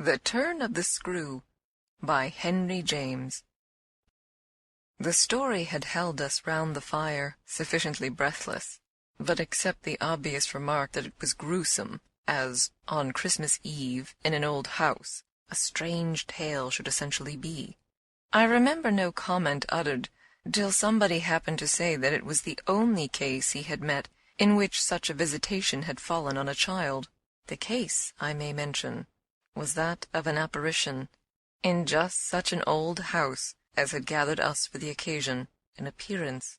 The Turn of the Screw by Henry James. The story had held us round the fire, sufficiently breathless, but except the obvious remark that it was gruesome, as, on Christmas Eve, in an old house, a strange tale should essentially be, I remember no comment uttered, till somebody happened to say that it was the only case he had met in which such a visitation had fallen on a child. The case, I may mention, was that of an apparition, in just such an old house as had gathered us for the occasion, in appearance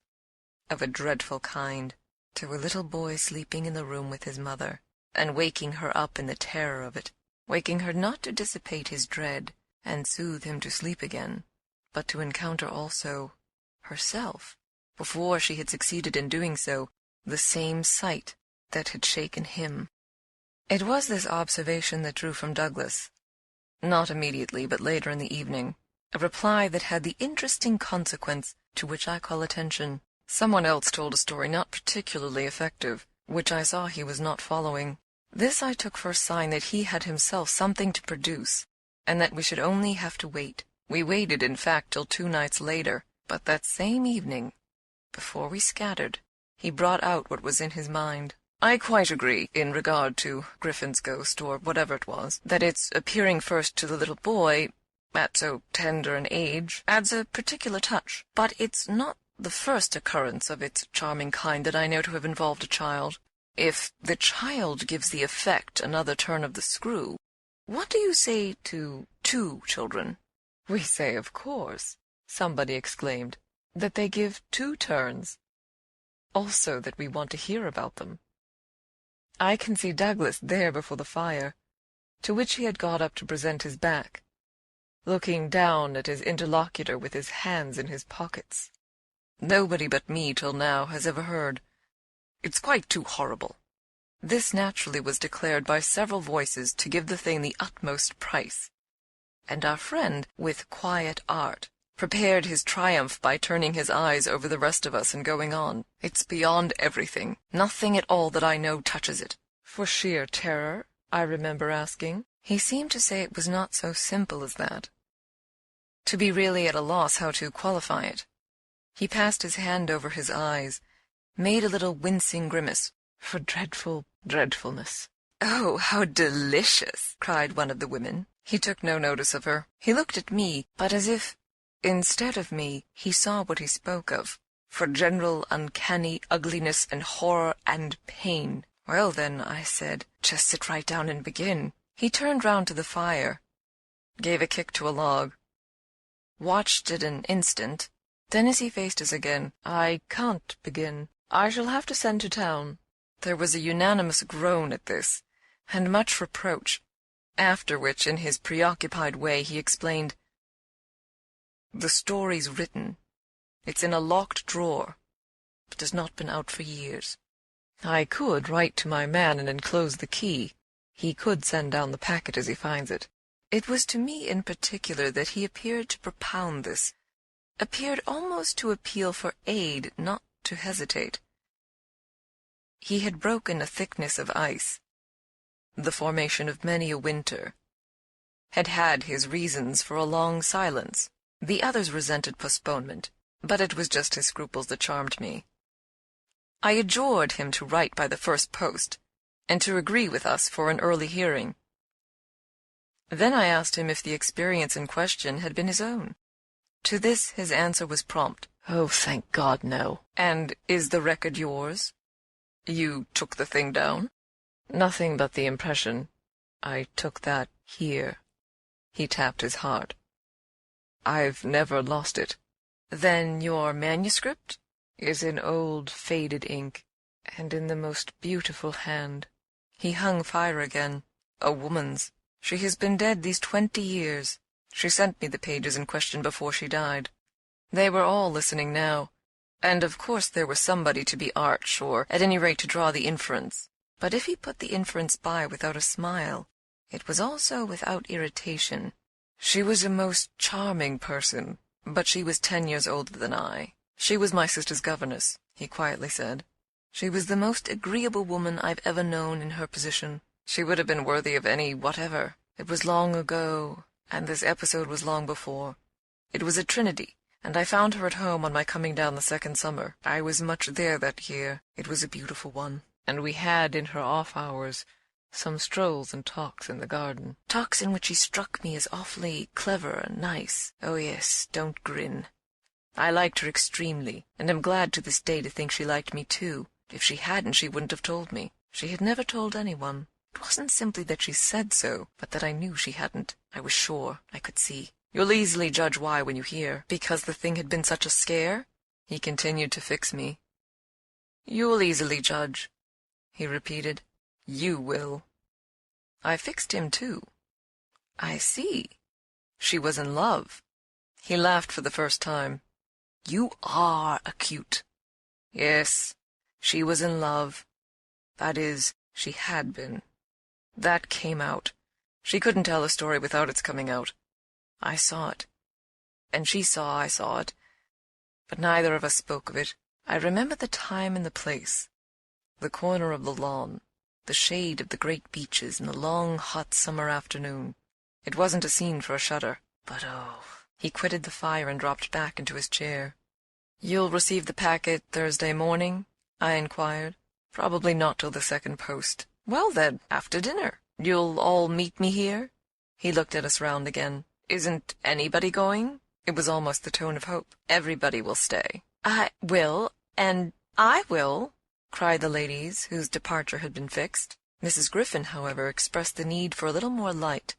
of a dreadful kind, to a little boy sleeping in the room with his mother, and waking her up in the terror of it, waking her not to dissipate his dread and soothe him to sleep again, but to encounter also herself, before she had succeeded in doing so, the same sight that had shaken him. It was this observation that drew from Douglas, not immediately but later in the evening, a reply that had the interesting consequence to which I call attention. Someone else told a story not particularly effective, which I saw he was not following. This I took for a sign that he had himself something to produce, and that we should only have to wait. We waited, in fact, till 2 nights later, but that same evening, before we scattered, he brought out what was in his mind. I quite agree, in regard to Griffin's ghost, or whatever it was, that its appearing first to the little boy, at so tender an age, adds a particular touch. But it's not the first occurrence of its charming kind that I know to have involved a child. If the child gives the effect another turn of the screw, what do you say to 2 children? We say, of course, somebody exclaimed, that they give 2 turns. Also that we want to hear about them. I can see Douglas there before the fire, to which he had got up to present his back, looking down at his interlocutor with his hands in his pockets. Nobody but me till now has ever heard. It's quite too horrible. This naturally was declared by several voices to give the thing the utmost price, and our friend, with quiet art, prepared his triumph by turning his eyes over the rest of us and going on. It's beyond everything. Nothing at all that I know touches it. For sheer terror, I remember asking. He seemed to say it was not so simple as that, to be really at a loss how to qualify it. He passed his hand over his eyes, made a little wincing grimace, for dreadful dreadfulness. "Oh, how delicious!" cried one of the women. He took no notice of her. He looked at me, but as if, instead of me, he saw what he spoke of, for general uncanny ugliness and horror and pain. "Well, then," I said, "just sit right down and begin." He turned round to the fire, gave a kick to a log, watched it an instant, then as he faced us again, "I can't begin. I shall have to send to town." There was a unanimous groan at this, and much reproach, after which, in his preoccupied way, he explained, "The story's written. It's in a locked drawer, but has not been out for years. I could write to my man and enclose the key. He could send down the packet as he finds it." It was to me in particular that he appeared to propound this, appeared almost to appeal for aid, not to hesitate. He had broken a thickness of ice, the formation of many a winter, had had his reasons for a long silence. The others resented postponement, but it was just his scruples that charmed me. I adjured him to write by the first post, and to agree with us for an early hearing. Then I asked him if the experience in question had been his own. To this his answer was prompt. "Oh, thank God, no." "And is the record yours? You took the thing down?" "Nothing but the impression. I took that here." He tapped his heart. "I've never lost it." "Then your manuscript?" "Is in old faded ink, and in the most beautiful hand." He hung fire again. "A woman's. She has been dead these 20 years. She sent me the pages in question before she died." They were all listening now, and of course there was somebody to be arch, or at any rate to draw the inference. But if he put the inference by without a smile, it was also without irritation. "She was a most charming person, but she was 10 years older than I. She was my sister's governess," he quietly said. "She was the most agreeable woman I've ever known in her position. She would have been worthy of any whatever. It was long ago, and this episode was long before. It was at Trinity, and I found her at home on my coming down the second summer. I was much there that year. It was a beautiful one, and we had, in her off-hours, some strolls and talks in the garden. Talks in which she struck me as awfully clever and nice. Oh yes, don't grin. I liked her extremely, and am glad to this day to think she liked me too. If she hadn't, she wouldn't have told me. She had never told anyone. It wasn't simply that she said so, but that I knew she hadn't. I was sure. I could see. You'll easily judge why when you hear. Because the thing had been such a scare? He continued to fix me. You'll easily judge, he repeated. You will. I fixed him too. I see. She was in love. He laughed for the first time. You are acute. Yes, she was in love. That is, she had been. That came out. She couldn't tell a story without its coming out. I saw it. And she saw I saw it. But neither of us spoke of it. I remember the time and the place. The corner of the lawn. The shade of the great beeches in the long, hot summer afternoon. It wasn't a scene for a shudder. But oh... He quitted the fire and dropped back into his chair. "You'll receive the packet Thursday morning?" I inquired. "Probably not till the second post." "Well, then, after dinner. You'll all meet me here?" He looked at us round again. "Isn't anybody going?" It was almost the tone of hope. "Everybody will stay." "I will, and I will," cried the ladies, whose departure had been fixed. Mrs. Griffin, however, expressed the need for a little more light.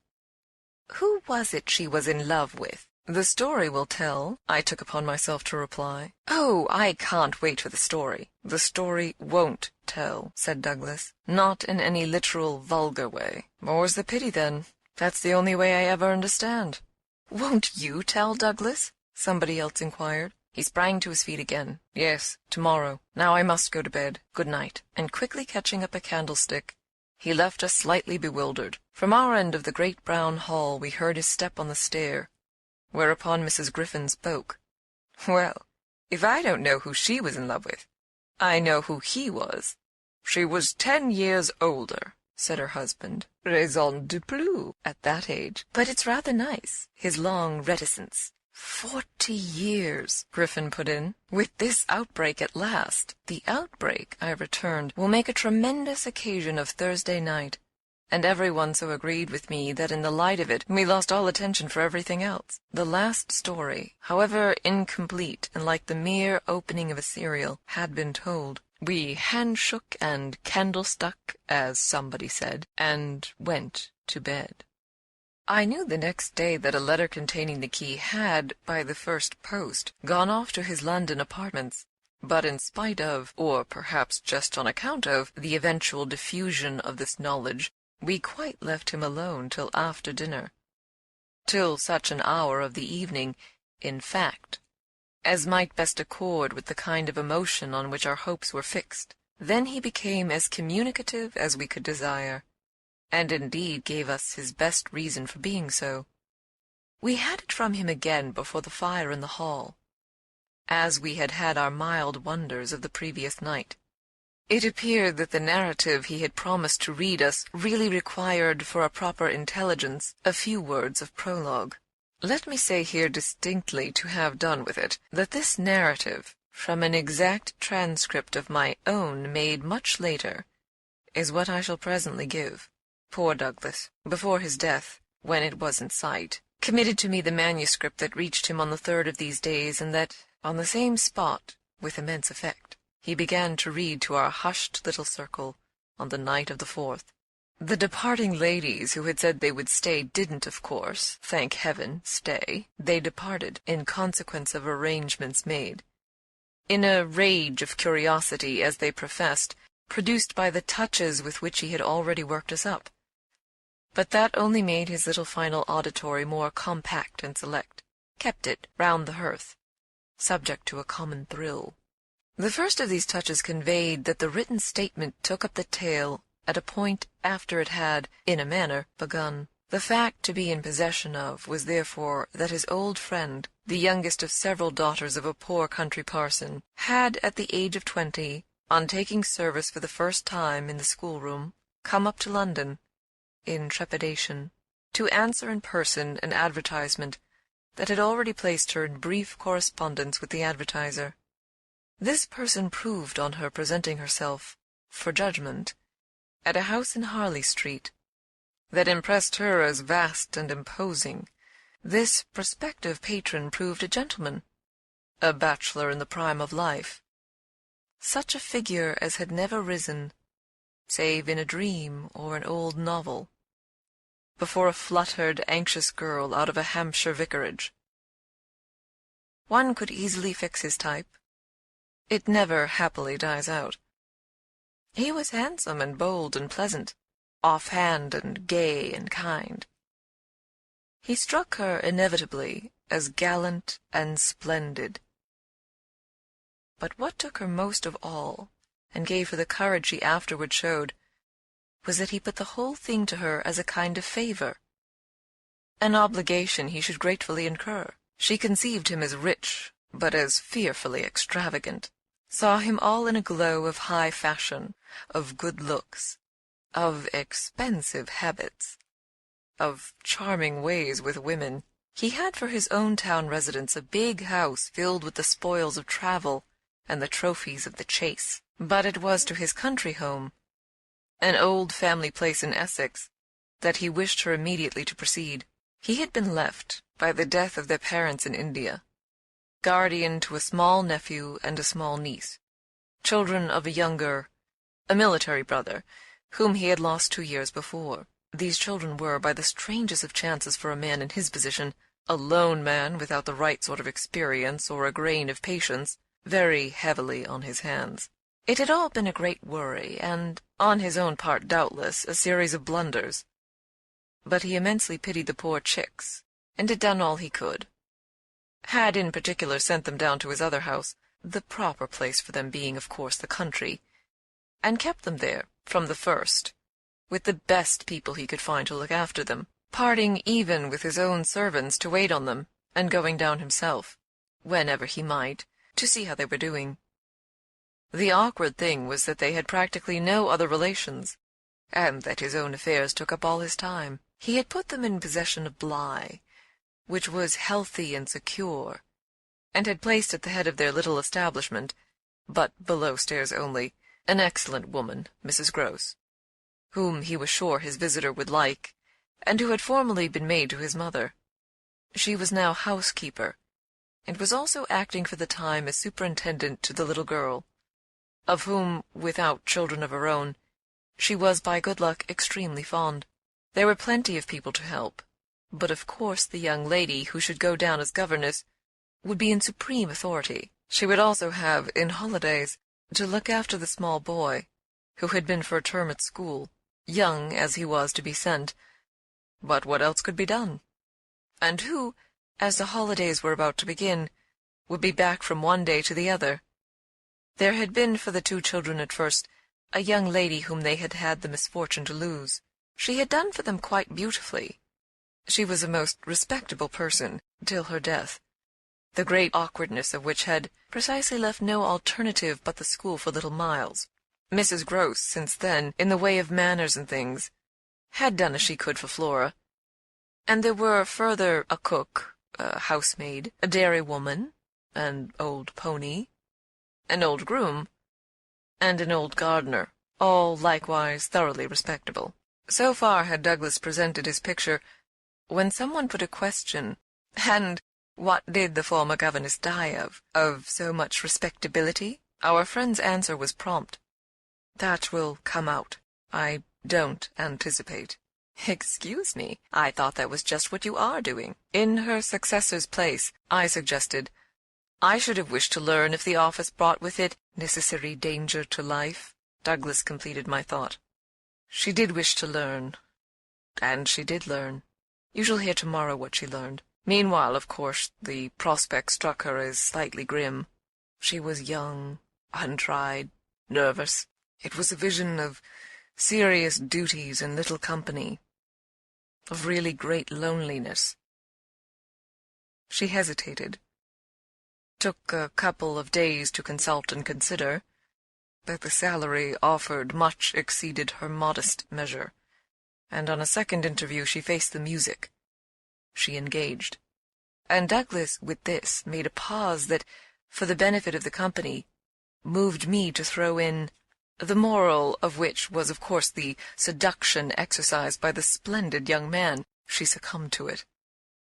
"Who was it she was in love with?" "The story will tell," I took upon myself to reply. "Oh, I can't wait for the story." "The story won't tell," said Douglas. "Not in any literal, vulgar way." "More's the pity, then. That's the only way I ever understand." "Won't you tell, Douglas?" somebody else inquired. He sprang to his feet again. "Yes, tomorrow. Now I must go to bed. Good night." And quickly catching up a candlestick, he left us slightly bewildered. From our end of the great brown hall we heard his step on the stair, whereupon Mrs. Griffin spoke. "Well, if I don't know who she was in love with, I know who he was." "She was 10 years older," said her husband. "Raison de plus at that age. But it's rather nice, his long reticence." 40 years, Griffin put in, "with this outbreak at last." "The outbreak," I returned, "will make a tremendous occasion of Thursday night." And everyone so agreed with me that in the light of it we lost all attention for everything else. The last story, however incomplete and like the mere opening of a serial, had been told. We handshook and candlestuck, as somebody said, and went to bed. I knew the next day that a letter containing the key had, by the first post, gone off to his London apartments. But in spite of, or perhaps just on account of, the eventual diffusion of this knowledge, we quite left him alone till after dinner, till such an hour of the evening, in fact, as might best accord with the kind of emotion on which our hopes were fixed. Then he became as communicative as we could desire, and indeed gave us his best reason for being so. We had it from him again before the fire in the hall, as we had had our mild wonders of the previous night. It appeared that the narrative he had promised to read us really required for a proper intelligence a few words of prologue. Let me say here distinctly, to have done with it, that this narrative, from an exact transcript of my own made much later, is what I shall presently give. Poor Douglas, before his death, when it was in sight, committed to me the manuscript that reached him on the 3rd of these days, and that, on the same spot, with immense effect, he began to read to our hushed little circle on the night of the 4th. The departing ladies who had said they would stay didn't, of course, thank heaven, stay. They departed, in consequence of arrangements made, in a rage of curiosity, as they professed, produced by the touches with which he had already worked us up. But that only made his little final auditory more compact and select, kept it round the hearth, subject to a common thrill. The first of these touches conveyed that the written statement took up the tale at a point after it had, in a manner, begun. The fact to be in possession of was therefore that his old friend, the youngest of several daughters of a poor country parson, had, at the age of 20, on taking service for the first time in the schoolroom, come up to London, in trepidation, to answer in person an advertisement that had already placed her in brief correspondence with the advertiser. This person proved on her presenting herself, for judgment, at a house in Harley Street, that impressed her as vast and imposing. This prospective patron proved a gentleman, a bachelor in the prime of life, such a figure as had never risen, save in a dream or an old novel, before a fluttered, anxious girl out of a Hampshire vicarage. One could easily fix his type. It never happily dies out. He was handsome and bold and pleasant, offhand and gay and kind. He struck her inevitably as gallant and splendid. But what took her most of all, and gave her the courage she afterward showed, was that he put the whole thing to her as a kind of favor, an obligation he should gratefully incur. She conceived him as rich, but as fearfully extravagant, saw him all in a glow of high fashion, of good looks, of expensive habits, of charming ways with women. He had for his own town residence a big house filled with the spoils of travel and the trophies of the chase. But it was to his country home, an old family place in Essex, that he wished her immediately to proceed. He had been left, by the death of their parents in India, guardian to a small nephew and a small niece, children of a military brother, whom he had lost 2 years before. These children were, by the strangest of chances for a man in his position, a lone man without the right sort of experience or a grain of patience, very heavily on his hands. It had all been a great worry, and, on his own part doubtless, a series of blunders. But he immensely pitied the poor chicks, and had done all he could. Had in particular sent them down to his other house, the proper place for them being, of course, the country, and kept them there, from the first, with the best people he could find to look after them, parting even with his own servants to wait on them, and going down himself, whenever he might, to see how they were doing. The awkward thing was that they had practically no other relations, and that his own affairs took up all his time. He had put them in possession of Bly, which was healthy and secure, and had placed at the head of their little establishment, but below stairs only, an excellent woman, Mrs. Grose, whom he was sure his visitor would like, and who had formerly been maid to his mother. She was now housekeeper, and was also acting for the time as superintendent to the little girl, of whom, without children of her own, she was by good luck extremely fond. There were plenty of people to help, but of course the young lady who should go down as governess would be in supreme authority. She would also have, in holidays, to look after the small boy, who had been for a term at school, young as he was to be sent, but what else could be done? And who, as the holidays were about to begin, would be back from one day to the other. There had been for the 2 children at first a young lady whom they had had the misfortune to lose. She had done for them quite beautifully. She was a most respectable person, till her death, the great awkwardness of which had precisely left no alternative but the school for little Miles. Mrs. Grose, since then, in the way of manners and things, had done as she could for Flora, and there were further a cook, a housemaid, a dairywoman, an old pony, an old groom, and an old gardener, all likewise thoroughly respectable. So far had Douglas presented his picture, when someone put a question, and what did the former governess die of? Of so much respectability? Our friend's answer was prompt. That will come out. I don't anticipate. Excuse me, I thought that was just what you are doing. In her successor's place, I suggested, I should have wished to learn if the office brought with it necessary danger to life. Douglas completed my thought. She did wish to learn, and she did learn. You shall hear tomorrow what she learned. Meanwhile, of course, the prospect struck her as slightly grim. She was young, untried, nervous. It was a vision of serious duties and little company, of really great loneliness. She hesitated, took a couple of days to consult and consider, but the salary offered much exceeded her modest measure, and on a second interview she faced the music. She engaged. And Douglas, with this, made a pause that, for the benefit of the company, moved me to throw in, the moral of which was of course the seduction exercised by the splendid young man. She succumbed to it.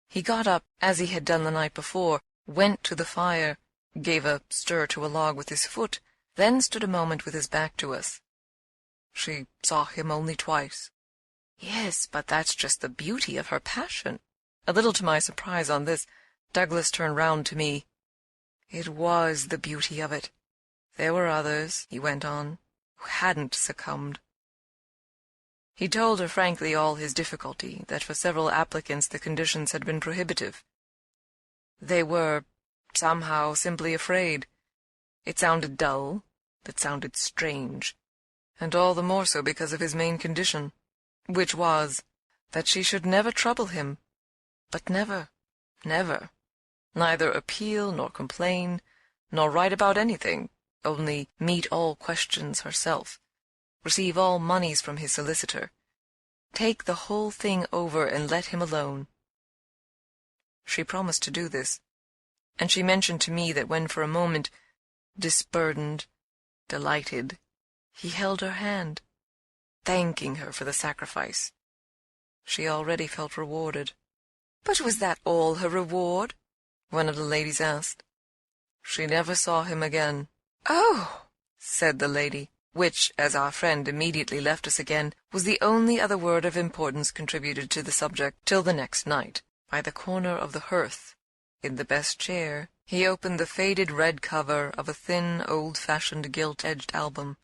He got up, as he had done the night before, went to the fire, gave a stir to a log with his foot, then stood a moment with his back to us. She saw him only twice. Yes, but that's just the beauty of her passion. A little to my surprise on this, Douglas turned round to me. It was the beauty of it. There were others, he went on, who hadn't succumbed. He told her frankly all his difficulty, that for several applicants the conditions had been prohibitive. They were, somehow, simply afraid. It sounded dull, it sounded strange, and all the more so because of his main condition, which was that she should never trouble him, but never, neither appeal nor complain, nor write about anything, only meet all questions herself, receive all moneys from his solicitor, take the whole thing over and let him alone. She promised to do this, and she mentioned to me that when for a moment, disburdened, delighted, he held her hand, thanking her for the sacrifice, she already felt rewarded. But was that all her reward? One of the ladies asked. She never saw him again. Oh, said the lady, which, as our friend immediately left us again, was the only other word of importance contributed to the subject till the next night. By the corner of the hearth, in the best chair, he opened the faded red cover of a thin, old-fashioned gilt-edged album.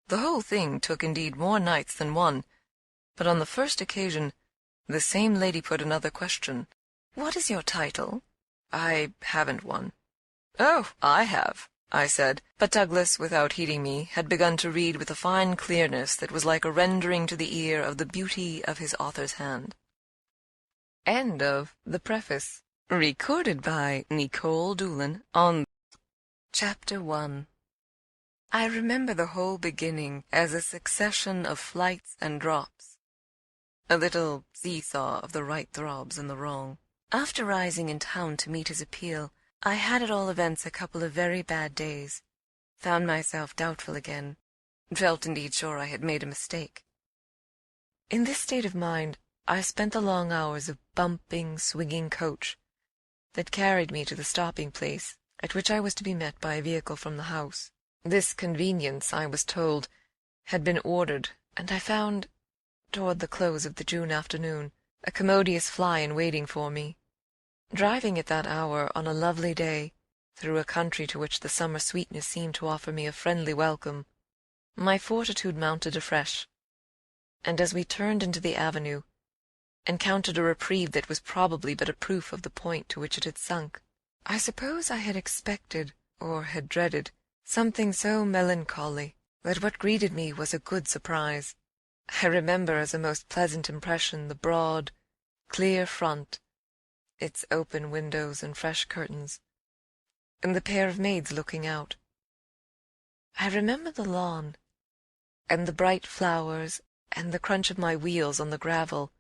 The whole thing took indeed more nights than one, but on the first occasion the same lady put another question. "What is your title?" "I haven't one." "Oh, I have," I said, but Douglas, without heeding me, had begun to read with a fine clearness that was like a rendering to the ear of the beauty of his author's hand. End of the preface. Recorded by Nicole Doolin on Chapter 1. I remember the whole beginning as a succession of flights and drops, a little seesaw of the right throbs and the wrong. After rising in town to meet his appeal, I had at all events a couple of very bad days, found myself doubtful again, felt indeed sure I had made a mistake. In this state of mind, I spent the long hours of bumping, swinging coach that carried me to the stopping place, at which I was to be met by a vehicle from the house. This conveyance, I was told, had been ordered, and I found, toward the close of the June afternoon, a commodious fly in waiting for me. Driving at that hour on a lovely day, through a country to which the summer sweetness seemed to offer me a friendly welcome, my fortitude mounted afresh, and as we turned into the avenue, encountered a reprieve that was probably but a proof of the point to which it had sunk. I suppose I had expected, or had dreaded, something so melancholy that what greeted me was a good surprise. I remember as a most pleasant impression the broad, clear front, its open windows and fresh curtains, and the pair of maids looking out. I remember the lawn, and the bright flowers, and the crunch of my wheels on the gravel,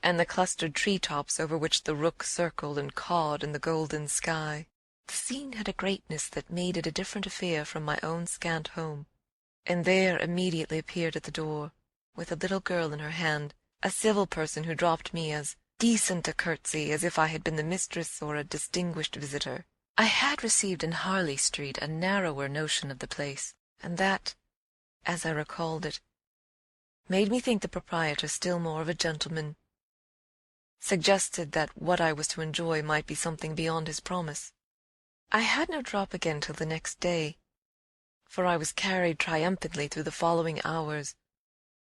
and the clustered tree-tops over which the rook circled and cawed in the golden sky. The scene had a greatness that made it a different affair from my own scant home, and there immediately appeared at the door, with a little girl in her hand, a civil person who dropped me as decent a curtsy as if I had been the mistress or a distinguished visitor. I had received in Harley Street a narrower notion of the place, and that, as I recalled it, made me think the proprietor still more of a gentleman, suggested that what I was to enjoy might be something beyond his promise. I had no drop again till the next day, for I was carried triumphantly through the following hours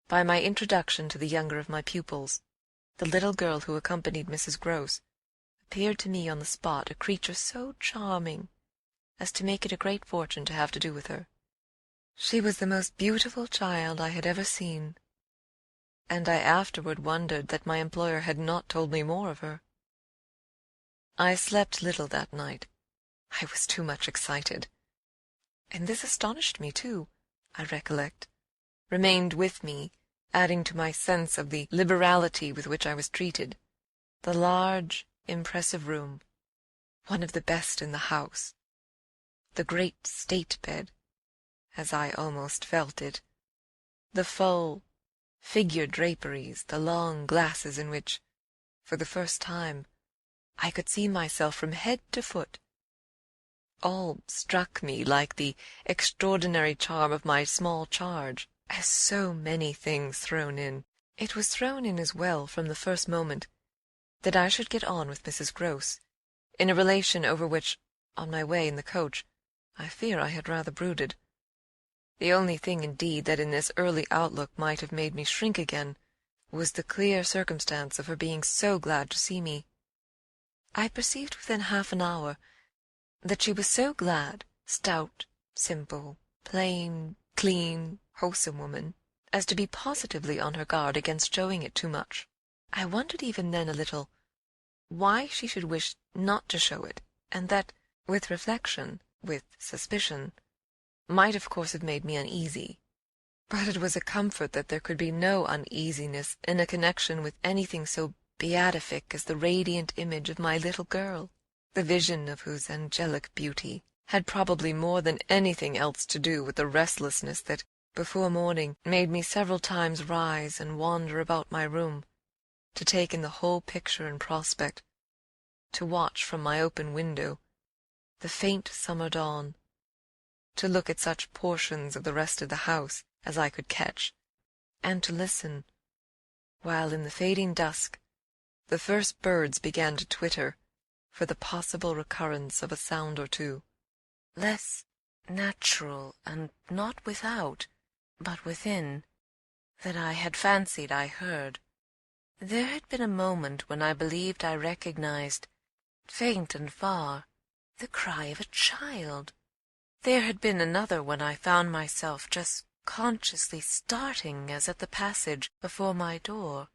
by my introduction to the younger of my pupils. The little girl who accompanied Mrs. Grose appeared to me on the spot a creature so charming as to make it a great fortune to have to do with her. She was the most beautiful child I had ever seen, and I afterward wondered that my employer had not told me more of her. I slept little that night. I was too much excited, and this astonished me too, I recollect, remained with me, adding to my sense of the liberality with which I was treated. The large, impressive room, one of the best in the house. The great state bed, as I almost felt it. The full, figured draperies, the long glasses in which, for the first time, I could see myself from head to foot. All struck me like the extraordinary charm of my small charge, as so many things thrown in. It was thrown in as well from the first moment that I should get on with Mrs. Grose, in a relation over which, on my way in the coach, I fear I had rather brooded. The only thing, indeed, that in this early outlook might have made me shrink again was the clear circumstance of her being so glad to see me. I perceived within half an hour that she was so glad, stout, simple, plain, clean, wholesome woman, as to be positively on her guard against showing it too much. I wondered even then a little why she should wish not to show it, and that, with reflection, with suspicion, might of course have made me uneasy. But it was a comfort that there could be no uneasiness in a connection with anything so beatific as the radiant image of my little girl, the vision of whose angelic beauty had probably more than anything else to do with the restlessness that, before morning, made me several times rise and wander about my room, to take in the whole picture and prospect, to watch from my open window the faint summer dawn, to look at such portions of the rest of the house as I could catch, and to listen, while in the fading dusk the first birds began to twitter, for the possible recurrence of a sound or two, less natural and not without, but within, that I had fancied I heard. There had been a moment when I believed I recognized, faint and far, the cry of a child. There had been another when I found myself just consciously starting as at the passage before my door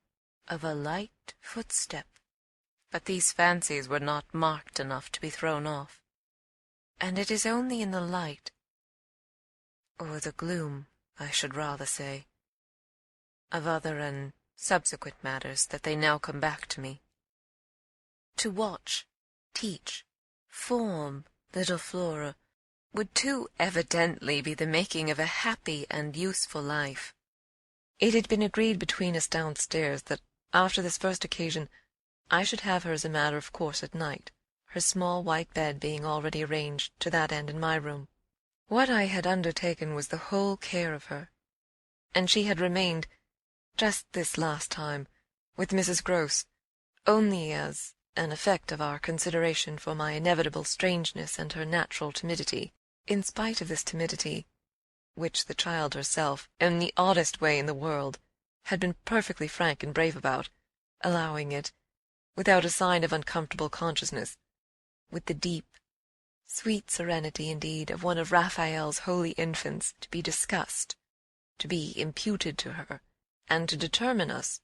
of a light footstep. But these fancies were not marked enough to be thrown off, and it is only in the light, or the gloom, I should rather say, of other and subsequent matters that they now come back to me. To watch, teach, form little Flora would too evidently be the making of a happy and useful life. It had been agreed between us downstairs that after this first occasion I should have her as a matter of course at night, her small white bed being already arranged to that end in my room. What I had undertaken was the whole care of her, and she had remained, just this last time, with Mrs. Grose, only as an effect of our consideration for my inevitable strangeness and her natural timidity. In spite of this timidity, which the child herself, in the oddest way in the world, had been perfectly frank and brave about, allowing it, without a sign of uncomfortable consciousness, with the deep, sweet serenity, indeed, of one of Raphael's holy infants, to be discussed, to be imputed to her, and to determine us,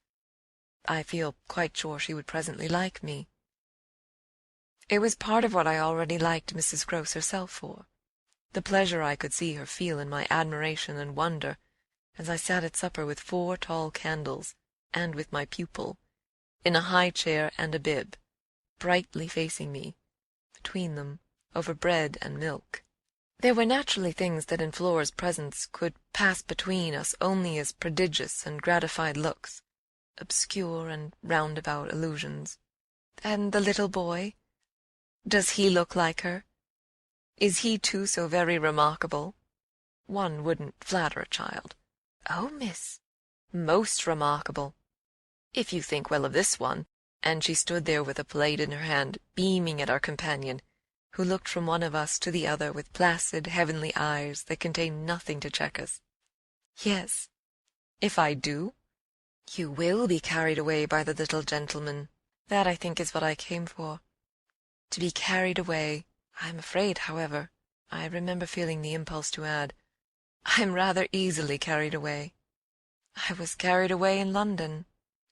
I feel quite sure she would presently like me. It was part of what I already liked Mrs. Grose herself for, the pleasure I could see her feel in my admiration and wonder, as I sat at supper with 4 tall candles, and with my pupil, in a high chair and a bib, brightly facing me, between them, over bread and milk. There were naturally things that in Flora's presence could pass between us only as prodigious and gratified looks, obscure and roundabout allusions. And the little boy? Does he look like her? Is he too so very remarkable? One wouldn't flatter a child. Oh, miss, most remarkable, if you think well of this one. And she stood there with a plate in her hand, beaming at our companion, who looked from one of us to the other with placid, heavenly eyes that contained nothing to check us. Yes, if I do, you will be carried away by the little gentleman. That, I think, is what I came for. To be carried away. I am afraid, however, I remember feeling the impulse to add, I am rather easily carried away. I was carried away in London.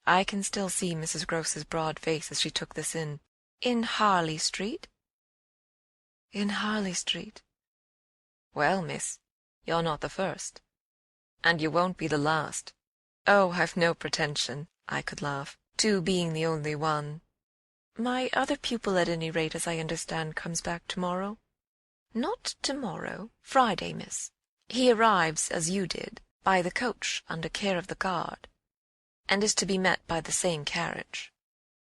I can still see Mrs. Grose's broad face as she took this in. In Harley Street? In Harley Street. Well, miss, you're not the first, and you won't be the last. "Oh, I've no pretension," I could laugh, "to being the only one. My other pupil, at any rate, as I understand, comes back tomorrow." "Not tomorrow. Friday, miss. He arrives, as you did, by the coach under care of the guard, and is to be met by the same carriage."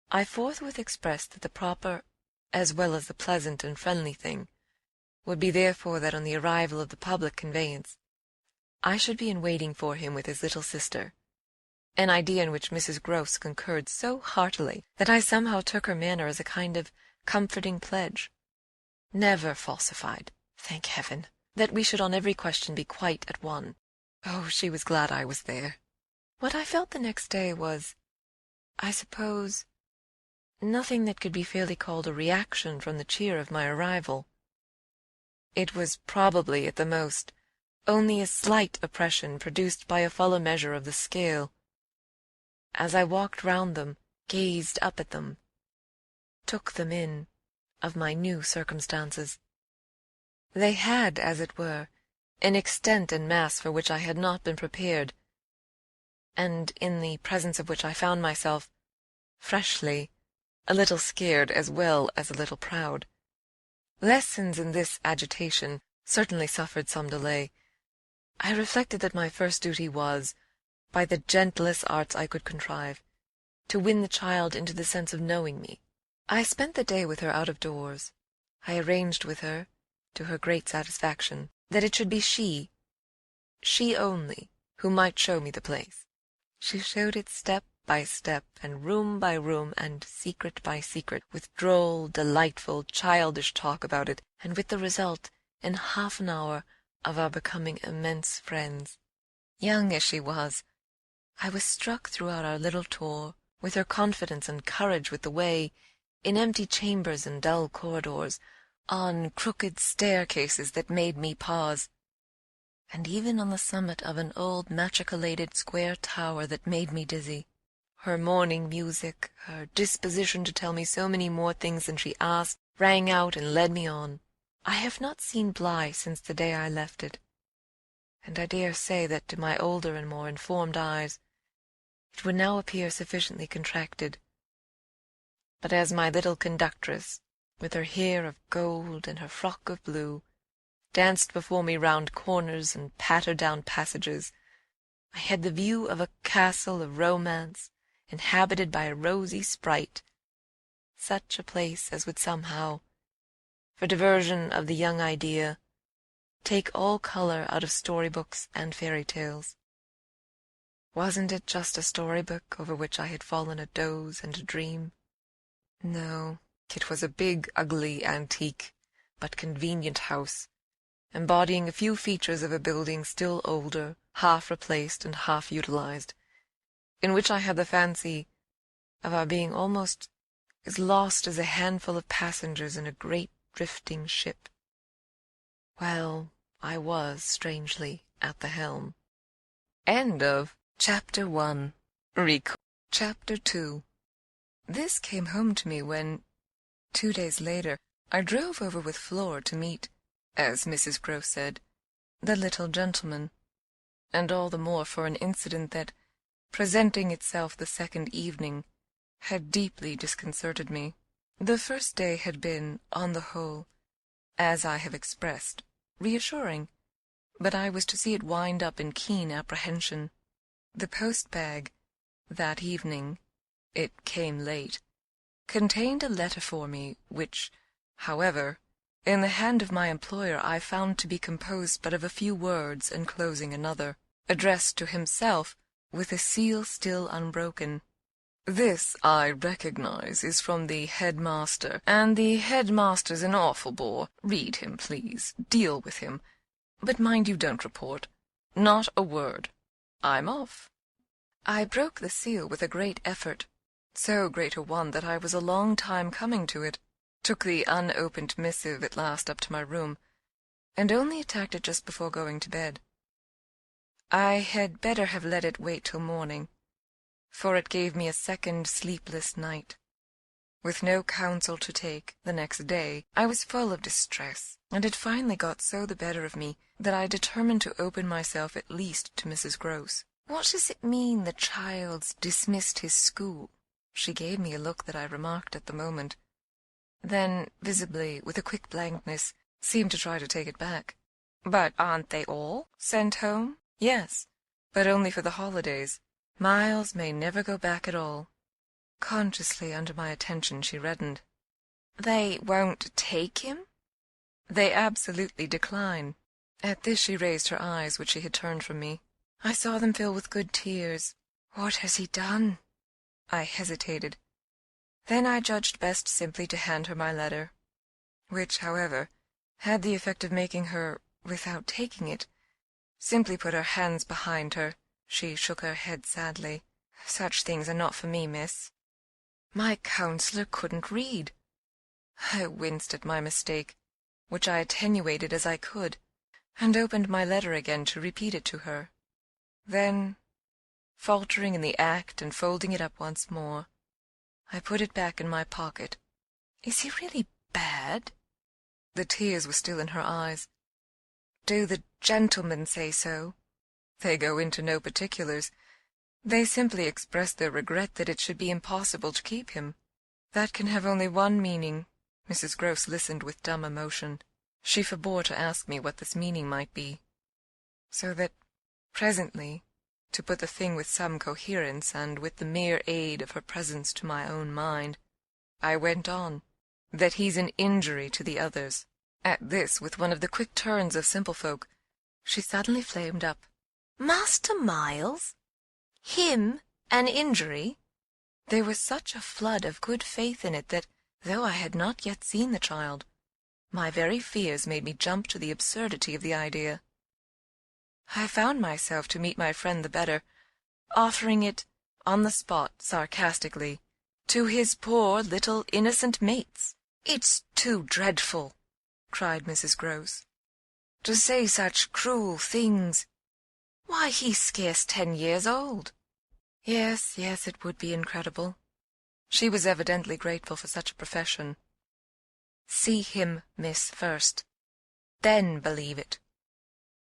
I forthwith expressed that the proper, as well as the pleasant and friendly thing, would be therefore that on the arrival of the public conveyance I should be in waiting for him with his little sister, an idea in which Mrs. Grose concurred so heartily that I somehow took her manner as a kind of comforting pledge, never falsified, thank heaven, that we should on every question be quite at one. Oh, she was glad I was there. What I felt the next day was, I suppose, nothing that could be fairly called a reaction from the cheer of my arrival. It was probably, at the most, only a slight oppression produced by a fuller measure of the scale. As I walked round them, gazed up at them, took them in, of my new circumstances, they had, as it were, an extent and mass for which I had not been prepared, and in the presence of which I found myself, freshly, a little scared as well as a little proud. Lessons in this agitation certainly suffered some delay. I reflected that my first duty was, by the gentlest arts I could contrive, to win the child into the sense of knowing me. I spent the day with her out of doors. I arranged with her, to her great satisfaction, that it should be she only, who might show me the place. She showed it step by step, and room by room, and secret by secret, with droll, delightful, childish talk about it, and with the result, in half an hour, of our becoming immense friends. Young as she was, I was struck throughout our little tour with her confidence and courage with the way, in empty chambers and dull corridors, on crooked staircases that made me pause, and even on the summit of an old machicolated square tower that made me dizzy. Her morning music, her disposition to tell me so many more things than she asked, rang out and led me on. I have not seen Bly since the day I left it, and I dare say that to my older and more informed eyes it would now appear sufficiently contracted. But as my little conductress, with her hair of gold and her frock of blue, danced before me round corners and pattered down passages, I had the view of a castle of romance inhabited by a rosy sprite, such a place as would somehow, for diversion of the young idea, take all colour out of story-books and fairy-tales. Wasn't it just a story-book over which I had fallen a doze and a dream? No, it was a big, ugly, antique, but convenient house, embodying a few features of a building still older, half replaced and half utilized, in which I had the fancy of our being almost as lost as a handful of passengers in a great drifting ship. Well, I was, strangely, at the helm. End of Chapter 1. Chapter 2. This came home to me when, 2 days later, I drove over with Flora to meet, as Mrs. Grose said, the little gentleman, and all the more for an incident that, presenting itself the second evening, had deeply disconcerted me. The first day had been, on the whole, as I have expressed, reassuring, but I was to see it wind up in keen apprehension. The post-bag, that evening, it came late, contained a letter for me, which, however, in the hand of my employer I found to be composed but of a few words enclosing another, addressed to himself, with a seal still unbroken. "This, I recognize, is from the headmaster, and the headmaster's an awful bore. Read him, please. Deal with him. But mind you don't report. Not a word. I'm off." I broke the seal with a great effort, so great a one that I was a long time coming to it, took the unopened missive at last up to my room, and only attacked it just before going to bed. I had better have let it wait till morning, for it gave me a second sleepless night. With no counsel to take, the next day, I was full of distress, and it finally got so the better of me that I determined to open myself at least to Mrs. Grose. What does it mean the child's dismissed his school? She gave me a look that I remarked at the moment, then, visibly, with a quick blankness, seemed to try to take it back. But aren't they all sent home? Yes, but only for the holidays. Miles may never go back at all. Consciously under my attention she reddened. They won't take him? They absolutely decline. At this she raised her eyes, which she had turned from me. I saw them fill with good tears. What has he done? I hesitated. Then I judged best simply to hand her my letter, which, however, had the effect of making her, without taking it, simply put her hands behind her. She shook her head sadly. Such things are not for me, miss. My counselor couldn't read. I winced at my mistake, which I attenuated as I could, and opened my letter again to repeat it to her. Then, faltering in the act and folding it up once more, I put it back in my pocket. Is he really bad? The tears were still in her eyes. Do the gentlemen say so? They go into no particulars. They simply express their regret that it should be impossible to keep him. That can have only one meaning. Mrs. Gross listened with dumb emotion. She forbore to ask me what this meaning might be, so that, presently, to put the thing with some coherence, and with the mere aid of her presence to my own mind, I went on, that he's an injury to the others. At this, with one of the quick turns of simple folk, she suddenly flamed up. Master Miles? Him an injury? There was such a flood of good faith in it that, though I had not yet seen the child, my very fears made me jump to the absurdity of the idea. I found myself, to meet my friend the better, offering it, on the spot, sarcastically, to his poor little innocent mates. It's too dreadful, cried Mrs. Gross, to say such cruel things. Why, he's scarce 10 years old. Yes, it would be incredible. She was evidently grateful for such a profession. See him, miss, first. Then believe it.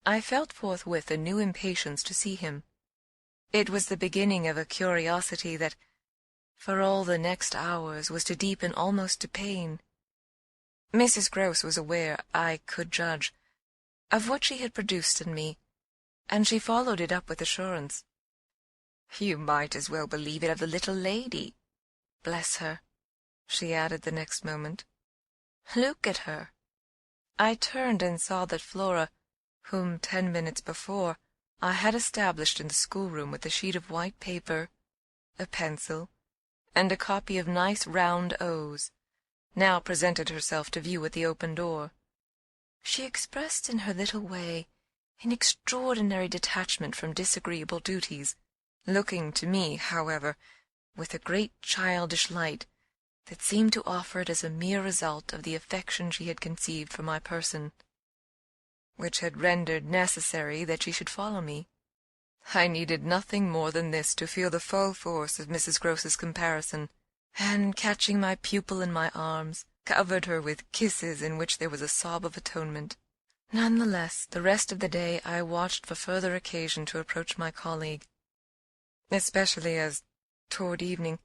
I felt forthwith a new impatience to see him. It was the beginning of a curiosity that, for all the next hours, was to deepen almost to pain. Mrs. Gross was aware, I could judge, of what she had produced in me, and she followed it up with assurance. You might as well believe it of the little lady. Bless her, she added the next moment. Look at her. I turned and saw that Flora, whom 10 minutes before I had established in the schoolroom with a sheet of white paper, a pencil, and a copy of nice round O's, now presented herself to view at the open door. She expressed in her little way an extraordinary detachment from disagreeable duties, looking to me, however, with a great childish light that seemed to offer it as a mere result of the affection she had conceived for my person, which had rendered necessary that she should follow me. I needed nothing more than this to feel the full force of Mrs. Gross's comparison, and, catching my pupil in my arms, covered her with kisses in which there was a sob of atonement. None the less, the rest of the day I watched for further occasion to approach my colleague, especially as, toward evening,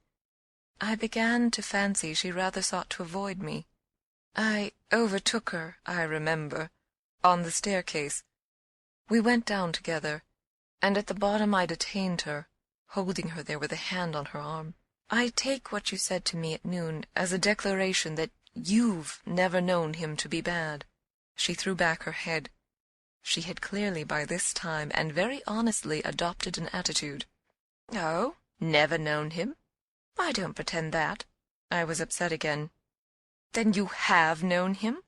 I began to fancy she rather sought to avoid me. I overtook her, I remember, on the staircase. We went down together, and at the bottom I detained her, holding her there with a hand on her arm. I take what you said to me at noon as a declaration that you've never known him to be bad. She threw back her head. She had clearly by this time, and very honestly, adopted an attitude. Oh, never known him? I don't pretend that. I was upset again. Then you have known him?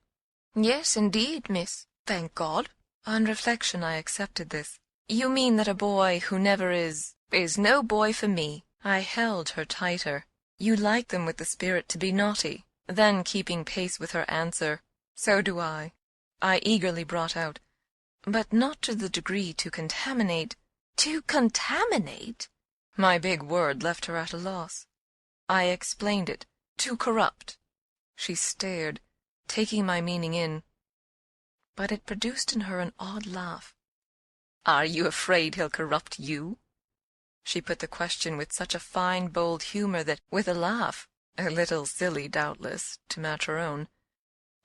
Yes, indeed, miss. Thank God. On reflection I accepted this. You mean that a boy who never is no boy for me. I held her tighter. You like them with the spirit to be naughty. Then, keeping pace with her answer, so do I eagerly brought out, but not to the degree to contaminate. To contaminate? My big word left her at a loss. I explained it. To corrupt. She stared, taking my meaning in, but it produced in her an odd laugh. Are you afraid he'll corrupt you? She put the question with such a fine, bold humor that, with a laugh, a little silly doubtless, to match her own,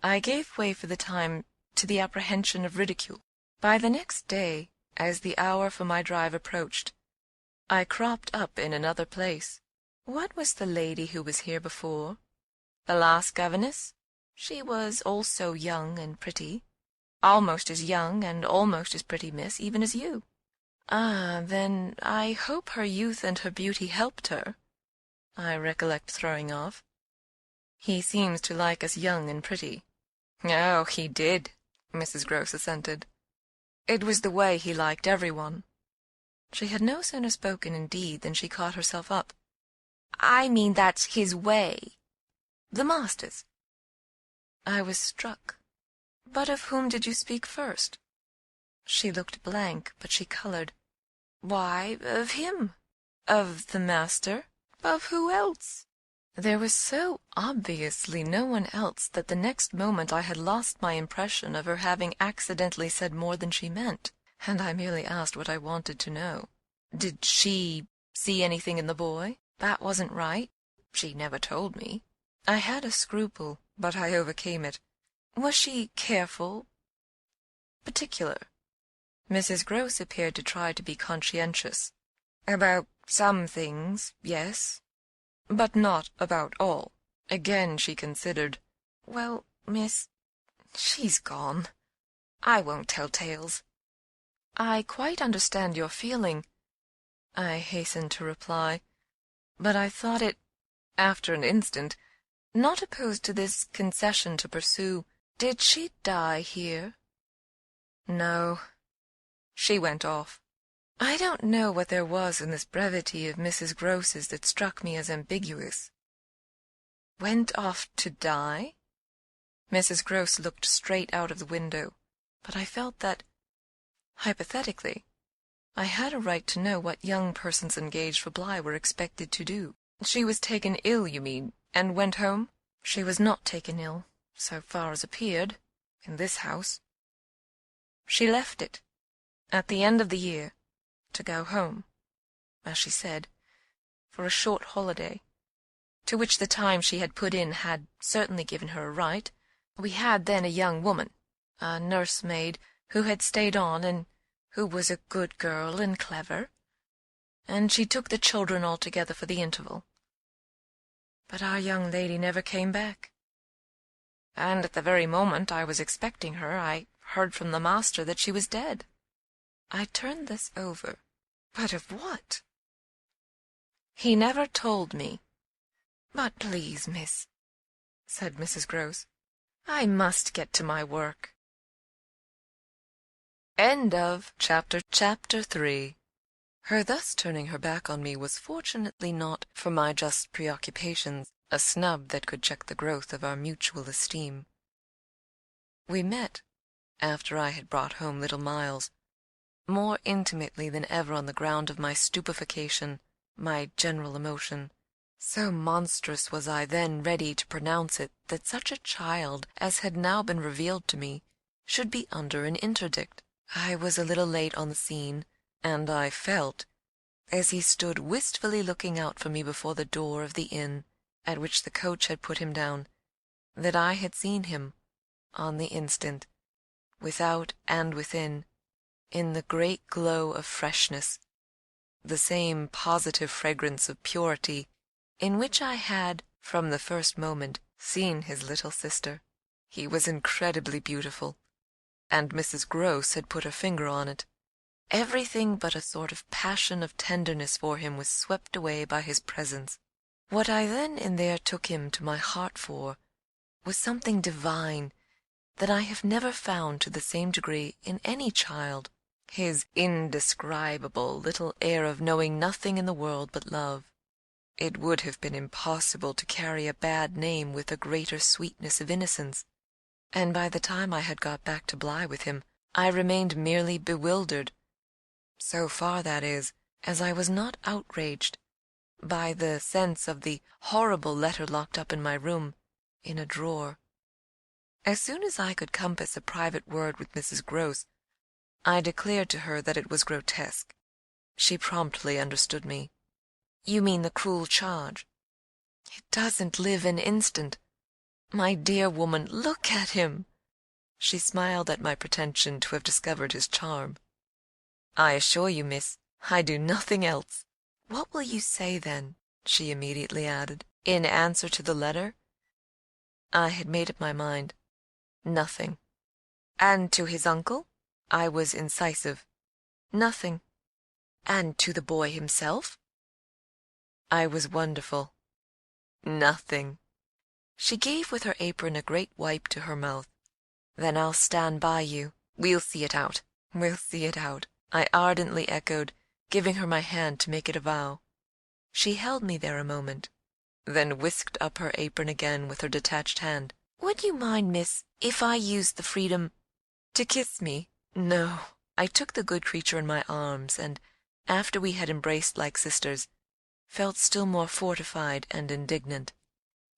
I gave way for the time to the apprehension of ridicule. By the next day, as the hour for my drive approached, I cropped up in another place. What was the lady who was here before? The last governess? She was also young and pretty. Almost as young and almost as pretty, miss, even as you. Ah, then I hope her youth and her beauty helped her. I recollect throwing off. He seems to like us young and pretty. Oh, he did, Mrs. Grose assented. It was the way he liked everyone. She had no sooner spoken, indeed, than she caught herself up. I mean that's his way. The master's. I was struck. But of whom did you speak first? She looked blank, but she colored. Why, of him. Of the master? Of who else? There was so obviously no one else that the next moment I had lost my impression of her having accidentally said more than she meant, and I merely asked what I wanted to know. Did she see anything in the boy? That wasn't right. She never told me. I had a scruple, but I overcame it. Was she careful? Particular? Mrs. Grose appeared to try to be conscientious. About some things, yes, but not about all. Again she considered. Well, miss, she's gone. I won't tell tales. I quite understand your feeling, I hastened to reply, but I thought it, after an instant, not opposed to this concession to pursue. Did she die here? No. She went off. I don't know what there was in this brevity of Mrs. Grose's that struck me as ambiguous. Went off to die? Mrs. Grose looked straight out of the window, but I felt that, hypothetically, I had a right to know what young persons engaged for Bly were expected to do. She was taken ill, you mean, and went home? She was not taken ill, so far as appeared, in this house. She left it, at the end of the year, to go home, as she said, for a short holiday, to which the time she had put in had certainly given her a right. We had then a young woman, a nursemaid, who had stayed on, and who was a good girl and clever, and she took the children altogether for the interval. But our young lady never came back. And at the very moment I was expecting her, I heard from the master that she was dead. I turned this over. But of what? He never told me. But please, miss, said Mrs. Grose, I must get to my work. End of Chapter 3. Her thus turning her back on me was fortunately not, for my just preoccupations, a snub that could check the growth of our mutual esteem. We met, after I had brought home little Miles, more intimately than ever on the ground of my stupefaction, my general emotion. So monstrous was I then ready to pronounce it that such a child as had now been revealed to me should be under an interdict. I was a little late on the scene, and I felt, as he stood wistfully looking out for me before the door of the inn at which the coach had put him down, that I had seen him, on the instant, without and within, in the great glow of freshness, the same positive fragrance of purity in which I had, from the first moment, seen his little sister. He was incredibly beautiful, and Mrs. Grose had put her finger on it. Everything but a sort of passion of tenderness for him was swept away by his presence. What I then and there took him to my heart for was something divine that I have never found to the same degree in any child. His indescribable little air of knowing nothing in the world but love. It would have been impossible to carry a bad name with a greater sweetness of innocence, and by the time I had got back to Bly with him, I remained merely bewildered, so far, that is, as I was not outraged by the sense of the horrible letter locked up in my room, in a drawer. As soon as I could compass a private word with Mrs. Grose, I declared to her that it was grotesque, She promptly understood me. "You mean the cruel charge? It doesn't live an instant. My dear woman, look at him." She smiled at my pretension to have discovered his charm. "I assure you, miss, I do nothing else." "What will you say, then?" she immediately added. "In answer to the letter?" I had made up my mind. "Nothing." "And to his uncle?" I was incisive. "Nothing." "And to the boy himself?" I was wonderful. "Nothing." She gave with her apron a great wipe to her mouth. "Then I'll stand by you. We'll see it out. We'll see it out," I ardently echoed, giving her my hand to make it a vow. She held me there a moment, then whisked up her apron again with her detached hand. "Would you mind, miss, if I used the freedom to kiss me?" No. I took the good creature in my arms, and, after we had embraced like sisters, felt still more fortified and indignant.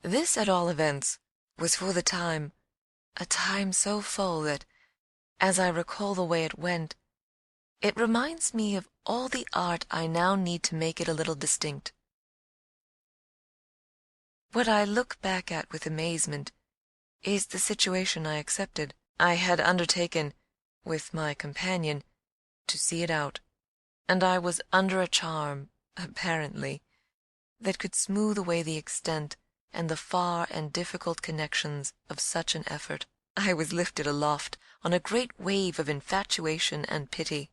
This, at all events, was for the time, a time so full that, as I recall the way it went, it reminds me of all the art I now need to make it a little distinct. What I look back at with amazement is the situation I accepted. I had undertaken, with my companion, to see it out, and I was under a charm, apparently, that could smooth away the extent and the far and difficult connections of such an effort. I was lifted aloft on a great wave of infatuation and pity.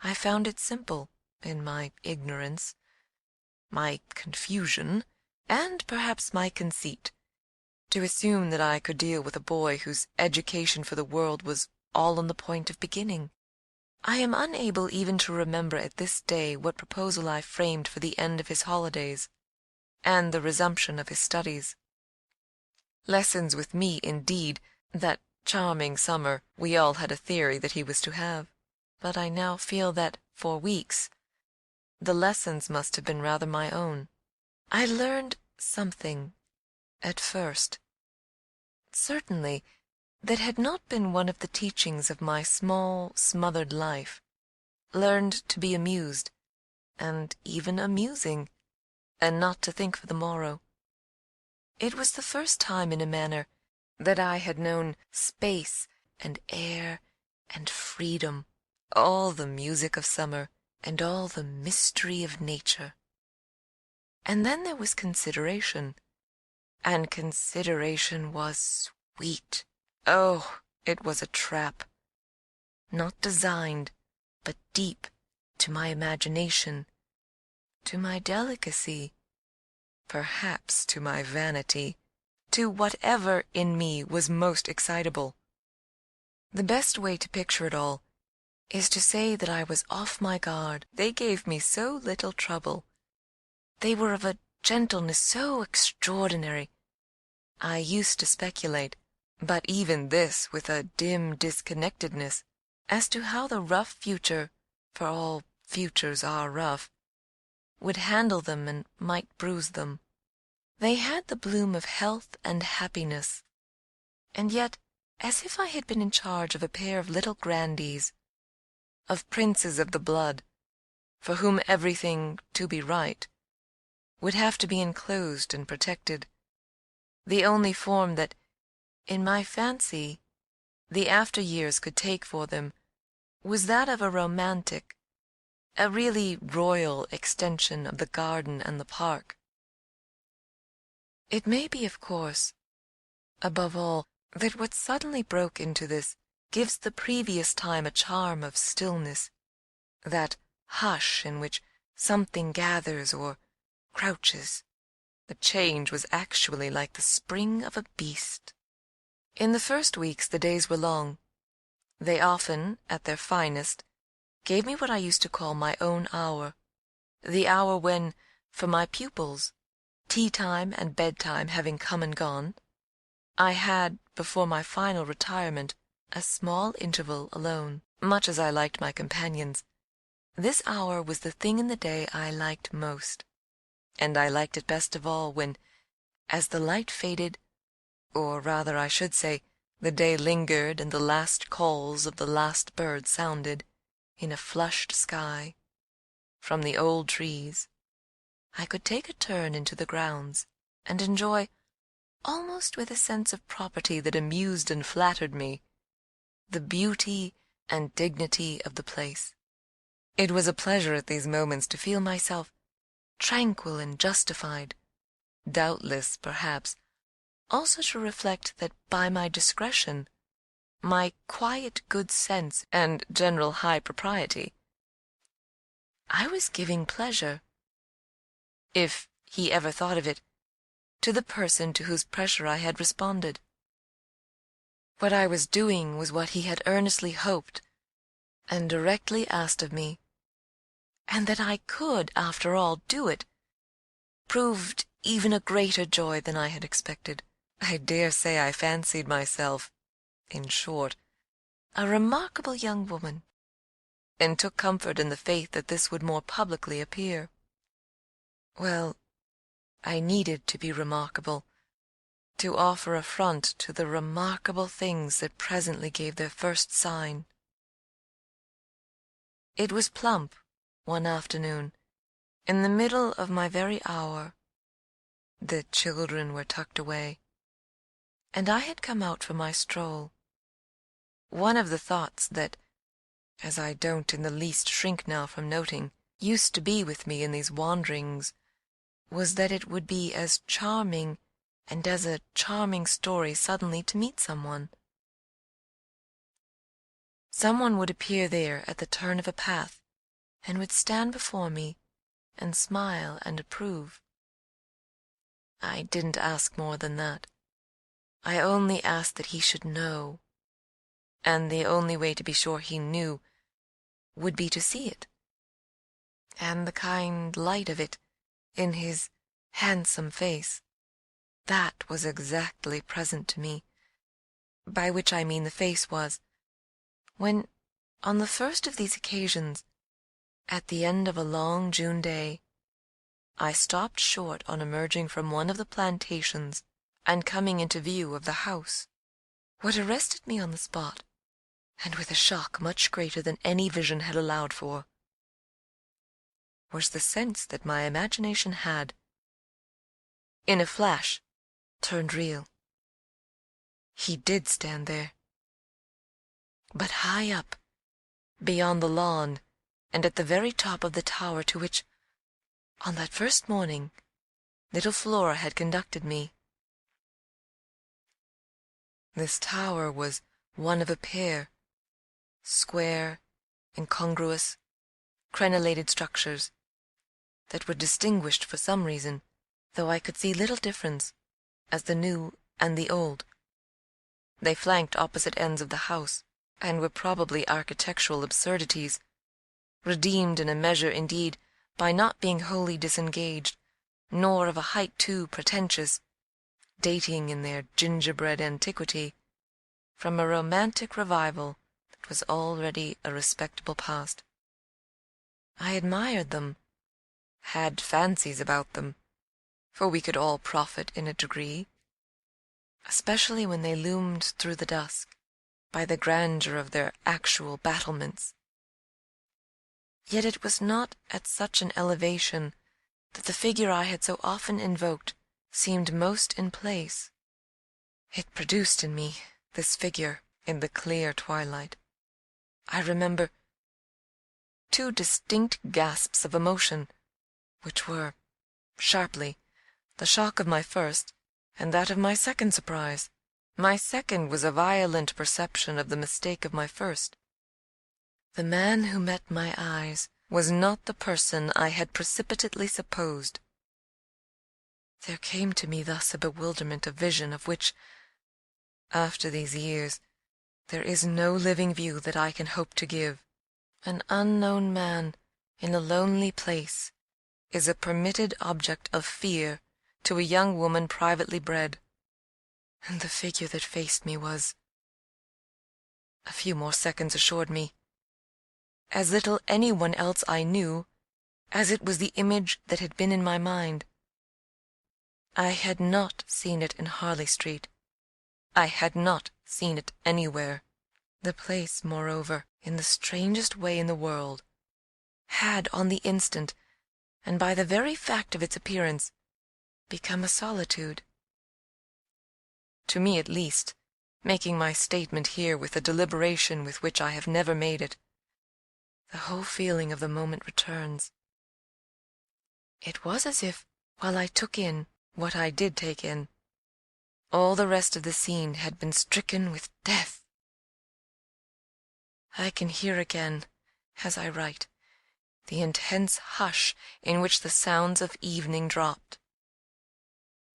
I found it simple, in my ignorance, my confusion, and perhaps my conceit, to assume that I could deal with a boy whose education for the world was all on the point of beginning. I am unable even to remember at this day what proposal I framed for the end of his holidays, and the resumption of his studies. Lessons with me, indeed, that charming summer, we all had a theory that he was to have, but I now feel that, for weeks, the lessons must have been rather my own. I learned something, at first, certainly, that had not been one of the teachings of my small, smothered life, learned to be amused, and even amusing, and not to think for the morrow. It was the first time, in a manner, that I had known space and air and freedom, all the music of summer, and all the mystery of nature. And then there was consideration, and consideration was sweet. Oh, it was a trap, not designed, but deep, to my imagination, to my delicacy, perhaps to my vanity, to whatever in me was most excitable. The best way to picture it all is to say that I was off my guard. They gave me so little trouble. They were of a gentleness so extraordinary. I used to speculate, but even this with a dim disconnectedness, as to how the rough future, for all futures are rough, would handle them and might bruise them. They had the bloom of health and happiness, and yet, as if I had been in charge of a pair of little grandees, of princes of the blood, for whom everything, to be right, would have to be enclosed and protected, the only form that, in my fancy, the after years could take for them was that of a romantic, a really royal extension of the garden and the park. It may be, of course, above all, that what suddenly broke into this gives the previous time a charm of stillness, that hush in which something gathers or crouches. The change was actually like the spring of a beast. In the first weeks the days were long. They often, at their finest, gave me what I used to call my own hour, the hour when, for my pupils, tea-time and bedtime having come and gone, I had, before my final retirement, a small interval alone. Much as I liked my companions, this hour was the thing in the day I liked most, and I liked it best of all when, as the light faded, or rather I should say, the day lingered and the last calls of the last bird sounded, in a flushed sky, from the old trees, I could take a turn into the grounds and enjoy, almost with a sense of property that amused and flattered me, the beauty and dignity of the place. It was a pleasure at these moments to feel myself tranquil and justified, doubtless, perhaps, also to reflect that by my discretion, my quiet good sense and general high propriety, I was giving pleasure, if he ever thought of it, to the person to whose pressure I had responded. What I was doing was what he had earnestly hoped and directly asked of me, and that I could, after all, do it, proved even a greater joy than I had expected. I dare say I fancied myself, in short, a remarkable young woman, and took comfort in the faith that this would more publicly appear. Well, I needed to be remarkable, to offer a front to the remarkable things that presently gave their first sign. It was plump, one afternoon, in the middle of my very hour. The children were tucked away, and I had come out for my stroll. One of the thoughts that, as I don't in the least shrink now from noting, used to be with me in these wanderings, was that it would be as charming and as a charming story suddenly to meet someone. Someone would appear there at the turn of a path, and would stand before me and smile and approve. I didn't ask more than that. I only asked that he should know, and the only way to be sure he knew would be to see it, and the kind light of it in his handsome face. That was exactly present to me, by which I mean the face was, when, on the first of these occasions, at the end of a long June day, I stopped short on emerging from one of the plantations and coming into view of the house. What arrested me on the spot, and with a shock much greater than any vision had allowed for, was the sense that my imagination had, in a flash, turned real. He did stand there, but high up, beyond the lawn, and at the very top of the tower to which, on that first morning, little Flora had conducted me. This tower was one of a pair, square, incongruous, crenellated structures, that were distinguished for some reason, though I could see little difference, as the new and the old. They flanked opposite ends of the house, and were probably architectural absurdities, redeemed in a measure, indeed, by not being wholly disengaged, nor of a height too pretentious, dating in their gingerbread antiquity from a romantic revival that was already a respectable past. I admired them, had fancies about them, for we could all profit in a degree, especially when they loomed through the dusk, by the grandeur of their actual battlements. Yet it was not at such an elevation that the figure I had so often invoked seemed most in place. It produced in me, this figure, in the clear twilight, I remember, two distinct gasps of emotion, which were, sharply, the shock of my first and that of my second surprise. My second was a violent perception of the mistake of my first. The man who met my eyes was not the person I had precipitately supposed. There came to me thus a bewilderment of vision of which, after these years, there is no living view that I can hope to give. An unknown man in a lonely place is a permitted object of fear to a young woman privately bred, and the figure that faced me was, a few more seconds assured me, as little any one else I knew, as it was the image that had been in my mind. I had not seen it in Harley Street. I had not seen it anywhere. The place, moreover, in the strangest way in the world, had on the instant, and by the very fact of its appearance, become a solitude. To me at least, making my statement here with a deliberation with which I have never made it, the whole feeling of the moment returns. It was as if, while I took in what I did take in, all the rest of the scene had been stricken with death. I can hear again, as I write, the intense hush in which the sounds of evening dropped.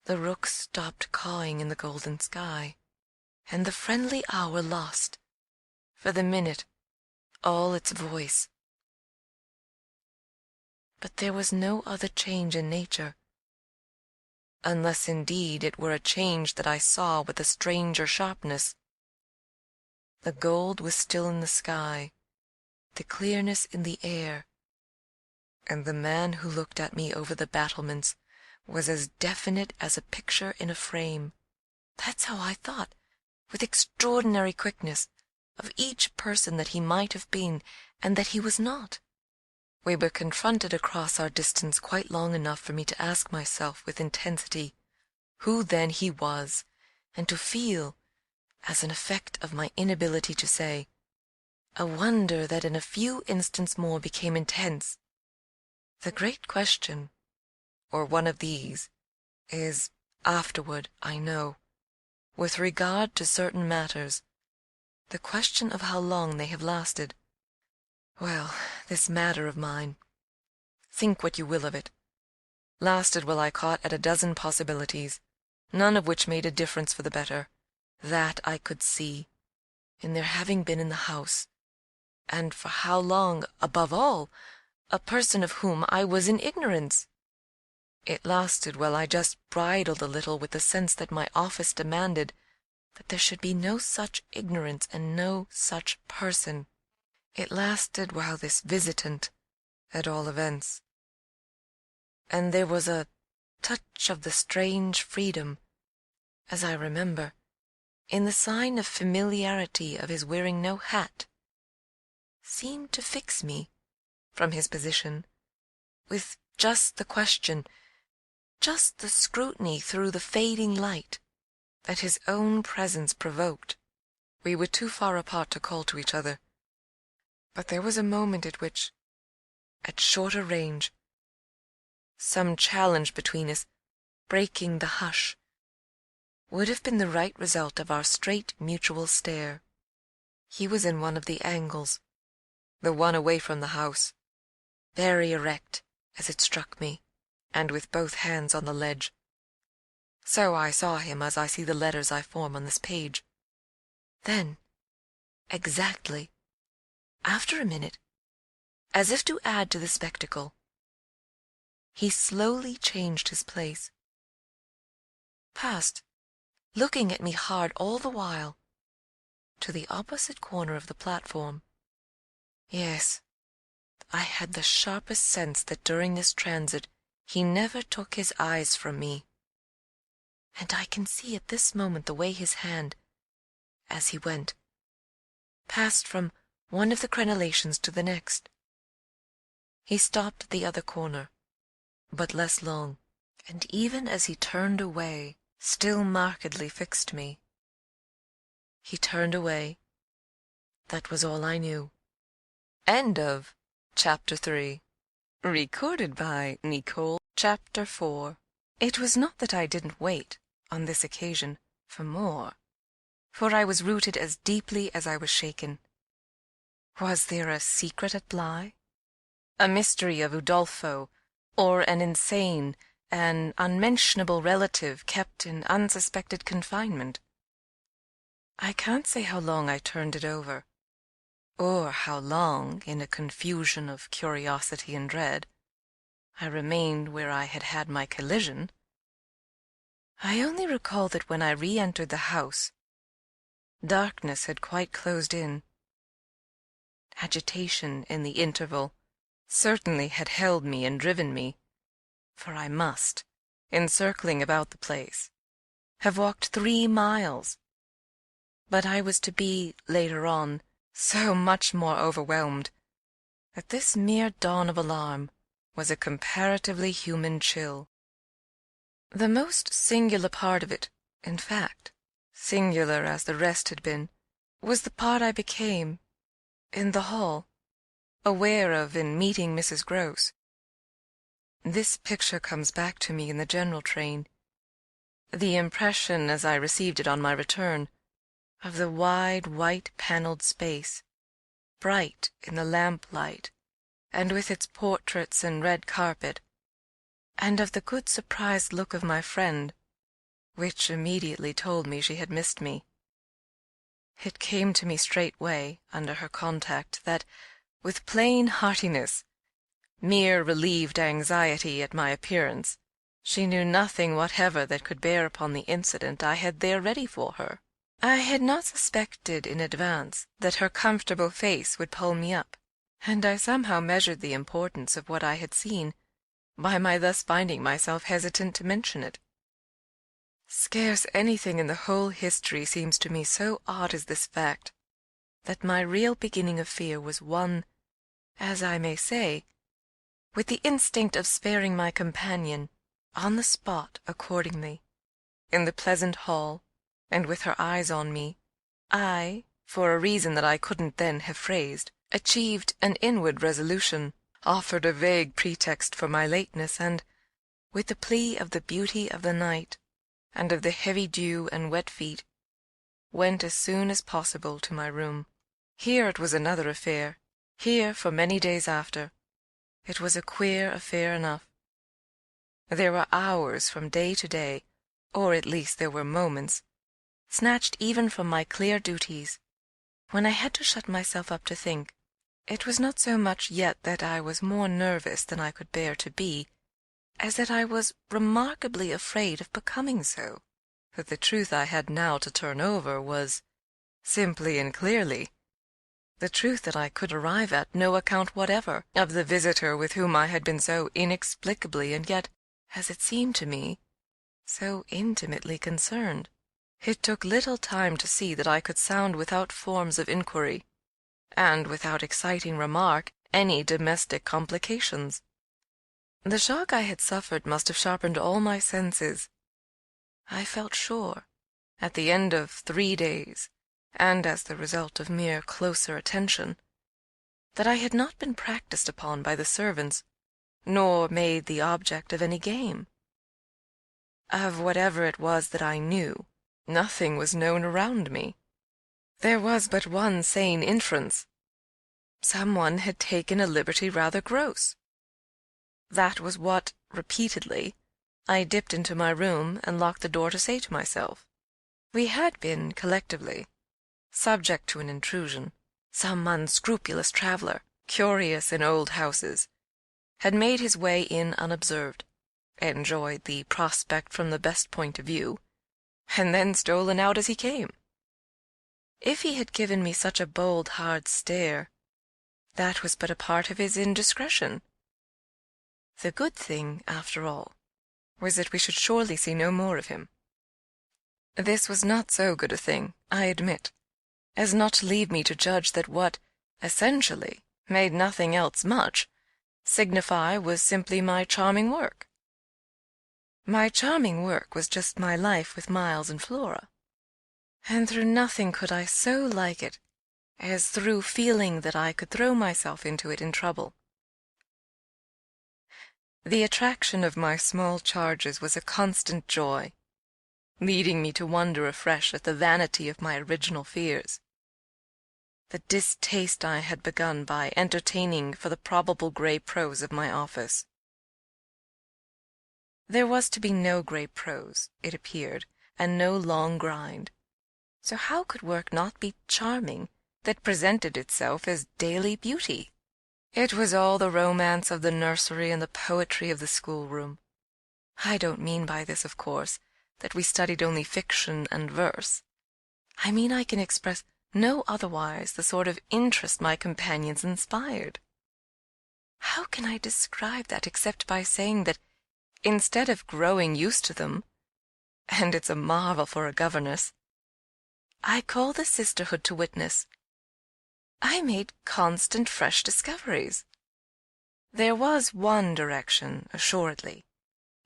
The rooks stopped cawing in the golden sky, and the friendly hour lost, for the minute, all its voice. But there was no other change in nature, unless indeed it were a change that I saw with a stranger sharpness. The gold was still in the sky, the clearness in the air, and the man who looked at me over the battlements was as definite as a picture in a frame. That's how I thought, with extraordinary quickness, of each person that he might have been, and that he was not. We were confronted across our distance quite long enough for me to ask myself with intensity who then he was, and to feel, as an effect of my inability to say, a wonder that in a few instants more became intense. The great question, or one of these, is, afterward, I know, with regard to certain matters, the question of how long they have lasted. Well, this matter of mine, think what you will of it, lasted while I caught at a dozen possibilities, none of which made a difference for the better. That I could see, in their having been in the house, and for how long, above all, a person of whom I was in ignorance. It lasted while I just bridled a little with the sense that my office demanded that there should be no such ignorance and no such person. It lasted while this visitant, at all events. And there was a touch of the strange freedom, as I remember, in the sign of familiarity of his wearing no hat, seemed to fix me, from his position, with just the question, just the scrutiny through the fading light, that his own presence provoked. We were too far apart to call to each other, but there was a moment at which, at shorter range, some challenge between us, breaking the hush, would have been the right result of our straight mutual stare. He was in one of the angles, the one away from the house, very erect, as it struck me, and with both hands on the ledge. So I saw him as I see the letters I form on this page. Then, exactly, after a minute, as if to add to the spectacle, he slowly changed his place, passed, looking at me hard all the while, to the opposite corner of the platform. Yes, I had the sharpest sense that during this transit he never took his eyes from me. And I can see at this moment the way his hand, as he went, passed from one of the crenellations to the next. He stopped at the other corner, but less long, and even as he turned away, still markedly fixed me. He turned away. That was all I knew. End of Chapter 3. Recorded by Nicole. Chapter 4. It was not that I didn't wait, on this occasion, for more, for I was rooted as deeply as I was shaken. Was there a secret at Bly? A mystery of Udolpho, or an insane, an unmentionable relative kept in unsuspected confinement? I can't say how long I turned it over, or how long, in a confusion of curiosity and dread, I remained where I had had my collision. I only recall that when I re-entered the house, darkness had quite closed in. Agitation in the interval certainly had held me and driven me, for I must, in circling about the place, have walked 3 miles. But I was to be, later on, so much more overwhelmed, that this mere dawn of alarm was a comparatively human chill. The most singular part of it, in fact, singular as the rest had been, was the part I became, in the hall, aware of in meeting Mrs. Grose. This picture comes back to me in the general train, the impression as I received it on my return, of the wide white-panelled space, bright in the lamplight, and with its portraits and red carpet, and of the good surprised look of my friend, which immediately told me she had missed me. It came to me straightway, under her contact, that, with plain heartiness, mere relieved anxiety at my appearance, she knew nothing whatever that could bear upon the incident I had there ready for her. I had not suspected in advance that her comfortable face would pull me up, and I somehow measured the importance of what I had seen by my thus finding myself hesitant to mention it. Scarce anything in the whole history seems to me so odd as this fact, that my real beginning of fear was one, as I may say, with the instinct of sparing my companion, on the spot accordingly, in the pleasant hall, and with her eyes on me, I, for a reason that I couldn't then have phrased, achieved an inward resolution, offered a vague pretext for my lateness, and, with the plea of the beauty of the night, and of the heavy dew and wet feet, went as soon as possible to my room. Here it was another affair. Here, for many days after, it was a queer affair enough. There were hours from day to day, or at least there were moments, snatched even from my clear duties, when I had to shut myself up to think. It was not so much yet that I was more nervous than I could bear to be, as that I was remarkably afraid of becoming so. That the truth I had now to turn over was, simply and clearly, the truth that I could arrive at no account whatever of the visitor with whom I had been so inexplicably and yet, as it seemed to me, so intimately concerned. It took little time to see that I could sound without forms of inquiry, and without exciting remark any domestic complications. The shock I had suffered must have sharpened all my senses. I felt sure, at the end of 3 days, and as the result of mere closer attention, that I had not been practised upon by the servants, nor made the object of any game. Of whatever it was that I knew, nothing was known around me. There was but one sane inference. Someone had taken a liberty rather gross. That was what, repeatedly, I dipped into my room and locked the door to say to myself. We had been, collectively, subject to an intrusion. Some unscrupulous traveller, curious in old houses, had made his way in unobserved, enjoyed the prospect from the best point of view, and then stolen out as he came. If he had given me such a bold, hard stare, that was but a part of his indiscretion. The good thing, after all, was that we should surely see no more of him. This was not so good a thing, I admit, as not to leave me to judge that what, essentially, made nothing else much, signify was simply my charming work. My charming work was just my life with Miles and Flora, and through nothing could I so like it as through feeling that I could throw myself into it in trouble. The attraction of my small charges was a constant joy, leading me to wonder afresh at the vanity of my original fears. The distaste I had begun by entertaining for the probable grey prose of my office. There was to be no grey prose, it appeared, and no long grind. So how could work not be charming that presented itself as daily beauty? It was all the romance of the nursery and the poetry of the schoolroom. I don't mean by this, of course, that we studied only fiction and verse. I mean I can express no otherwise the sort of interest my companions inspired. How can I describe that except by saying that, instead of growing used to them, and it's a marvel for a governess, I call the sisterhood to witness, I made constant fresh discoveries. There was one direction, assuredly,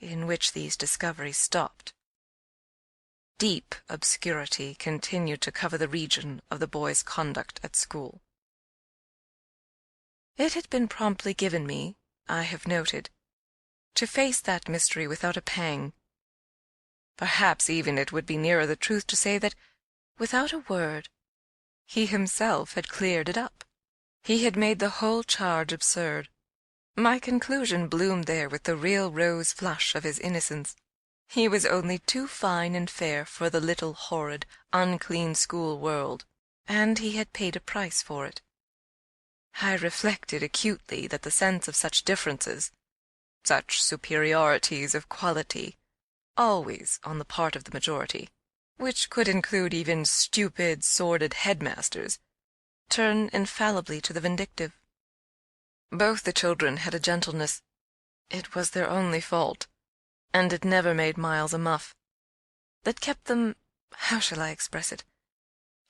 in which these discoveries stopped. Deep obscurity continued to cover the region of the boy's conduct at school. It had been promptly given me, I have noted, to face that mystery without a pang. Perhaps even it would be nearer the truth to say that, without a word, he himself had cleared it up. He had made the whole charge absurd. My conclusion bloomed there with the real rose flush of his innocence. He was only too fine and fair for the little horrid, unclean school world, and he had paid a price for it. I reflected acutely that the sense of such differences, such superiorities of quality, always on the part of the majority, which could include even stupid, sordid headmasters, turn infallibly to the vindictive. Both the children had a gentleness. It was their only fault, and it never made Miles a muff, that kept them, how shall I express it,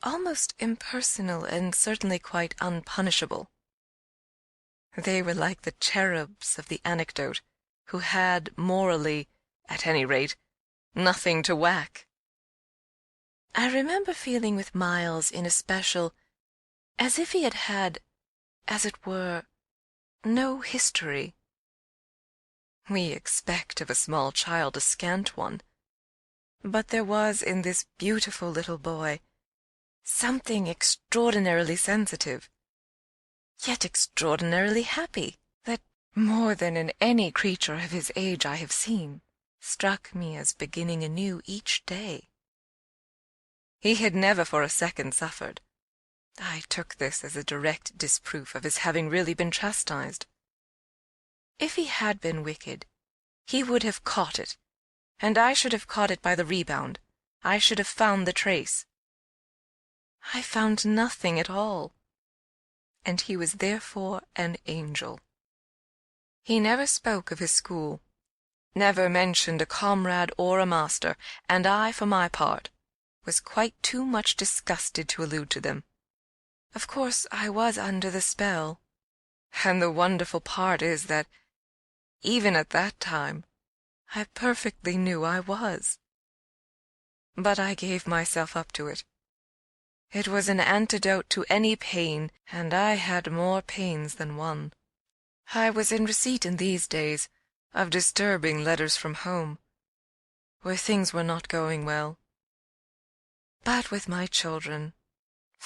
almost impersonal and certainly quite unpunishable. They were like the cherubs of the anecdote, who had, morally, at any rate, nothing to whack. I remember feeling with Miles in especial as if he had had, as it were, no history. We expect of a small child a scant one, but there was in this beautiful little boy something extraordinarily sensitive, yet extraordinarily happy, that, more than in any creature of his age I have seen, struck me as beginning anew each day. He had never for a second suffered. I took this as a direct disproof of his having really been chastised. If he had been wicked, he would have caught it, and I should have caught it by the rebound. I should have found the trace. I found nothing at all, and he was therefore an angel. He never spoke of his school, never mentioned a comrade or a master, and I, for my part, was quite too much disgusted to allude to them. Of course I was under the spell, and the wonderful part is that, even at that time, I perfectly knew I was. But I gave myself up to it. It was an antidote to any pain, and I had more pains than one. I was in receipt in these days of disturbing letters from home, where things were not going well. But with my children,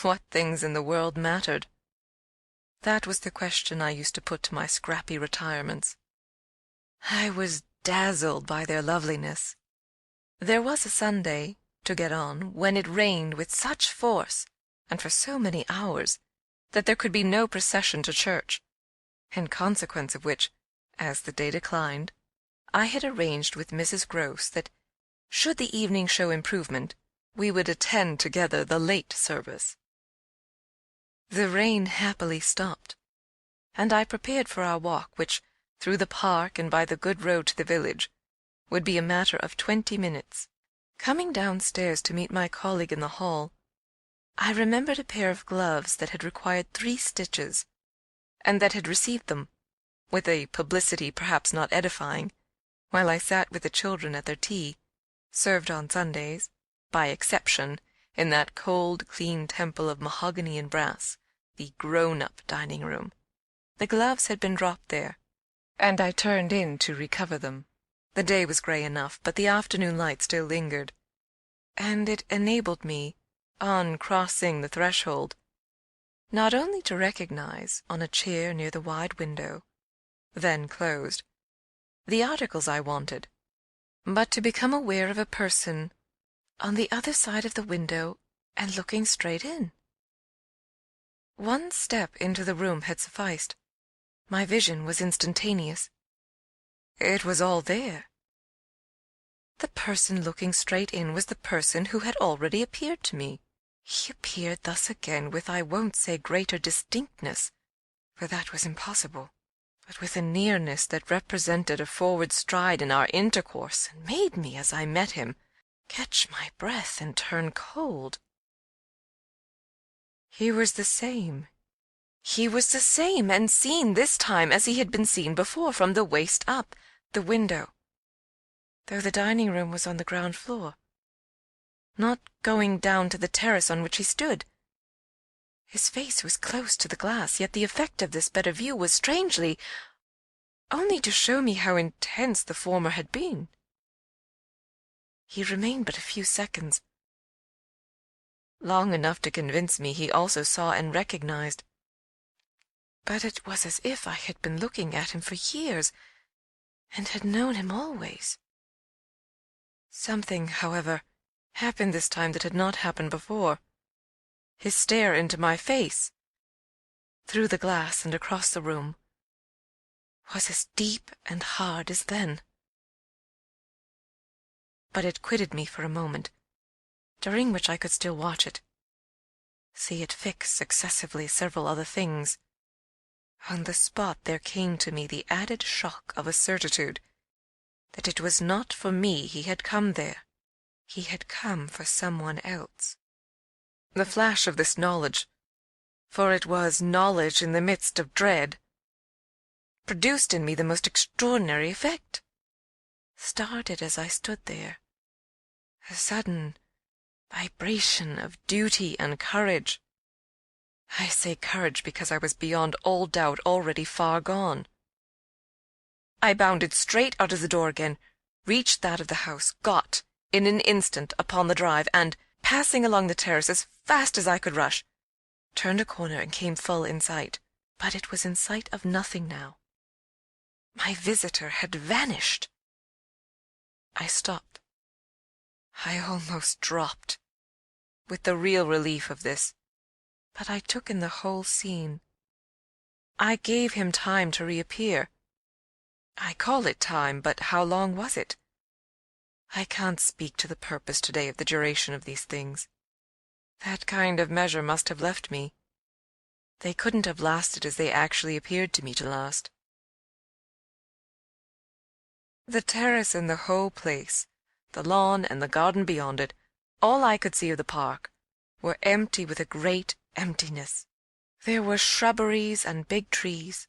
what things in the world mattered? That was the question I used to put to my scrappy retirements. I was dazzled by their loveliness. There was a Sunday, to get on, when it rained with such force, and for so many hours, that there could be no procession to church, in consequence of which, as the day declined, I had arranged with Mrs. Grose that, should the evening show improvement, we would attend together the late service. The rain happily stopped, and I prepared for our walk, which, through the park and by the good road to the village, would be a matter of 20 minutes. Coming downstairs to meet my colleague in the hall, I remembered a pair of gloves that had required 3 stitches, and that had received them, with a publicity perhaps not edifying, while I sat with the children at their tea, served on Sundays, by exception, in that cold, clean temple of mahogany and brass, the grown-up dining-room. The gloves had been dropped there, and I turned in to recover them. The day was grey enough, but the afternoon light still lingered, and it enabled me, on crossing the threshold, not only to recognize, on a chair near the wide window, then closed, the articles I wanted, but to become aware of a person on the other side of the window and looking straight in. One step into the room had sufficed. My vision was instantaneous. It was all there. The person looking straight in was the person who had already appeared to me. He appeared thus again with, I won't say greater distinctness, for that was impossible, but with a nearness that represented a forward stride in our intercourse, and made me, as I met him, catch my breath and turn cold. He was the same He was the same, and seen this time as he had been seen before, from the waist up, the window, though the dining-room was on the ground floor, not going down to the terrace on which he stood. His face was close to the glass, yet the effect of this better view was strangely only to show me how intense the former had been. He remained but a few seconds, long enough to convince me he also saw and recognized. But it was as if I had been looking at him for years, and had known him always. Something, however, happened this time that had not happened before. His stare into my face, through the glass and across the room, was as deep and hard as then. But it quitted me for a moment, during which I could still watch it, see it fix successively several other things. On the spot there came to me the added shock of a certitude that it was not for me he had come there. He had come for someone else. The flash of this knowledge, for it was knowledge in the midst of dread, produced in me the most extraordinary effect. Started as I stood there, a sudden vibration of duty and courage. I say courage because I was beyond all doubt already far gone. I bounded straight out of the door again, reached that of the house, got, in an instant, upon the drive, and, passing along the terrace as fast as I could rush, turned a corner and came full in sight. But it was in sight of nothing now. My visitor had vanished. I stopped. I almost dropped, with the real relief of this, but I took in the whole scene. I gave him time to reappear. I call it time, but how long was it? I can't speak to the purpose today of the duration of these things. That kind of measure must have left me. They couldn't have lasted as they actually appeared to me to last. The terrace and the whole place, the lawn and the garden beyond it, all I could see of the park, were empty with a great emptiness. There were shrubberies and big trees,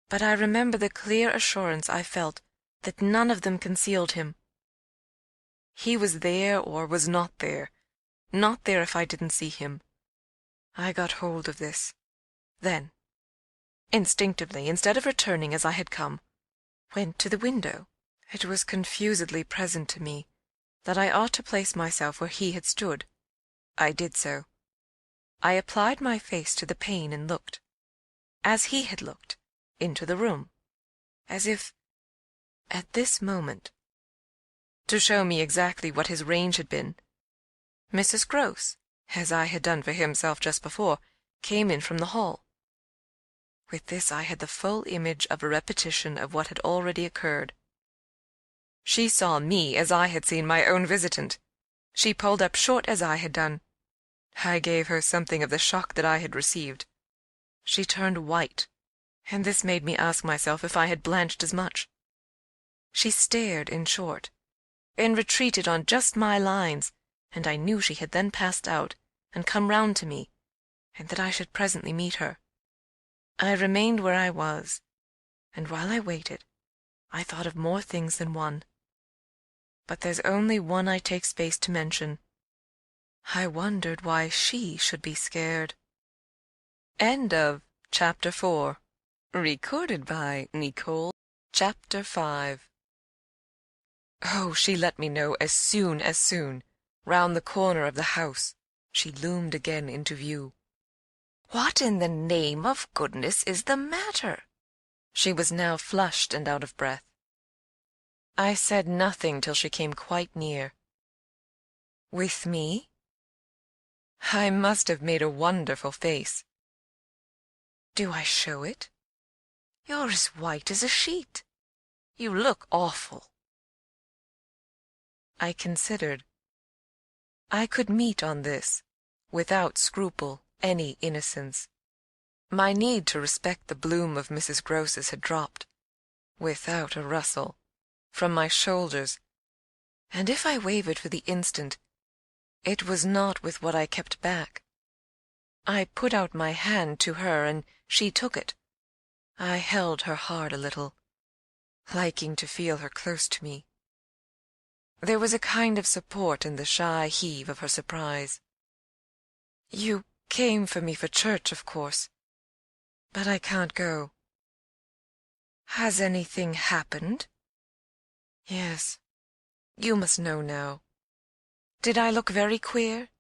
but I remember the clear assurance I felt that none of them concealed him. He was there or was not there if I didn't see him. I got hold of this. Then, instinctively, instead of returning as I had come, went to the window. It was confusedly present to me that I ought to place myself where he had stood. I did so. I applied my face to the pane and looked, as he had looked, into the room, as if, at this moment, to show me exactly what his range had been, Mrs. Grose, as I had done for himself just before, came in from the hall. With this I had the full image of a repetition of what had already occurred. She saw me as I had seen my own visitant. She pulled up short as I had done. I gave her something of the shock that I had received. She turned white, and this made me ask myself if I had blanched as much. She stared, in short, and retreated on just my lines, and I knew she had then passed out and come round to me, and that I should presently meet her. I remained where I was, and while I waited, I thought of more things than one. But there's only one I take space to mention. I wondered why she should be scared. End of Chapter 4. Recorded by Nicole. Chapter 5. Oh, she let me know as soon. Round the corner of the house, she loomed again into view. What in the name of goodness is the matter? She was now flushed and out of breath. I said nothing till she came quite near. With me? I must have made a wonderful face. Do I show it? You're as white as a sheet. You look awful. I considered. I could meet on this, without scruple, any innocence. My need to respect the bloom of Mrs. Grose's had dropped, without a rustle, from my shoulders, and if I wavered for the instant, it was not with what I kept back, I put out my hand to her, and she took it. I held her hard a little, liking to feel her close to me. There was a kind of support in the shy heave of her surprise. "You came for me for church, of course, but I can't go." "Has anything happened?" "Yes. You must know now. Did I look very queer?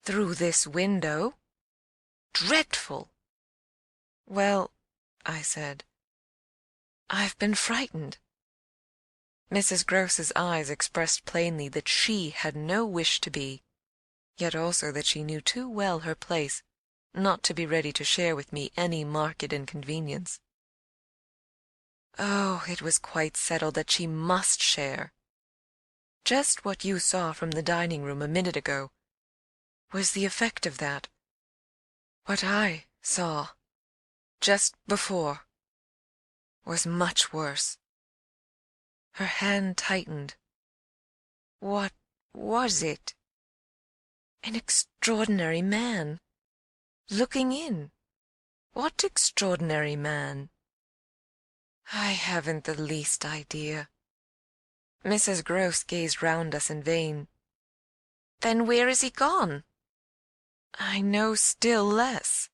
Through this window? Dreadful!" "Well," I said, "I've been frightened." Mrs. Groce's eyes expressed plainly that she had no wish to be, yet also that she knew too well her place not to be ready to share with me any marked inconvenience. Oh, it was quite settled that she must share. Just what you saw from the dining-room a minute ago was the effect of that. What I saw just before was much worse. Her hand tightened. What was it? An extraordinary man, looking in. What extraordinary man? I haven't the least idea. Mrs. Grose gazed round us in vain. Then where is he gone? I know still less.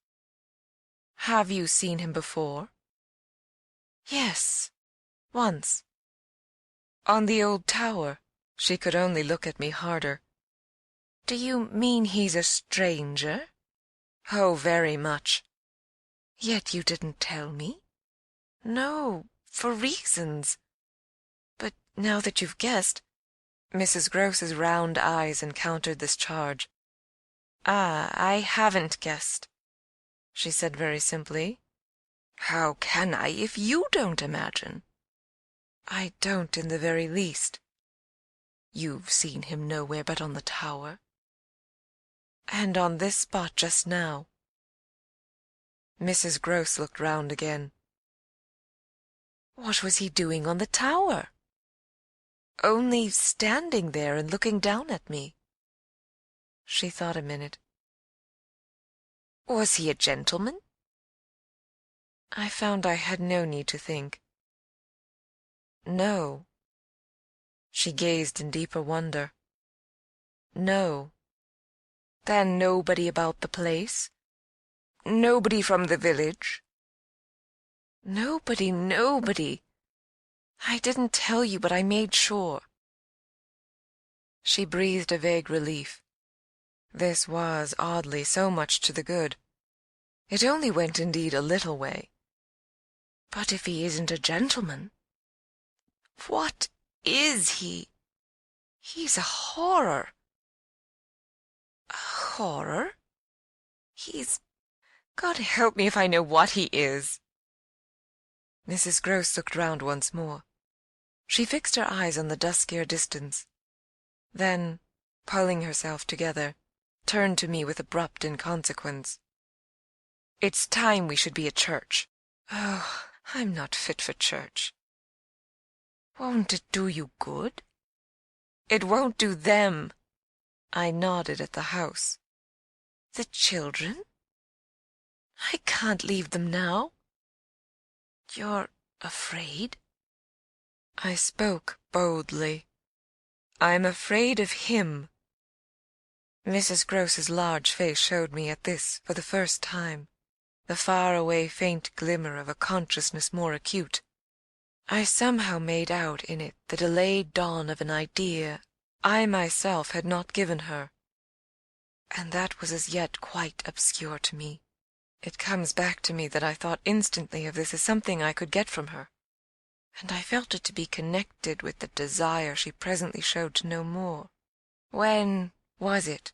Have you seen him before? Yes, once. On the old tower. She could only look at me harder. Do you mean he's a stranger? Oh, very much. Yet you didn't tell me? No, for reasons. But now that you've guessed— Mrs. Groce's round eyes encountered this charge. "Ah, I haven't guessed," she said very simply. "How can I if you don't imagine?" "I don't in the very least." "You've seen him nowhere but on the tower?" "And on this spot just now." Mrs. Grose looked round again. "What was he doing on the tower?" "Only standing there and looking down at me." She thought a minute. "Was he a gentleman?" I found I had no need to think. "No." She gazed in deeper wonder. "No." "Then nobody about the place? Nobody from the village?" Nobody. I didn't tell you, but I made sure." She breathed a vague relief. This was, oddly, so much to the good. It only went, indeed, a little way. "But if he isn't a gentleman, what is he? He's a horror." "A horror? God help me if I know what he is." Mrs. Grose looked round once more. She fixed her eyes on the duskier distance. Then, pulling herself together, turned to me with abrupt inconsequence. "It's time we should be at church." "Oh, I'm not fit for church." "Won't it do you good?" "It won't do them." I nodded at the house. "The children? I can't leave them now." "You're afraid?" I spoke boldly. "I'm afraid of him." Mrs. Groce's large face showed me at this, for the first time, the far-away faint glimmer of a consciousness more acute. I somehow made out in it the delayed dawn of an idea I myself had not given her, and that was as yet quite obscure to me. It comes back to me that I thought instantly of this as something I could get from her, and I felt it to be connected with the desire she presently showed to know more. "When was it?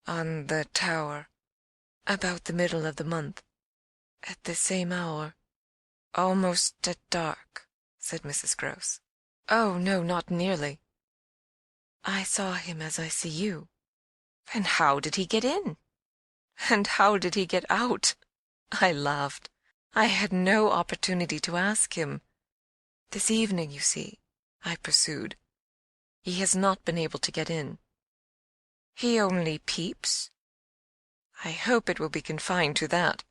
On the tower?" "About the middle of the month. At the same hour." "Almost at dark," said Mrs. Grose. "Oh, no, not nearly." "I saw him as I see you." "And how did he get in? And how did he get out?" I laughed. "I had no opportunity to ask him. This evening, you see," I pursued, "he has not been able to get in." "He only peeps?" I hope it will be confined to that."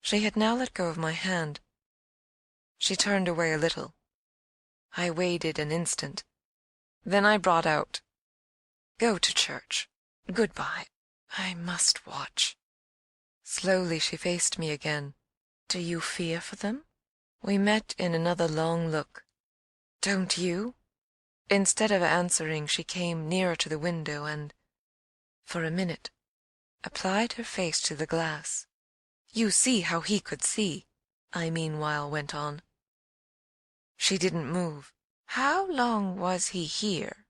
She had now let go of my hand. She turned away a little. I waited an instant. Then I brought out, "Go to church. Good-bye. I must watch." Slowly she faced me again. "Do you fear for them?" We met in another long look. "Don't you?" Instead of answering, she came nearer to the window and, for a minute, applied her face to the glass. "You see how he could see," I meanwhile went on. She didn't move. "How long was he here?"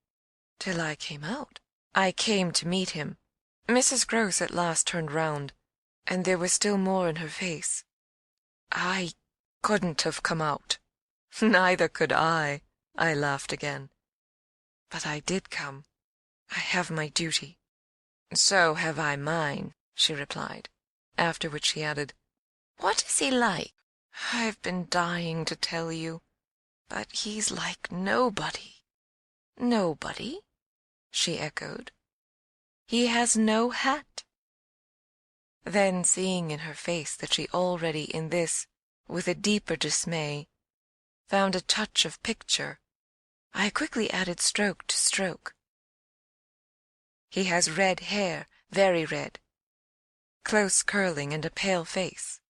"Till I came out. I came to meet him." Mrs. Grose at last turned round, and there was still more in her face. "I couldn't have come out." "Neither could I," I laughed again. "But I did come. I have my duty." "So have I mine," she replied, after which she added, "What is he like?" "I've been dying to tell you, but he's like nobody." "Nobody?" she echoed. "He has no hat?" Then, seeing in her face that she already in this, with a deeper dismay, found a touch of picture, I quickly added stroke to stroke. "He has red hair, very red, close curling, and a pale face,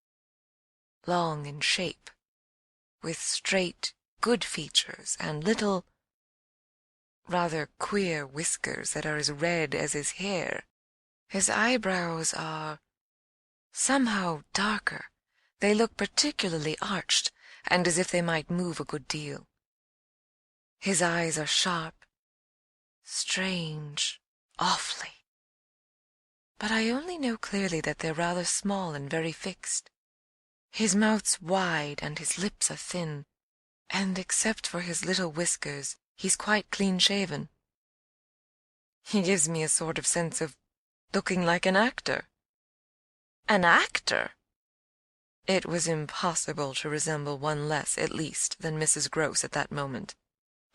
long in shape, with straight, good features, and little, rather queer whiskers that are as red as his hair. His eyebrows are somehow darker. They look particularly arched, and as if they might move a good deal. His eyes are sharp, strange, awfully. But I only know clearly that they're rather small and very fixed. His mouth's wide and his lips are thin, and except for his little whiskers, he's quite clean-shaven. He gives me a sort of sense of looking like an actor." "An actor?" It was impossible to resemble one less, at least, than Mrs. Grose at that moment.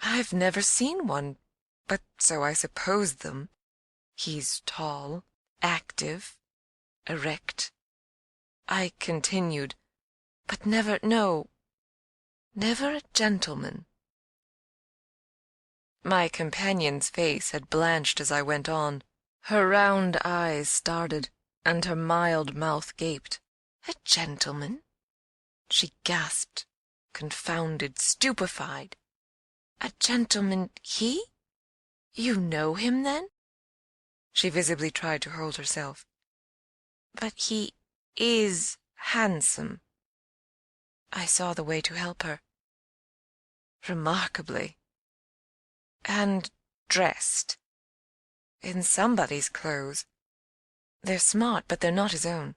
"I've never seen one, but so I supposed them. He's tall, active, erect." I continued, "But never a gentleman." My companion's face had blanched as I went on. Her round eyes started, and her mild mouth gaped. "A gentleman?" she gasped, confounded, stupefied. "A gentleman, he? You know him, then?" She visibly tried to hold herself. "But he is handsome." I saw the way to help her. "Remarkably." "And dressed." "In somebody's clothes. They're smart, but they're not his own."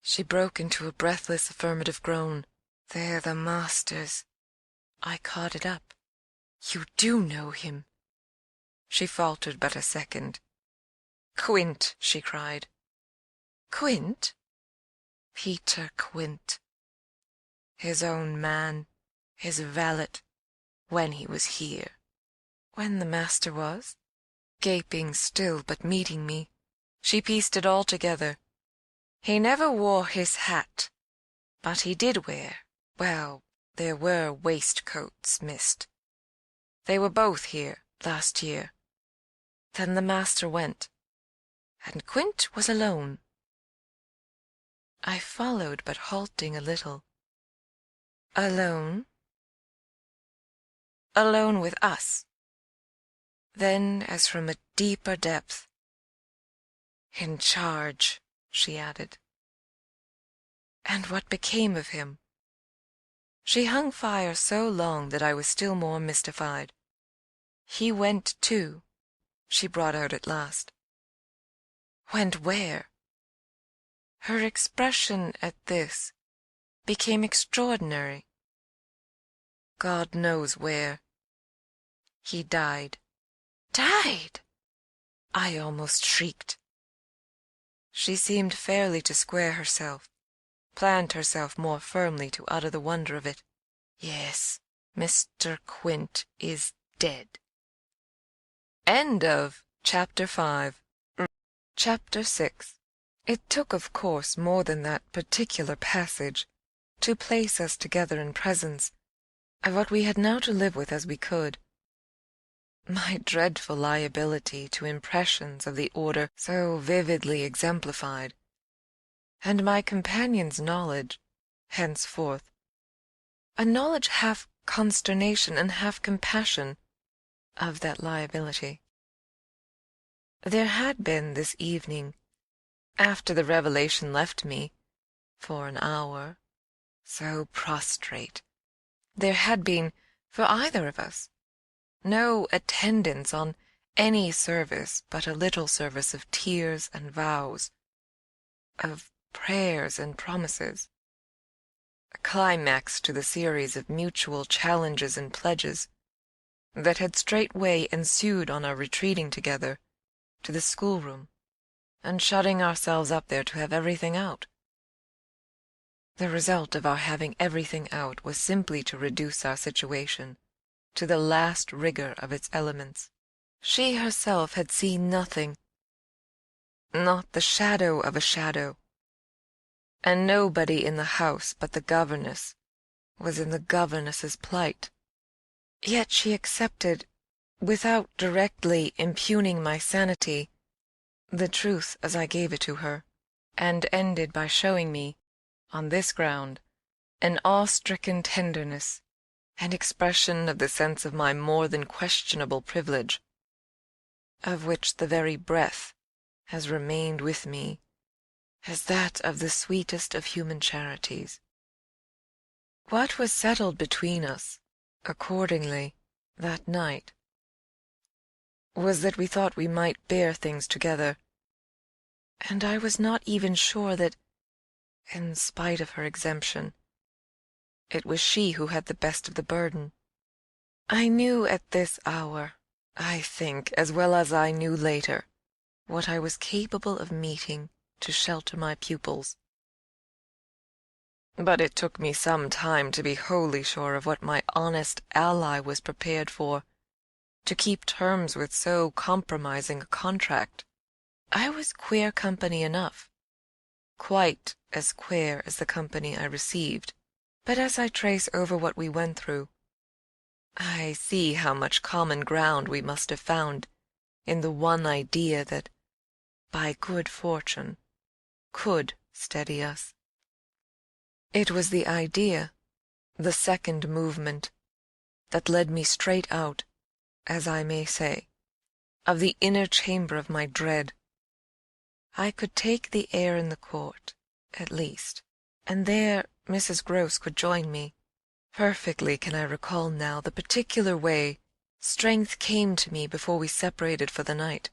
She broke into a breathless affirmative groan. "They're the master's." I caught it up. "You do know him." She faltered but a second. "Quint," she cried. "Quint?" "Peter Quint. His own man, his valet, when he was here." "When the master was?" Gaping still, but meeting me, she pieced it all together. "He never wore his hat, but he did wear, well, there were waistcoats missed. They were both here last year. Then the master went, and Quint was alone." I followed, but halting a little. "Alone?" "Alone with us." Then, as from a deeper depth, "In charge," she added. "And what became of him?" She hung fire so long that I was still more mystified. "He went too," she brought out at last. "Went where?" Her expression at this became extraordinary. "God knows where. He died." "Died!" I almost shrieked. She seemed fairly to square herself, plant herself more firmly to utter the wonder of it. "Yes, Mr. Quint is dead." End of Chapter 5. Chapter 6. It took, of course, more than that particular passage to place us together in presence of what we had now to live with as we could. My dreadful liability to impressions of the order so vividly exemplified, and my companion's knowledge, henceforth, a knowledge half consternation and half compassion of that liability. There had been this evening, after the revelation left me, for an hour, so prostrate, there had been, for either of us, no attendance on any service but a little service of tears and vows, of prayers and promises, a climax to the series of mutual challenges and pledges that had straightway ensued on our retreating together to the schoolroom and shutting ourselves up there to have everything out. The result of our having everything out was simply to reduce our situation to the last rigor of its elements. She herself had seen nothing, not the shadow of a shadow, and nobody in the house but the governess was in the governess's plight. Yet she accepted, without directly impugning my sanity, the truth as I gave it to her, and ended by showing me, on this ground, an awe-stricken tenderness, an expression of the sense of my more than questionable privilege, of which the very breath has remained with me as that of the sweetest of human charities. What was settled between us, accordingly, that night, was that we thought we might bear things together, and I was not even sure that, in spite of her exemption, it was she who had the best of the burden. I knew at this hour, I think, as well as I knew later, what I was capable of meeting to shelter my pupils. But it took me some time to be wholly sure of what my honest ally was prepared for, to keep terms with so compromising a contract. I was queer company enough, quite as queer as the company I received, but as I trace over what we went through, I see how much common ground we must have found in the one idea that, by good fortune, could steady us. It was the idea, the second movement, that led me straight out, as I may say, of the inner chamber of my dread. I could take the air in the court, at least, and there Mrs. Grose could join me. Perfectly can I recall now the particular way strength came to me before we separated for the night.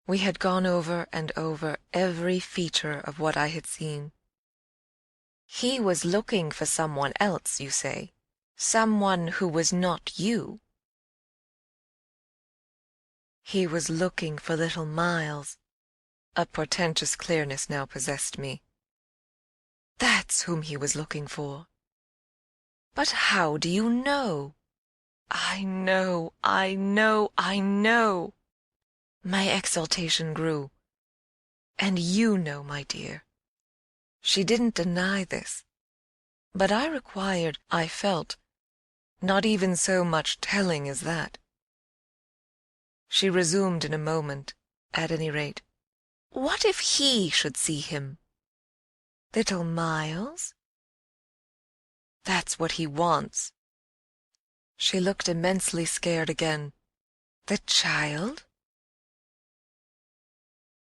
We had gone over and over every feature of what I had seen. He was looking for someone else, you say, someone who was not you. He was looking for little Miles. A portentous clearness now possessed me. That's whom he was looking for. But how do you know? I know, I know, I know. My exultation grew. And you know, my dear. She didn't deny this, but I required, I felt, not even so much telling as that. She resumed in a moment, at any rate. What if he should see him? Little Miles? That's what he wants. She looked immensely scared again. The child?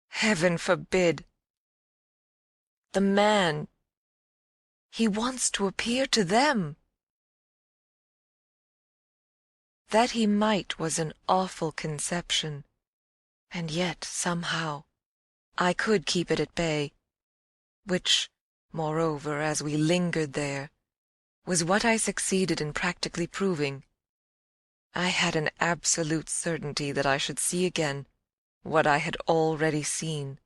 Heaven forbid! The man. He wants to appear to them. That he might was an awful conception, and yet, somehow, I could keep it at bay, which, moreover, as we lingered there, was what I succeeded in practically proving. I had an absolute certainty that I should see again what I had already seen.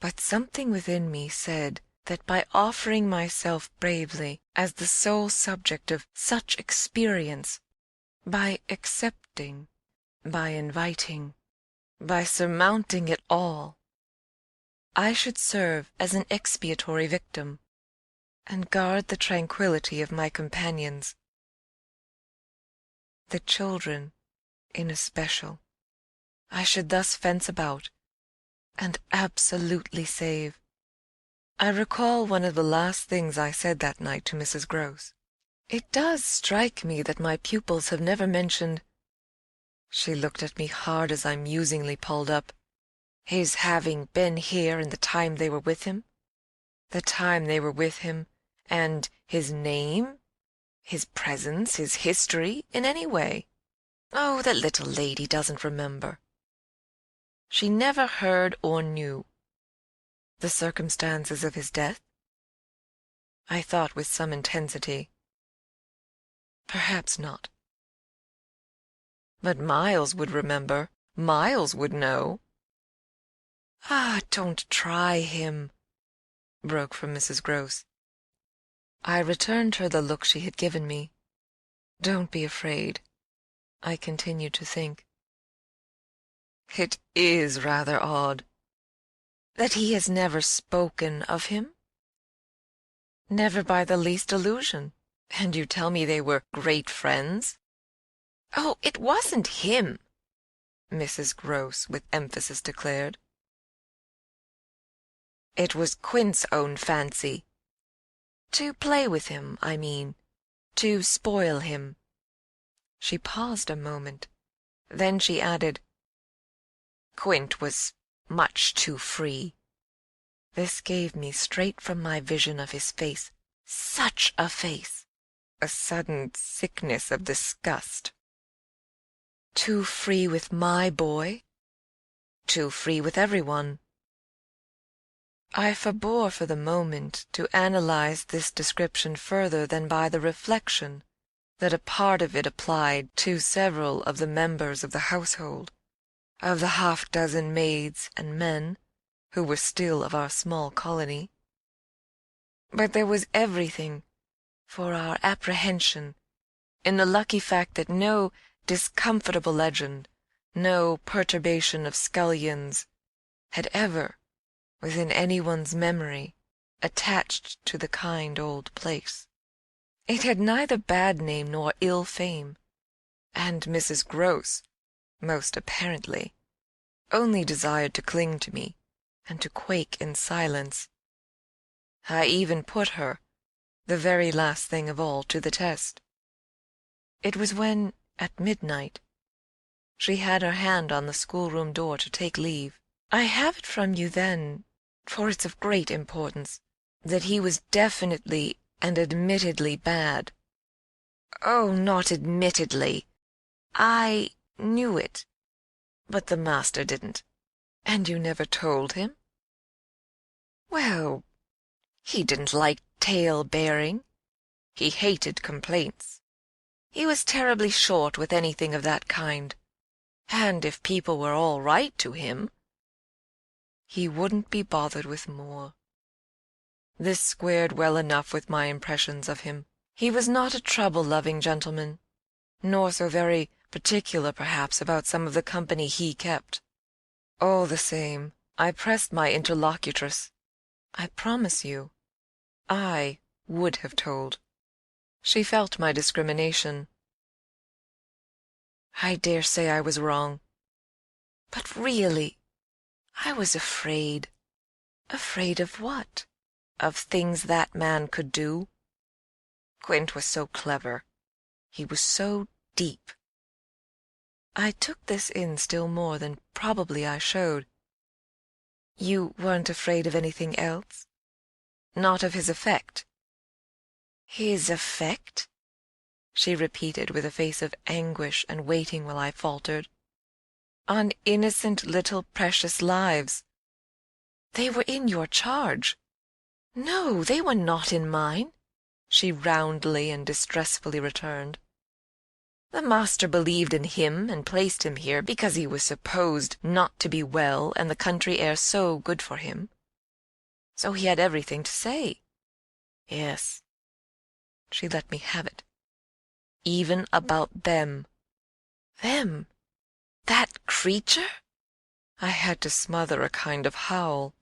But something within me said that by offering myself bravely as the sole subject of such experience, by accepting, by inviting, by surmounting it all, I should serve as an expiatory victim, and guard the tranquillity of my companions. The children, in especial, I should thus fence about, and absolutely save. I recall one of the last things I said that night to Mrs. Gross. It does strike me that my pupils have never mentioned— She looked at me hard as I musingly pulled up— his having been here in the time they were with him. The time they were with him, and his name, his presence, his history, in any way. Oh, that little lady doesn't remember. She never heard or knew. The circumstances of his death? I thought with some intensity. Perhaps not. But Miles would remember. Miles would know. Ah, don't try him, broke from Mrs. Gross. I returned her the look she had given me. Don't be afraid, I continued to think. It is rather odd that he has never spoken of him. Never by the least allusion. And you tell me they were great friends? Oh, it wasn't him, Mrs. Gross with emphasis declared. It was Quint's own fancy. To play with him, I mean. To spoil him. She paused a moment. Then she added, Quint was much too free. This gave me straight from my vision of his face such a face, a sudden sickness of disgust. Too free with my boy? Too free with everyone. I forbore for the moment to analyze this description further than by the reflection that a part of it applied to several of the members of the household, of the half-dozen maids and men who were still of our small colony. But there was everything for our apprehension in the lucky fact that no discomfortable legend, no perturbation of scullions, had ever, within anyone's memory, attached to the kind old place. It had neither bad name nor ill fame, and Mrs. Gross, most apparently, only desired to cling to me and to quake in silence. I even put her, the very last thing of all, to the test. It was when, at midnight, she had her hand on the schoolroom door to take leave. I have it from you then, for it's of great importance, that he was definitely and admittedly bad. Oh, not admittedly. I knew it, but the master didn't. And you never told him? Well, he didn't like tale-bearing. He hated complaints. He was terribly short with anything of that kind. And if people were all right to him, he wouldn't be bothered with more. This squared well enough with my impressions of him. He was not a trouble-loving gentleman, nor so very particular, perhaps, about some of the company he kept. All the same, I pressed my interlocutress. I promise you, I would have told. She felt my discrimination. I dare say I was wrong. But really, I was afraid. Afraid of what? Of things that man could do? Quint was so clever. He was so deep. I took this in still more than probably I showed. You weren't afraid of anything else? Not of his effect? His effect? She repeated with a face of anguish and waiting while I faltered. On innocent little precious lives. They were in your charge. No, they were not in mine, she roundly and distressfully returned. The master believed in him and placed him here because he was supposed not to be well and the country air so good for him. So he had everything to say. Yes, she let me have it. Even about them. Them? That creature? I had to smother a kind of howl.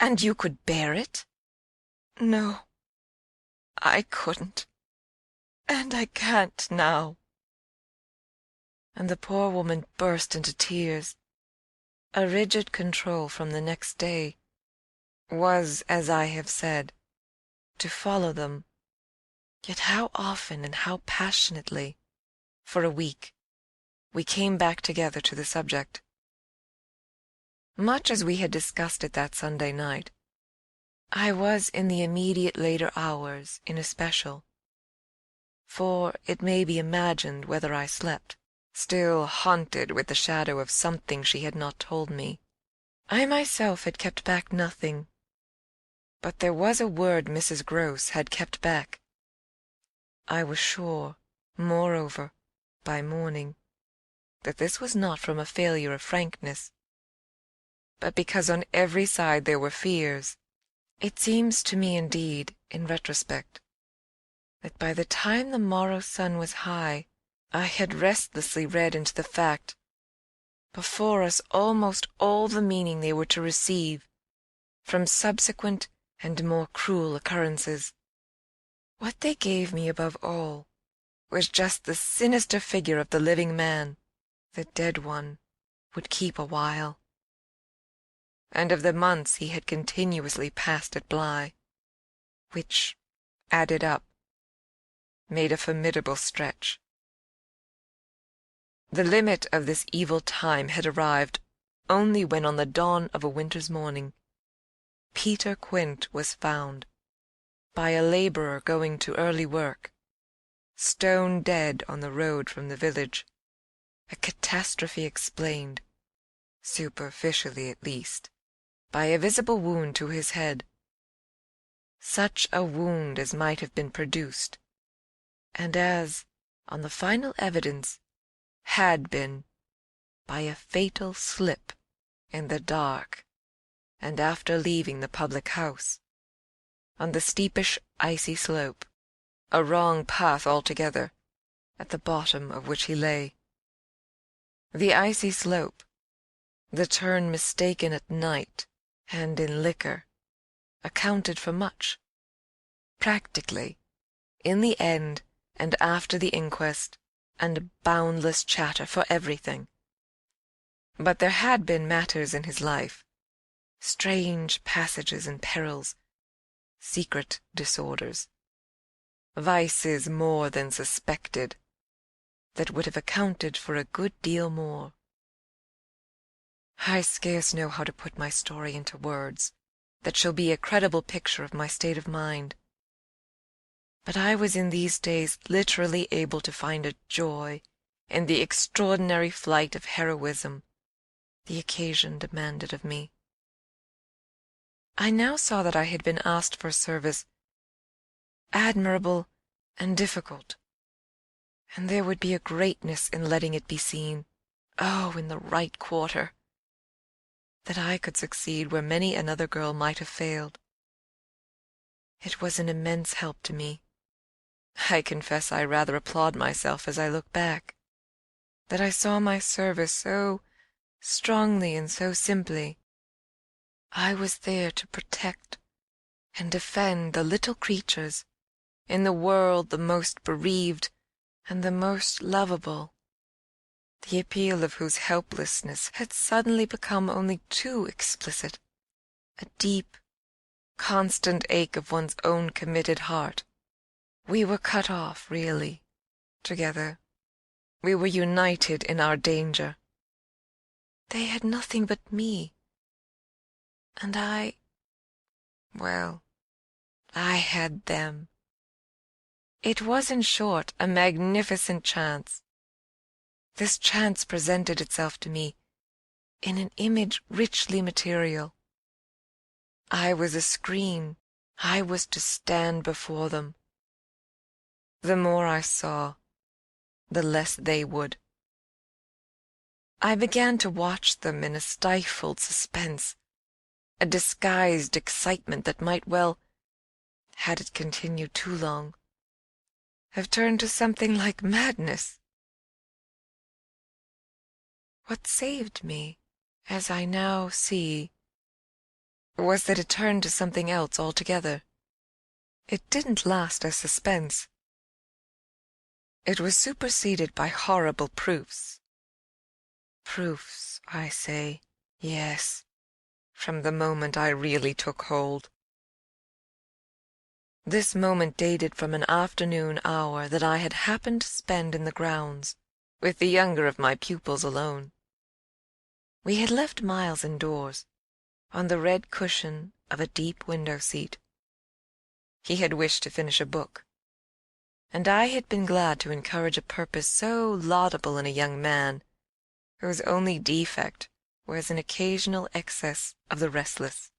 And you could bear it? No, I couldn't. And I can't now. And the poor woman burst into tears. A rigid control from the next day was, as I have said, to follow them. Yet how often and how passionately, for a week, we came back together to the subject. Much as we had discussed it that Sunday night, I was in the immediate later hours in especial, for it may be imagined whether I slept, still haunted with the shadow of something she had not told me. I myself had kept back nothing, but there was a word Mrs. Grose had kept back. I was sure, moreover, by morning, that this was not from a failure of frankness, but because on every side there were fears. It seems to me, indeed, in retrospect, that by the time the morrow's sun was high, I had restlessly read into the fact before us almost all the meaning they were to receive from subsequent and more cruel occurrences. What they gave me above all was just the sinister figure of the living man. The dead one would keep a while, and of the months he had continuously passed at Bly, which, added up, made a formidable stretch. The limit of this evil time had arrived only when on the dawn of a winter's morning Peter Quint was found, by a labourer going to early work, stone dead on the road from the village, a catastrophe explained, superficially at least, by a visible wound to his head, such a wound as might have been produced, and as, on the final evidence, had been, by a fatal slip in the dark, and after leaving the public house, on the steepish icy slope, a wrong path altogether, at the bottom of which he lay. The icy slope, the turn mistaken at night and in liquor, accounted for much. Practically, in the end and after the inquest, and boundless chatter for everything. But there had been matters in his life, strange passages and perils, secret disorders, vices more than suspected, that would have accounted for a good deal more. I scarce know how to put my story into words that shall be a credible picture of my state of mind. But I was in these days literally able to find a joy in the extraordinary flight of heroism the occasion demanded of me. I now saw that I had been asked for a service admirable and difficult, and there would be a greatness in letting it be seen, oh, in the right quarter, that I could succeed where many another girl might have failed. It was an immense help to me. I confess I rather applaud myself as I look back, that I saw my service so strongly and so simply. I was there to protect and defend the little creatures in the world the most bereaved and the most lovable, the appeal of whose helplessness had suddenly become only too explicit, a deep, constant ache of one's own committed heart. We were cut off, really, together. We were united in our danger. They had nothing but me, and well, I had them. It was, in short, a magnificent chance. This chance presented itself to me in an image richly material. I was a screen. I was to stand before them. The more I saw, the less they would. I began to watch them in a stifled suspense, a disguised excitement that might well, had it continued too long, have turned to something like madness. What saved me, as I now see, was that it turned to something else altogether. It didn't last as suspense. It was superseded by horrible proofs. Proofs, I say, yes, from the moment I really took hold. This moment dated from an afternoon hour that I had happened to spend in the grounds, with the younger of my pupils alone. We had left Miles indoors, on the red cushion of a deep window-seat. He had wished to finish a book, and I had been glad to encourage a purpose so laudable in a young man, whose only defect was an occasional excess of the restless.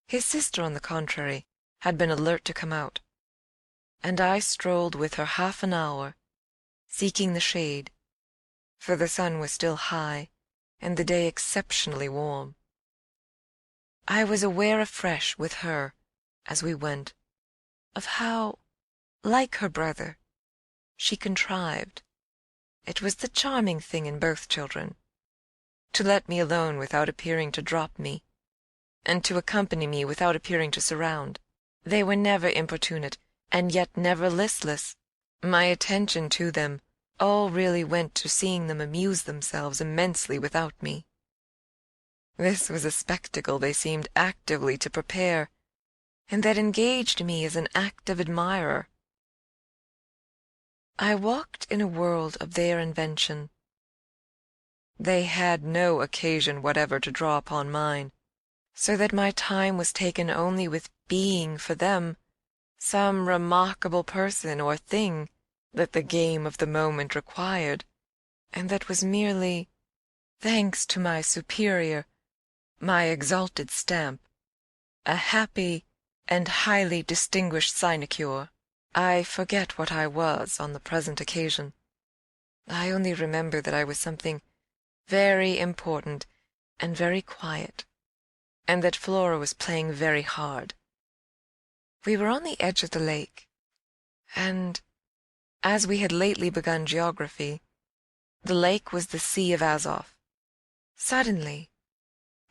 His sister, on the contrary, had been alert to come out, and I strolled with her half an hour, seeking the shade, for the sun was still high and the day exceptionally warm. I was aware afresh with her, as we went, of how, like her brother, she contrived, it was the charming thing in both children, to let me alone without appearing to drop me, and to accompany me without appearing to surround. They were never importunate, and yet never listless. My attention to them all really went to seeing them amuse themselves immensely without me. This was a spectacle they seemed actively to prepare, and that engaged me as an active admirer. I walked in a world of their invention. They had no occasion whatever to draw upon mine, so that my time was taken only with being for them some remarkable person or thing that the game of the moment required, and that was merely, thanks to my superior, my exalted stamp, a happy and highly distinguished sinecure. I forget what I was on the present occasion. I only remember that I was something very important and very quiet, and that Flora was playing very hard. We were on the edge of the lake, and, as we had lately begun geography, the lake was the Sea of Azov. Suddenly,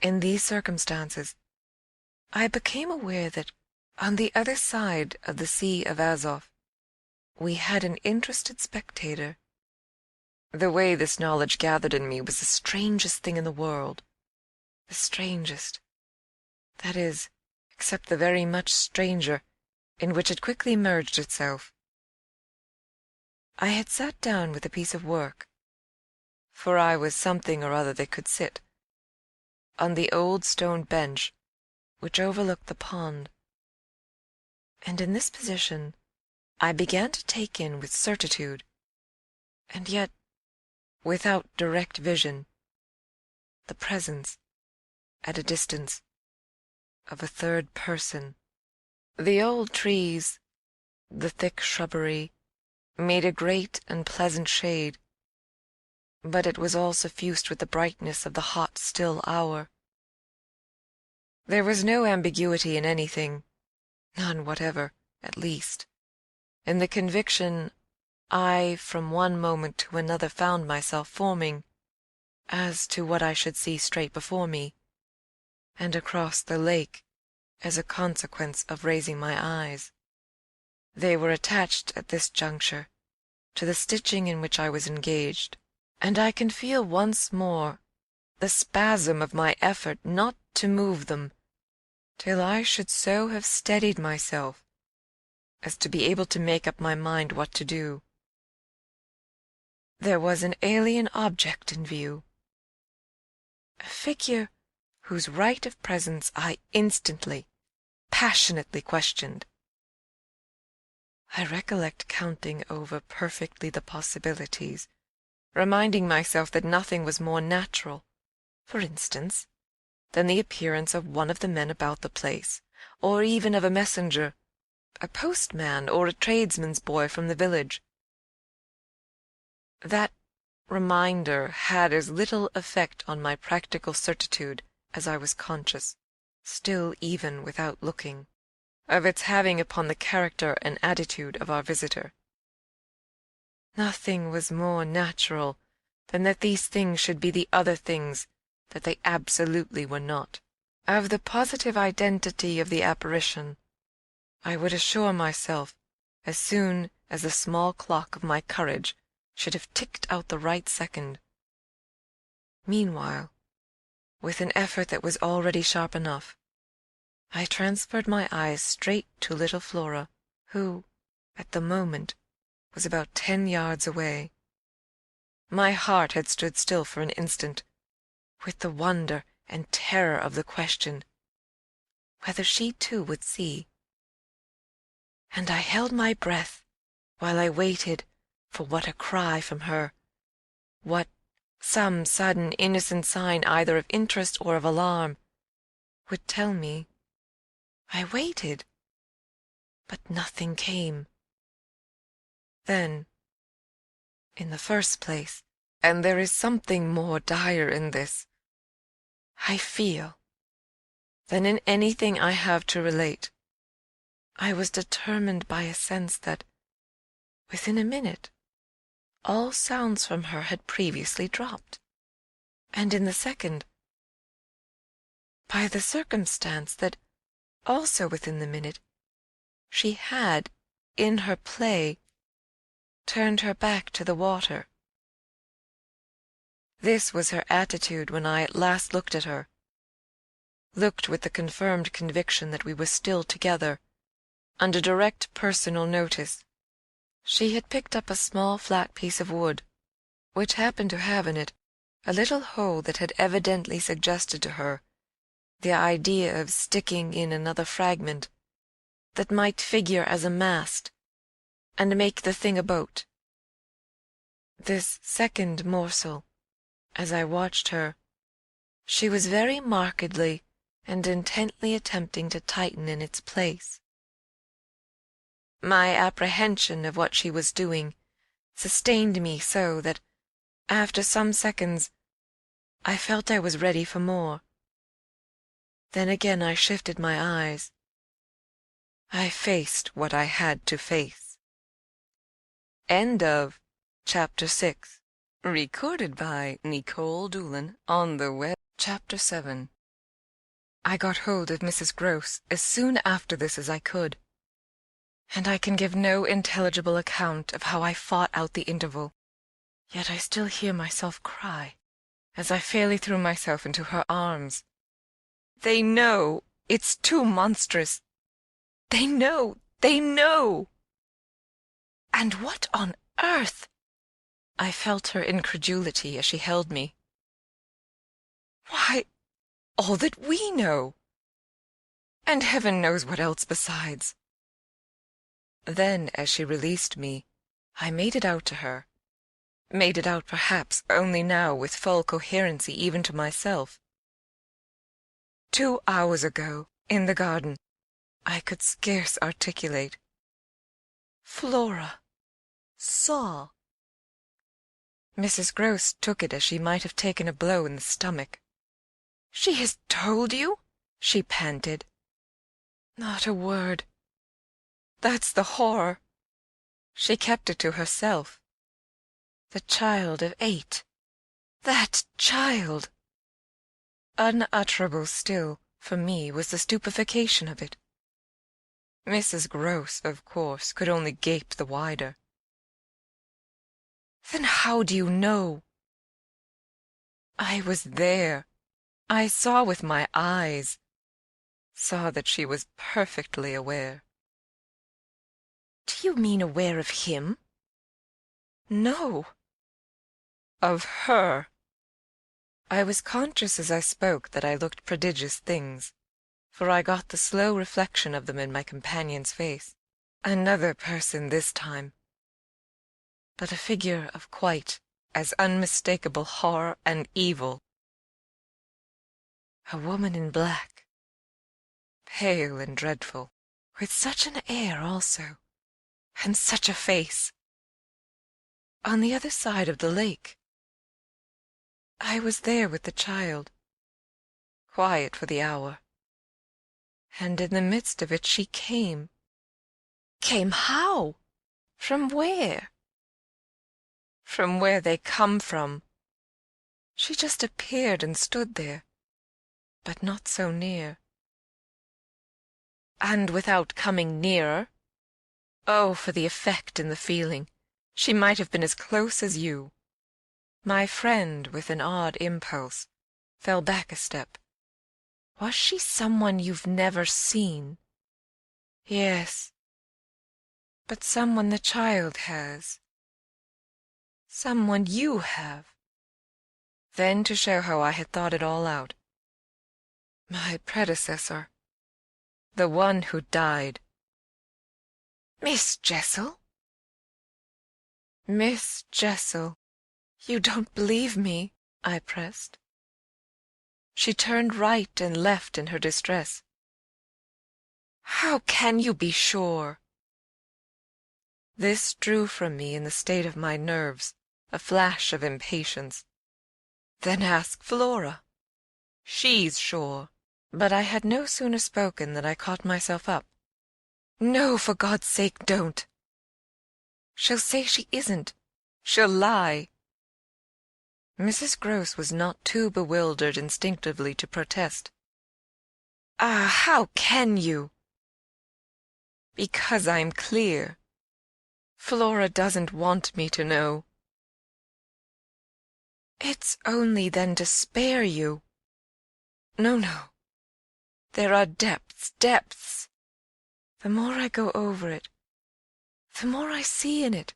in these circumstances, I became aware that on the other side of the Sea of Azov we had an interested spectator. The way this knowledge gathered in me was the strangest thing in the world. The strangest. That is, except the very much stranger, in which it quickly merged itself. I had sat down with a piece of work, for I was something or other that could sit, on the old stone bench which overlooked the pond, and in this position I began to take in with certitude, and yet without direct vision, the presence, at a distance, of a third person. The old trees, the thick shrubbery, made a great and pleasant shade, but it was all suffused with the brightness of the hot, still hour. There was no ambiguity in anything, none whatever, at least, in the conviction I from one moment to another found myself forming, as to what I should see straight before me, and across the lake, as a consequence of raising my eyes. They were attached at this juncture to the stitching in which I was engaged, and I can feel once more the spasm of my effort not to move them till I should so have steadied myself as to be able to make up my mind what to do. There was an alien object in view, a figure whose right of presence I instantly, passionately questioned. I recollect counting over perfectly the possibilities, reminding myself that nothing was more natural, for instance, than the appearance of one of the men about the place, or even of a messenger, a postman or a tradesman's boy from the village. That reminder had as little effect on my practical certitude as I was conscious, still even without looking, of its having upon the character and attitude of our visitor. Nothing was more natural than that these things should be the other things that they absolutely were not. Of the positive identity of the apparition, I would assure myself as soon as the small clock of my courage should have ticked out the right second. Meanwhile, with an effort that was already sharp enough, I transferred my eyes straight to little Flora, who, at the moment, was about 10 yards away. My heart had stood still for an instant, with the wonder and terror of the question, whether she too would see. And I held my breath while I waited for what a cry from her, what some sudden innocent sign either of interest or of alarm, would tell me. I waited, but nothing came. Then, in the first place, and there is something more dire in this, I feel than in anything I have to relate, I was determined by a sense that, within a minute, all sounds from her had previously dropped, and in the second, by the circumstance that, also within the minute, she had, in her play, turned her back to the water. This was her attitude when I at last looked at her, looked with the confirmed conviction that we were still together, under direct personal notice. She had picked up a small flat piece of wood, which happened to have in it a little hole that had evidently suggested to her the idea of sticking in another fragment that might figure as a mast and make the thing a boat. This second morsel, as I watched her, she was very markedly and intently attempting to tighten in its place. My apprehension of what she was doing sustained me so that, after some seconds, I felt I was ready for more. Then again I shifted my eyes. I faced what I had to face. End of Chapter 6. Recorded by Nicole Doolin on the web. Chapter 7. I got hold of Mrs. Gross as soon after this as I could, and I can give no intelligible account of how I fought out the interval. Yet I still hear myself cry, as I fairly threw myself into her arms. They know! It's too monstrous! They know! They know! And what on earth? I felt her incredulity as she held me. Why, all that we know! And heaven knows what else besides. Then, as she released me, I made it out to her, made it out perhaps only now with full coherency even to myself. 2 hours ago, in the garden, I could scarce articulate. Flora saw. Mrs. Gross took it as she might have taken a blow in the stomach. "She has told you?" she panted. "Not a word. That's the horror. She kept it to herself. The child of 8. That child!" Unutterable still, for me, was the stupefaction of it. Mrs. Gross, of course, could only gape the wider. "Then how do you know?" "I was there. I saw with my eyes. Saw that she was perfectly aware." "Do you mean aware of him?" "No. Of her." I was conscious as I spoke that I looked prodigious things, for I got the slow reflection of them in my companion's face. Another person this time, but a figure of quite as unmistakable horror and evil. A woman in black, pale and dreadful, with such an air also, and such a face. On the other side of the lake. I was there with the child, quiet for the hour, and in the midst of it she came. Came how? From where? From where they come from. She just appeared and stood there, but not so near. And without coming nearer? Oh, for the effect in the feeling! She might have been as close as you. My friend, with an odd impulse, fell back a step. Was she someone you've never seen? Yes, but someone the child has. Someone you have. Then, to show how I had thought it all out, my predecessor, the one who died. Miss Jessel? Miss Jessel, you don't believe me? I pressed. She turned right and left in her distress. How can you be sure? This drew from me, in the state of my nerves, a flash of impatience. Then ask Flora. She's sure. But I had no sooner spoken than I caught myself up. No, for God's sake, don't. She'll say she isn't. She'll lie. Mrs. Grose was not too bewildered instinctively to protest. Ah, how can you? Because I'm clear. Flora doesn't want me to know. It's only then to spare you. No, no. There are depths, depths. The more I go over it, the more I see in it.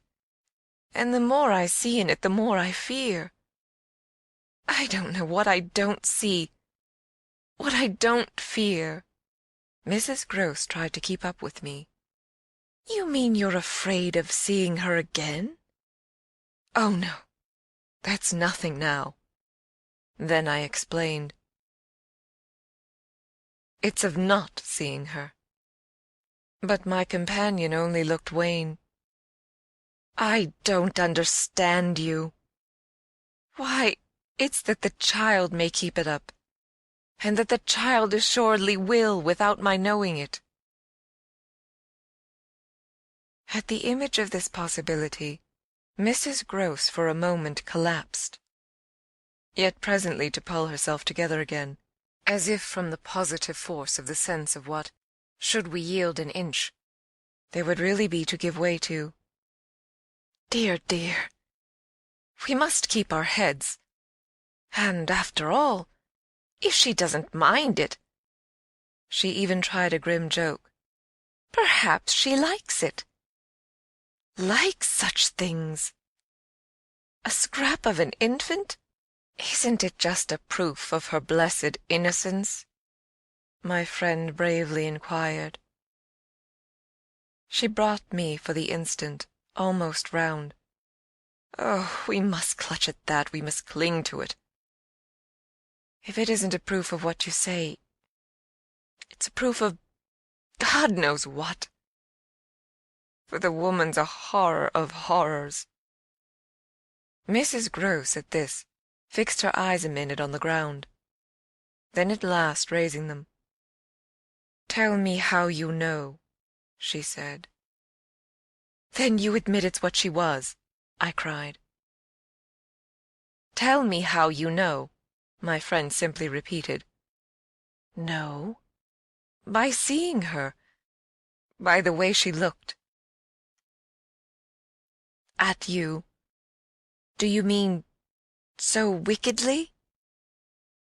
And the more I see in it, the more I fear. I don't know what I don't see, what I don't fear. Mrs. Grose tried to keep up with me. You mean you're afraid of seeing her again? Oh, no, that's nothing now. Then I explained. It's of not seeing her. But my companion only looked wan. I don't understand you. Why, it's that the child may keep it up, and that the child assuredly will without my knowing it. At the image of this possibility, Mrs. Grose for a moment collapsed, yet presently to pull herself together again, as if from the positive force of the sense of what, should we yield an inch, there would really be to give way to. Dear, dear, we must keep our heads. And after all, if she doesn't mind it— She even tried a grim joke. Perhaps she likes it. Likes such things. A scrap of an infant? Isn't it just a proof of her blessed innocence? My friend bravely inquired. She brought me, for the instant, almost round. Oh, we must clutch at that, we must cling to it. If it isn't a proof of what you say, it's a proof of God knows what. For the woman's a horror of horrors. Mrs. Grose, at this, fixed her eyes a minute on the ground. Then at last raising them, "Tell me how you know," she said. "Then you admit it's what she was," I cried. "Tell me how you know," my friend simply repeated. "No, by seeing her, by the way she looked." "At you? Do you mean so wickedly?"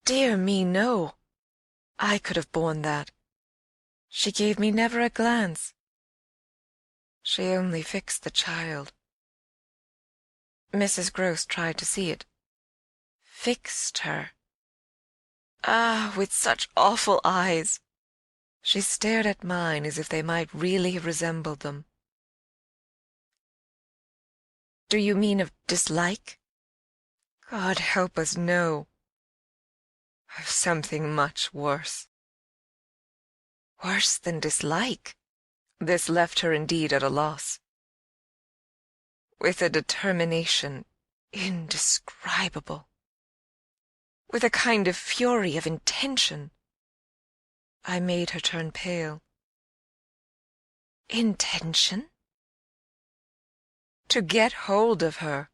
"Dear me, no. I could have borne that. She gave me never a glance. She only fixed the child." Mrs. Grose tried to see it. Fixed her. Ah, with such awful eyes! She stared at mine as if they might really have resembled them. "Do you mean of dislike?" "God help us, no. Of something much worse." Worse than dislike? This left her indeed at a loss. With a determination indescribable, with a kind of fury of intention, I made her turn pale. Intention? To get hold of her.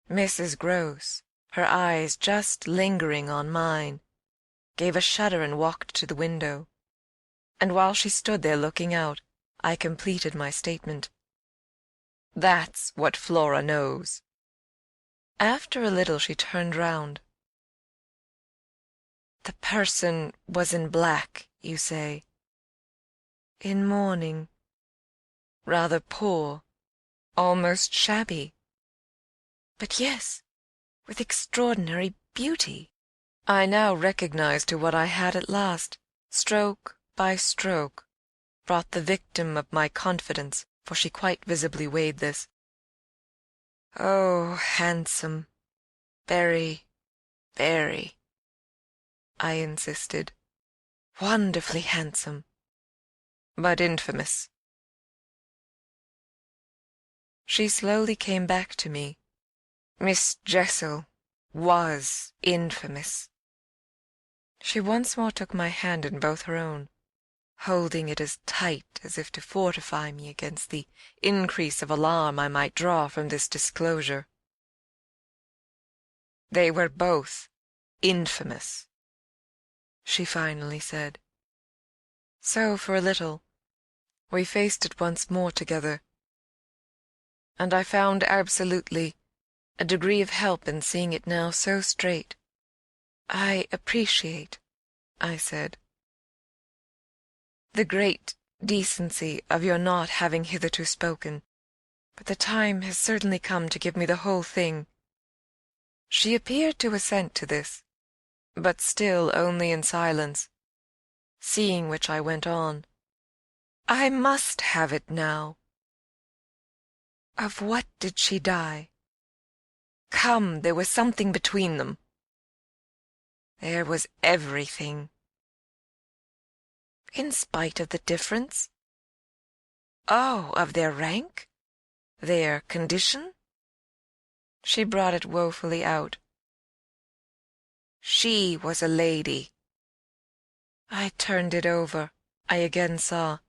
Mrs. Grose, her eyes just lingering on mine, gave a shudder and walked to the window. And while she stood there looking out, I completed my statement. "That's what Flora knows." After a little she turned round. "The person was in black, you say? In mourning? Rather poor, almost shabby? But yes, with extraordinary beauty." I now recognized to what I had at last, stroke by stroke, brought the victim of my confidence, for she quite visibly weighed this. "Oh, handsome, very, very," I insisted. "Wonderfully handsome, but infamous." She slowly came back to me. Miss Jessel was infamous. She once more took my hand in both her own, holding it as tight as if to fortify me against the increase of alarm I might draw from this disclosure. "They were both infamous," she finally said. So for a little we faced it once more together, and I found absolutely a degree of help in seeing it now so straight. "I appreciate," I said, "the great decency of your not having hitherto spoken, but the time has certainly come to give me the whole thing." She appeared to assent to this, but still only in silence, seeing which I went on. "I must have it now. Of what did she die? Come, there was something between them." "There was everything." "In spite of the difference?" "Oh, of their rank? Their condition?" She brought it woefully out. "She was a lady." I turned it over. I again saw.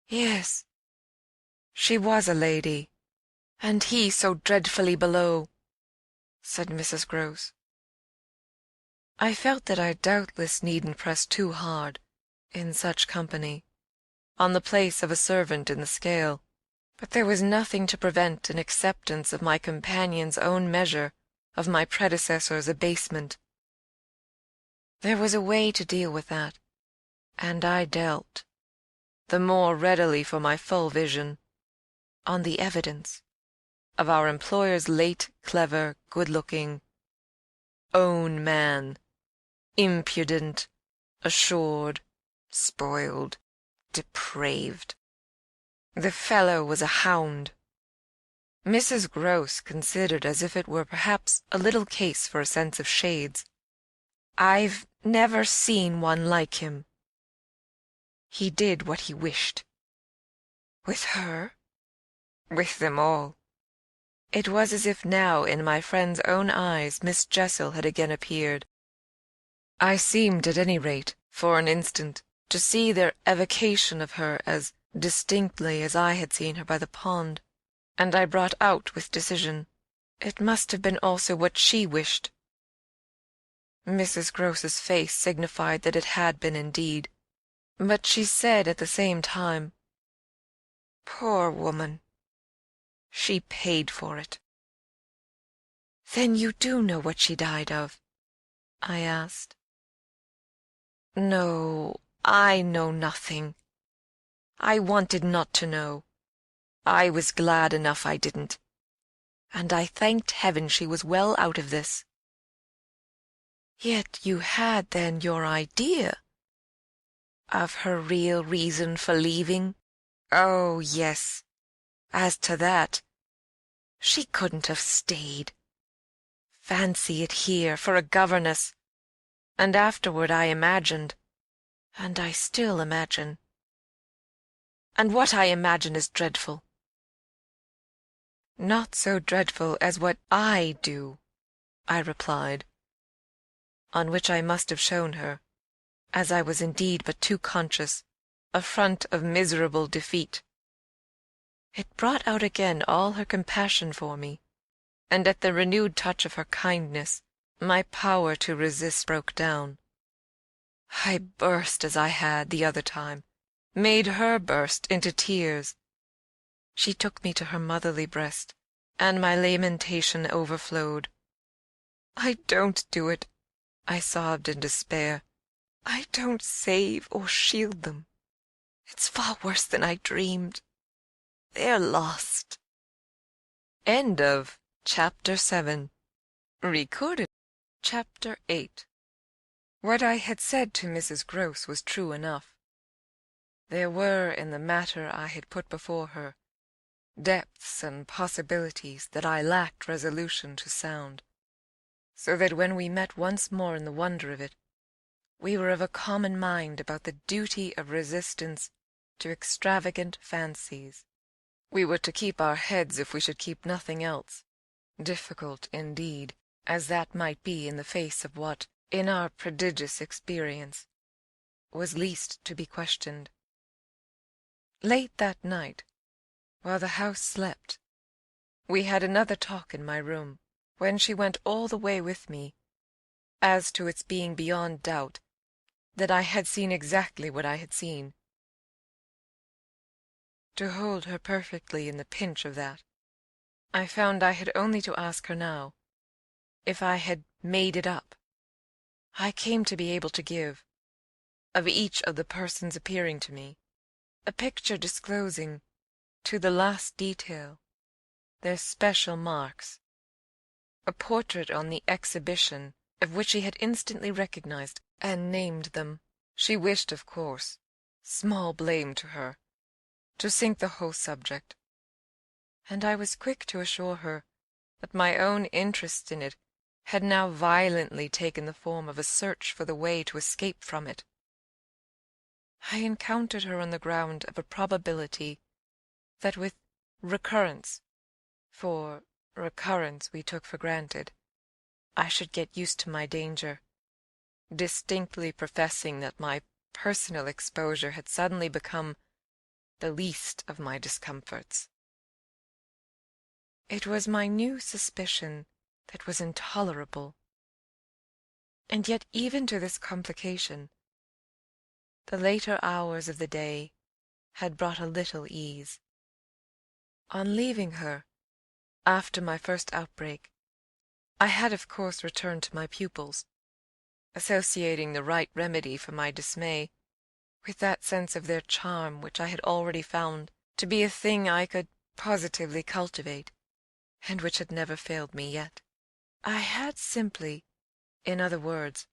"Yes, she was a lady, and he so dreadfully below," said Mrs. Grose. I felt that I doubtless needn't press too hard, in such company, on the place of a servant in the scale, but there was nothing to prevent an acceptance of my companion's own measure of my predecessor's abasement. There was a way to deal with that, and I dealt, the more readily for my full vision, on the evidence of our employer's late clever, good-looking own man, impudent, assured, spoiled, depraved. The fellow was a hound. Mrs. Grose considered as if it were perhaps a little case for a sense of shades. "I've never seen one like him. He did what he wished." "With her?" "With them all." It was as if now in my friend's own eyes Miss Jessel had again appeared. I seemed, at any rate, for an instant, to see their evocation of her as distinctly as I had seen her by the pond, and I brought out with decision, "It must have been also what she wished." Mrs. Grose's face signified that it had been indeed, but she said at the same time, "Poor woman, she paid for it." "Then you do know what she died of?" I asked. "No, I know nothing. I wanted not to know. I was glad enough I didn't, and I thanked heaven she was well out of this." "Yet you had then your idea?" "Of her real reason for leaving? Oh, yes. As to that, she couldn't have stayed. Fancy it here, for a governess. And afterward I imagined, and I still imagine. And what I imagine is dreadful." "Not so dreadful as what I do," I replied, on which I must have shown her, as I was indeed but too conscious, a front of miserable defeat. It brought out again all her compassion for me, and at the renewed touch of her kindness, my power to resist broke down. I burst as I had the other time, made her burst into tears. She took me to her motherly breast, and my lamentation overflowed. "I don't do it," I sobbed in despair. "I don't save or shield them. It's far worse than I dreamed. They're lost." End of Chapter 7. Recorded Chapter 8. What I had said to Mrs. Grose was true enough. There were in the matter I had put before her depths and possibilities that I lacked resolution to sound, so that when we met once more in the wonder of it, we were of a common mind about the duty of resistance to extravagant fancies. We were to keep our heads if we should keep nothing else, difficult indeed as that might be in the face of what, in our prodigious experience, was least to be questioned. Late that night, while the house slept, we had another talk in my room, when she went all the way with me, as to its being beyond doubt that I had seen exactly what I had seen. To hold her perfectly in the pinch of that, I found I had only to ask her now if I had made it up. I came to be able to give, of each of the persons appearing to me, a picture disclosing, to the last detail, their special marks, a portrait on the exhibition of which she had instantly recognized and named them. She wished, of course, small blame to her, to sink the whole subject, and I was quick to assure her that my own interest in it had now violently taken the form of a search for the way to escape from it. I encountered her on the ground of a probability that with recurrence, for recurrence we took for granted, I should get used to my danger, distinctly professing that my personal exposure had suddenly become the least of my discomforts. It was my new suspicion that was intolerable, and yet even to this complication the later hours of the day had brought a little ease. On leaving her, after my first outbreak, I had of course returned to my pupils, associating the right remedy for my dismay with that sense of their charm which I had already found to be a thing I could positively cultivate, and which had never failed me yet. I had simply, in other words,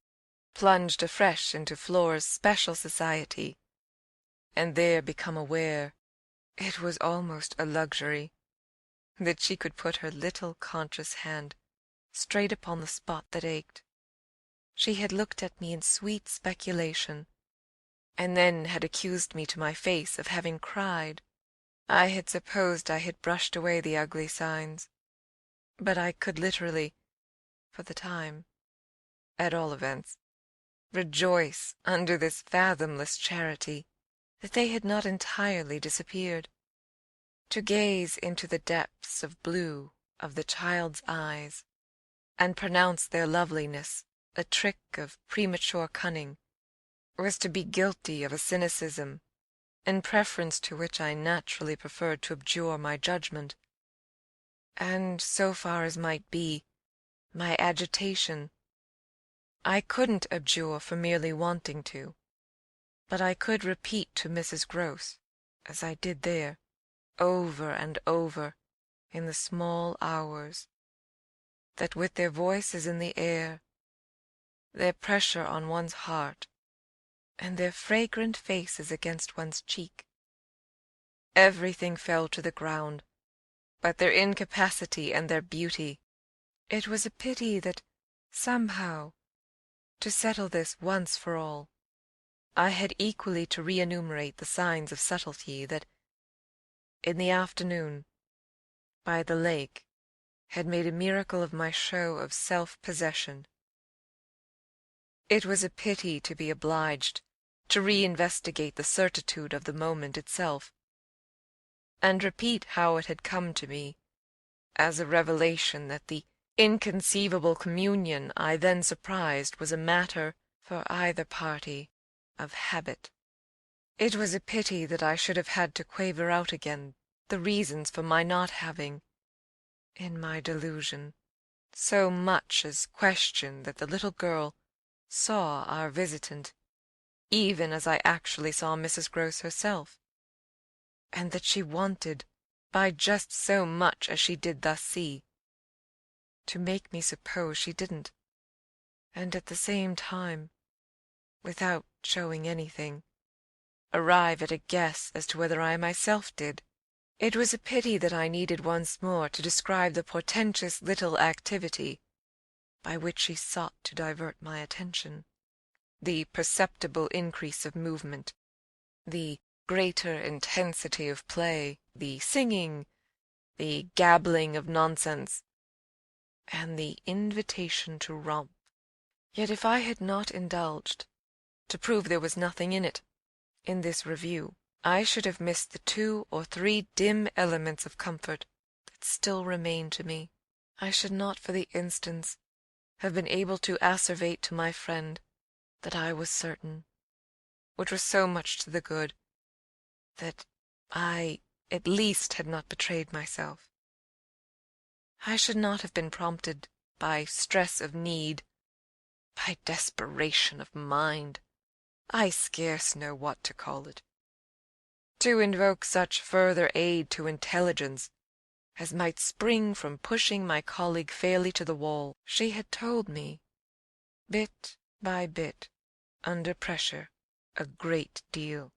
plunged afresh into Flora's special society, and there become aware, it was almost a luxury, that she could put her little conscious hand straight upon the spot that ached. She had looked at me in sweet speculation, and then had accused me to my face of having cried. I had supposed I had brushed away the ugly signs, but I could literally, for the time, at all events, rejoice under this fathomless charity that they had not entirely disappeared. To gaze into the depths of blue of the child's eyes, and pronounce their loveliness a trick of premature cunning, was to be guilty of a cynicism, in preference to which I naturally preferred to abjure my judgment, and, so far as might be, my agitation. I couldn't abjure for merely wanting to, but I could repeat to Mrs. Grose, as I did there, over and over, in the small hours, that with their voices in the air, their pressure on one's heart, and their fragrant faces against one's cheek, everything fell to the ground but their incapacity and their beauty. It was a pity that, somehow, to settle this once for all, I had equally to re-enumerate the signs of subtlety that, in the afternoon, by the lake, had made a miracle of my show of self-possession. It was a pity to be obliged to re-investigate the certitude of the moment itself, and repeat how it had come to me, as a revelation that the inconceivable communion I then surprised was a matter, for either party, of habit. It was a pity that I should have had to quaver out again the reasons for my not having, in my delusion, so much as questioned that the little girl saw our visitant, even as I actually saw Mrs. Grose herself, and that she wanted, by just so much as she did thus see, to make me suppose she didn't, and at the same time, without showing anything, arrive at a guess as to whether I myself did. It was a pity that I needed once more to describe the portentous little activity by which she sought to divert my attention, the perceptible increase of movement, the greater intensity of play, the singing, the gabbling of nonsense, and the invitation to romp. Yet if I had not indulged, to prove there was nothing in it, in this review, I should have missed the 2 or 3 dim elements of comfort that still remained to me. I should not for the instance have been able to asseverate to my friend that I was certain, which was so much to the good, that I at least had not betrayed myself. I should not have been prompted by stress of need, by desperation of mind, I scarce know what to call it, to invoke such further aid to intelligence as might spring from pushing my colleague fairly to the wall. She had told me, bit by bit, under pressure, a great deal,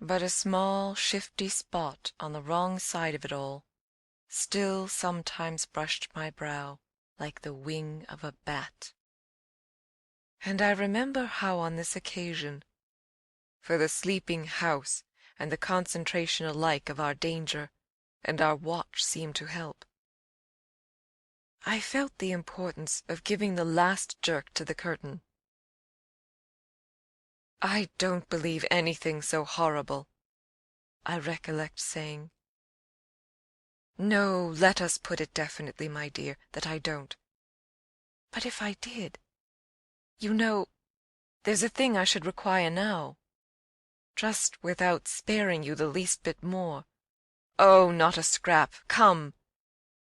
but a small shifty spot on the wrong side of it all still sometimes brushed my brow like the wing of a bat. And I remember how on this occasion, for the sleeping house and the concentration alike of our danger and our watch seemed to help, I felt the importance of giving the last jerk to the curtain. "I don't believe anything so horrible," I recollect saying. "No, let us put it definitely, my dear, that I don't. But if I did, you know, there's a thing I should require now, just without sparing you the least bit more. Oh, not a scrap, come,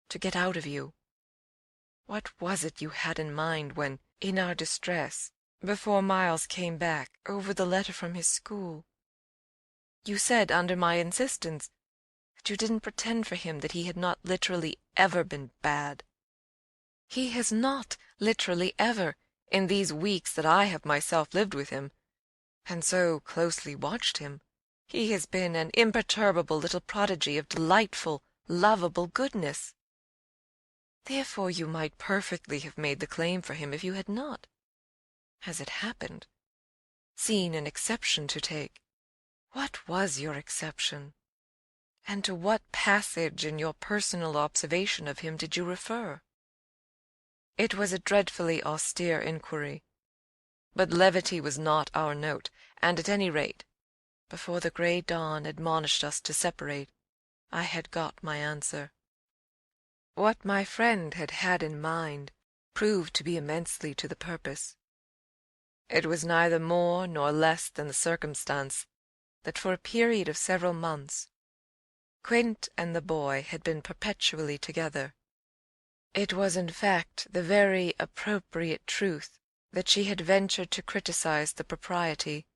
to get out of you. What was it you had in mind when, in our distress, before Miles came back over the letter from his school, you said, under my insistence, that you didn't pretend for him that he had not literally ever been bad? He has not literally ever, in these weeks that I have myself lived with him, and so closely watched him, he has been an imperturbable little prodigy of delightful, lovable goodness. Therefore you might perfectly have made the claim for him if you had not, as it happened, seen an exception to take. What was your exception? And to what passage in your personal observation of him did you refer?" It was a dreadfully austere inquiry, but levity was not our note, and at any rate, before the grey dawn admonished us to separate, I had got my answer. What my friend had had in mind proved to be immensely to the purpose. It was neither more nor less than the circumstance that for a period of several months Quint and the boy had been perpetually together. It was in fact the very appropriate truth that she had ventured to criticize the propriety,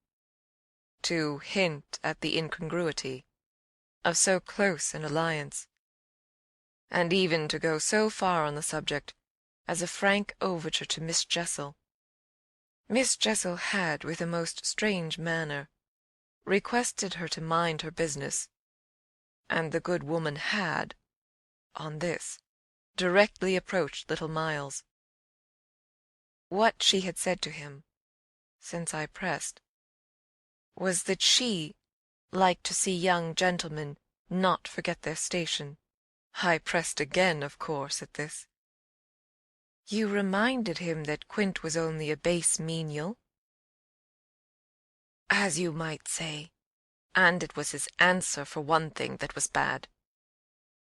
to hint at the incongruity, of so close an alliance, and even to go so far on the subject as a frank overture to Miss Jessel. Miss Jessel had, with a most strange manner, requested her to mind her business, and the good woman had, on this, directly approached little Miles. What she had said to him, since I pressed, was that she liked to see young gentlemen not forget their station. I pressed again, of course, at this. "You reminded him that Quint was only a base menial?" "As you might say, and it was his answer for one thing that was bad."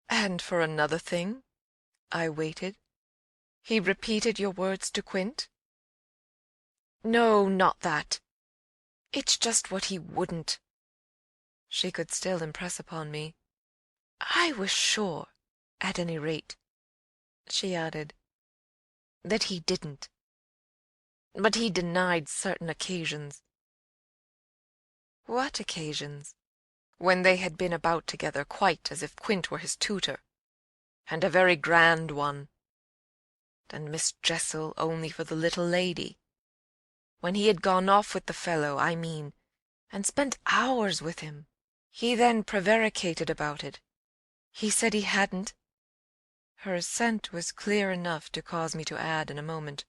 And for another thing, I waited. He repeated your words to Quint? No, not that. It's just what he wouldn't. She could still impress upon me. I was sure, at any rate, she added, that he didn't. But he denied certain occasions. What occasions? When they had been about together quite as if Quint were his tutor, and a very grand one, and Miss Jessel only for the little lady. When he had gone off with the fellow, I mean, and spent hours with him. He then prevaricated about it. He said he hadn't. Her assent was clear enough to cause me to add in a moment,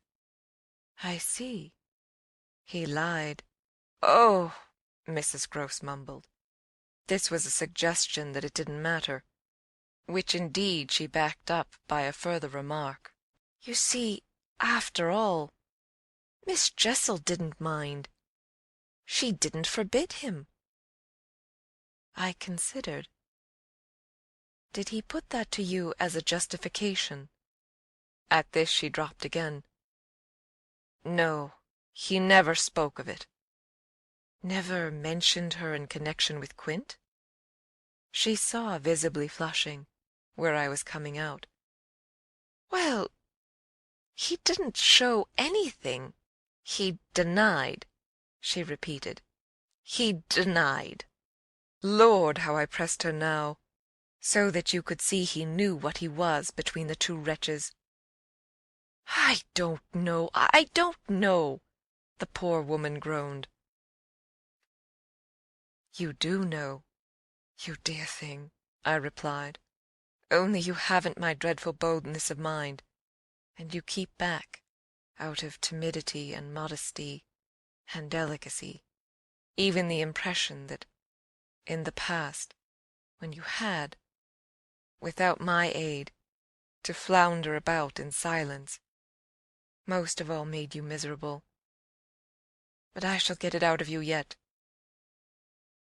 I see. He lied. Oh, Mrs. Gross mumbled. This was a suggestion that it didn't matter, which indeed she backed up by a further remark. You see, after all, Miss Jessel didn't mind. She didn't forbid him. I considered. Did he put that to you as a justification? At this she dropped again. No, he never spoke of it. Never mentioned her in connection with Quint? She saw, visibly flushing, where I was coming out. Well, he didn't show anything. He denied, she repeated. He denied. Lord, how I pressed her now, so that you could see he knew what he was between the two wretches. I don't know, the poor woman groaned. You do know, you dear thing, I replied, only you haven't my dreadful boldness of mind, and you keep back, out of timidity and modesty and delicacy, even the impression that in the past, when you had, without my aid, to flounder about in silence, most of all made you miserable. But I shall get it out of you yet.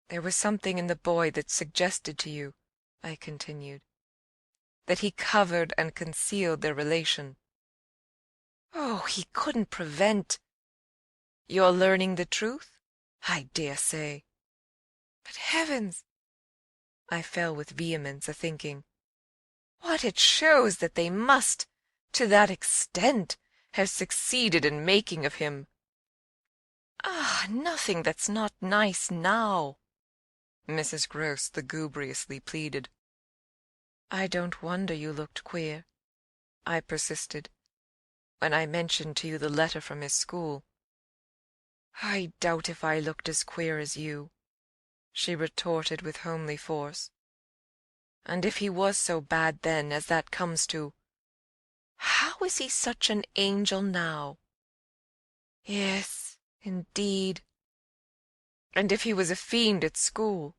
There was something in the boy that suggested to you, I continued, that he covered and concealed their relation. Oh, he couldn't prevent. You're learning the truth? I dare say. But heavens! I fell with vehemence a-thinking. What it shows that they must, to that extent, have succeeded in making of him. Ah, nothing that's not nice now, Mrs. Gross lugubriously pleaded. I don't wonder you looked queer, I persisted, when I mentioned to you the letter from his school. I doubt if I looked as queer as you, she retorted with homely force. And if he was so bad then as that comes to, how is he such an angel now? Yes, indeed. And if he was a fiend at school,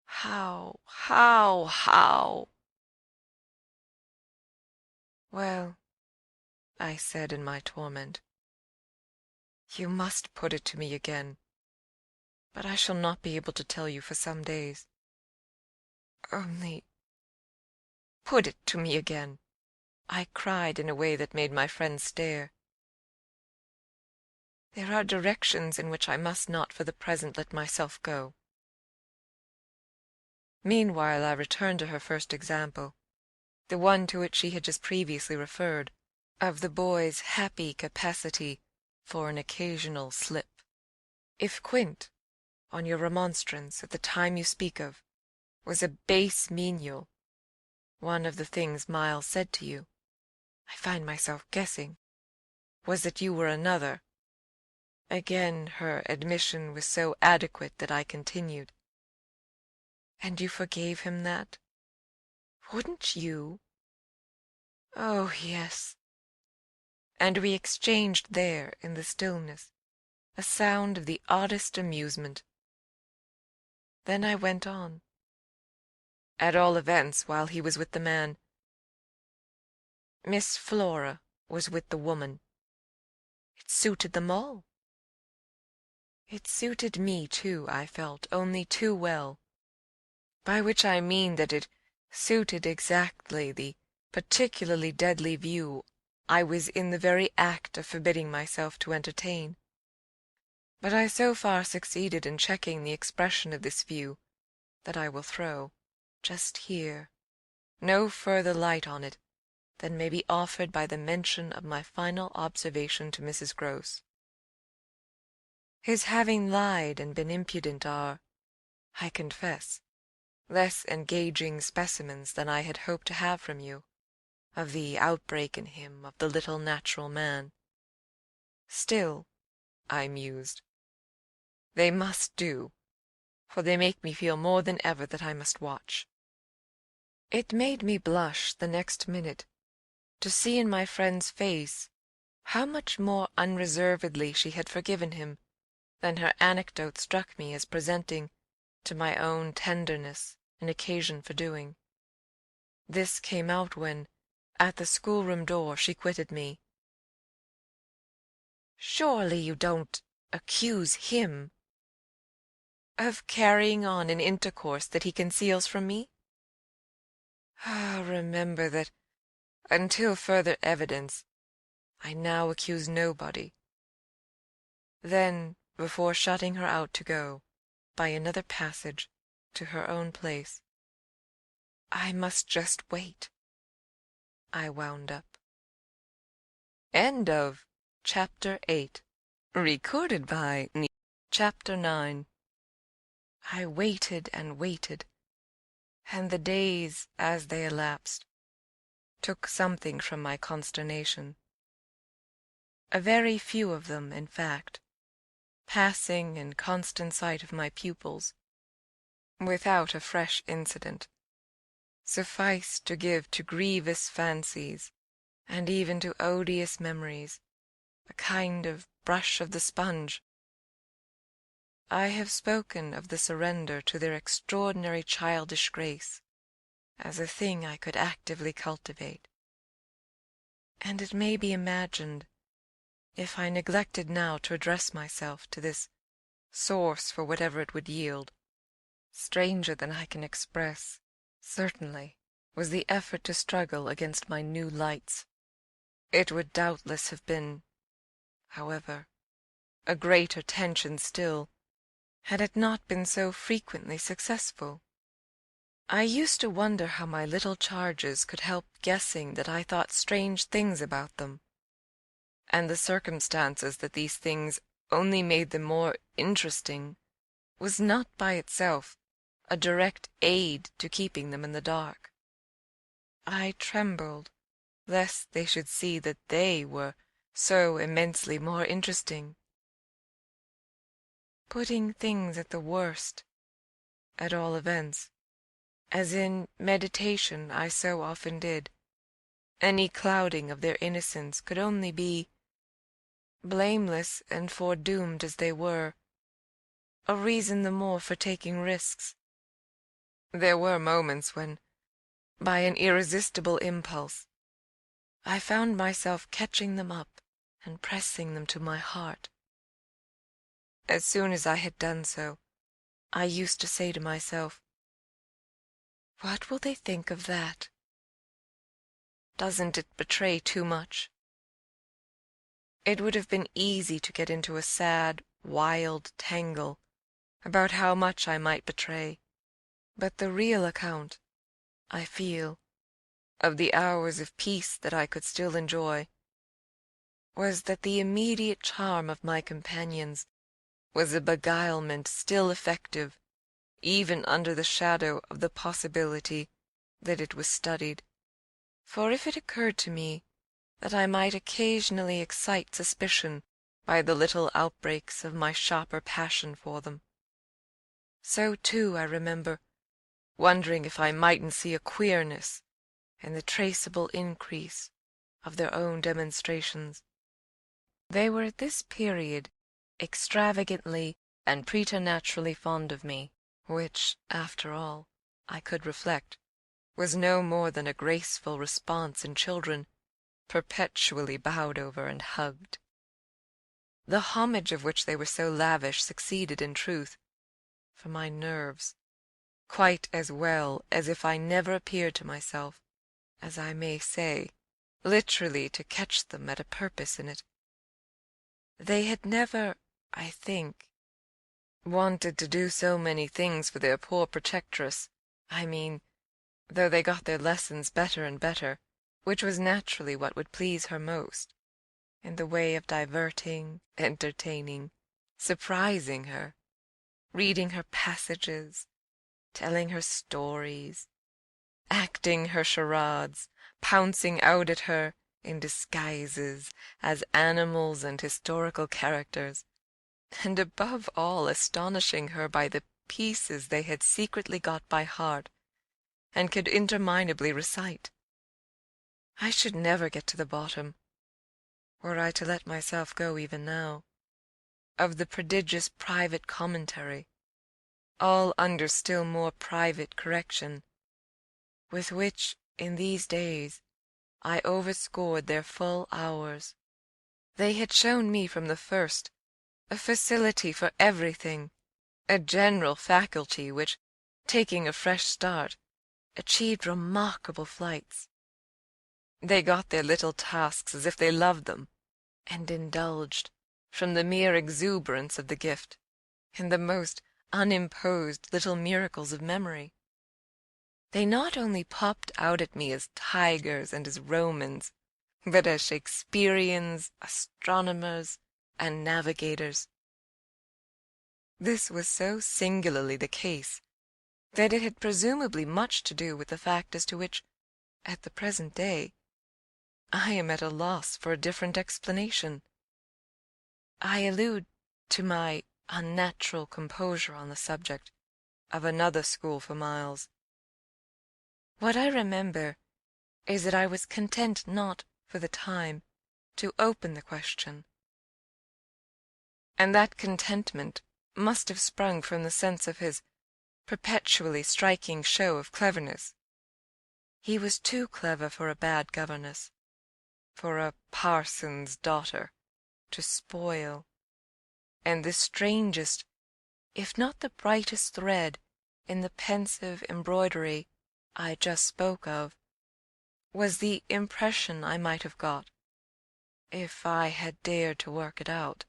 how? Well, I said in my torment, you must put it to me again, but I shall not be able to tell you for some days. Only put it to me again, I cried in a way that made my friend stare. There are directions in which I must not for the present let myself go. Meanwhile I returned to her first example, the one to which she had just previously referred, of the boy's happy capacity for an occasional slip. If Quint, on your remonstrance at the time you speak of, was a base menial, one of the things Miles said to you, I find myself guessing, was that you were another. Again her admission was so adequate that I continued. And you forgave him that? Wouldn't you? Oh, yes. And we exchanged there in the stillness a sound of the oddest amusement. Then I went on. At all events, while he was with the man, Miss Flora was with the woman. It suited them all. It suited me, too, I felt, only too well, by which I mean that it suited exactly the particularly deadly view I was in the very act of forbidding myself to entertain. But I so far succeeded in checking the expression of this view that I will throw, just here, no further light on it than may be offered by the mention of my final observation to Mrs. Grose. His having lied and been impudent are, I confess, less engaging specimens than I had hoped to have from you, of the outbreak in him of the little natural man. Still, I mused, they must do, for they make me feel more than ever that I must watch. It made me blush the next minute to see in my friend's face how much more unreservedly she had forgiven him than her anecdote struck me as presenting to my own tenderness an occasion for doing. This came out when, at the schoolroom door, she quitted me. "Surely you don't accuse him of carrying on an intercourse that he conceals from me? Ah, remember that until further evidence I now accuse nobody." Then, before shutting her out to go, by another passage, to her own place, "I must just wait," I wound up. End of Chapter 8. Recorded by Chapter 9. I waited and waited, and the days, as they elapsed, took something from my consternation. A very few of them, in fact, passing in constant sight of my pupils, without a fresh incident, sufficed to give to grievous fancies, and even to odious memories, a kind of brush of the sponge. I have spoken of the surrender to their extraordinary childish grace as a thing I could actively cultivate, and it may be imagined, if I neglected now to address myself to this source for whatever it would yield, stranger than I can express, certainly, was the effort to struggle against my new lights. It would doubtless have been, however, a greater tension still, had it not been so frequently successful. I used to wonder how my little charges could help guessing that I thought strange things about them, and the circumstances that these things only made them more interesting was not by itself a direct aid to keeping them in the dark. I trembled lest they should see that they were so immensely more interesting. Putting things at the worst, at all events, as in meditation I so often did, any clouding of their innocence could only be, blameless and foredoomed as they were, a reason the more for taking risks. There were moments when, by an irresistible impulse, I found myself catching them up and pressing them to my heart. As soon as I had done so, I used to say to myself, "What will they think of that? Doesn't it betray too much?" It would have been easy to get into a sad, wild tangle about how much I might betray, but the real account, I feel, of the hours of peace that I could still enjoy, was that the immediate charm of my companions was a beguilement still effective, even under the shadow of the possibility that it was studied. For if it occurred to me that I might occasionally excite suspicion by the little outbreaks of my sharper passion for them, so too I remember wondering if I mightn't see a queerness in the traceable increase of their own demonstrations. They were at this period extravagantly and preternaturally fond of me, which, after all, I could reflect, was no more than a graceful response in children perpetually bowed over and hugged. The homage of which they were so lavish succeeded, in truth, for my nerves, quite as well as if I never appeared to myself, as I may say, literally to catch them at a purpose in it. They had never, I think, wanted to do so many things for their poor protectress, I mean, though they got their lessons better and better, which was naturally what would please her most, in the way of diverting, entertaining, surprising her, reading her passages, telling her stories, acting her charades, pouncing out at her in disguises as animals and historical characters, and above all astonishing her by the pieces they had secretly got by heart and could interminably recite. I should never get to the bottom, were I to let myself go even now, of the prodigious private commentary, all under still more private correction, with which, in these days, I overscored their full hours. They had shown me from the first a facility for everything, a general faculty which, taking a fresh start, achieved remarkable flights. They got their little tasks as if they loved them, and indulged, from the mere exuberance of the gift, in the most unimposed little miracles of memory. They not only popped out at me as tigers and as Romans, but as Shakespeareans, astronomers, and navigators. This was so singularly the case that it had presumably much to do with the fact as to which, at the present day, I am at a loss for a different explanation. I allude to my unnatural composure on the subject of another school for miles. What I remember is that I was content not, for the time, to open the question, and that contentment must have sprung from the sense of his perpetually striking show of cleverness. He was too clever for a bad governess, for a parson's daughter, to spoil, and the strangest, if not the brightest thread in the pensive embroidery I just spoke of, was the impression I might have got, if I had dared to work it out,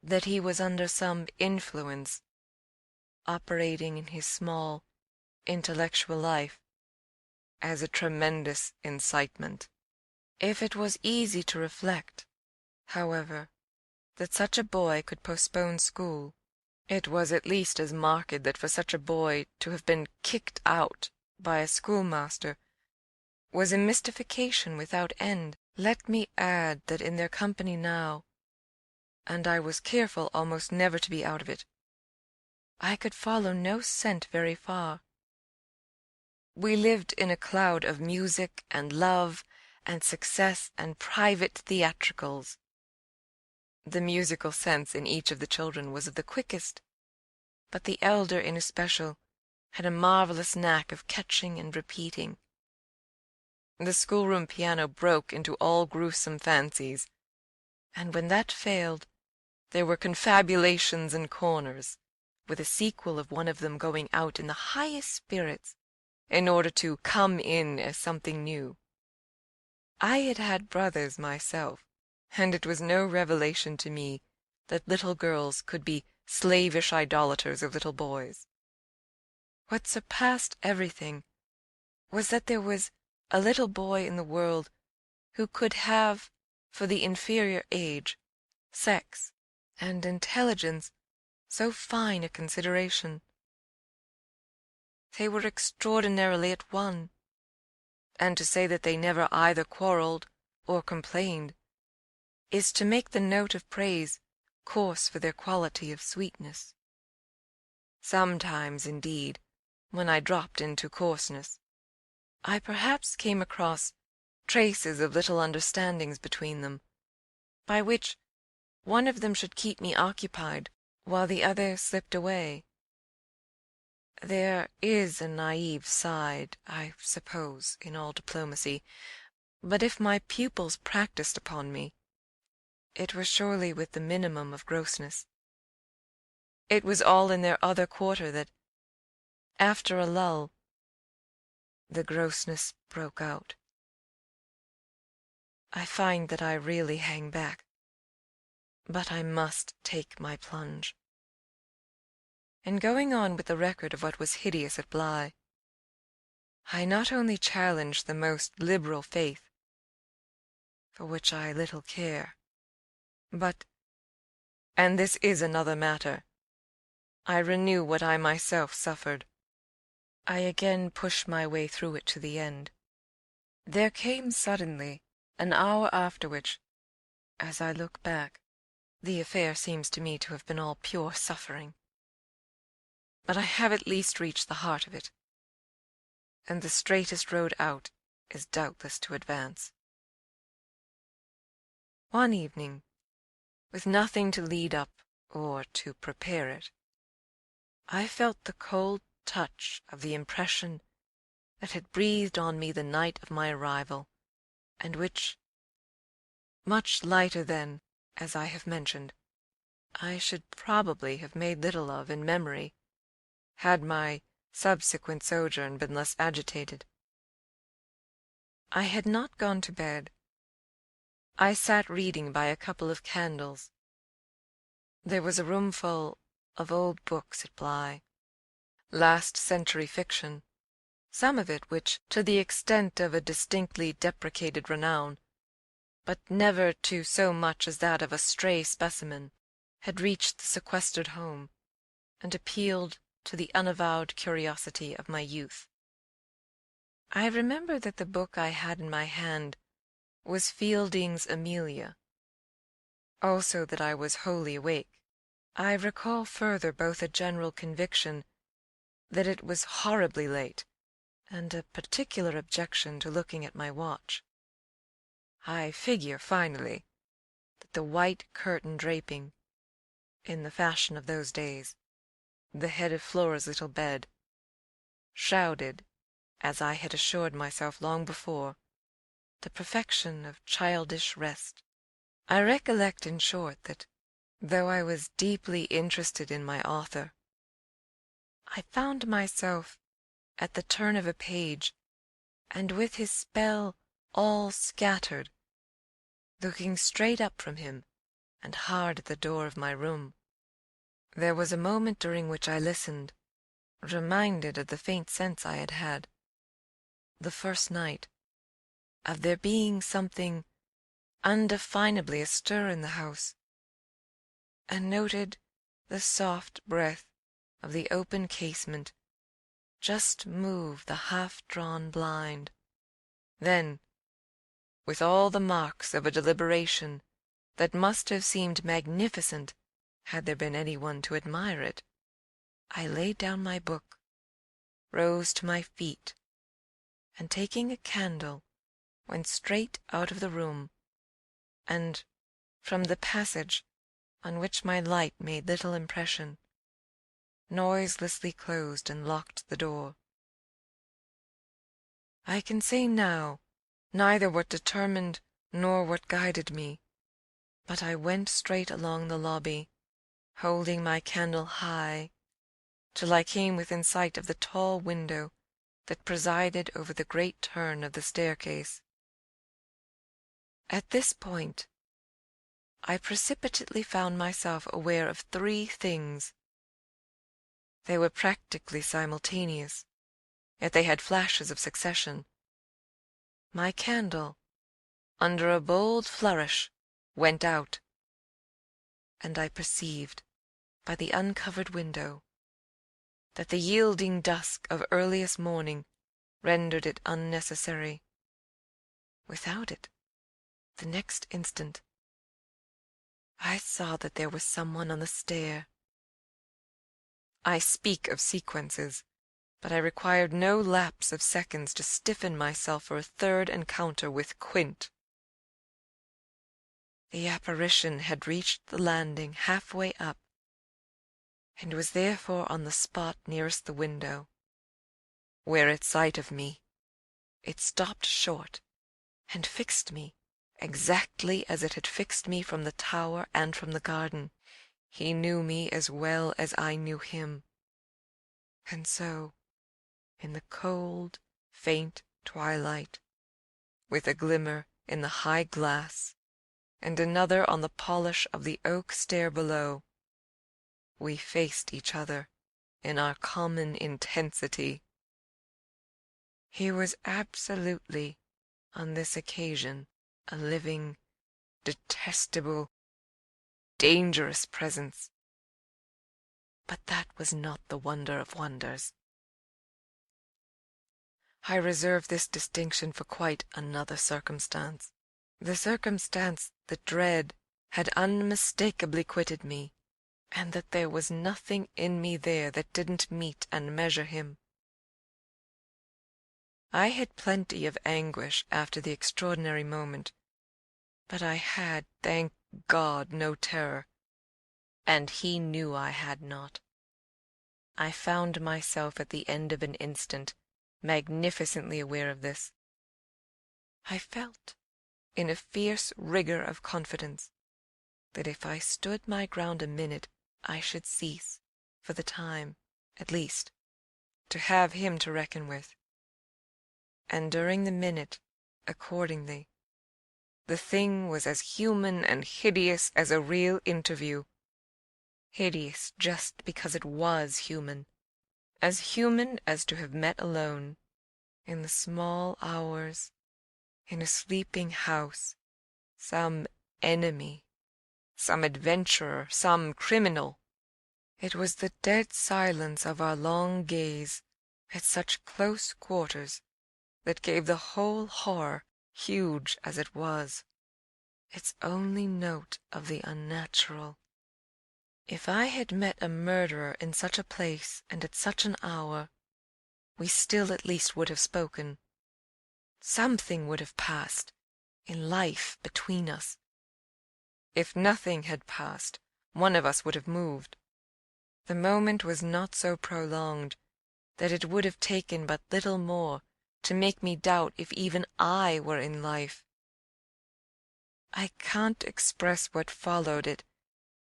that he was under some influence operating in his small intellectual life as a tremendous incitement. If it was easy to reflect, however, that such a boy could postpone school, it was at least as marked that for such a boy to have been kicked out by a schoolmaster was a mystification without end. Let me add that in their company now, and I was careful almost never to be out of it, I could follow no scent very far. We lived in a cloud of music and love and success and private theatricals. The musical sense in each of the children was of the quickest, but the elder in especial had a marvelous knack of catching and repeating. The schoolroom piano broke into all gruesome fancies, and when that failed, there were confabulations in corners, with a sequel of one of them going out in the highest spirits in order to come in as something new. I had had brothers myself, and it was no revelation to me that little girls could be slavish idolaters of little boys. What surpassed everything was that there was a little boy in the world who could have, for the inferior age, sex, and intelligence so fine a consideration. They were extraordinarily at one, and to say that they never either quarrelled or complained is to make the note of praise coarse for their quality of sweetness. Sometimes, indeed, when I dropped into coarseness, I perhaps came across traces of little understandings between them, by which one of them should keep me occupied while the other slipped away. There is a naive side, I suppose, in all diplomacy, but if my pupils practised upon me, it was surely with the minimum of grossness. It was all in their other quarter that, After a lull, the grossness broke out. I find that I really hang back, but I must take my plunge. In going on with the record of what was hideous at Bly, I not only challenge the most liberal faith, for which I little care, but, and this is another matter, I renew what I myself suffered. I again push my way through it to the end. There came suddenly an hour after which, as I look back, the affair seems to me to have been all pure suffering. But I have at least reached the heart of it, and the straightest road out is doubtless to advance. One evening, with nothing to lead up or to prepare it, I felt the cold touch of the impression that had breathed on me the night of my arrival, and which, much lighter than, as I have mentioned, I should probably have made little of in memory, had my subsequent sojourn been less agitated. I had not gone to bed. I sat reading by a couple of candles. There was a roomful of old books at Bly, last-century fiction, some of it which, to the extent of a distinctly deprecated renown, but never to so much as that of a stray specimen, had reached the sequestered home, and appealed to the unavowed curiosity of my youth. I remember that the book I had in my hand was Fielding's Amelia, also that I was wholly awake. I recall further both a general conviction that it was horribly late, and a particular objection to looking at my watch. I figure, finally, that the white curtain draping, in the fashion of those days, the head of Flora's little bed, shrouded, as I had assured myself long before, the perfection of childish rest. I recollect, in short, that, though I was deeply interested in my author, I found myself, at the turn of a page, and with his spell all scattered, looking straight up from him and hard at the door of my room. There was a moment during which I listened, reminded of the faint sense I had had, the first night, of there being something undefinably astir in the house, and noted the soft breath of the open casement just move the half-drawn blind. Then, with all the marks of a deliberation that must have seemed magnificent had there been any one to admire it, I laid down my book, rose to my feet, and taking a candle, went straight out of the room, and, from the passage, on which my light made little impression, noiselessly closed and locked the door. I can say now neither what determined nor what guided me, but I went straight along the lobby, holding my candle high, till I came within sight of the tall window that presided over the great turn of the staircase. At this point I precipitately found myself aware of three things. They were practically simultaneous, yet they had flashes of succession. My candle, under a bold flourish, went out, and I perceived, by the uncovered window, that the yielding dusk of earliest morning rendered it unnecessary. Without it, the next instant, I saw that there was someone on the stair. I speak of sequences, but I required no lapse of seconds to stiffen myself for a third encounter with Quint. The apparition had reached the landing half-way up, and was therefore on the spot nearest the window, where at sight of me it stopped short and fixed me exactly as it had fixed me from the tower and from the garden. He knew me as well as I knew him, and so, in the cold, faint twilight, with a glimmer in the high glass, and another on the polish of the oak stair below, we faced each other in our common intensity. He was absolutely, on this occasion, a living, detestable, dangerous presence. But that was not the wonder of wonders. I reserve this distinction for quite another circumstance, the circumstance that dread had unmistakably quitted me, and that there was nothing in me there that didn't meet and measure him. I had plenty of anguish after the extraordinary moment, but I had, thank God, no terror, and he knew I had not. I found myself at the end of an instant magnificently aware of this. I felt, in a fierce rigour of confidence, that if I stood my ground a minute I should cease, for the time, at least, to have him to reckon with. And during the minute, accordingly, the thing was as human and hideous as a real interview. Hideous just because it was human, as human as to have met alone, in the small hours, in a sleeping house, some enemy, some adventurer, some criminal. It was the dead silence of our long gaze at such close quarters that gave the whole horror, huge as it was, its only note of the unnatural. If I had met a murderer in such a place and at such an hour, we still at least would have spoken. Something would have passed in life between us. If nothing had passed, one of us would have moved. The moment was not so prolonged that it would have taken but little more to make me doubt if even I were in life. I can't express what followed it,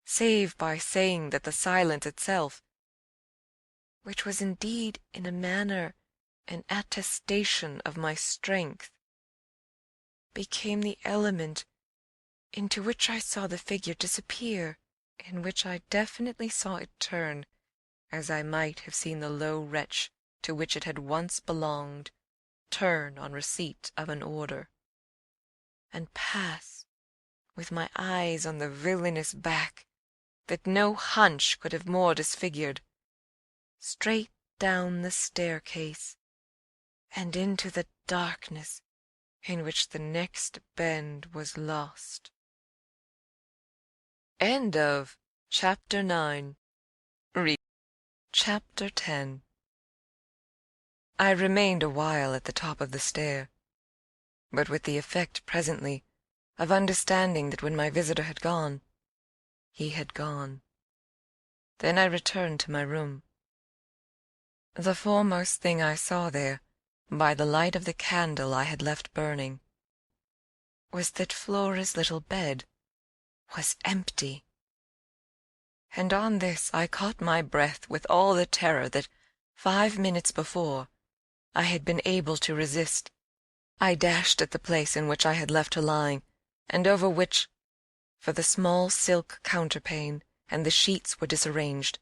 save by saying that the silence itself, which was indeed in a manner an attestation of my strength, became the element into which I saw the figure disappear, in which I definitely saw it turn, as I might have seen the low wretch to which it had once belonged turn on receipt of an order, and pass, with my eyes on the villainous back that no hunch could have more disfigured, straight down the staircase, and into the darkness in which the next bend was lost. End of Chapter 9. Chapter 10. I remained a while at the top of the stair, but with the effect presently of understanding that when my visitor had gone, he had gone. Then I returned to my room. The foremost thing I saw there, by the light of the candle I had left burning, was that Flora's little bed was empty. And on this I caught my breath with all the terror that 5 minutes before I had been able to resist. I dashed at the place in which I had left her lying, and over which, for the small silk counterpane and the sheets were disarranged,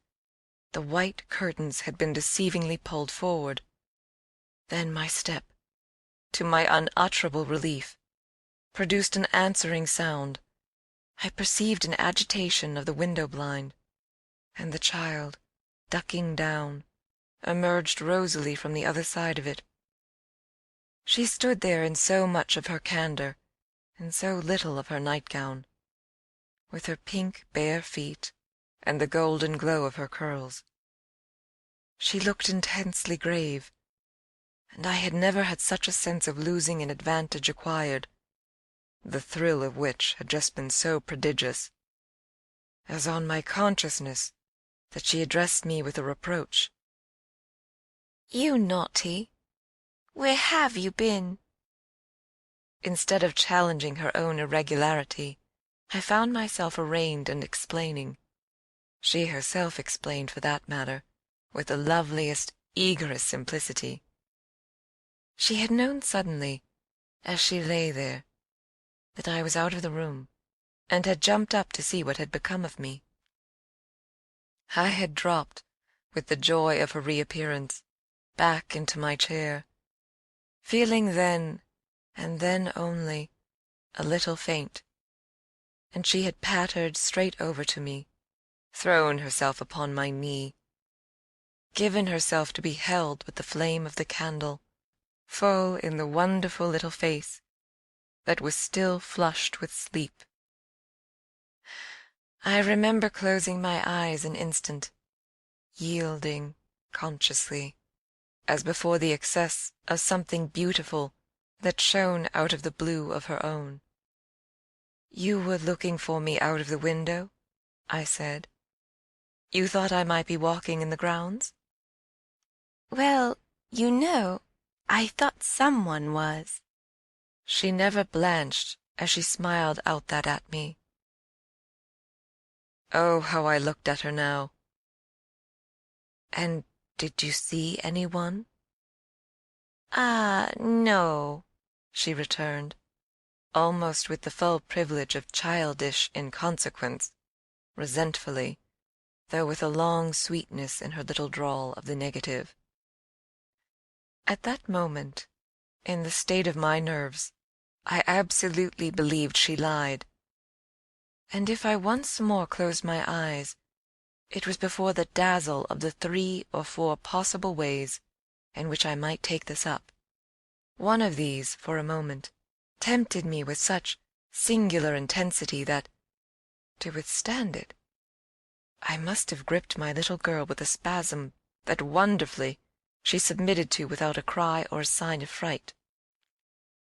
the white curtains had been deceivingly pulled forward. Then my step, to my unutterable relief, produced an answering sound. I perceived an agitation of the window blind, and the child, ducking down, emerged rosily from the other side of it. She stood there in so much of her candour, and so little of her nightgown, with her pink bare feet and the golden glow of her curls. She looked intensely grave, and I had never had such a sense of losing an advantage acquired, the thrill of which had just been so prodigious, as on my consciousness that she addressed me with a reproach. "You naughty! Where have you been?" Instead of challenging her own irregularity, I found myself arraigned and explaining. She herself explained, for that matter, with the loveliest, eagerest simplicity. She had known suddenly, as she lay there, that I was out of the room, and had jumped up to see what had become of me. I had dropped, with the joy of her reappearance, back into my chair, feeling then, and then only, a little faint, and she had pattered straight over to me, thrown herself upon my knee, given herself to be held with the flame of the candle, full in the wonderful little face that was still flushed with sleep. I remember closing my eyes an instant, yielding consciously, as before the excess of something beautiful that shone out of the blue of her own. "You were looking for me out of the window?" I said. "You thought I might be walking in the grounds?" "Well, you know, I thought someone was." She never blanched as she smiled out that at me. Oh, how I looked at her now! "And did you see anyone?" "Ah, no," she returned, almost with the full privilege of childish inconsequence, resentfully, though with a long sweetness in her little drawl of the negative. At that moment, in the state of my nerves, I absolutely believed she lied, and if I once more closed my eyes, it was before the dazzle of the 3 or 4 possible ways in which I might take this up. One of these, for a moment, tempted me with such singular intensity that, to withstand it, I must have gripped my little girl with a spasm that wonderfully she submitted to without a cry or a sign of fright.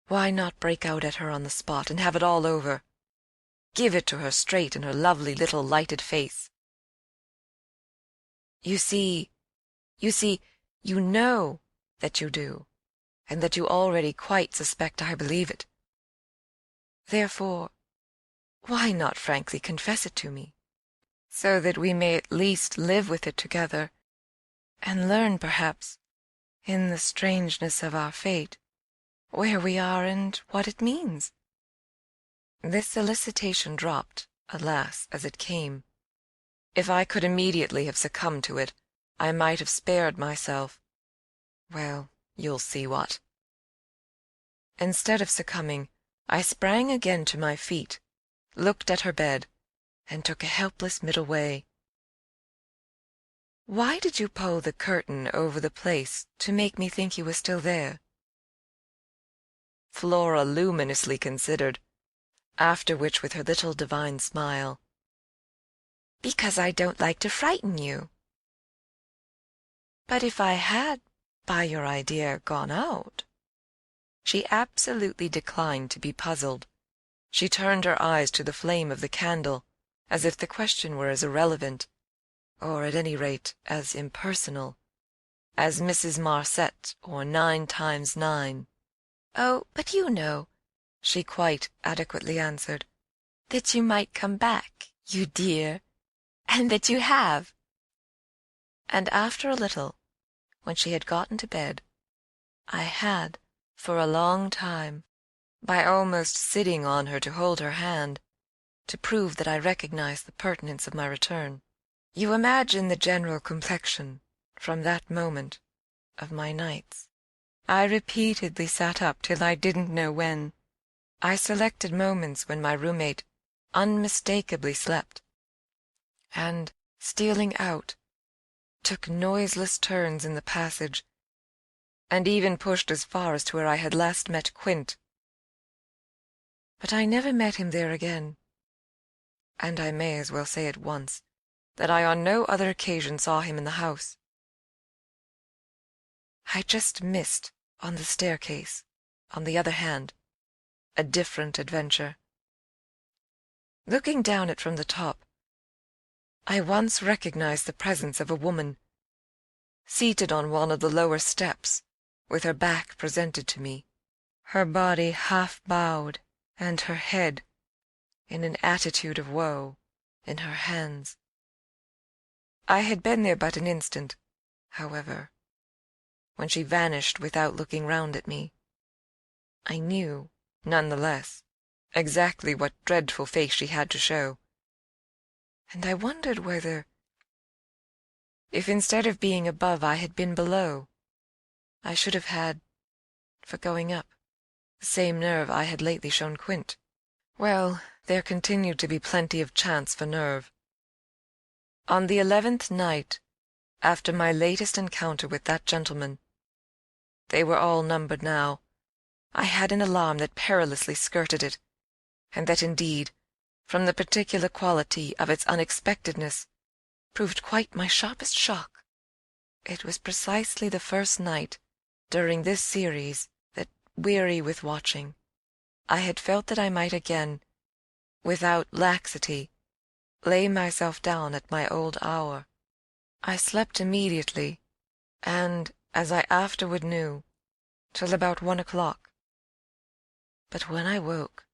Why not break out at her on the spot and have it all over? Give it to her straight in her lovely little lighted face. You see, you know that you do, and that you already quite suspect I believe it. Therefore, why not frankly confess it to me, so that we may at least live with it together, and learn, perhaps, in the strangeness of our fate, where we are and what it means?" This solicitation dropped, alas, as it came. If I could immediately have succumbed to it, I might have spared myself, well, you'll see what. Instead of succumbing, I sprang again to my feet, looked at her bed, and took a helpless middle way. "Why did you pull the curtain over the place to make me think you were still there?" Flora luminously considered, after which, with her little divine smile, "Because I don't like to frighten you." "But if I had, by your idea, gone out—" She absolutely declined to be puzzled. She turned her eyes to the flame of the candle, as if the question were as irrelevant, or at any rate as impersonal, as Mrs. Marcet or 9 times 9. "Oh, but you know," she quite adequately answered, "that you might come back, you dear, and that you have." And after a little, when she had got into bed, I had, for a long time, by almost sitting on her to hold her hand, to prove that I recognized the pertinence of my return. You imagine the general complexion, from that moment, of my nights. I repeatedly sat up till I didn't know when. I selected moments when my roommate unmistakably slept, and, stealing out, took noiseless turns in the passage, and even pushed as far as to where I had last met Quint. But I never met him there again, and I may as well say at once that I on no other occasion saw him in the house. I just missed, on the staircase, on the other hand, a different adventure. Looking down it from the top, I once recognized the presence of a woman, seated on one of the lower steps, with her back presented to me, her body half bowed, and her head, in an attitude of woe, in her hands. I had been there but an instant, however, when she vanished without looking round at me. I knew, none the less, exactly what dreadful face she had to show, and I wondered whether, if instead of being above I had been below, I should have had, for going up, the same nerve I had lately shown Quint. Well, there continued to be plenty of chance for nerve. On the 11th night, after my latest encounter with that gentleman, they were all numbered now, I had an alarm that perilously skirted it, and that indeed, from the particular quality of its unexpectedness, proved quite my sharpest shock. It was precisely the first night during this series that, weary with watching, I had felt that I might again, without laxity, lay myself down at my old hour. I slept immediately, and, as I afterward knew, till about 1 o'clock. But when I woke,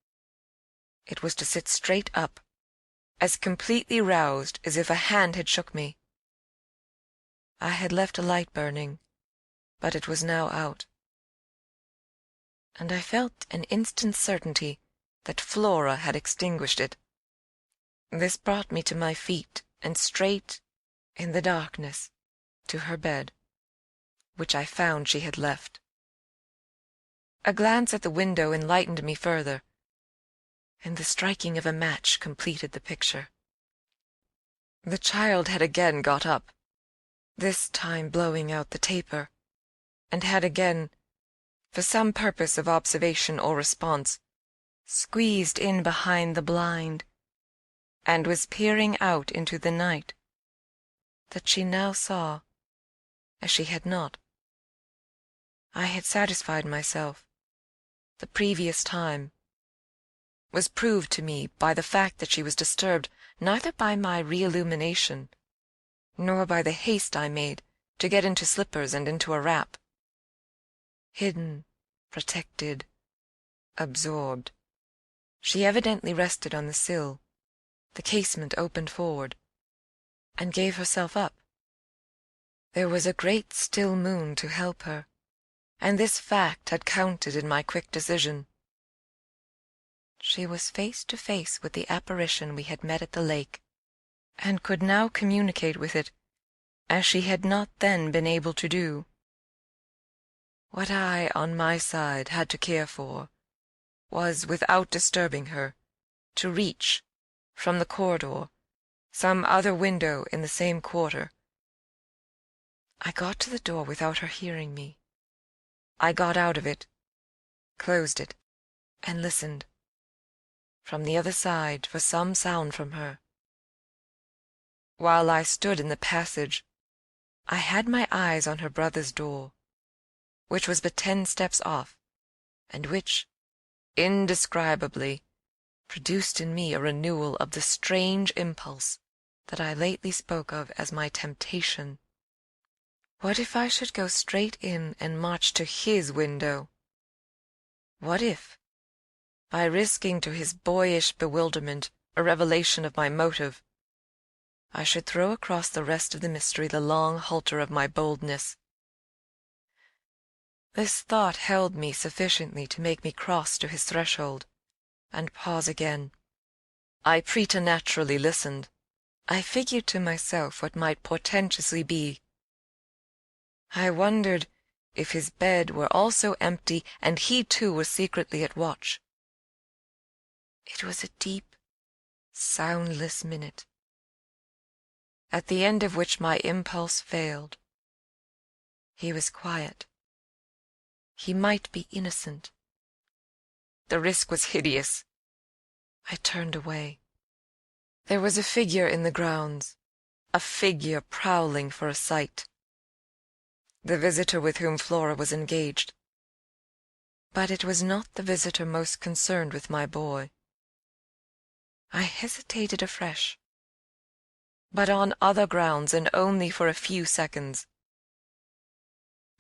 it was to sit straight up, as completely roused as if a hand had shook me. I had left a light burning, but it was now out, and I felt an instant certainty that Flora had extinguished it. This brought me to my feet and straight, in the darkness, to her bed, which I found she had left. A glance at the window enlightened me further, and the striking of a match completed the picture. The child had again got up, this time blowing out the taper, and had again, for some purpose of observation or response, squeezed in behind the blind, and was peering out into the night, that she now saw, as she had not. I had satisfied myself, the previous time, was proved to me by the fact that she was disturbed neither by my re-illumination, nor by the haste I made to get into slippers and into a wrap. Hidden, protected, absorbed, she evidently rested on the sill, the casement opened forward, and gave herself up. There was a great still moon to help her, and this fact had counted in my quick decision. She was face to face with the apparition we had met at the lake, and could now communicate with it, as she had not then been able to do. What I, on my side, had to care for was, without disturbing her, to reach, from the corridor, some other window in the same quarter. I got to the door without her hearing me. I got out of it, closed it, and listened, from the other side, for some sound from her. While I stood in the passage, I had my eyes on her brother's door, which was but 10 steps off, and which, indescribably, produced in me a renewal of the strange impulse that I lately spoke of as my temptation. What if I should go straight in and march to his window? What if, by risking to his boyish bewilderment a revelation of my motive, I should throw across the rest of the mystery the long halter of my boldness? This thought held me sufficiently to make me cross to his threshold, and pause again. I preternaturally listened. I figured to myself what might portentously be. I wondered if his bed were also empty and he too was secretly at watch. It was a deep, soundless minute, at the end of which my impulse failed. He was quiet. He might be innocent. The risk was hideous. I turned away. There was a figure in the grounds, a figure prowling for a sight. The visitor with whom Flora was engaged. But it was not the visitor most concerned with my boy. I hesitated afresh, but on other grounds and only for a few seconds.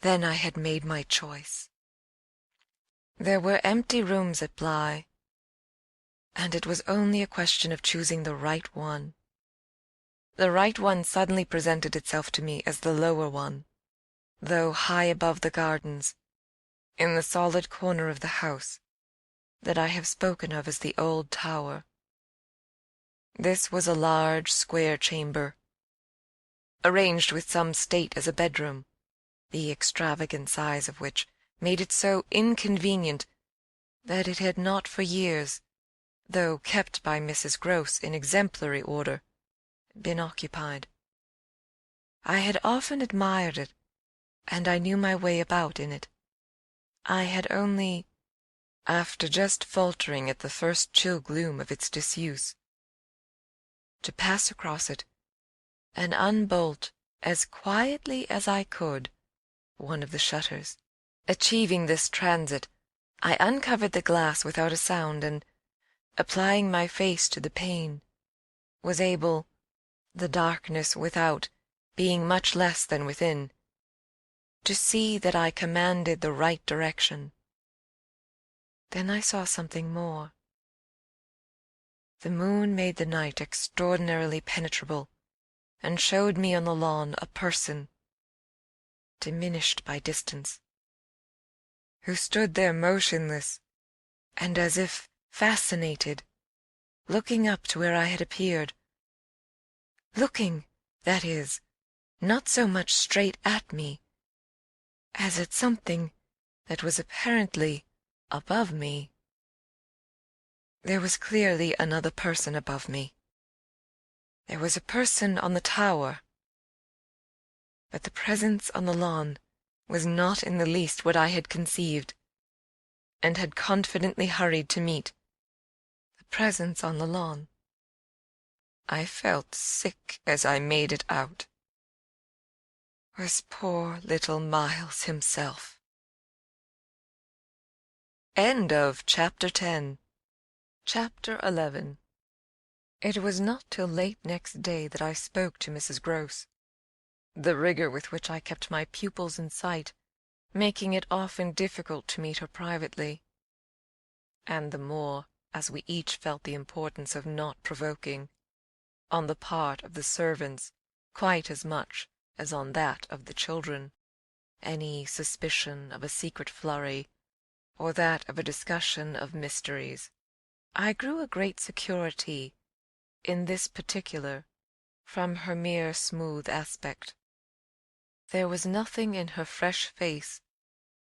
Then I had made my choice. There were empty rooms at Bly, and it was only a question of choosing the right one. The right one suddenly presented itself to me as the lower one, though high above the gardens, in the solid corner of the house that I have spoken of as the old tower. This was a large square chamber, arranged with some state as a bedroom, the extravagant size of which made it so inconvenient that it had not for years, though kept by Mrs. Grose in exemplary order, been occupied. I had often admired it, and I knew my way about in it. I had only, after just faltering at the first chill gloom of its disuse, to pass across it and unbolt as quietly as I could one of the shutters. Achieving this transit, I uncovered the glass without a sound, and, applying my face to the pane, was able, the darkness without being much less than within, to see that I commanded the right direction. Then I saw something more. The moon made the night extraordinarily penetrable, and showed me on the lawn a person, diminished by distance, who stood there motionless and as if fascinated, looking up to where I had appeared, looking, that is, not so much straight at me as at something that was apparently above me. There was clearly another person above me. There was a person on the tower, but the presence on the lawn was not in the least what I had conceived, and had confidently hurried to meet. The presence on the lawn, I felt sick as I made it out, was poor little Miles himself. End of Chapter 10. Chapter 11. It was not till late next day that I spoke to Mrs. Grose, the rigour with which I kept my pupils in sight making it often difficult to meet her privately, and the more as we each felt the importance of not provoking, on the part of the servants quite as much as on that of the children, any suspicion of a secret flurry, or that of a discussion of mysteries. I grew a great security in this particular from her mere smooth aspect. There was nothing in her fresh face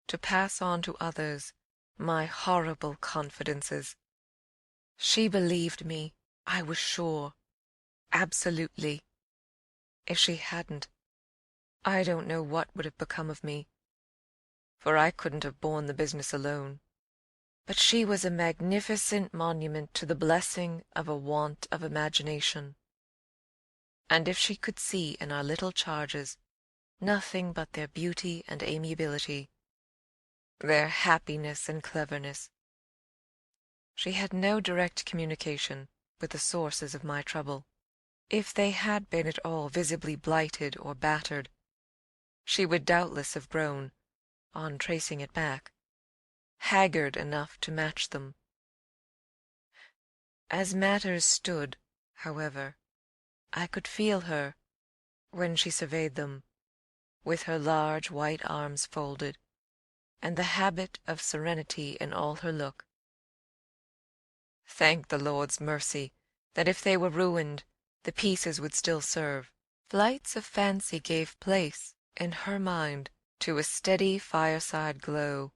to pass on to others my horrible confidences. She believed me, I was sure, absolutely. If she hadn't, I don't know what would have become of me, for I couldn't have borne the business alone. But she was a magnificent monument to the blessing of a want of imagination, and if she could see in our little charges nothing but their beauty and amiability, their happiness and cleverness, she had no direct communication with the sources of my trouble. If they had been at all visibly blighted or battered, she would doubtless have grown, on tracing it back, haggard enough to match them. As matters stood, however, I could feel her, when she surveyed them, with her large white arms folded, and the habit of serenity in all her look. Thank the Lord's mercy that if they were ruined, the pieces would still serve. Flights of fancy gave place, in her mind, to a steady fireside glow,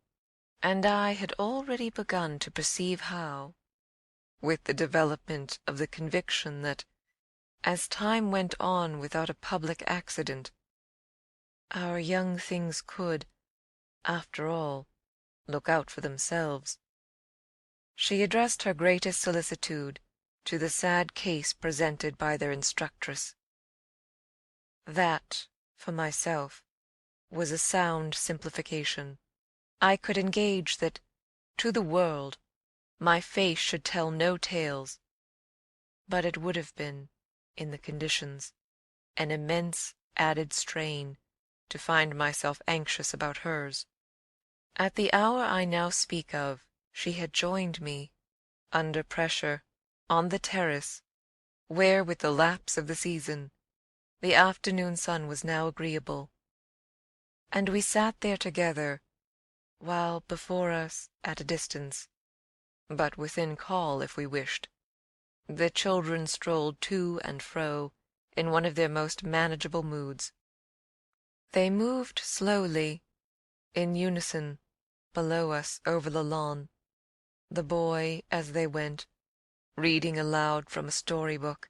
and I had already begun to perceive how, with the development of the conviction that, as time went on without a public accident, our young things could, after all, look out for themselves, she addressed her greatest solicitude to the sad case presented by their instructress. That, for myself, was a sound simplification. I could engage that, to the world, my face should tell no tales, but it would have been, in the conditions, an immense added strain to find myself anxious about hers. At the hour I now speak of, she had joined me, under pressure, on the terrace, where, with the lapse of the season, the afternoon sun was now agreeable, and we sat there together, while before us, at a distance, but within call if we wished, the children strolled to and fro in one of their most manageable moods. They moved slowly, in unison, below us over the lawn, the boy, as they went, reading aloud from a story-book,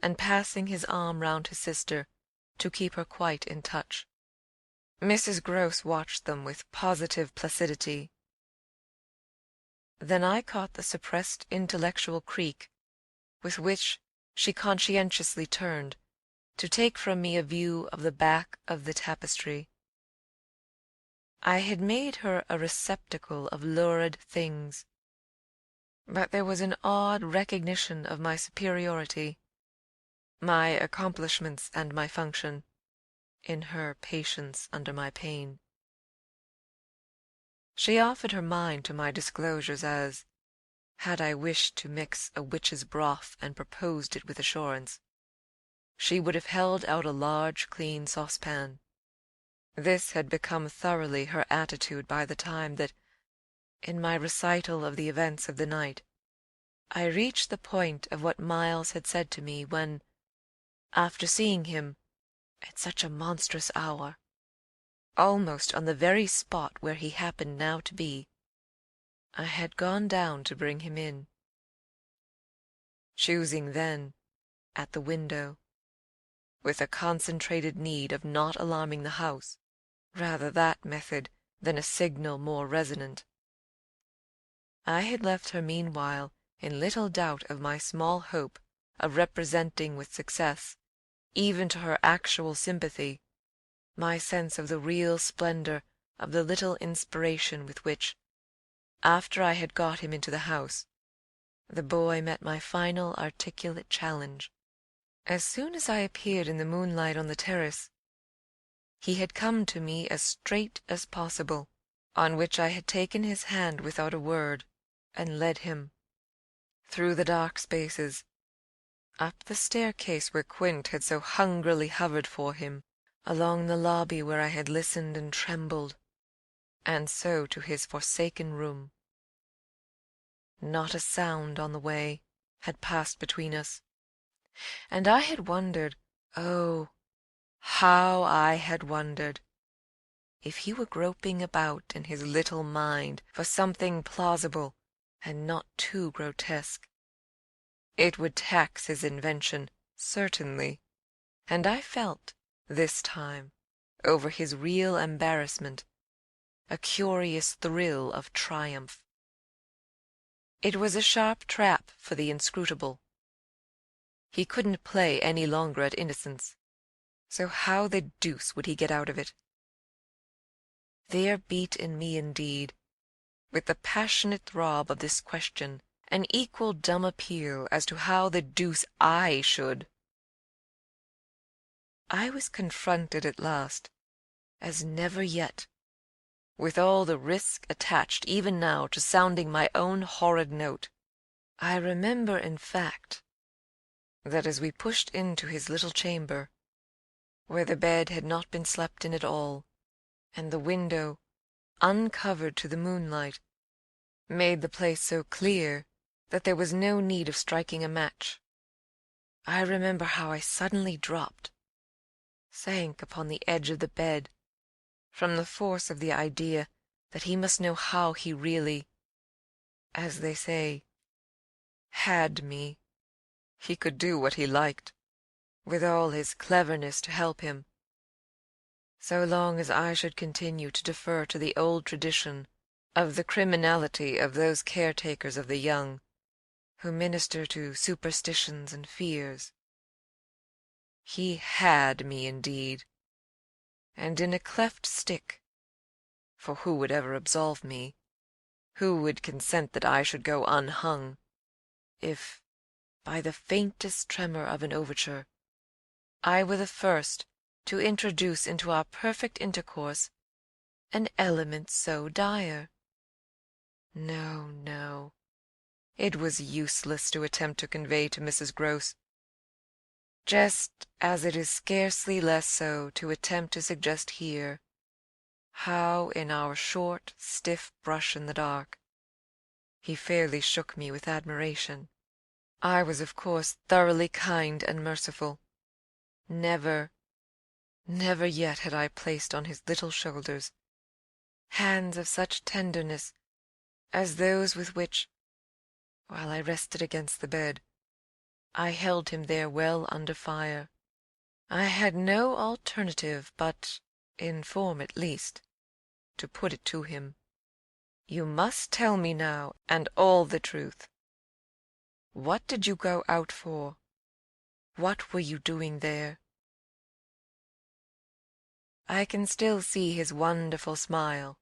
and passing his arm round his sister to keep her quite in touch. Mrs. Grose watched them with positive placidity. Then I caught the suppressed intellectual creak with which she conscientiously turned to take from me a view of the back of the tapestry. I had made her a receptacle of lurid things, but there was an odd recognition of my superiority, my accomplishments and my function, in her patience under my pain. She offered her mind to my disclosures as, had I wished to mix a witch's broth and proposed it with assurance, she would have held out a large clean saucepan. This had become thoroughly her attitude by the time that, in my recital of the events of the night, I reached the point of what Miles had said to me when, after seeing him, at such a monstrous hour, almost on the very spot where he happened now to be, I had gone down to bring him in, choosing then, at the window, with a concentrated need of not alarming the house, rather that method than a signal more resonant. I had left her meanwhile in little doubt of my small hope of representing with success, even to her actual sympathy, my sense of the real splendor of the little inspiration with which, after I had got him into the house, the boy met my final articulate challenge. As soon as I appeared in the moonlight on the terrace, he had come to me as straight as possible, on which I had taken his hand without a word, and led him, through the dark spaces, up the staircase where Quint had so hungrily hovered for him, along the lobby where I had listened and trembled, and so to his forsaken room. Not a sound on the way had passed between us, and I had wondered, oh, how I had wondered, if he were groping about in his little mind for something plausible and not too grotesque. It would tax his invention, certainly, and I felt, this time, over his real embarrassment, a curious thrill of triumph. It was a sharp trap for the inscrutable. He couldn't play any longer at innocence, so how the deuce would he get out of it? There beat in me indeed, with the passionate throb of this question, an equal dumb appeal as to how the deuce I should. I was confronted at last, as never yet, with all the risk attached even now to sounding my own horrid note. I remember, in fact, that as we pushed into his little chamber, where the bed had not been slept in at all, and the window, uncovered to the moonlight, made the place so clear that there was no need of striking a match, I remember how I suddenly dropped, sank upon the edge of the bed, from the force of the idea that he must know how he really, as they say, had me. He could do what he liked, with all his cleverness to help him, so long as I should continue to defer to the old tradition of the criminality of those caretakers of the young, who minister to superstitions and fears. He had me indeed, and in a cleft stick, for who would ever absolve me? Who would consent that I should go unhung, if, by the faintest tremor of an overture, I were the first to introduce into our perfect intercourse an element so dire? No, no, it was useless to attempt to convey to Mrs. Grose, just as it is scarcely less so to attempt to suggest here, How in our short, stiff brush in the dark he fairly shook me with admiration. I was, of course, thoroughly kind and merciful. Never yet had I placed on his little shoulders hands of such tenderness as those with which, while I rested against the bed, I held him there well under fire. I had no alternative but, in form at least, to put it to him. You must tell me now, and all the truth. What did you go out for? What were you doing there? I can still see his wonderful smile,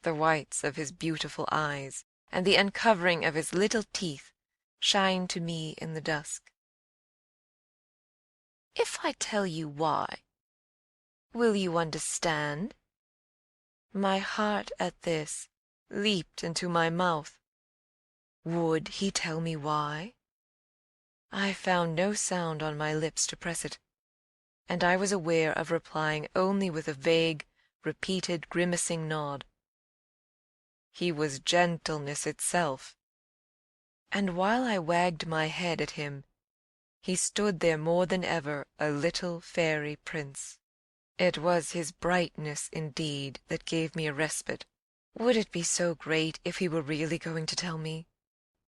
the whites of his beautiful eyes, and the uncovering of his little teeth shine to me in the dusk. If I tell you why, will you understand? My heart at this leaped into my mouth. Would he tell me why? I found no sound on my lips to press it, and I was aware of replying only with a vague, repeated, grimacing nod. He was gentleness itself, and while I wagged my head at him, he stood there more than ever a little fairy prince. It was his brightness, indeed, that gave me a respite. Would it be so great if he were really going to tell me?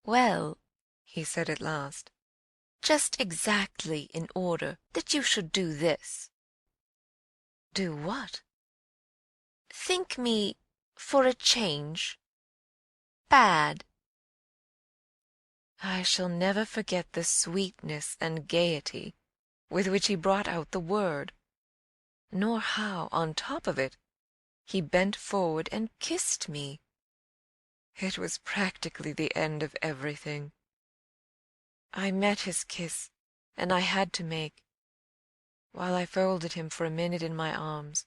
Well, he said at last, just exactly in order that you should do this. Do what? Think me, for a change, bad. I shall never forget the sweetness and gaiety with which he brought out the word, nor how, on top of it, he bent forward and kissed me. It was practically the end of everything. I met his kiss, and I had to make, while I folded him for a minute in my arms,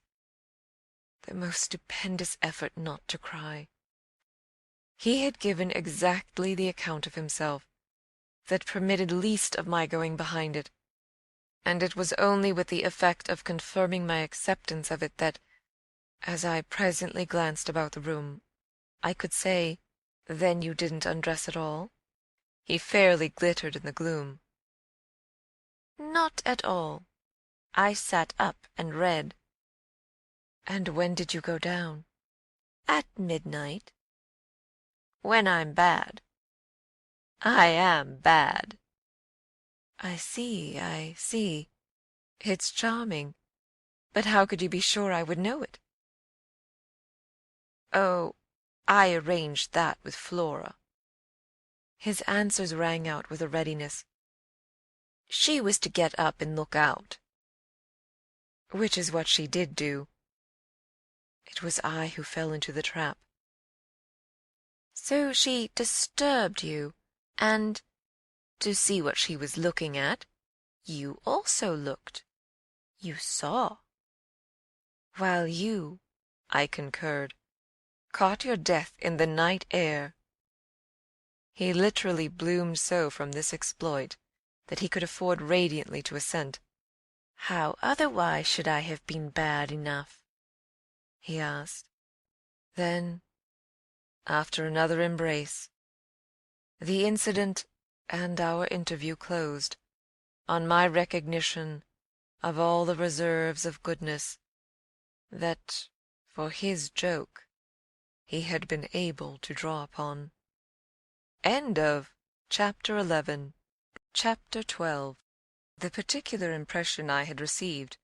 the most stupendous effort not to cry. He had given exactly the account of himself that permitted least of my going behind it, and it was only with the effect of confirming my acceptance of it that, as I presently glanced about the room, I could say, "Then you didn't undress at all?" He fairly glittered in the gloom. "Not at all. I sat up and read." "And when did you go down?" "At midnight." "When I'm bad." "I am bad." I see. It's charming. But how could you be sure I would know it?" "Oh, I arranged that with Flora." His answers rang out with a readiness. "She was to get up and look out." Which is what she did do. It was I who fell into the trap. "So she disturbed you, and, to see what she was looking at, you also looked. You saw. While you," I concurred, "caught your death in the night air." He literally bloomed so from this exploit that he could afford radiantly to assent. "How otherwise should I have been bad enough?" he asked. Then, after another embrace, the incident and our interview closed on my recognition of all the reserves of goodness that, for his joke, he had been able to draw upon. Chapter 11. Chapter 12. The particular impression I had received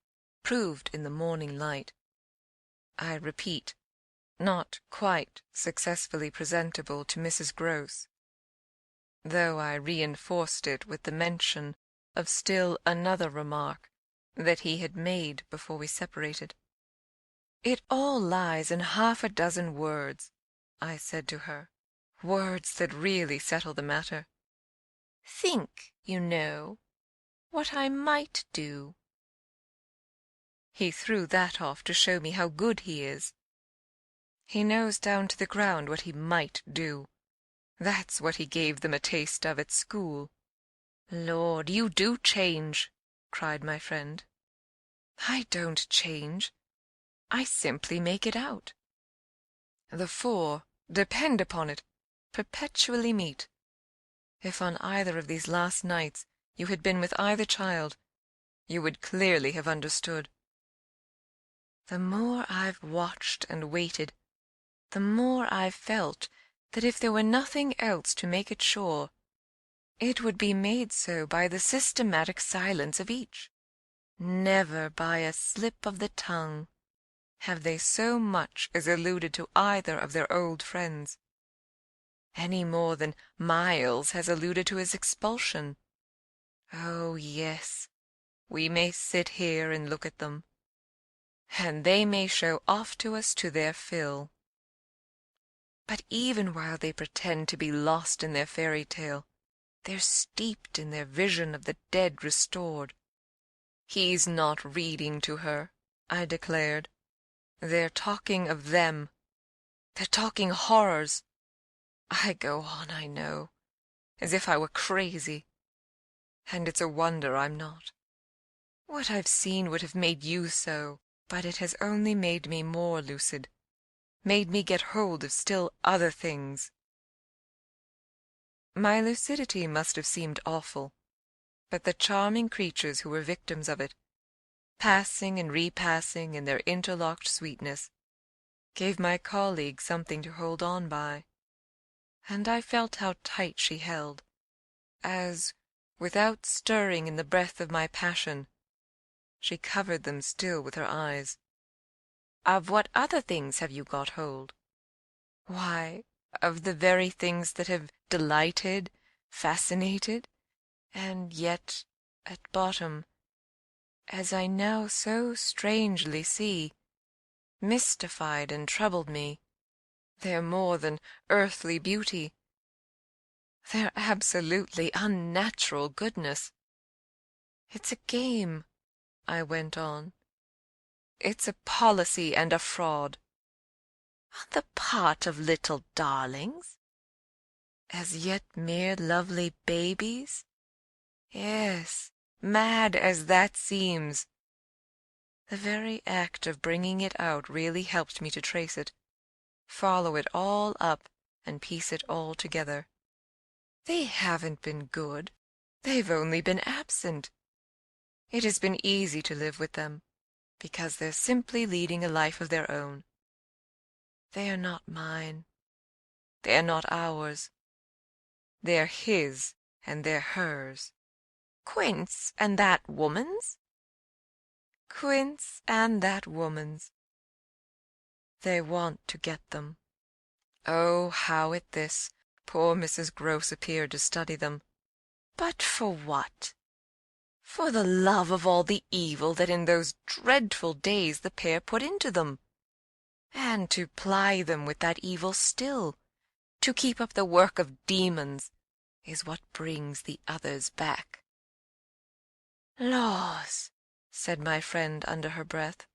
proved in the morning light, I repeat, not quite successfully presentable to Mrs. Grose, though I reinforced it with the mention of still another remark that he had made before we separated. "It all lies in half a dozen words," I said to her, "words that really settle the matter. Think, you know, what I might do." He threw that off to show me how good he is. He knows down to the ground what he might do. That's what he gave them a taste of at school. "Lord, you do change," cried my friend. "I don't change. I simply make it out. The four, depend upon it, perpetually meet. If on either of these last nights you had been with either child, you would clearly have understood. The more I've watched and waited, the more I've felt that if there were nothing else to make it sure, it would be made so by the systematic silence of each. Never by a slip of the tongue have they so much as alluded to either of their old friends, any more than Miles has alluded to his expulsion. Oh, yes, we may sit here and look at them, and they may show off to us to their fill. But even while they pretend to be lost in their fairy tale, they're steeped in their vision of the dead restored. He's not reading to her, I declared. They're talking of them. They're talking horrors. I go on, I know, as if I were crazy, and it's a wonder I'm not. What I've seen would have made you so, but it has only made me more lucid, made me get hold of still other things. My lucidity must have seemed awful, but the charming creatures who were victims of it, passing and repassing in their interlocked sweetness, gave my colleague something to hold on by, and I felt how tight she held, as, without stirring in the breath of my passion, she covered them still with her eyes. "Of what other things have you got hold?" "Why, of the very things that have delighted, fascinated, and yet, at bottom, as I now so strangely see, mystified and troubled me. They're more than earthly beauty. They're absolutely unnatural goodness. It's a game," I went on. "It's a policy and a fraud." "On the part of little darlings?" "As yet mere lovely babies?" "Yes, mad as that seems." The very act of bringing it out really helped me to trace it, follow it all up, and piece it all together. They haven't been good. They've only been absent. It has been easy to live with them, because they're simply leading a life of their own. They are not mine. They are not ours. They're his, and they're hers. Quince and that woman's? Quince and that woman's. They want to get them. Oh, how at this poor Mrs. Grose appeared to study them. But for what? For the love of all the evil that in those dreadful days the pair put into them, and to ply them with that evil still, to keep up the work of demons, is what brings the others back. "Laws!" said my friend under her breath.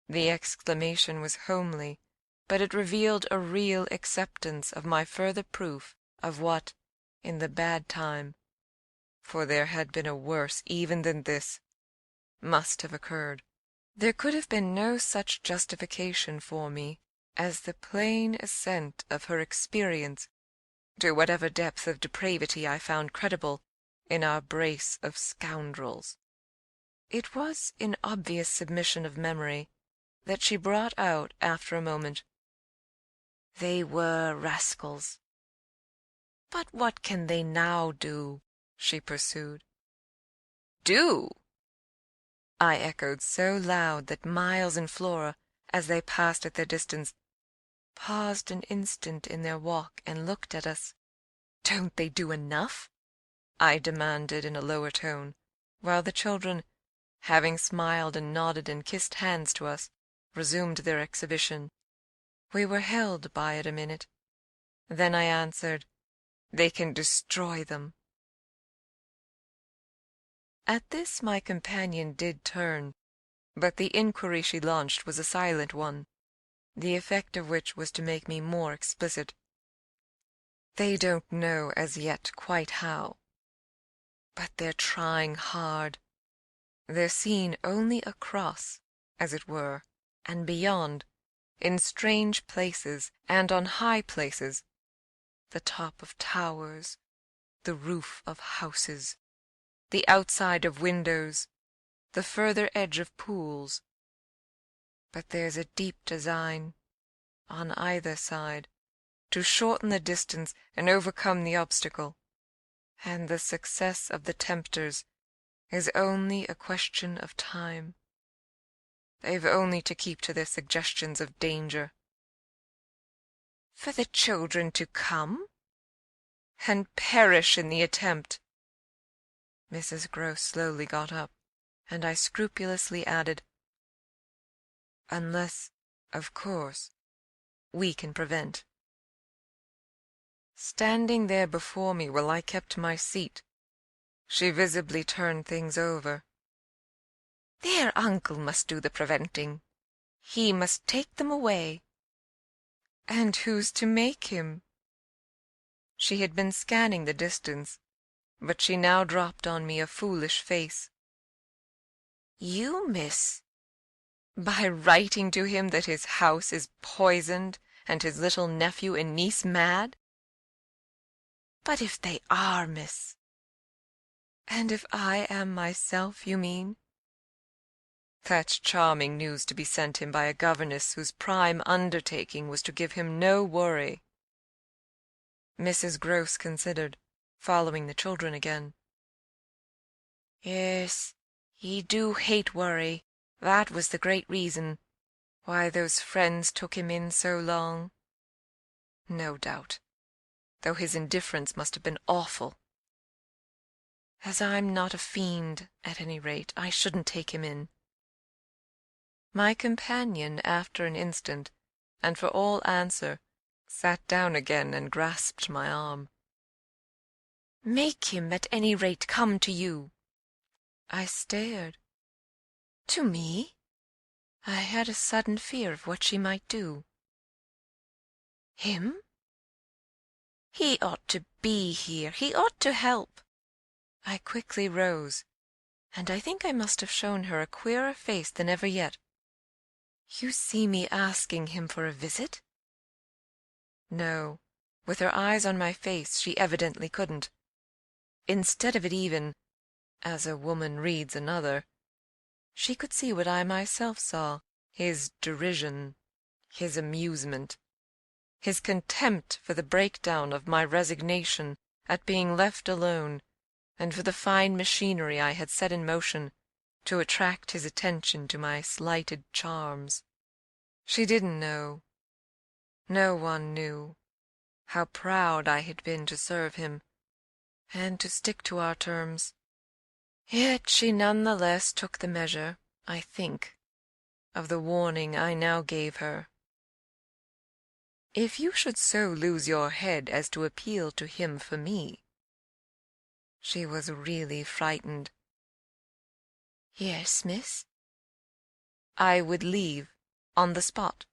The exclamation was homely, but it revealed a real acceptance of my further proof of what, in the bad time, for there had been a worse even than this, must have occurred. There could have been no such justification for me as the plain assent of her experience to whatever depth of depravity I found credible in our brace of scoundrels. It was in obvious submission of memory that she brought out after a moment, "They were rascals." "But what can they now do?" she pursued. "Do?" I echoed so loud that Miles and Flora, as they passed at their distance, paused an instant in their walk and looked at us. "Don't they do enough?" I demanded in a lower tone, while the children, having smiled and nodded and kissed hands to us, resumed their exhibition. We were held by it a minute. Then I answered, "They can destroy them." At this my companion did turn, but the inquiry she launched was a silent one, the effect of which was to make me more explicit. "They don't know as yet quite how, but they're trying hard. They're seen only across, as it were, and beyond, in strange places and on high places, the top of towers, the roof of houses, the outside of windows, the further edge of pools. But there's a deep design, on either side, to shorten the distance and overcome the obstacle, and the success of the tempters is only a question of time. They've only to keep to their suggestions of danger. For the children to come, and perish in the attempt. Mrs. Gross slowly got up, and I scrupulously added, unless, of course, we can prevent. Standing there before me while I kept my seat, she visibly turned things over. Their uncle must do the preventing. He must take them away. And who's to make him? She had been scanning the distance, but she now dropped on me a foolish face. You, miss? By writing to him that his house is poisoned and his little nephew and niece mad? But if they are, miss? And if I am myself, you mean? That's charming news to be sent him by a governess whose prime undertaking was to give him no worry. Mrs. Gross considered, following the children again. Yes, he do hate worry. That was the great reason why those friends took him in so long. No doubt, though his indifference must have been awful. As I'm not a fiend, at any rate, I shouldn't take him in. My companion, after an instant, and for all answer, sat down again and grasped my arm. Make him, at any rate, come to you. I stared. To me? I had a sudden fear of what she might do. Him? He ought to be here. He ought to help. I quickly rose, and I think I must have shown her a queerer face than ever yet. You see me asking him for a visit? No, with her eyes on my face, she evidently couldn't. Instead of it even, as a woman reads another, she could see what I myself saw, his derision, his amusement, his contempt for the breakdown of my resignation at being left alone, and for the fine machinery I had set in motion to attract his attention to my slighted charms. She didn't know, no one knew, how proud I had been to serve him, and to stick to our terms. Yet she none the less took the measure, I think, of the warning I now gave her. If you should so lose your head as to appeal to him for me. She was really frightened. Yes, miss? I would leave, on the spot,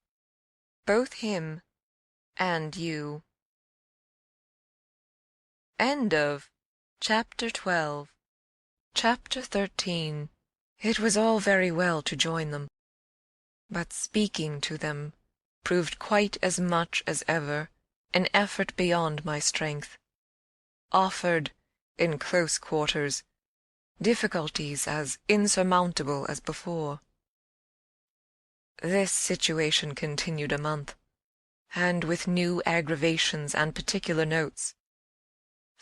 both him and you. End of Chapter 12. Chapter 13. It was all very well to join them, but speaking to them proved quite as much as ever an effort beyond my strength, offered, in close quarters, difficulties as insurmountable as before. This situation continued a month, and with new aggravations and particular notes.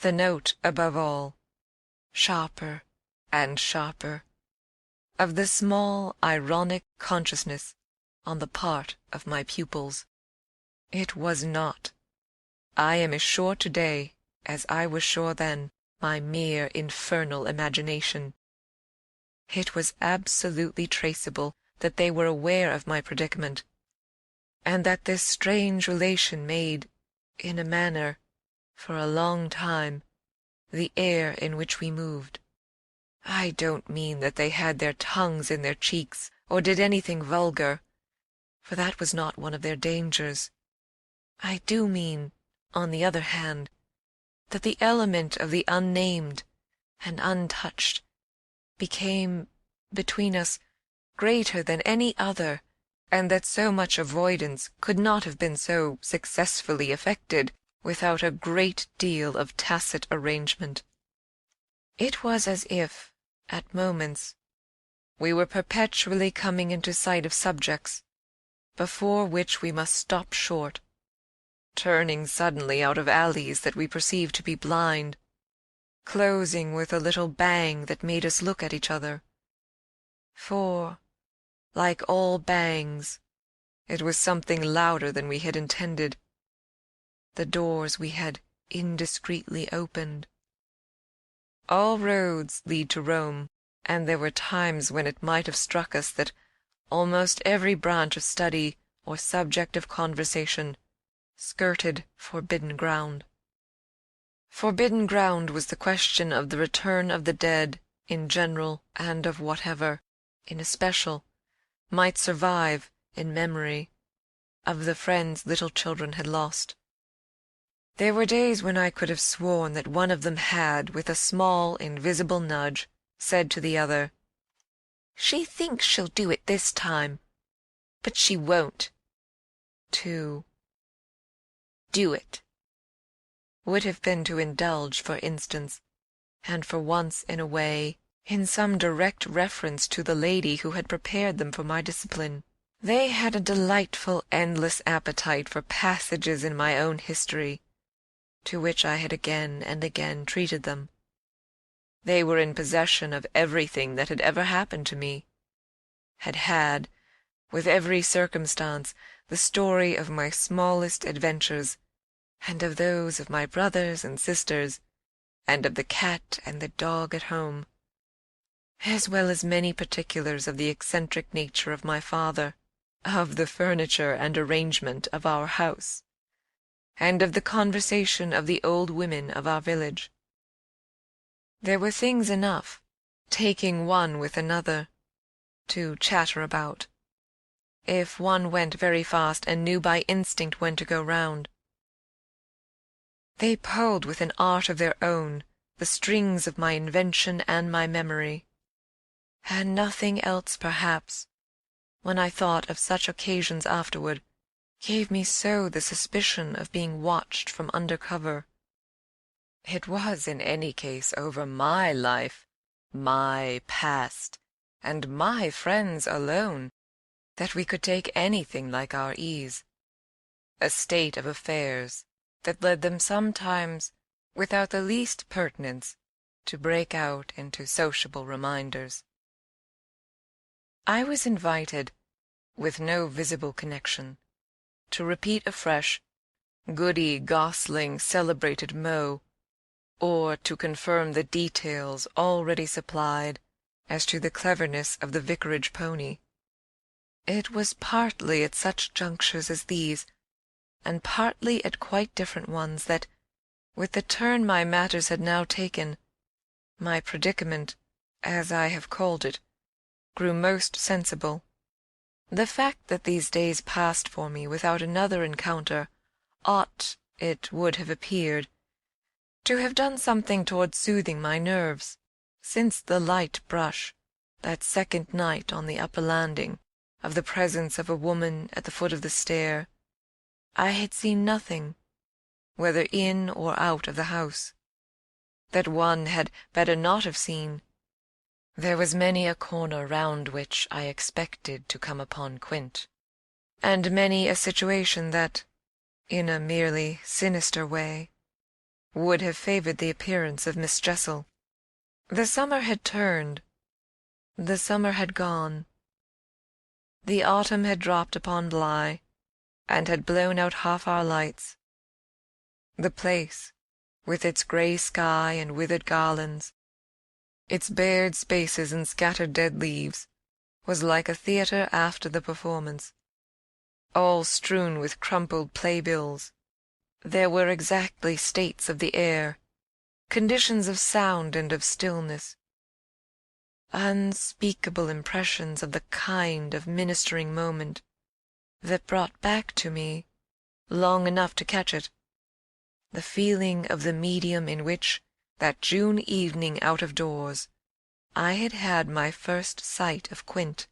The note, above all, sharper and sharper, of the small ironic consciousness on the part of my pupils. It was not, I am as sure today as I was sure then, my mere infernal imagination. It was absolutely traceable that they were aware of my predicament, and that this strange relation made, in a manner, for a long time, the air in which we moved. I don't mean that they had their tongues in their cheeks, or did anything vulgar, for that was not one of their dangers. I do mean, on the other hand, that the element of the unnamed and untouched became, between us, greater than any other and that so much avoidance could not have been so successfully effected without a great deal of tacit arrangement. It was as if, at moments, we were perpetually coming into sight of subjects before which we must stop short, turning suddenly out of alleys that we perceived to be blind, closing with a little bang that made us look at each other. For, like all bangs, it was something louder than we had intended. The doors we had indiscreetly opened. All roads lead to Rome, and there were times when it might have struck us that almost every branch of study or subject of conversation skirted forbidden ground. Forbidden ground was the question of the return of the dead in general, and of whatever, in especial, might survive in memory of the friends little children had lost. There were days when I could have sworn that one of them had, with a small, invisible nudge, said to the other, "She thinks she'll do it this time, but she won't." To do it would have been to indulge, for instance, and for once in a way, in some direct reference to the lady who had prepared them for my discipline. They had a delightful, endless appetite for passages in my own history, to which I had again and again treated them. They were in possession of everything that had ever happened to me, had, with every circumstance, the story of my smallest adventures, and of those of my brothers and sisters, and of the cat and the dog at home, as well as many particulars of the eccentric nature of my father, of the furniture and arrangement of our house, and of the conversation of the old women of our village. There were things enough, taking one with another, to chatter about, if one went very fast and knew by instinct when to go round. They pulled with an art of their own the strings of my invention and my memory, and nothing else, perhaps, when I thought of such occasions afterward, gave me so the suspicion of being watched from under cover. It was in any case over my life, my past, and my friends alone, that we could take anything like our ease, a state of affairs that led them sometimes, without the least pertinence, to break out into sociable reminders. I was invited, with no visible connection, to repeat afresh Goody Gosling celebrated Moe, or to confirm the details already supplied as to the cleverness of the vicarage pony. It was partly at such junctures as these, and partly at quite different ones, that, with the turn my matters had now taken, my predicament, as I have called it, grew most sensible. The fact that these days passed for me without another encounter ought, it would have appeared, to have done something toward soothing my nerves, since the light brush, that second night on the upper landing, of the presence of a woman at the foot of the stair, I had seen nothing, whether in or out of the house, that one had better not have seen. There was many a corner round which I expected to come upon Quint, and many a situation that, in a merely sinister way, would have favoured the appearance of Miss Jessel. The summer had turned, the summer had gone, the autumn had dropped upon Bly, and had blown out half our lights. The place, with its grey sky and withered garlands, its bared spaces and scattered dead leaves, was like a theatre after the performance, all strewn with crumpled playbills. There were exactly states of the air, conditions of sound and of stillness, unspeakable impressions of the kind of ministering moment that brought back to me, long enough to catch it, the feeling of the medium in which, that June evening out of doors, I had had my first sight of Quint,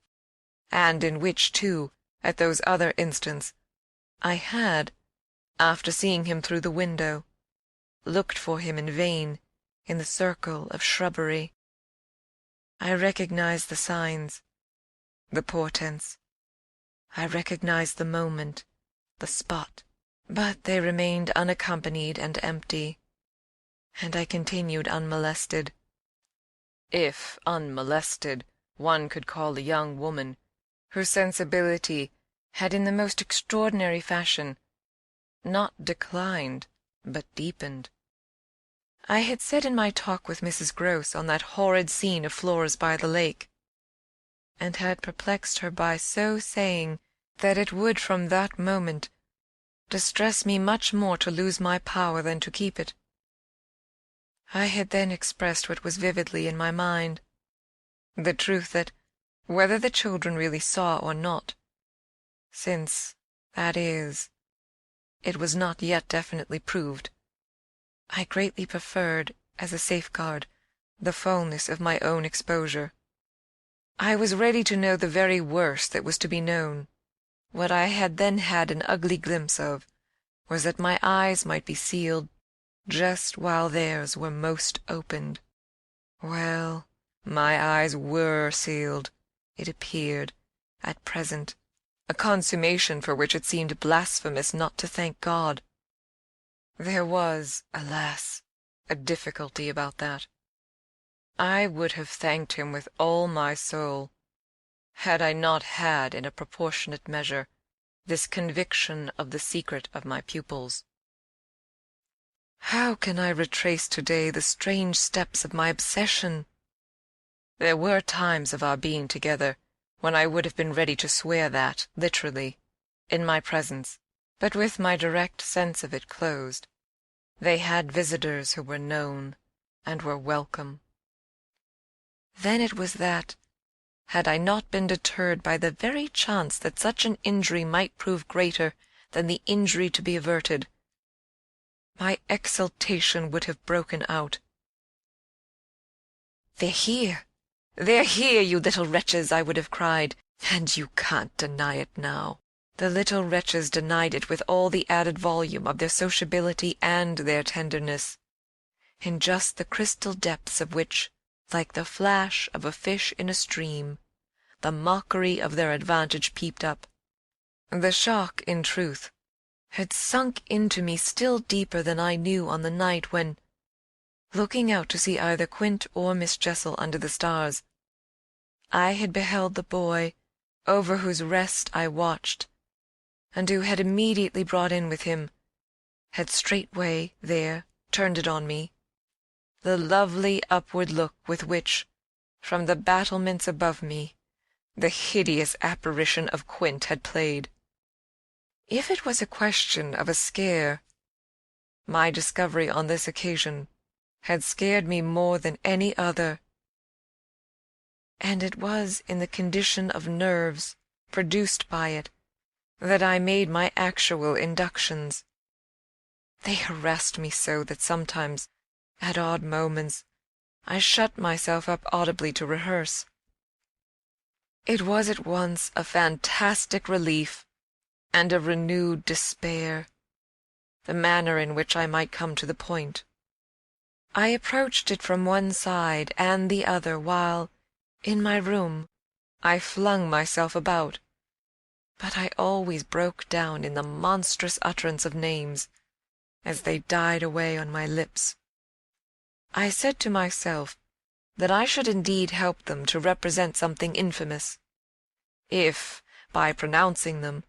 and in which, too, at those other instants, I had, after seeing him through the window, looked for him in vain in the circle of shrubbery. I recognized the signs, the portents. I recognized the moment, the spot, but they remained unaccompanied and empty, and I continued unmolested. If unmolested one could call a young woman whose sensibility had in the most extraordinary fashion not declined, but deepened. I had said in my talk with Mrs. Grose on that horrid scene of Flora's by the lake, and had perplexed her by so saying that it would from that moment distress me much more to lose my power than to keep it. I had then expressed what was vividly in my mind, the truth that, whether the children really saw or not, since, that is, it was not yet definitely proved, I greatly preferred, as a safeguard, the fullness of my own exposure. I was ready to know the very worst that was to be known. What I had then had an ugly glimpse of was that my eyes might be sealed just while theirs were most opened. Well, my eyes were sealed, it appeared, at present, a consummation for which it seemed blasphemous not to thank God. There was, alas, a difficulty about that. I would have thanked him with all my soul, had I not had in a proportionate measure this conviction of the secret of my pupils. How can I retrace today the strange steps of my obsession? There were times of our being together when I would have been ready to swear that, literally, in my presence, but with my direct sense of it closed. They had visitors who were known and were welcome. Then it was that, had I not been deterred by the very chance that such an injury might prove greater than the injury to be averted, my exultation would have broken out. "They're here! They're here, you little wretches!" I would have cried, "and you can't deny it now." The little wretches denied it with all the added volume of their sociability and their tenderness, in just the crystal depths of which, like the flash of a fish in a stream, the mockery of their advantage peeped up. The shock, in truth, had sunk into me still deeper than I knew on the night when, looking out to see either Quint or Miss Jessel under the stars, I had beheld the boy over whose rest I watched, and who had immediately brought in with him, had straightway there turned it on me, the lovely upward look with which, from the battlements above me, the hideous apparition of Quint had played. If it was a question of a scare, my discovery on this occasion had scared me more than any other, and it was in the condition of nerves produced by it that I made my actual inductions. They harassed me so that sometimes, at odd moments, I shut myself up audibly to rehearse. It was at once a fantastic relief and a renewed despair, the manner in which I might come to the point. I approached it from one side and the other while, in my room, I flung myself about, but I always broke down in the monstrous utterance of names, as they died away on my lips. I said to myself that I should indeed help them to represent something infamous, if, by pronouncing them,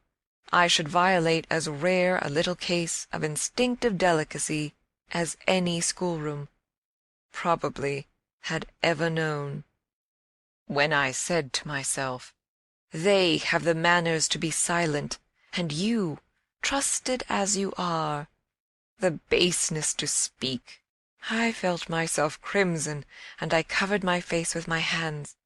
I should violate as rare a little case of instinctive delicacy as any schoolroom, probably, had ever known. When I said to myself, "They have the manners to be silent, and you, trusted as you are, the baseness to speak," I felt myself crimson, and I covered my face with my hands.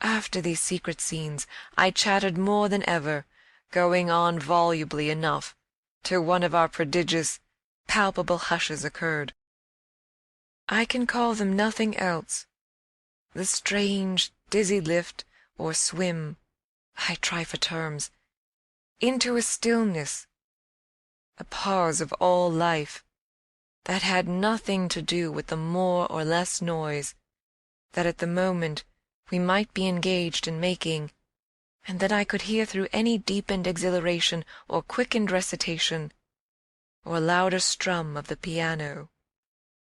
After these secret scenes I chattered more than ever, going on volubly enough, till one of our prodigious, palpable hushes occurred. I can call them nothing else. The strange, dizzy lift or swim I try for terms, into a stillness, a pause of all life, that had nothing to do with the more or less noise that at the moment we might be engaged in making, and that I could hear through any deepened exhilaration or quickened recitation, or louder strum of the piano.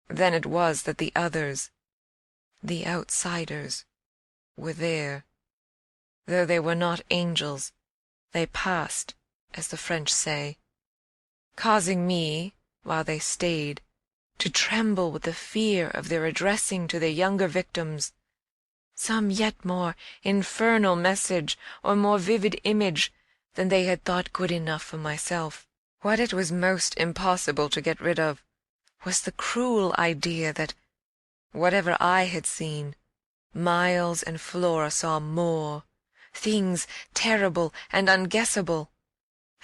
Then it was that the others, the outsiders, were there. Though they were not angels, they passed, as the French say, causing me, while they stayed, to tremble with the fear of their addressing to their younger victims some yet more infernal message or more vivid image than they had thought good enough for myself. What it was most impossible to get rid of was the cruel idea that, whatever I had seen, Miles and Flora saw more, things terrible and unguessable,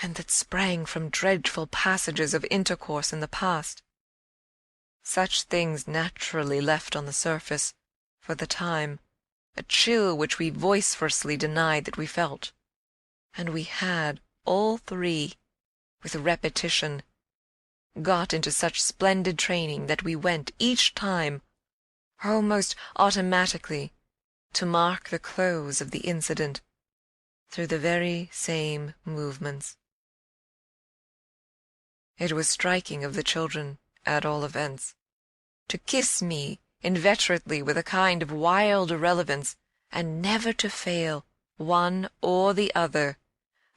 and that sprang from dreadful passages of intercourse in the past. Such things naturally left on the surface, for the time, a chill which we vociferously denied that we felt, and we had, all three, with repetition, got into such splendid training that we went each time, almost automatically, to mark the close of the incident through the very same movements. It was striking of the children, at all events, to kiss me inveterately with a kind of wild irrelevance, and never to fail, one or the other,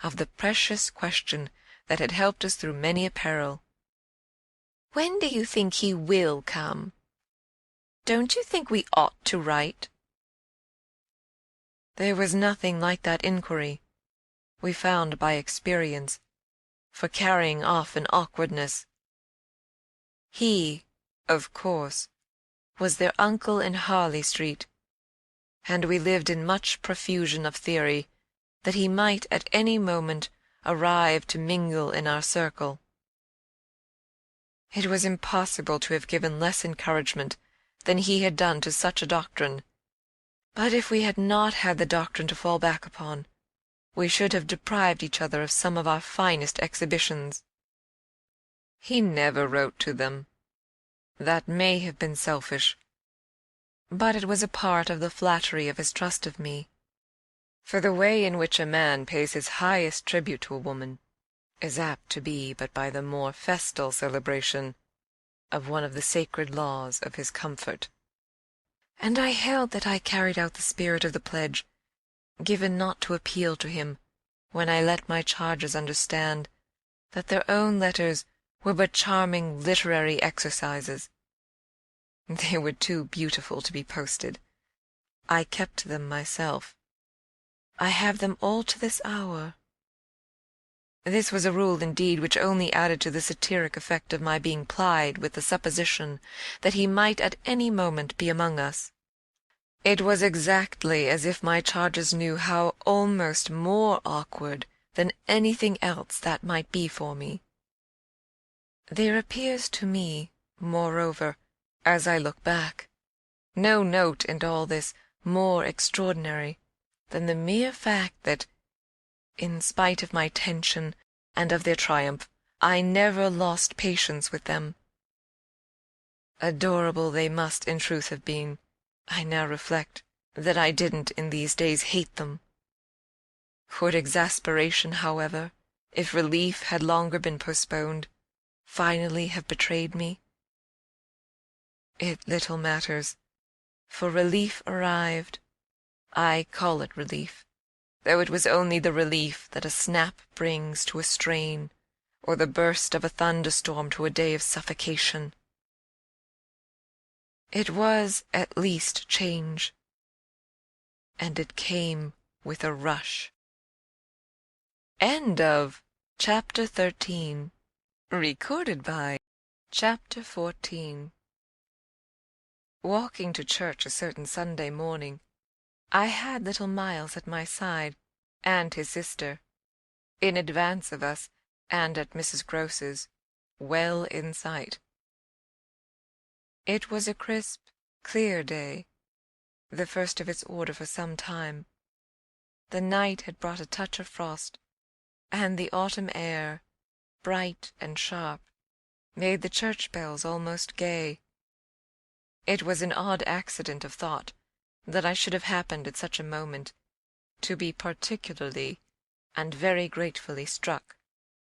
of the precious question that had helped us through many a peril. "When do you think he will come? Don't you think we ought to write?" There was nothing like that inquiry, we found by experience, for carrying off an awkwardness. He, of course, was their uncle in Harley Street, and we lived in much profusion of theory that he might at any moment arrive to mingle in our circle. It was impossible to have given less encouragement than he had done to such a doctrine, but if we had not had the doctrine to fall back upon, we should have deprived each other of some of our finest exhibitions. He never wrote to them. That may have been selfish, but it was a part of the flattery of his trust of me, for the way in which a man pays his highest tribute to a woman is apt to be but by the more festal celebration of one of the sacred laws of his comfort. And I held that I carried out the spirit of the pledge, given not to appeal to him, when I let my charges understand that their own letters were but charming literary exercises. They were too beautiful to be posted. I kept them myself. I have them all to this hour. This was a rule, indeed, which only added to the satiric effect of my being plied with the supposition that he might at any moment be among us. It was exactly as if my charges knew how almost more awkward than anything else that might be for me. There appears to me, moreover, as I look back, no note in all this more extraordinary than the mere fact that, in spite of my tension and of their triumph, I never lost patience with them. Adorable they must in truth have been, I now reflect, that I didn't in these days hate them. Would exasperation, however, if relief had longer been postponed, finally have betrayed me? It little matters, for relief arrived. I call it relief, though it was only the relief that a snap brings to a strain, or the burst of a thunderstorm to a day of suffocation. It was at least change, and it came with a rush. End of Chapter 13. Recorded by Chapter 14. Walking to church a certain Sunday morning, I had little Miles at my side, and his sister, in advance of us, and at Mrs. Groce's, well in sight. It was a crisp, clear day, the first of its order for some time, The night had brought a touch of frost, and the autumn air, bright and sharp, made the church bells almost gay. It was an odd accident of thought that I should have happened at such a moment to be particularly and very gratefully struck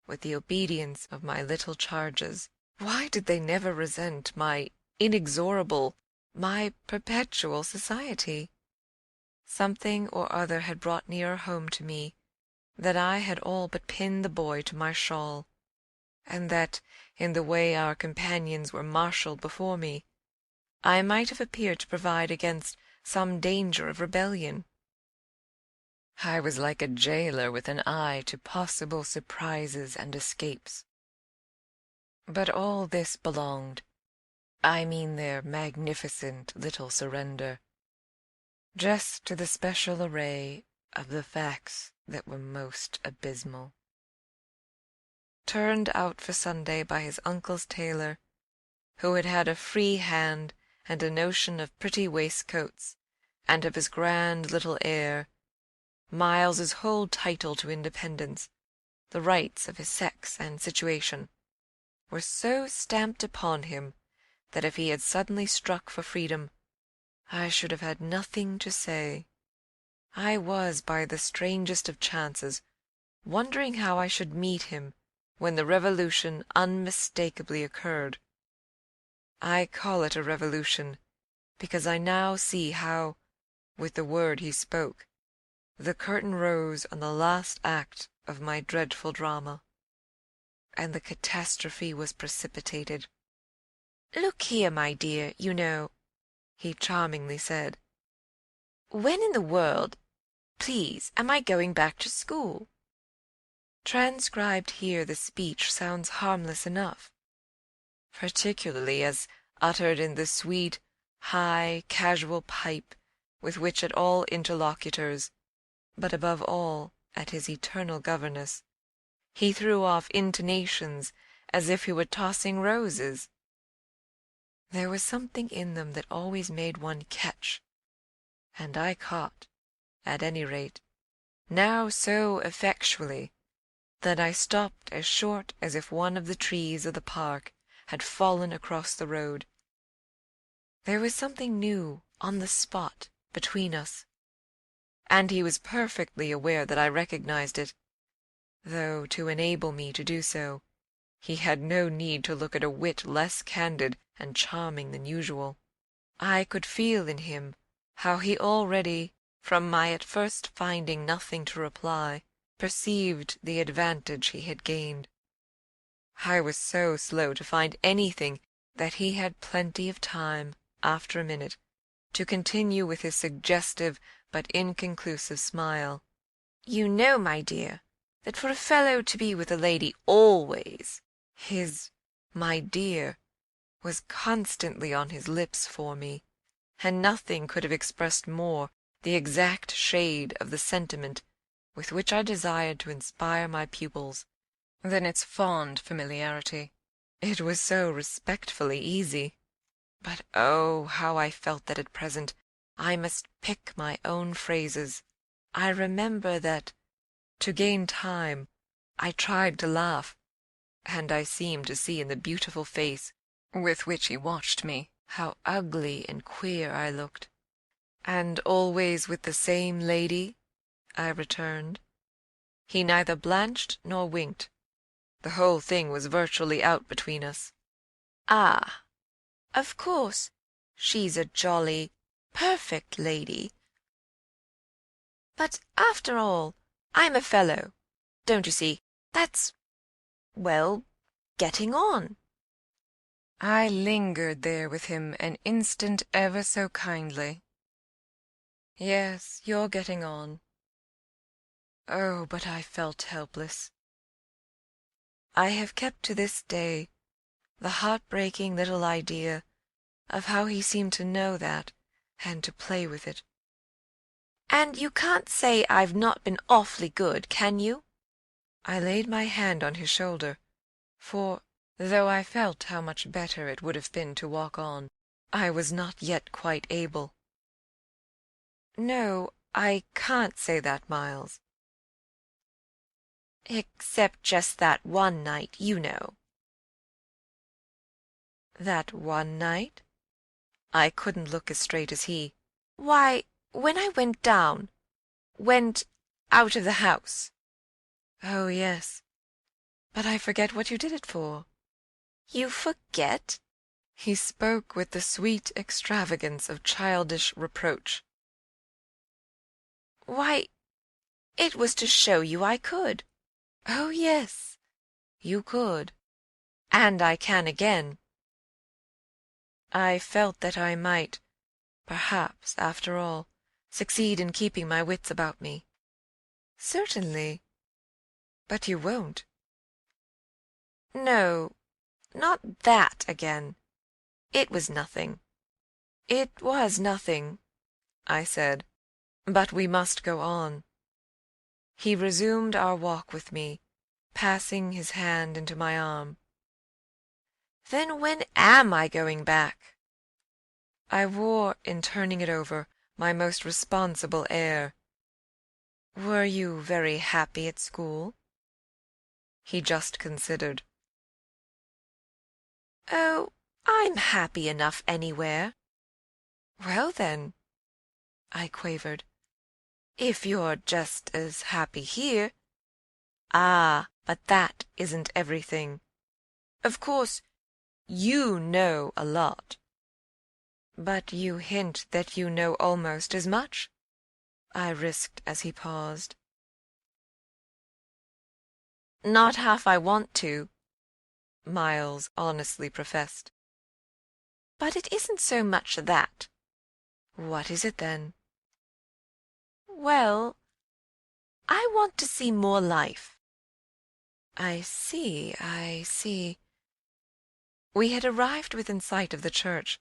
with the obedience of my little charges. Why did they never resent my inexorable, my perpetual society? Something or other had brought nearer home to me that I had all but pinned the boy to my shawl, and that, in the way our companions were marshalled before me, I might have appeared to provide against some danger of rebellion. I was like a jailer with an eye to possible surprises and escapes. But all this belonged, I mean their magnificent little surrender, just to the special array of the facts that were most abysmal. Turned out for Sunday by his uncle's tailor, who had had a free hand and a notion of pretty waistcoats, and of his grand little air, Miles's whole title to independence, the rights of his sex and situation, were so stamped upon him that if he had suddenly struck for freedom, I should have had nothing to say. I was, by the strangest of chances, wondering how I should meet him when the revolution unmistakably occurred. I call it a revolution because I now see how, with the word he spoke, the curtain rose on the last act of my dreadful drama, and the catastrophe was precipitated. "Look here, my dear, you know," he charmingly said, "when in the world, please, am I going back to school?" Transcribed here the speech sounds harmless enough, particularly as uttered in the sweet, high, casual pipe with which at all interlocutors, but above all at his eternal governess, he threw off intonations as if he were tossing roses. There was something in them that always made one catch, and I caught, at any rate, now so effectually that I stopped as short as if one of the trees of the park had fallen across the road. There was something new on the spot between us, and he was perfectly aware that I recognized it, though to enable me to do so, he had no need to look at a whit less candid and charming than usual. I could feel in him how he already, from my at first finding nothing to reply, perceived the advantage he had gained. I was so slow to find anything that he had plenty of time, after a minute, to continue with his suggestive but inconclusive smile. "You know, my dear, that for a fellow to be with a lady always," his "my dear" was constantly on his lips for me, and nothing could have expressed more the exact shade of the sentiment with which I desired to inspire my pupils than its fond familiarity. It was so respectfully easy. But oh, how I felt that at present I must pick my own phrases. I remember that, to gain time, I tried to laugh, and I seemed to see in the beautiful face with which he watched me how ugly and queer I looked. "And always with the same lady?" I returned. He neither blanched nor winked. The whole thing was virtually out between us. "Ah, of course, she's a jolly, perfect lady. But after all, I'm a fellow, don't you see? That's, well, getting on." I lingered there with him an instant ever so kindly. "Yes, you're getting on." Oh, but I felt helpless. I have kept to this day the heartbreaking little idea of how he seemed to know that and to play with it. "And you can't say I've not been awfully good, can you?" I laid my hand on his shoulder, for, though I felt how much better it would have been to walk on, I was not yet quite able. "No, I can't say that, Miles. Except just that one night, you know. That one night? I couldn't look as straight as he. Why, when I went out of the house. Oh, yes. But I forget what you did it for. You forget? He spoke with the sweet extravagance of childish reproach. Why, it was to show you I could. Oh, yes, you could. And I can again. I felt that I might, perhaps, after all, succeed in keeping my wits about me. Certainly. But you won't. No, not that again. It was nothing. It was nothing, I said. But we must go on. He resumed our walk with me, passing his hand into my arm. Then when am I going back? I wore, in turning it over, my most responsible air. Were you very happy at school? He just considered. Oh, I'm happy enough anywhere. Well, then, I quavered, if you're just as happy here. Ah, but that isn't everything. Of course, you know a lot. But you hint that you know almost as much, I risked as he paused. Not half I want to, Miles honestly professed. But it isn't so much that. What is it then? Well, I want to see more life. I see. We had arrived within sight of the church,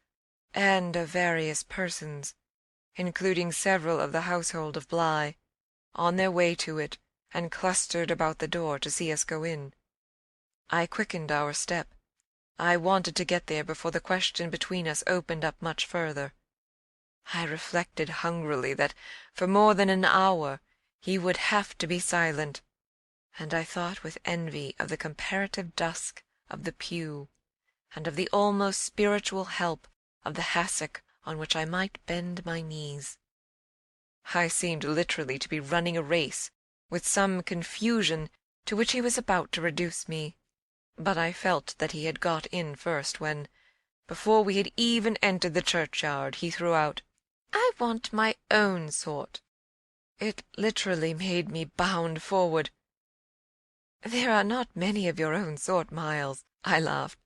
and of various persons, including several of the household of Bly, on their way to it, and clustered about the door to see us go in. I quickened our step. I wanted to get there before the question between us opened up much further. I reflected hungrily that for more than an hour he would have to be silent, and I thought with envy of the comparative dusk of the pew, and of the almost spiritual help of the hassock on which I might bend my knees. I seemed literally to be running a race with some confusion to which he was about to reduce me, but I felt that he had got in first when, before we had even entered the churchyard, he threw out, "I want my own sort." It literally made me bound forward. "There are not many of your own sort, Miles," I laughed,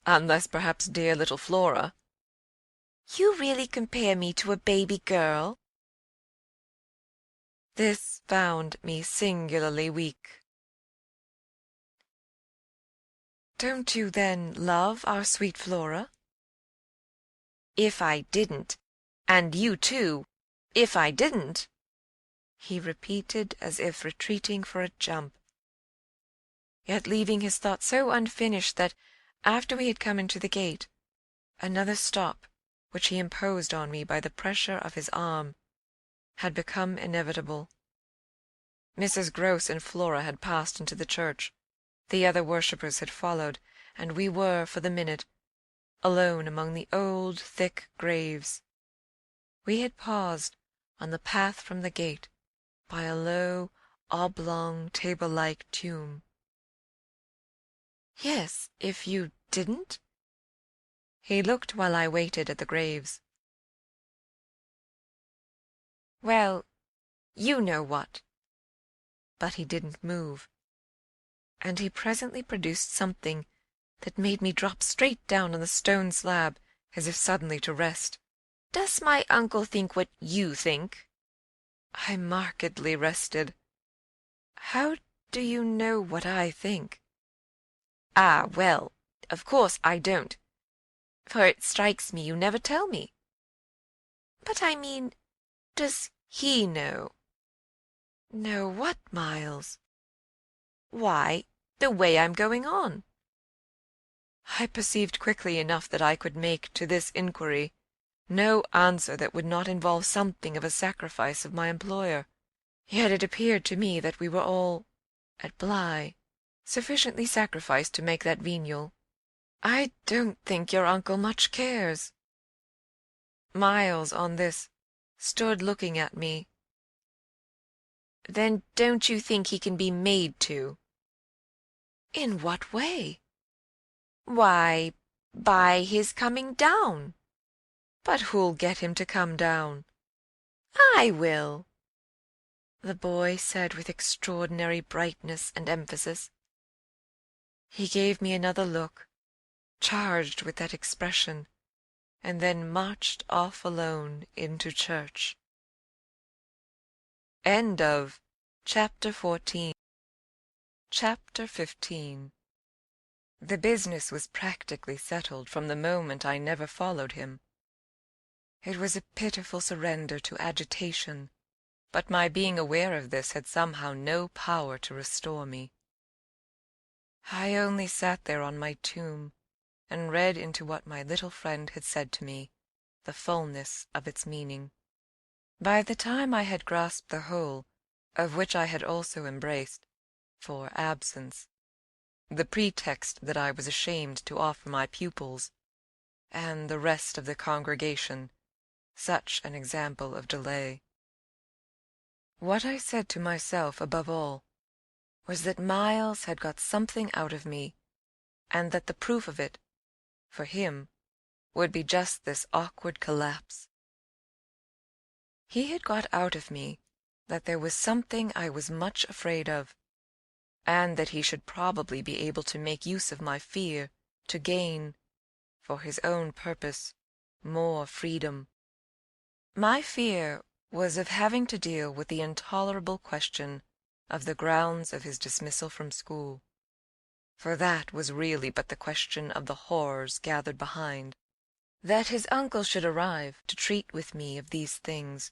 "unless perhaps dear little Flora." "You really compare me to a baby girl?" This found me singularly weak. "Don't you, then, love our sweet Flora?" "If I didn't, and you too, if I didn't," he repeated as if retreating for a jump, yet leaving his thought so unfinished that, after we had come into the gate, another stop, which he imposed on me by the pressure of his arm, had become inevitable. Mrs. Grose and Flora had passed into the church, the other worshippers had followed, and we were, for the minute, alone among the old, thick graves. We had paused on the path from the gate by a low, oblong, table-like tomb. "Yes, if you didn't?" He looked while I waited at the graves. "Well, you know what." But he didn't move, and he presently produced something that made me drop straight down on the stone slab, as if suddenly to rest. "Does my uncle think what you think?" I markedly rested. "How do you know what I think?" "Ah, well, of course I don't, for it strikes me you never tell me." "But I mean, does he know?" "Know what, Miles?" "Why, the way I'm going on." I perceived quickly enough that I could make to this inquiry no answer that would not involve something of a sacrifice of my employer. Yet it appeared to me that we were all, at Bly, sufficiently sacrificed to make that venial. "I don't think your uncle much cares." Miles, on this, stood looking at me. "Then don't you think he can be made to?" "In what way?" "Why, by his coming down." "But who'll get him to come down?" "I will," the boy said with extraordinary brightness and emphasis. He gave me another look, charged with that expression, and then marched off alone into church. Chapter 14. Chapter 15. The business was practically settled from the moment I never followed him. It was a pitiful surrender to agitation, but my being aware of this had somehow no power to restore me. I only sat there on my tomb and read into what my little friend had said to me, the fullness of its meaning. By the time I had grasped the whole, of which I had also embraced, for absence, the pretext that I was ashamed to offer my pupils, and the rest of the congregation, such an example of delay. What I said to myself above all was that Miles had got something out of me, and that the proof of it, for him, would be just this awkward collapse. He had got out of me that there was something I was much afraid of, and that he should probably be able to make use of my fear to gain, for his own purpose, more freedom. My fear was of having to deal with the intolerable question of the grounds of his dismissal from school, for that was really but the question of the horrors gathered behind. That his uncle should arrive to treat with me of these things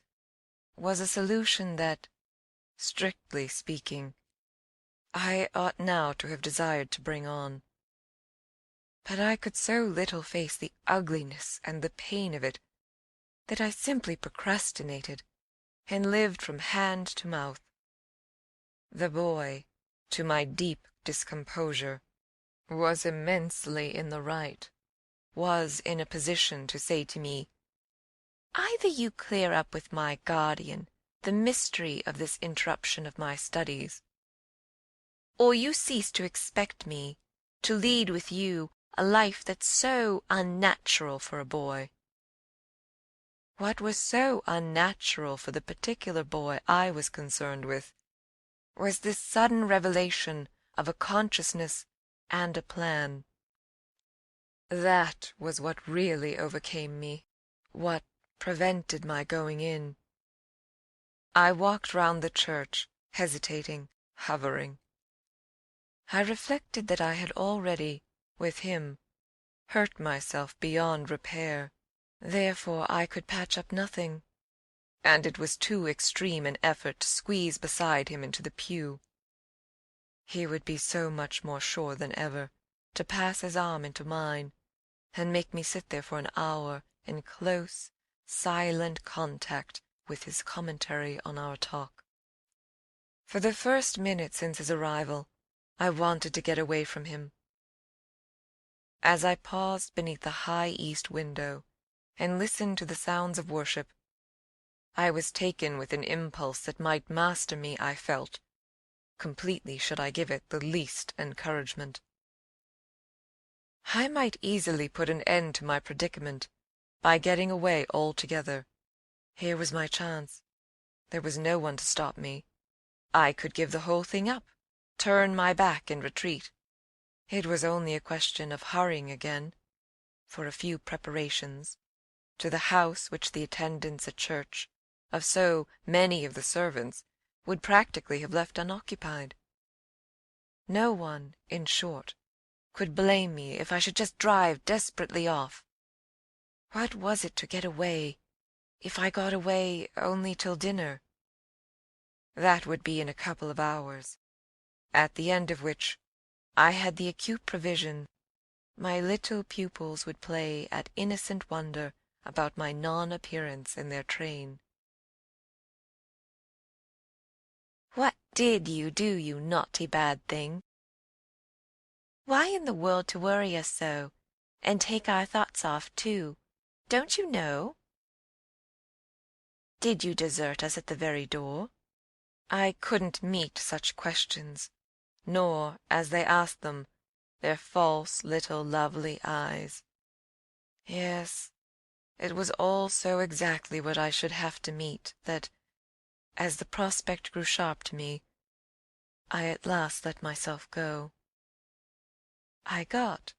was a solution that, strictly speaking, I ought now to have desired to bring on. But I could so little face the ugliness and the pain of it that I simply procrastinated and lived from hand to mouth. The boy, to my deep discomposure, was immensely in the right, was in a position to say to me, "Either you clear up with my guardian the mystery of this interruption of my studies, or you cease to expect me to lead with you a life that's so unnatural for a boy." What was so unnatural for the particular boy I was concerned with was this sudden revelation of a consciousness and a plan. That was what really overcame me, what prevented my going in. I walked round the church, hesitating, hovering. I reflected that I had already, with him, hurt myself beyond repair. Therefore I could patch up nothing, and it was too extreme an effort to squeeze beside him into the pew. He would be so much more sure than ever to pass his arm into mine and make me sit there for an hour in close, silent contact with his commentary on our talk. For the first minute since his arrival, I wanted to get away from him. As I paused beneath the high east window and listened to the sounds of worship, I was taken with an impulse that might master me, I felt, completely should I give it the least encouragement. I might easily put an end to my predicament by getting away altogether. Here was my chance. There was no one to stop me. I could give the whole thing up, turn my back and retreat. It was only a question of hurrying again, for a few preparations, to the house which the attendants at church, of so many of the servants, would practically have left unoccupied. No one, in short, could blame me if I should just drive desperately off. What was it to get away, if I got away only till dinner? That would be in a couple of hours, at the end of which I had the acute prevision my little pupils would play at innocent wonder about my non-appearance in their train. "What did you do, you naughty bad thing? Why in the world to worry us so, and take our thoughts off, too? Don't you know? Did you desert us at the very door?" I couldn't meet such questions, nor, as they asked them, their false little lovely eyes. Yes, it was all so exactly what I should have to meet, that, as the prospect grew sharp to me, I at last let myself go. I got,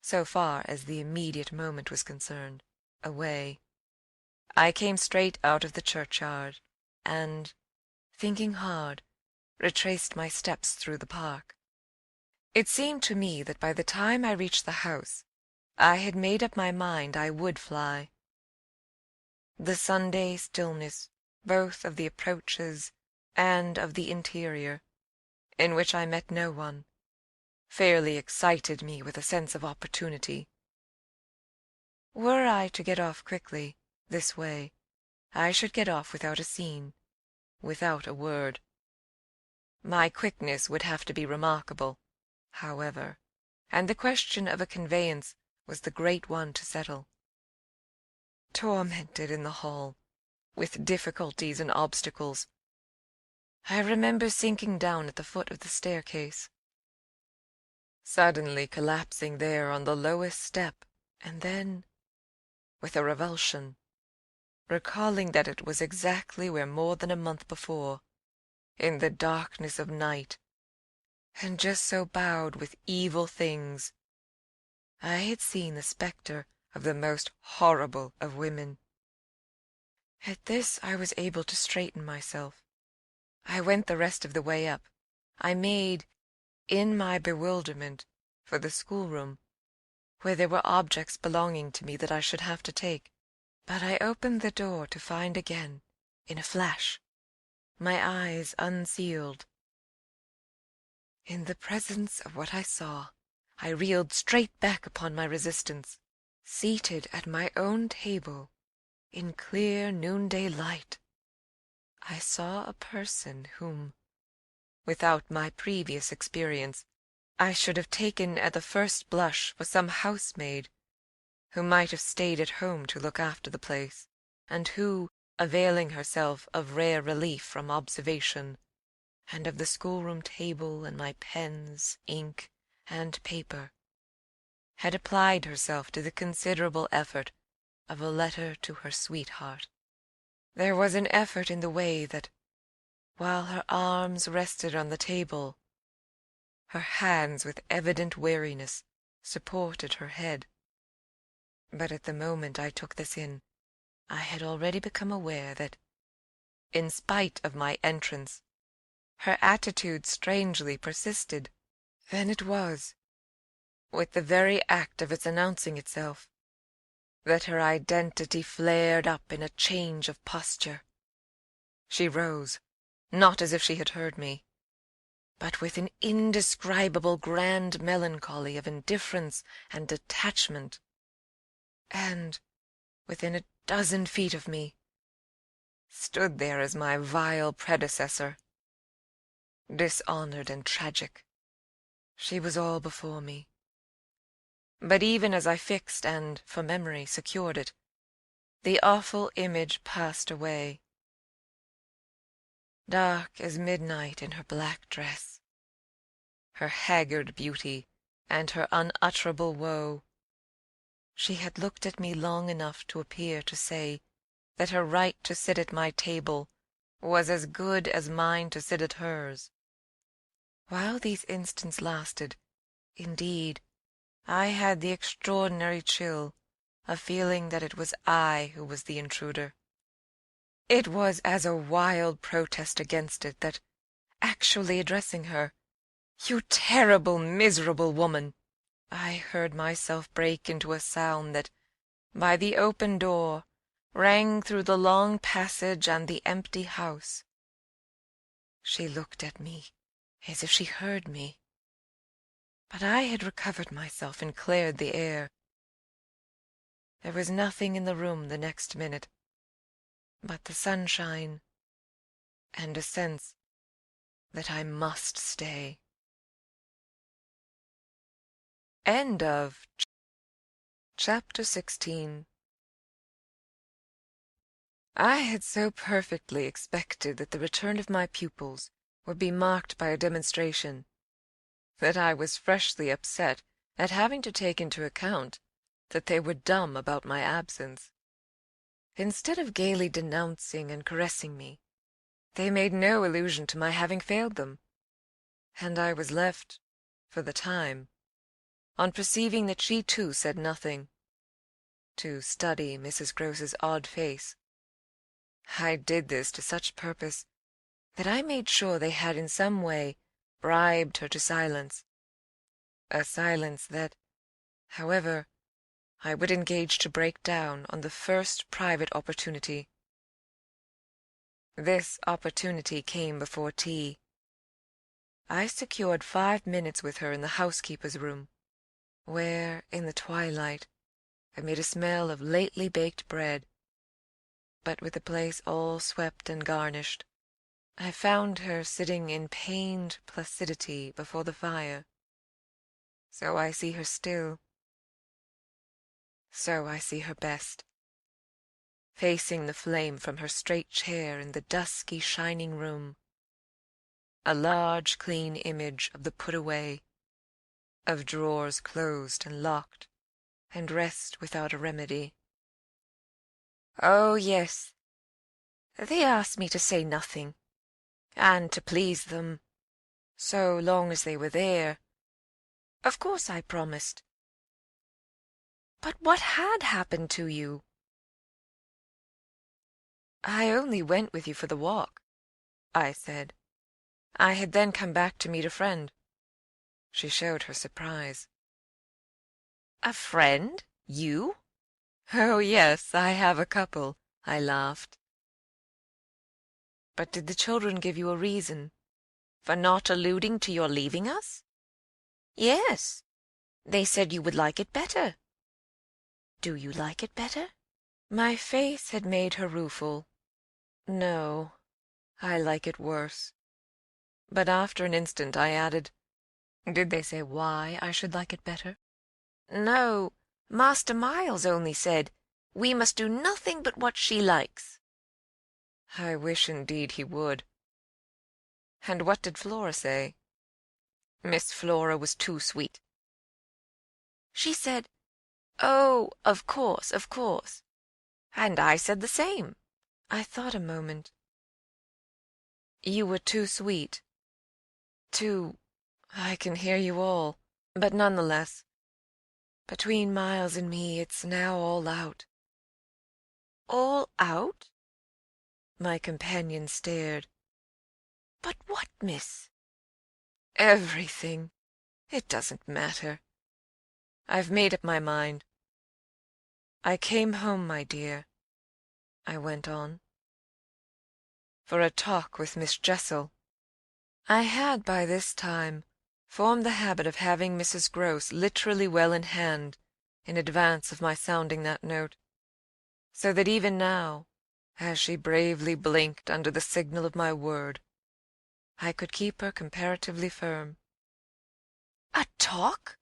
so far as the immediate moment was concerned, away. I came straight out of the churchyard, and, thinking hard, retraced my steps through the park. It seemed to me that by the time I reached the house, I had made up my mind I would fly. The Sunday stillness, both of the approaches and of the interior, in which I met no one, fairly excited me with a sense of opportunity. Were I to get off quickly, this way, I should get off without a scene, without a word. My quickness would have to be remarkable, however, and the question of a conveyance was the great one to settle. Tormented in the hall, with difficulties and obstacles, I remember sinking down at the foot of the staircase, suddenly collapsing there on the lowest step, and then, with a revulsion, recalling that it was exactly where more than a month before, in the darkness of night, and just so bowed with evil things, I had seen the spectre of the most horrible of women. At this I was able to straighten myself. I went the rest of the way up. I made, in my bewilderment, for the schoolroom, where there were objects belonging to me that I should have to take. But I opened the door to find again, in a flash, my eyes unsealed. In the presence of what I saw, I reeled straight back upon my resistance, seated at my own table, in clear noonday light. I saw a person whom, without my previous experience, I should have taken at the first blush for some housemaid, who might have stayed at home to look after the place, and who, availing herself of rare relief from observation, and of the schoolroom table and my pens, ink, and paper, had applied herself to the considerable effort of a letter to her sweetheart. There was an effort in the way that, while her arms rested on the table, her hands with evident weariness supported her head. But at the moment I took this in, I had already become aware that, in spite of my entrance, her attitude strangely persisted. Then it was, with the very act of its announcing itself, that her identity flared up in a change of posture. She rose, not as if she had heard me, but with an indescribable grand melancholy of indifference and detachment, and, within a dozen feet of me, stood there as my vile predecessor. Dishonored and tragic, she was all before me. But even as I fixed and, for memory, secured it, the awful image passed away. Dark as midnight in her black dress, her haggard beauty, and her unutterable woe, she had looked at me long enough to appear to say that her right to sit at my table was as good as mine to sit at hers. While these instants lasted, indeed, I had the extraordinary chill of feeling that it was I who was the intruder. It was as a wild protest against it that, actually addressing her, "You terrible, miserable woman," I heard myself break into a sound that, by the open door, rang through the long passage and the empty house. She looked at me as if she heard me. But I had recovered myself and cleared the air. There was nothing in the room the next minute but the sunshine and a sense that I must stay. End of Chapter 16. I had so perfectly expected that the return of my pupils would be marked by a demonstration that I was freshly upset at having to take into account that they were dumb about my absence. Instead of gaily denouncing and caressing me, they made no allusion to my having failed them, and I was left, for the time, on perceiving that she too said nothing, to study Mrs. Groce's odd face. I did this to such purpose that I made sure they had in some way bribed her to silence, a silence that, however, I would engage to break down on the first private opportunity. This opportunity came before tea. I secured 5 minutes with her in the housekeeper's room, where, in the twilight, amid a smell of lately baked bread, but with the place all swept and garnished, I found her sitting in pained placidity before the fire. So I see her still. So I see her best, facing the flame from her straight chair in the dusky, shining room, a large, clean image of the put away, of drawers closed and locked, and rest without a remedy. Oh, yes, they asked me to say nothing, and to please them, so long as they were there. Of course I promised. But what had happened to you? I only went with you for the walk, I said. I had then come back to meet a friend. She showed her surprise. A friend? You? Oh, yes, I have a couple, I laughed. But did the children give you a reason for not alluding to your leaving us? Yes, they said you would like it better. Do you like it better? My face had made her rueful. No, I like it worse. But after an instant I added, did they say why I should like it better? No, Master Miles only said, we must do nothing but what she likes. I wish indeed he would. And what did Flora say? Miss Flora was too sweet. She said, oh, of course, of course. And I said the same. I thought a moment. You were too sweet. I can hear you all, but none the less. Between Miles and me, it's now all out. All out? My companion stared. But what, miss? Everything. It doesn't matter. I've made up my mind. I came home, my dear, I went on, for a talk with Miss Jessel. I had by this time formed the habit of having Mrs. Grose literally well in hand in advance of my sounding that note, so that even now, as she bravely blinked under the signal of my word, I could keep her comparatively firm. A talk?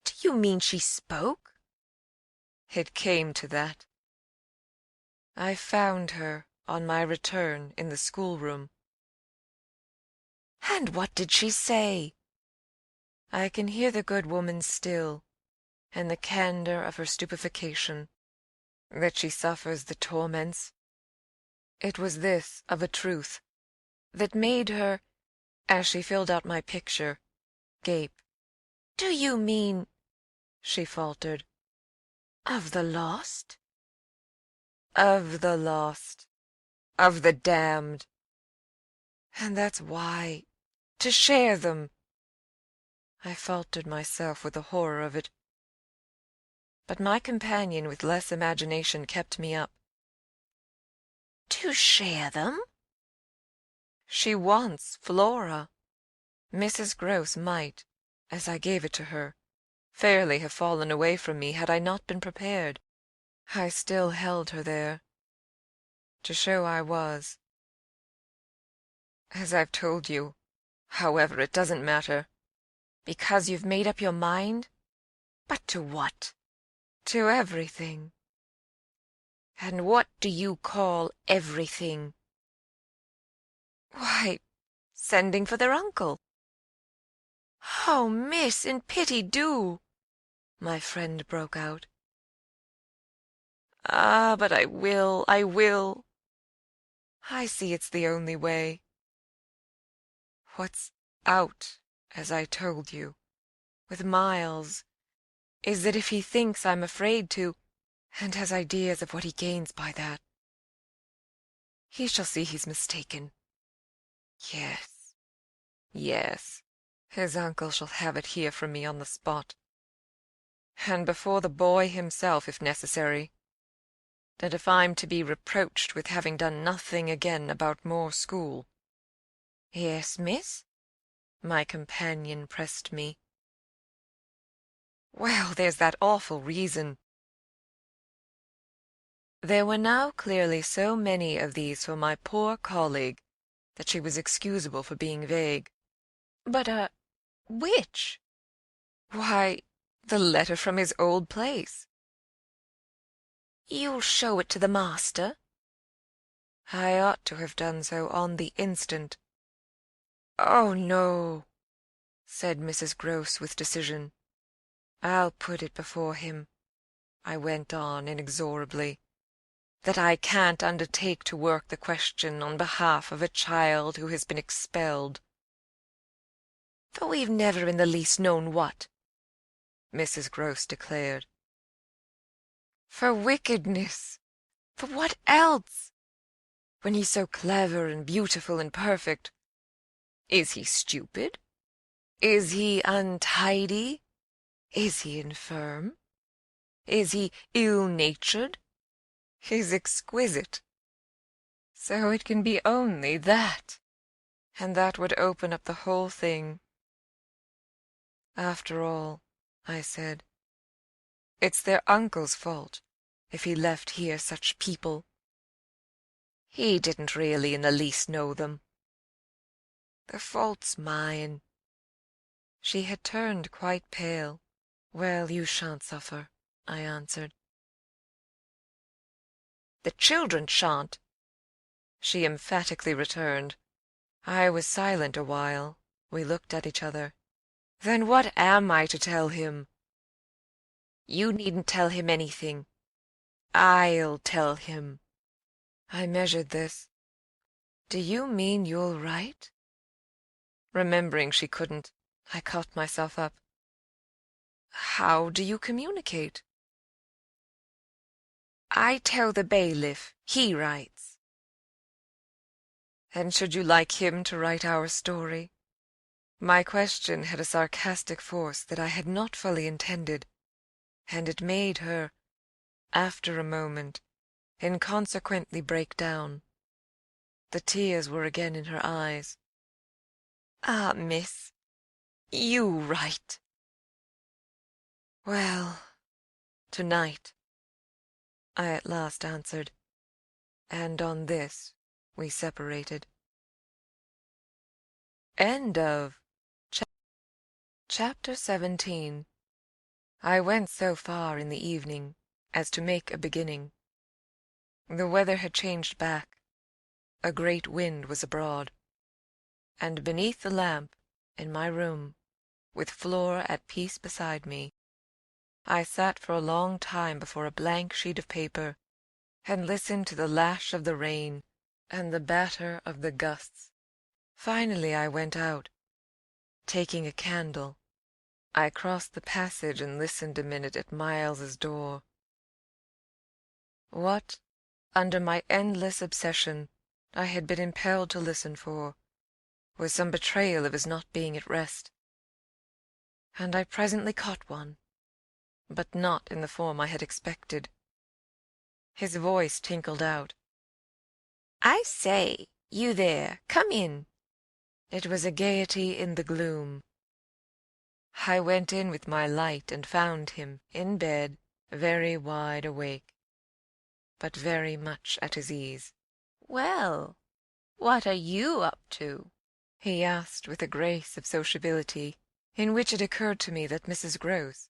Do you mean she spoke? It came to that. I found her on my return in the schoolroom. And what did she say? I can hear the good woman still, and the candour of her stupefaction, that she suffers the torments. It was this, of a truth, that made her, as she filled out my picture, gape. Do you mean, she faltered, of the lost? Of the lost, of the damned. And that's why, to share them. I faltered myself with the horror of it. But my companion with less imagination kept me up. To share them? She wants Flora. Mrs. Grose might, as I gave it to her, fairly have fallen away from me had I not been prepared. I still held her there, to show I was. As I've told you, however, it doesn't matter. Because you've made up your mind? But to what? To everything. And what do you call everything? Why, sending for their uncle. Oh, miss, in pity do, my friend broke out. Ah, but I will. I see it's the only way. What's out, as I told you, with Miles, is that if he thinks I'm afraid to, and has ideas of what he gains by that, he shall see he's mistaken. Yes, his uncle shall have it here from me on the spot, and before the boy himself, if necessary, that if I'm to be reproached with having done nothing again about more school. Yes, miss? My companion pressed me. Well, there's that awful reason. There were now clearly so many of these for my poor colleague that she was excusable for being vague. But, which? Why, the letter from his old place. You'll show it to the master? I ought to have done so on the instant. Oh, no, said Mrs. Grose with decision. I'll put it before him, I went on inexorably, that I can't undertake to work the question on behalf of a child who has been expelled. For we've never in the least known what, Mrs. Grose declared. For wickedness. For what else? When he's so clever and beautiful and perfect. Is he stupid? Is he untidy? Is he infirm? Is he ill-natured? He's exquisite. So it can be only that, and that would open up the whole thing. After all, I said, it's their uncle's fault if he left here such people. He didn't really in the least know them. The fault's mine. She had turned quite pale. Well, you shan't suffer, I answered. The children shan't, she emphatically returned. I was silent a while. We looked at each other. Then what am I to tell him? You needn't tell him anything. I'll tell him. I measured this. Do you mean you'll write? Remembering she couldn't, I caught myself up. How do you communicate? I tell the bailiff. He writes. And should you like him to write our story? My question had a sarcastic force that I had not fully intended, and it made her, after a moment, inconsequently break down. The tears were again in her eyes. Ah, miss, you write. Well, tonight, I at last answered, and on this we separated. End of Chapter 17. I went so far in the evening as to make a beginning. The weather had changed back. A great wind was abroad, and beneath the lamp in my room, with Flora at peace beside me, I sat for a long time before a blank sheet of paper, and listened to the lash of the rain and the batter of the gusts. Finally I went out. Taking a candle, I crossed the passage and listened a minute at Miles's door. What, under my endless obsession, I had been impelled to listen for, was some betrayal of his not being at rest. And I presently caught one, but not in the form I had expected. His voice tinkled out. "I say, you there, come in." It was a gaiety in the gloom. I went in with my light and found him in bed, very wide awake. but very much at his ease. "Well, what are you up to?" he asked with a grace of sociability in which it occurred to me that Mrs. Grose,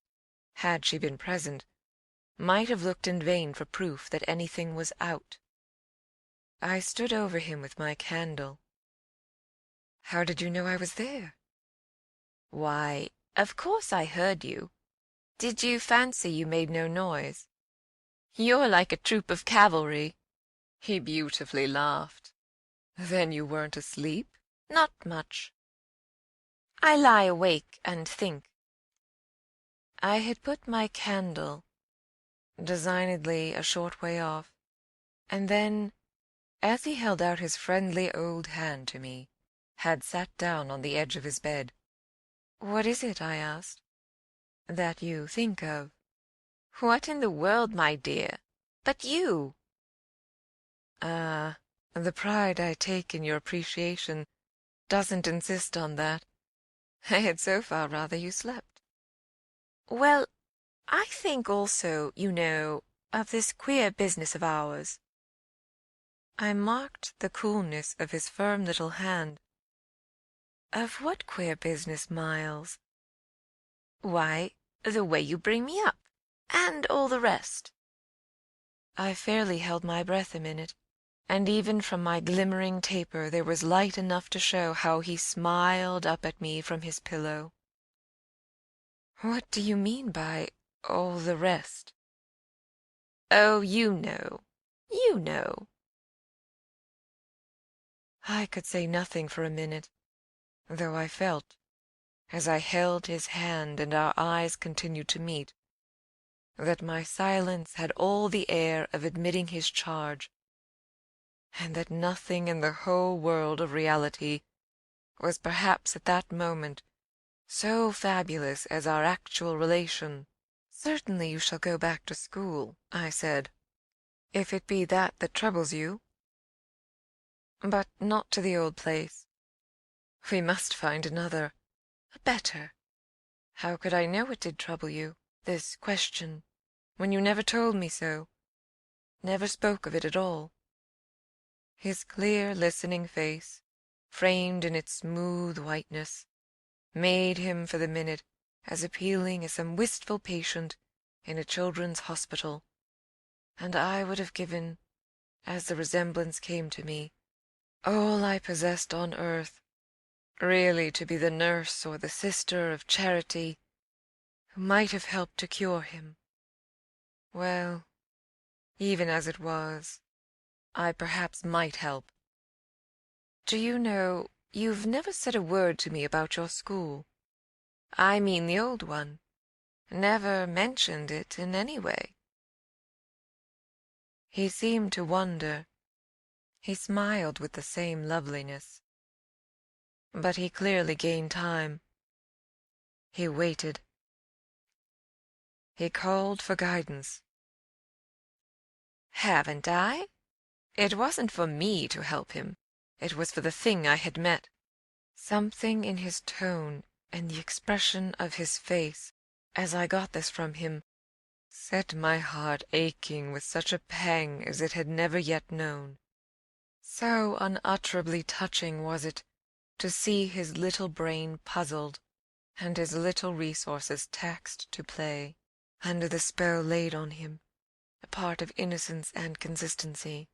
had she been present, might have looked in vain for proof that anything was out. I stood over him with my candle. "How did you know I was there?" "Why, of course I heard you. Did you fancy you made no noise? You're like a troop of cavalry." He beautifully laughed. "Then you weren't asleep?" "Not much. I lie awake and think." I had put my candle designedly a short way off, and then, as he held out his friendly old hand to me, had sat down on the edge of his bed. "What is it," I asked, "that you think of?" "What in the world, my dear, but you?" "Ah, the pride I take in your appreciation doesn't insist on that. I had so far rather you slept." "Well, I think also, you know, of this queer business of ours." I marked the coolness of his firm little hand. "Of what queer business, Miles?" "Why, the way you bring me up, and all the rest." I fairly held my breath a minute, and even from my glimmering taper there was light enough to show how he smiled up at me from his pillow. "What do you mean by all the rest?" "Oh, you know, you know." I could say nothing for a minute, though I felt, as I held his hand and our eyes continued to meet, that my silence had all the air of admitting his charge, and that nothing in the whole world of reality was perhaps at that moment so fabulous as our actual relation. "Certainly you shall go back to school," I said, "if it be that that troubles you. But not to the old place. We must find another, a better. How could I know it did trouble you, this question, when you never told me so, never spoke of it at all?" His clear, listening face, framed in its smooth whiteness, made him for the minute as appealing as some wistful patient in a children's hospital, and I would have given, as the resemblance came to me, all I possessed on earth, really to be the nurse or the sister of charity who might have helped to cure him. Well, even as it was, I perhaps might help. Do you know, you've never said a word to me about your school. I mean the old one. Never mentioned it in any way." He seemed to wonder. He smiled with the same loveliness. But he clearly gained time. He waited. He called for guidance. "Haven't I?" It wasn't for me to help him. It was for the thing I had met. Something in his tone and the expression of his face, as I got this from him, set my heart aching with such a pang as it had never yet known. So unutterably touching was it to see his little brain puzzled and his little resources taxed to play, under the spell laid on him, a part of innocence and consistency.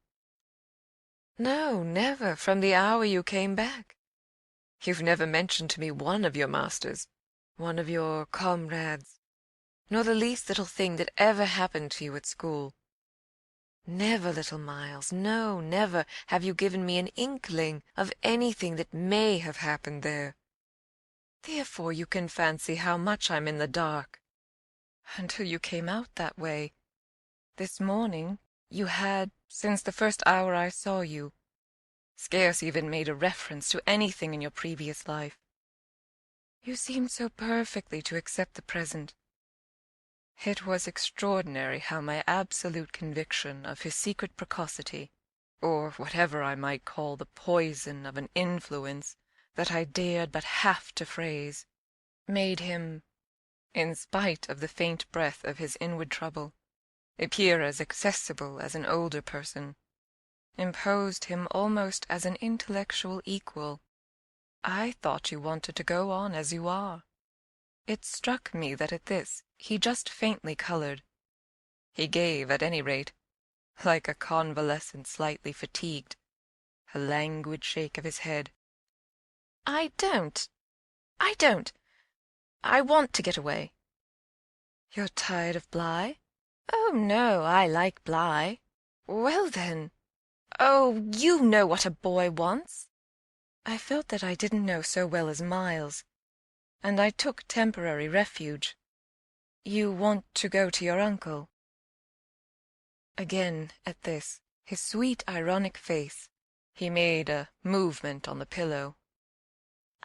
"No, never, from the hour you came back. You've never mentioned to me one of your masters, one of your comrades, nor the least little thing that ever happened to you at school. Never, little Miles, no, never have you given me an inkling of anything that may have happened there. Therefore you can fancy how much I'm in the dark. Until you came out that way, this morning, you had, since the first hour I saw you, scarce even made a reference to anything in your previous life. You seemed so perfectly to accept the present. It was extraordinary how my absolute conviction of his secret precocity, or whatever I might call the poison of an influence that I dared but half to phrase, made him, in spite of the faint breath of his inward trouble, appear as accessible as an older person, imposed him almost as an intellectual equal. I thought you wanted to go on as you are. It struck me that at this he just faintly colored. He gave, at any rate, like a convalescent slightly fatigued, a languid shake of his head. I don't. I want to get away. You're tired of Bly? Oh, no, I like Bly. Well, then. Oh, you know what a boy wants. I felt that I didn't know so well as Miles, and I took temporary refuge. You want to go to your uncle? Again, at this, his sweet, ironic face, he made a movement on the pillow.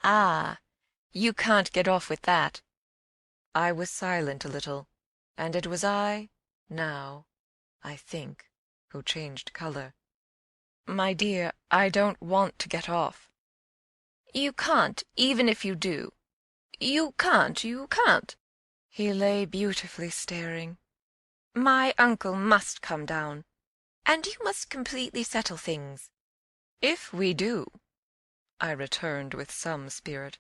Ah, you can't get off with that. I was silent a little, and it was I, now, I think, who changed color. My dear, I don't want to get off. You can't, even if you do. You can't. He lay beautifully staring. My uncle must come down, and you must completely settle things. If we do, I returned with some spirit,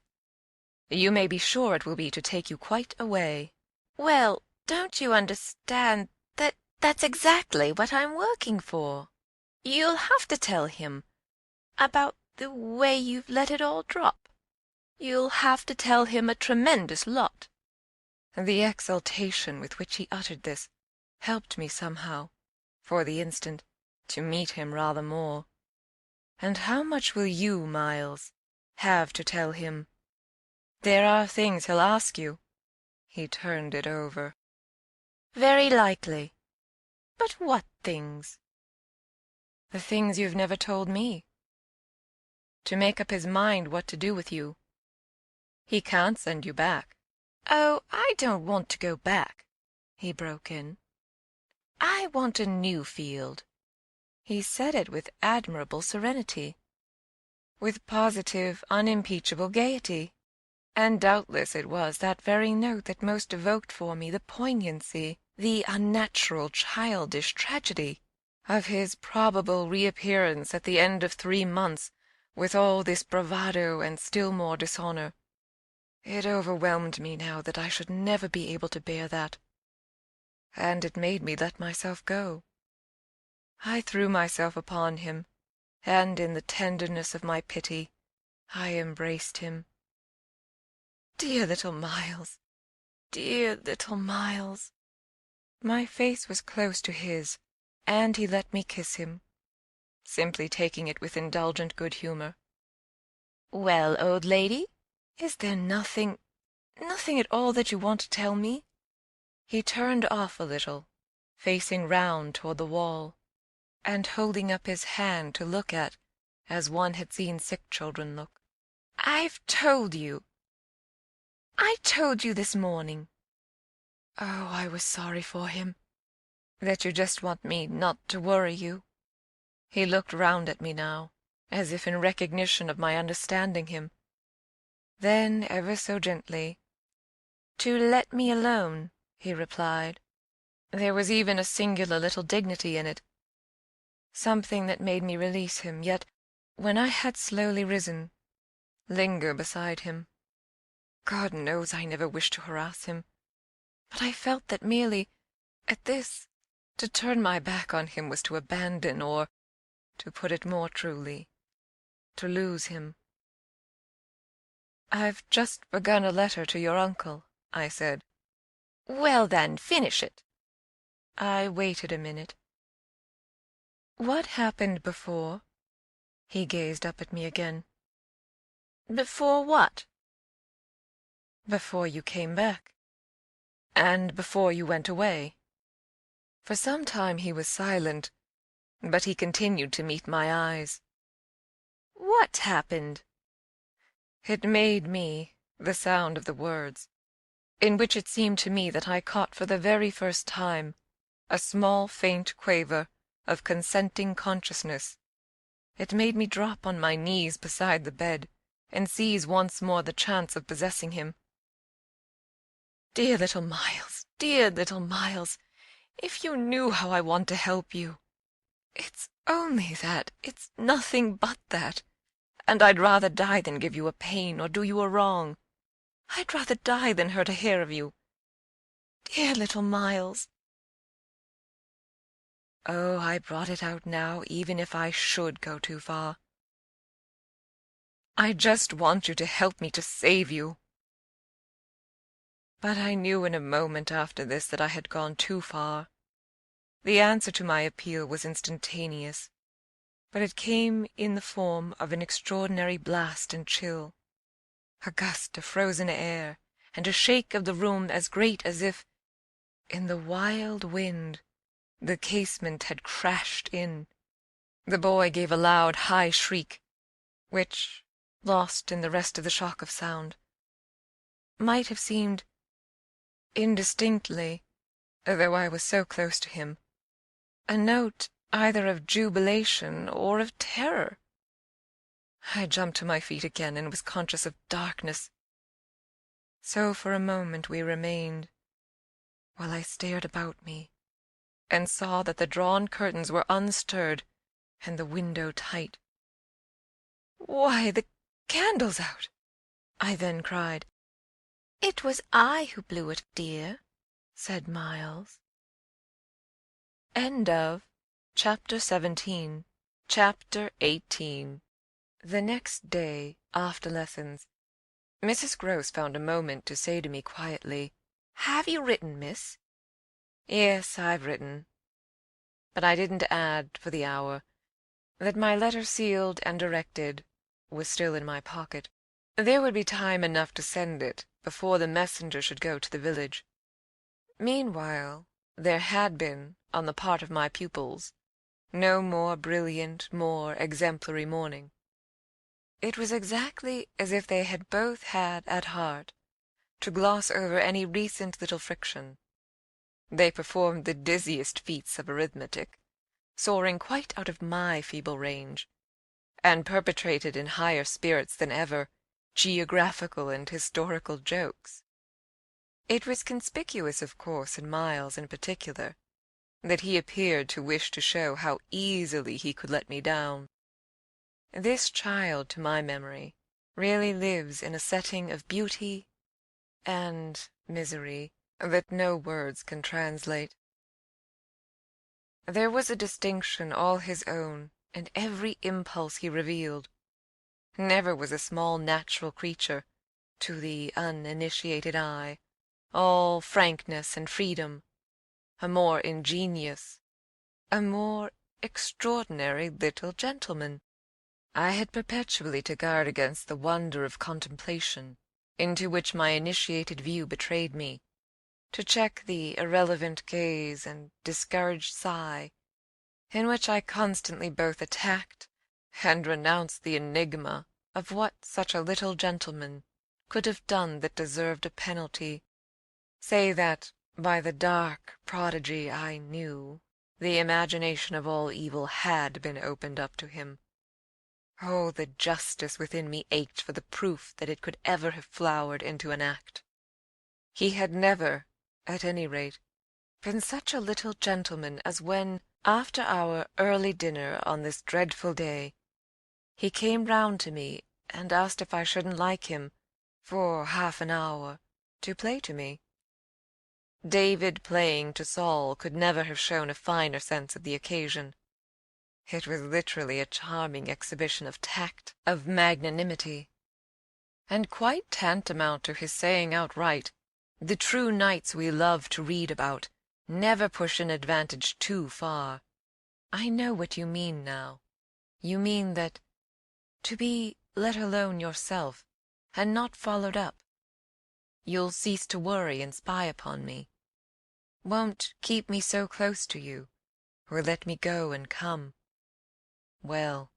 you may be sure it will be to take you quite away. Well, don't you understand that that's exactly what I'm working for? You'll have to tell him about the way you've let it all drop. You'll have to tell him a tremendous lot. The exultation with which he uttered this helped me somehow, for the instant, to meet him rather more. And how much will you, Miles, have to tell him? There are things he'll ask you. He turned it over. Very likely. But what things? The things you've never told me. To make up his mind what to do with you. He can't send you back. Oh, I don't want to go back, he broke in. I want a new field. He said it with admirable serenity, with positive, unimpeachable gaiety, and doubtless it was that very note that most evoked for me the poignancy, the unnatural, childish tragedy of his probable reappearance at the end of 3 months with all this bravado and still more dishonor. It overwhelmed me now that I should never be able to bear that, and it made me let myself go. I threw myself upon him, and in the tenderness of my pity I embraced him. Dear little Miles, dear little Miles. My face was close to his, and he let me kiss him, simply taking it with indulgent good humor. Well, old lady, is there nothing at all that you want to tell me? He turned off a little, facing round toward the wall, and holding up his hand to look at, as one had seen sick children look. I told you this morning. Oh, I was sorry for him. That you just want me not to worry you. He looked round at me now, as if in recognition of my understanding him. Then, ever so gently, to let me alone, he replied. There was even a singular little dignity in it, something that made me release him, yet, when I had slowly risen, linger beside him. God knows I never wished to harass him, but I felt that merely, at this, to turn my back on him was to abandon, or, to put it more truly, to lose him. I've just begun a letter to your uncle, I said. Well, then, finish it. I waited a minute. What happened before? He gazed up at me again. Before what? Before you came back, and before you went away. For some time he was silent, but he continued to meet my eyes. What happened? It made me, the sound of the words, in which it seemed to me that I caught for the very first time a small faint quaver of consenting consciousness. It made me drop on my knees beside the bed and seize once more the chance of possessing him. Dear little Miles, If you knew how I want to help you. It's only that. It's nothing but that. And I'd rather die than give you a pain or do you a wrong. I'd rather die than hurt a hair of you. Dear little Miles. Oh, I brought it out now, even if I should go too far. I just want you to help me to save you. But I knew in a moment after this that I had gone too far. The answer to my appeal was instantaneous, but it came in the form of an extraordinary blast and chill, a gust of frozen air, and a shake of the room as great as if, in the wild wind, the casement had crashed in. The boy gave a loud, high shriek, which, lost in the rest of the shock of sound, might have seemed indistinctly, though I was so close to him, a note either of jubilation or of terror. I jumped to my feet again and was conscious of darkness. So for a moment we remained, while I stared about me, and saw that the drawn curtains were unstirred and the window tight. "Why, the candle's out!" I then cried. "It was I who blew it, dear," said Miles. End of Chapter 17. Chapter 18. The next day, after lessons, Mrs. Grose found a moment to say to me quietly, "Have you written, miss?" "Yes, I've written." But I didn't add, for the hour, that my letter sealed and directed was still in my pocket. There would be time enough to send it before the messenger should go to the village. Meanwhile, there had been, on the part of my pupils, no more brilliant, more exemplary morning. It was exactly as if they had both had at heart to gloss over any recent little friction. They performed the dizziest feats of arithmetic, soaring quite out of my feeble range, and perpetrated in higher spirits than ever geographical and historical jokes. It was conspicuous, of course, in Miles in particular, that he appeared to wish to show how easily he could let me down. This child, to my memory, really lives in a setting of beauty and misery that no words can translate. There was a distinction all his own in every impulse he revealed. Never was a small natural creature, to the uninitiated eye, all frankness and freedom, a more ingenious, a more extraordinary little gentleman. I had perpetually to guard against the wonder of contemplation into which my initiated view betrayed me, to check the irrelevant gaze and discouraged sigh in which I constantly both attacked and renounced the enigma of what such a little gentleman could have done that deserved a penalty, say that by the dark prodigy I knew, the imagination of all evil had been opened up to him. Oh, the justice within me ached for the proof that it could ever have flowered into an act. He had never, at any rate, been such a little gentleman as when, after our early dinner on this dreadful day, he came round to me and asked if I shouldn't like him, for half an hour, to play to me. David playing to Saul could never have shown a finer sense of the occasion. It was literally a charming exhibition of tact, of magnanimity, and quite tantamount to his saying outright, "The true knights we love to read about never push an advantage too far." I know what you mean now. You mean that to be let alone yourself, and not followed up, you'll cease to worry and spy upon me, won't keep me so close to you, or let me go and come. Well,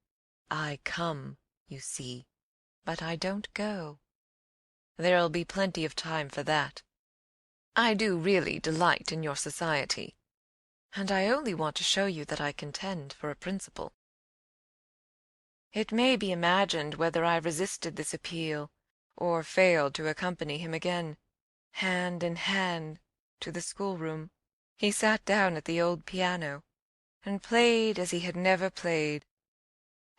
I come, you see, but I don't go. There'll be plenty of time for that. I do really delight in your society, and I only want to show you that I contend for a principle. It may be imagined whether I resisted this appeal, or failed to accompany him again, hand in hand, to the schoolroom. He sat down at the old piano and played as he had never played.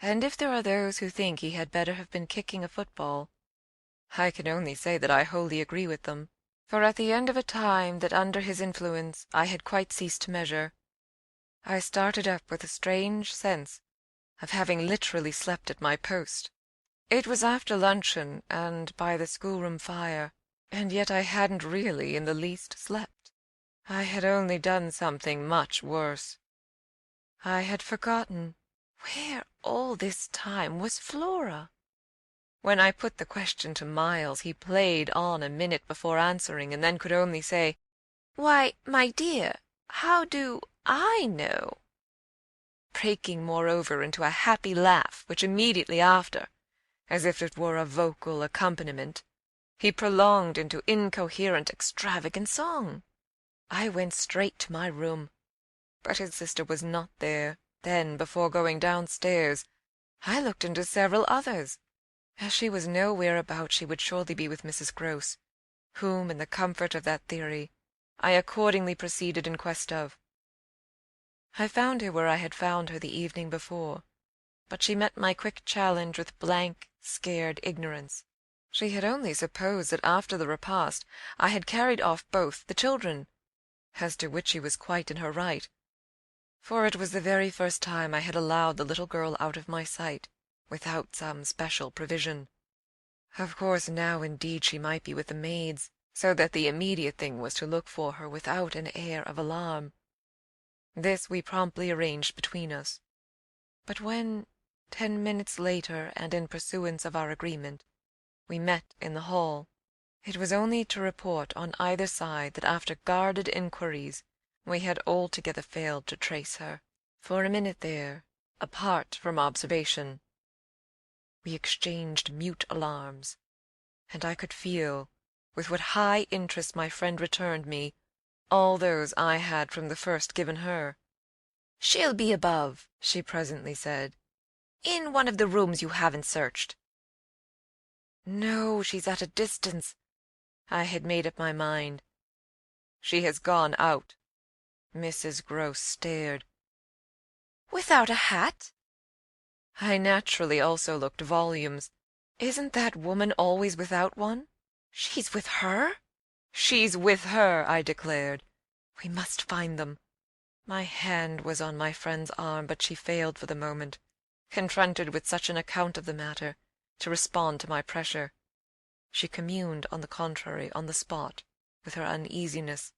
And if there are those who think he had better have been kicking a football, I can only say that I wholly agree with them. For at the end of a time that under his influence I had quite ceased to measure, I started up with a strange sense of having literally slept at my post. It was after luncheon and by the schoolroom fire, and yet I hadn't really in the least slept. I had only done something much worse. I had forgotten where all this time was Flora. When I put the question to Miles, he played on a minute before answering, and then could only say, "Why, my dear, how do I know?" breaking moreover into a happy laugh, which immediately after, as if it were a vocal accompaniment, he prolonged into incoherent, extravagant song. I went straight to my room, but his sister was not there. Then, before going downstairs, I looked into several others. As she was nowhere about, she would surely be with Mrs. Grose, whom, in the comfort of that theory, I accordingly proceeded in quest of. I found her where I had found her the evening before, but she met my quick challenge with blank, scared ignorance. She had only supposed that after the repast I had carried off both the children, as to which she was quite in her right, for it was the very first time I had allowed the little girl out of my sight without some special provision. Of course now indeed she might be with the maids, so that the immediate thing was to look for her without an air of alarm. This we promptly arranged between us. But when, 10 minutes later, and in pursuance of our agreement, we met in the hall, it was only to report on either side that after guarded inquiries we had altogether failed to trace her. For a minute there, apart from observation, we exchanged mute alarms, and I could feel with what high interest my friend returned me all those I had from the first given her. "She'll be above," she presently said. "in one of the rooms you haven't searched." "No, she's at a distance." I had made up my mind. "She has gone out." Mrs. Grose stared. "Without a hat?" I naturally also looked volumes. Isn't that woman always without one? "She's with her?" "She's with her," I declared. "We must find them." My hand was on my friend's arm, but she failed for the moment, confronted with such an account of the matter, to respond to my pressure. She communed, on the contrary, on the spot, with her uneasiness.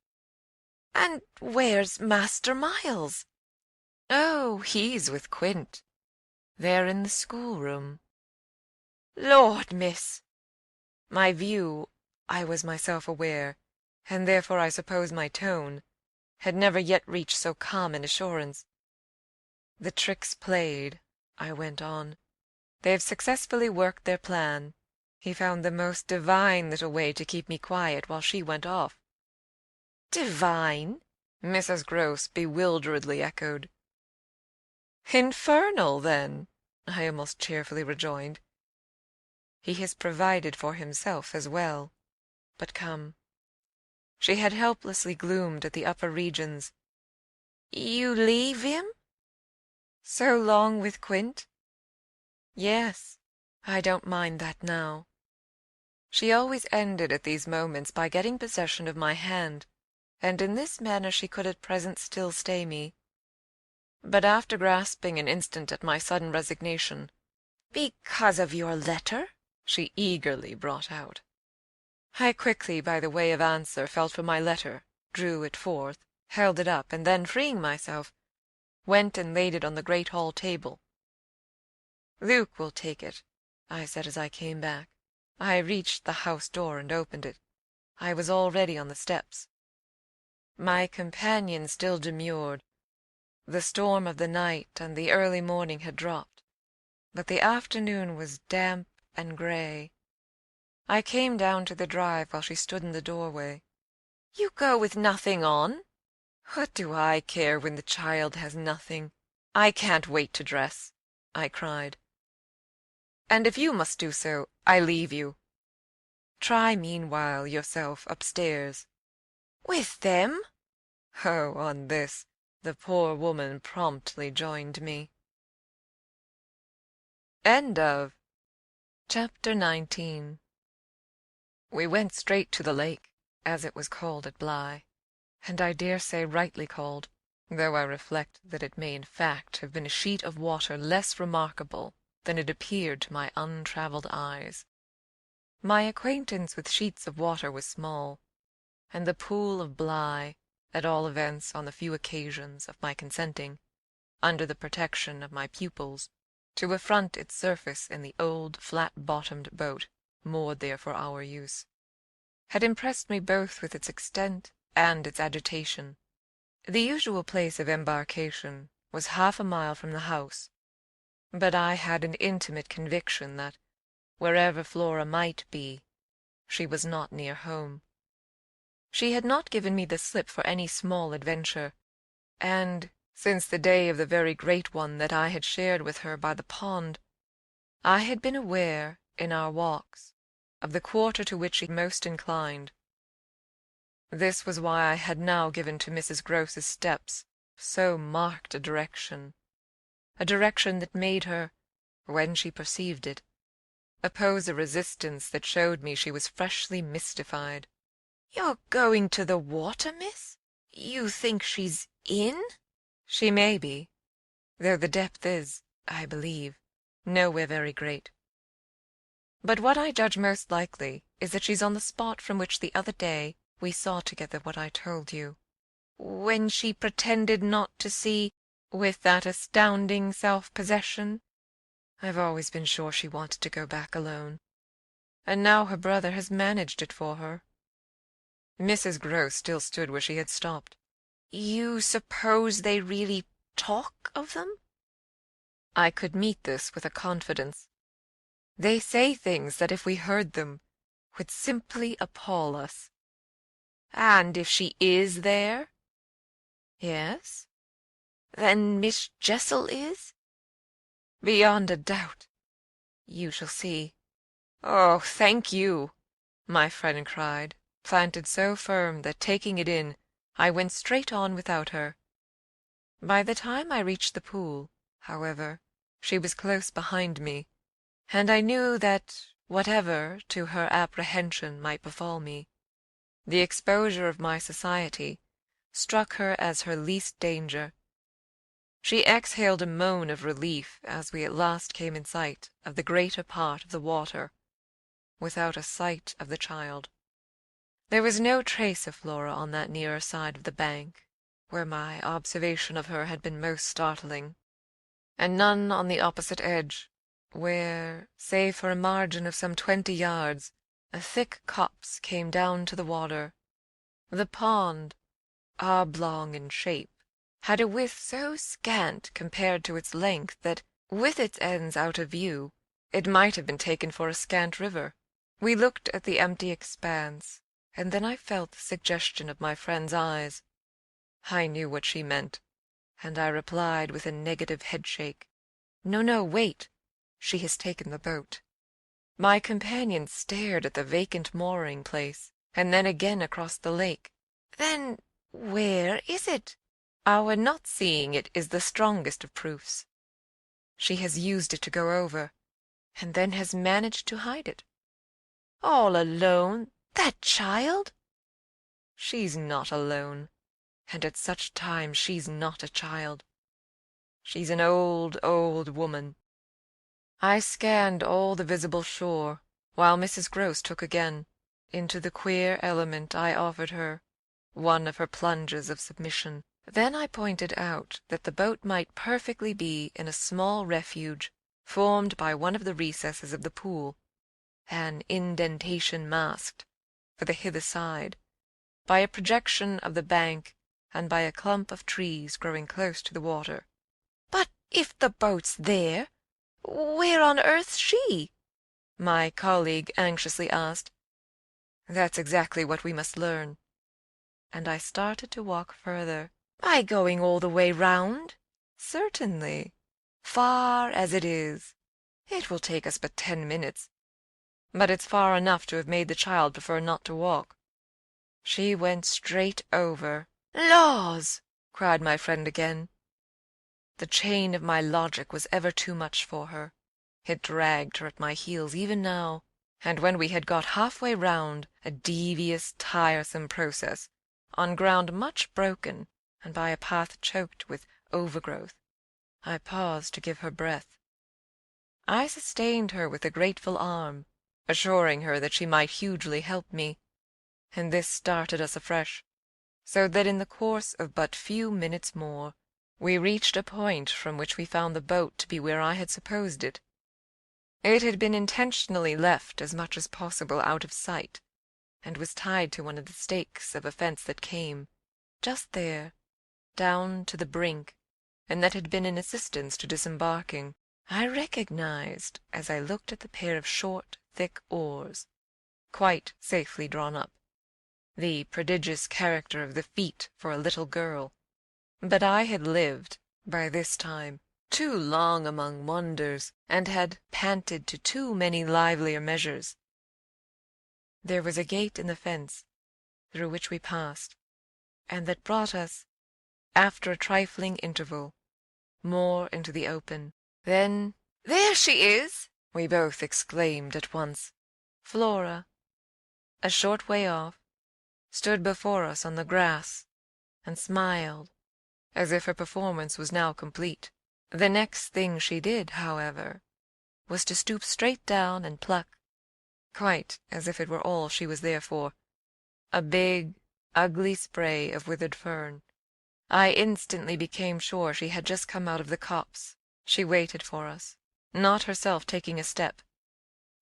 "And where's Master Miles?" "Oh, he's with Quint. They're in the schoolroom." "Lord, miss!" My view, I was myself aware, and therefore I suppose my tone, had never yet reached so calm an assurance. "The trick's played," I went on. "They've successfully worked their plan. He found the most divine little way to keep me quiet while she went off." "Divine?" Mrs. Grose bewilderedly echoed. "Infernal, then," I almost cheerfully rejoined. "He has provided for himself as well. But come." She had helplessly gloomed at the upper regions. "You leave him?" "So long with Quint?" "Yes, I don't mind that now." She always ended at these moments by getting possession of my hand, and in this manner she could at present still stay me. But after grasping an instant at my sudden resignation, "Because of your letter?" she eagerly brought out. I quickly, by the way of answer, felt for my letter, drew it forth, held it up, and then, freeing myself, went and laid it on the great hall table. "Luke will take it," I said as I came back. I reached the house door and opened it. I was already on the steps. My companion still demurred. The storm of the night and the early morning had dropped, but the afternoon was damp and grey. I came down to the drive while she stood in the doorway. "You go with nothing on?" "What do I care when the child has nothing? I can't wait to dress," I cried. "And if you must do so, I leave you. Try meanwhile yourself upstairs." "With them?" Oh, on this the poor woman promptly joined me. End of Chapter 19. We went straight to the lake, as it was called at Bly, and I dare say rightly called, though I reflect that it may in fact have been a sheet of water less remarkable than it appeared to my untravelled eyes. My acquaintance with sheets of water was small, and the pool of Bly, at all events on the few occasions of my consenting, under the protection of my pupils, to affront its surface in the old flat-bottomed boat moored there for our use, had impressed me both with its extent and its agitation. The usual place of embarkation was 1/2 a mile from the house, but I had an intimate conviction that, wherever Flora might be, she was not near home. She had not given me the slip for any small adventure, and, since the day of the very great one that I had shared with her by the pond, I had been aware, in our walks, of the quarter to which she most inclined. This was why I had now given to Mrs. Groce's steps so marked a direction that made her, when she perceived it, oppose a resistance that showed me she was freshly mystified. "You're going to the water, miss? You think she's in?" She may be, though the depth is, I believe, nowhere very great. But what I judge most likely is that she's on the spot from which the other day we saw together what I told you. "When she pretended not to see?" With that astounding self-possession. I've always been sure she wanted to go back alone, and now her brother has managed it for her. Mrs. Grose still stood where she had stopped. "You suppose they really talk of them?" I could meet this with a confidence. They say things that if we heard them would simply appall us. "And if she is there?" Yes? "Then Miss Jessel is?" Beyond a doubt. You shall see. "Oh, thank you," my friend cried, planted so firm that, taking it in, I went straight on without her. By the time I reached the pool, however, she was close behind me, and I knew that, whatever, to her apprehension, might befall me, the exposure of my society struck her as her least danger. She exhaled a moan of relief as we at last came in sight of the greater part of the water, without a sight of the child. There was no trace of Flora on that nearer side of the bank, where my observation of her had been most startling, and none on the opposite edge, where, save for a margin of some 20 yards, a thick copse came down to the water. The pond, oblong in shape, had a width so scant compared to its length that, with its ends out of view, it might have been taken for a scant river. We looked at the empty expanse, and then I felt the suggestion of my friend's eyes. I knew what she meant, and I replied with a negative headshake. "No, wait. She has taken the boat." My companion stared at the vacant mooring place, and then again across the lake. "Then where is it?" "Our not seeing it is the strongest of proofs. She has used it to go over, and then has managed to hide it." "All alone? That child?" "She's not alone, and at such times she's not a child. She's an old, old woman." I scanned all the visible shore, while Mrs. Grose took again, into the queer element I offered her, one of her plunges of submission. Then I pointed out that the boat might perfectly be in a small refuge formed by one of the recesses of the pool, an indentation masked, for the hither side, by a projection of the bank and by a clump of trees growing close to the water. "But if the boat's there, where on earth's she?" my colleague anxiously asked. "That's exactly what we must learn." And I started to walk further. "By going all the way round?" "Certainly. Far as it is. It will take us but 10 minutes. But it's far enough to have made the child prefer not to walk. She went straight over, "Laws!" cried my friend again. The chain of my logic was ever too much for her. It dragged her at my heels even now, and when we had got half-way round a devious, tiresome process, on ground much broken and by a path choked with overgrowth, I paused to give her breath. I sustained her with a grateful arm, assuring her that she might hugely help me, and this started us afresh, so that in the course of but few minutes more we reached a point from which we found the boat to be where I had supposed it. It had been intentionally left as much as possible out of sight, and was tied to one of the stakes of a fence that came, just there, down to the brink, and that had been an assistance to disembarking. I recognized, as I looked at the pair of short, thick oars, quite safely drawn up, the prodigious character of the feat for a little girl. But I had lived, by this time, too long among wonders, and had panted to too many livelier measures. There was a gate in the fence, through which we passed, and that brought us, after a trifling interval, more into the open. Then, "There she is!" we both exclaimed at once. Flora, a short way off, stood before us on the grass, and smiled, as if her performance was now complete. The next thing she did, however, was to stoop straight down and pluck, quite as if it were all she was there for, a big, ugly spray of withered fern. I instantly became sure she had just come out of the copse. She waited for us, not herself taking a step,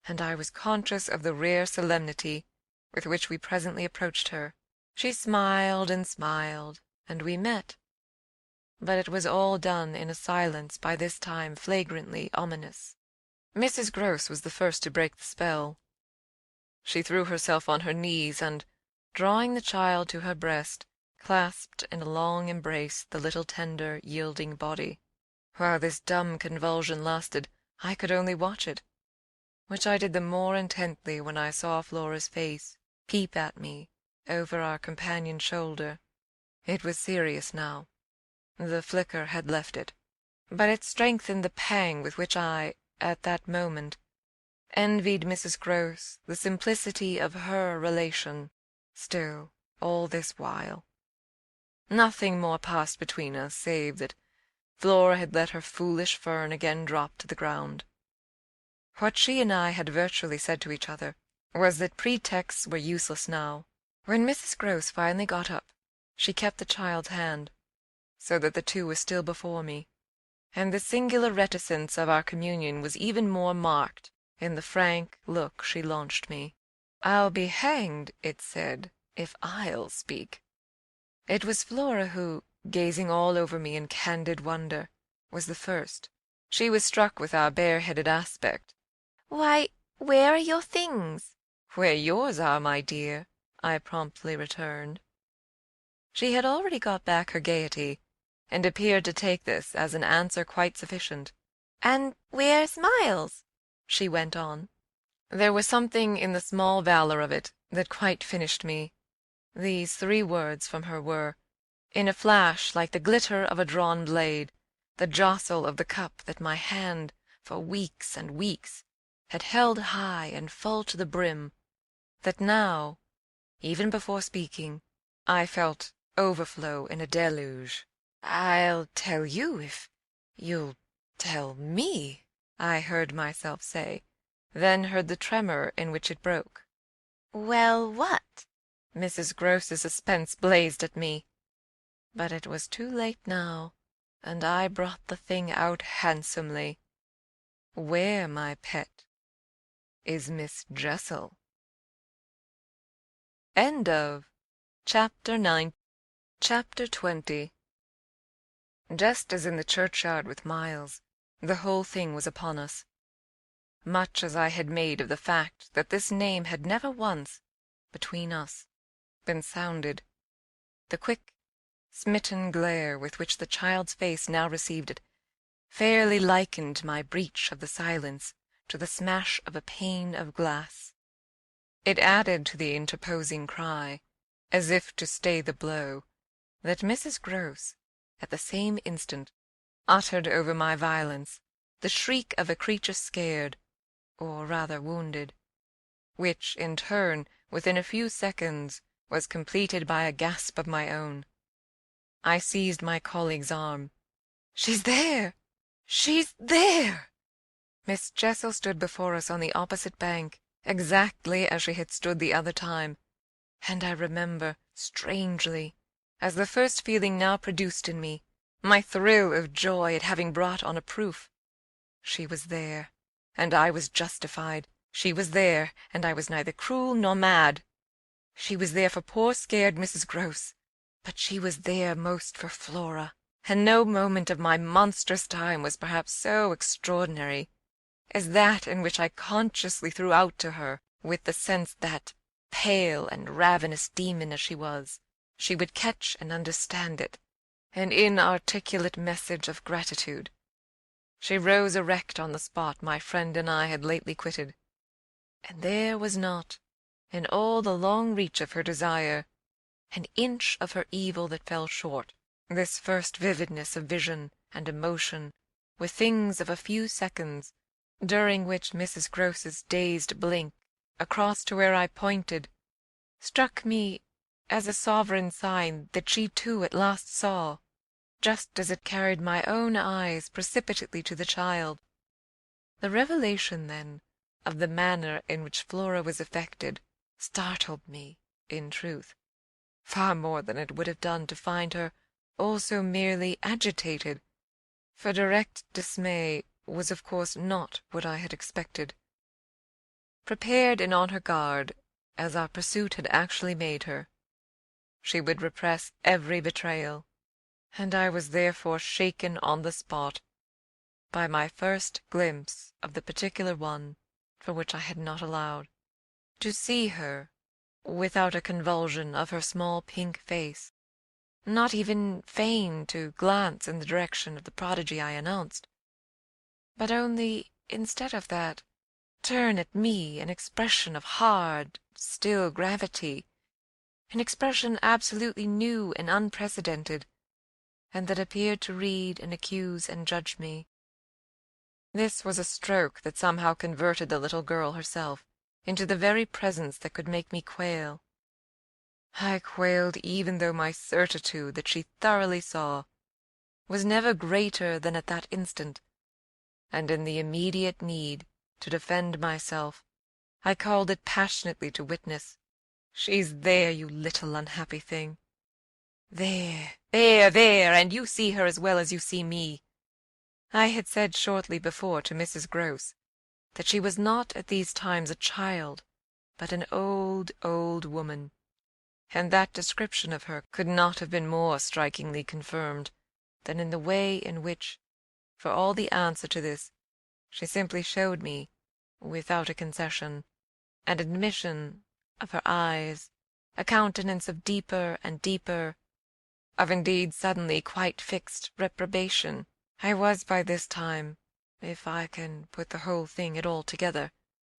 and I was conscious of the rare solemnity with which we presently approached her. She smiled, and we met, but it was all done in a silence by this time flagrantly ominous. Mrs. Grose was the first to break the spell. She threw herself on her knees, and, drawing the child to her breast, clasped in a long embrace the little tender, yielding body. While this dumb convulsion lasted, I could only watch it, which I did the more intently when I saw Flora's face peep at me over our companion's shoulder. It was serious now. The flicker had left it, but it strengthened the pang with which I, at that moment, envied Mrs. Grose the simplicity of her relation. Still, all this while, nothing more passed between us, save that Flora had let her foolish fern again drop to the ground. What she and I had virtually said to each other was that pretexts were useless now. When Mrs. Grose finally got up, she kept the child's hand, so that the two were still before me, and the singular reticence of our communion was even more marked in the frank look she launched me. "I'll be hanged," it said, "if I'll speak." It was Flora who, gazing all over me in candid wonder, was the first. She was struck with our bareheaded aspect. "Why, where are your things?" "Where yours are, my dear," I promptly returned. She had already got back her gaiety, and appeared to take this as an answer quite sufficient. "And where's Miles?" she went on. There was something in the small valor of it that quite finished me. These 3 words from her were, in a flash like the glitter of a drawn blade, the jostle of the cup that my hand, for weeks and weeks, had held high and full to the brim, that now, even before speaking, I felt overflow in a deluge. "I'll tell you if you'll tell me," I heard myself say, then heard the tremor in which it broke. "Well, what?" Mrs. Grose's suspense blazed at me, but it was too late now, and I brought the thing out handsomely. "Where, my pet, is Miss Jessel?" End of Chapter 9. Chapter 20. Just as in the churchyard with Miles, the whole thing was upon us. Much as I had made of the fact that this name had never once, between us, been sounded, the quick, smitten glare with which the child's face now received it fairly likened my breach of the silence to the smash of a pane of glass. It added to the interposing cry, as if to stay the blow, that Mrs. Grose, at the same instant, uttered over my violence the shriek of a creature scared, or rather wounded, which, in turn, within a few seconds, was completed by a gasp of my own. I seized my colleague's arm. "She's there! She's there!" Miss Jessel stood before us on the opposite bank, exactly as she had stood the other time, and I remember, strangely, as the first feeling now produced in me, my thrill of joy at having brought on a proof. She was there, and I was justified. She was there, and I was neither cruel nor mad. She was there for poor scared Mrs. Grose, but she was there most for Flora, and no moment of my monstrous time was perhaps so extraordinary as that in which I consciously threw out to her, with the sense that, pale and ravenous demon as she was, she would catch and understand it, an inarticulate message of gratitude. She rose erect on the spot my friend and I had lately quitted, and there was not, in all the long reach of her desire, an inch of her evil that fell short. This first vividness of vision and emotion were things of a few seconds, during which Mrs. Grose's dazed blink across to where I pointed struck me as a sovereign sign that she too at last saw, just as it carried my own eyes precipitately to the child. The revelation, then, of the manner in which Flora was affected startled me, in truth, far more than it would have done to find her also merely agitated, for direct dismay was of course not what I had expected. Prepared and on her guard, as our pursuit had actually made her, she would repress every betrayal, and I was therefore shaken on the spot by my first glimpse of the particular one for which I had not allowed. To see her, without a convulsion of her small pink face, not even feign to glance in the direction of the prodigy I announced, but only, instead of that, turn at me an expression of hard, still gravity, an expression absolutely new and unprecedented, and that appeared to read and accuse and judge me. This was a stroke that somehow converted the little girl herself into the very presence that could make me quail. I quailed even though my certitude that she thoroughly saw was never greater than at that instant, and in the immediate need to defend myself, I called it passionately to witness. "She's there, you little unhappy thing. There, and you see her as well as you see me." I had said shortly before to Mrs. Grose that she was not at these times a child, but an old, old woman, and that description of her could not have been more strikingly confirmed than in the way in which, for all the answer to this, she simply showed me, without a concession, an admission of her eyes, a countenance of deeper and deeper, of indeed suddenly quite fixed reprobation. I was by this time, if I can put the whole thing at all together,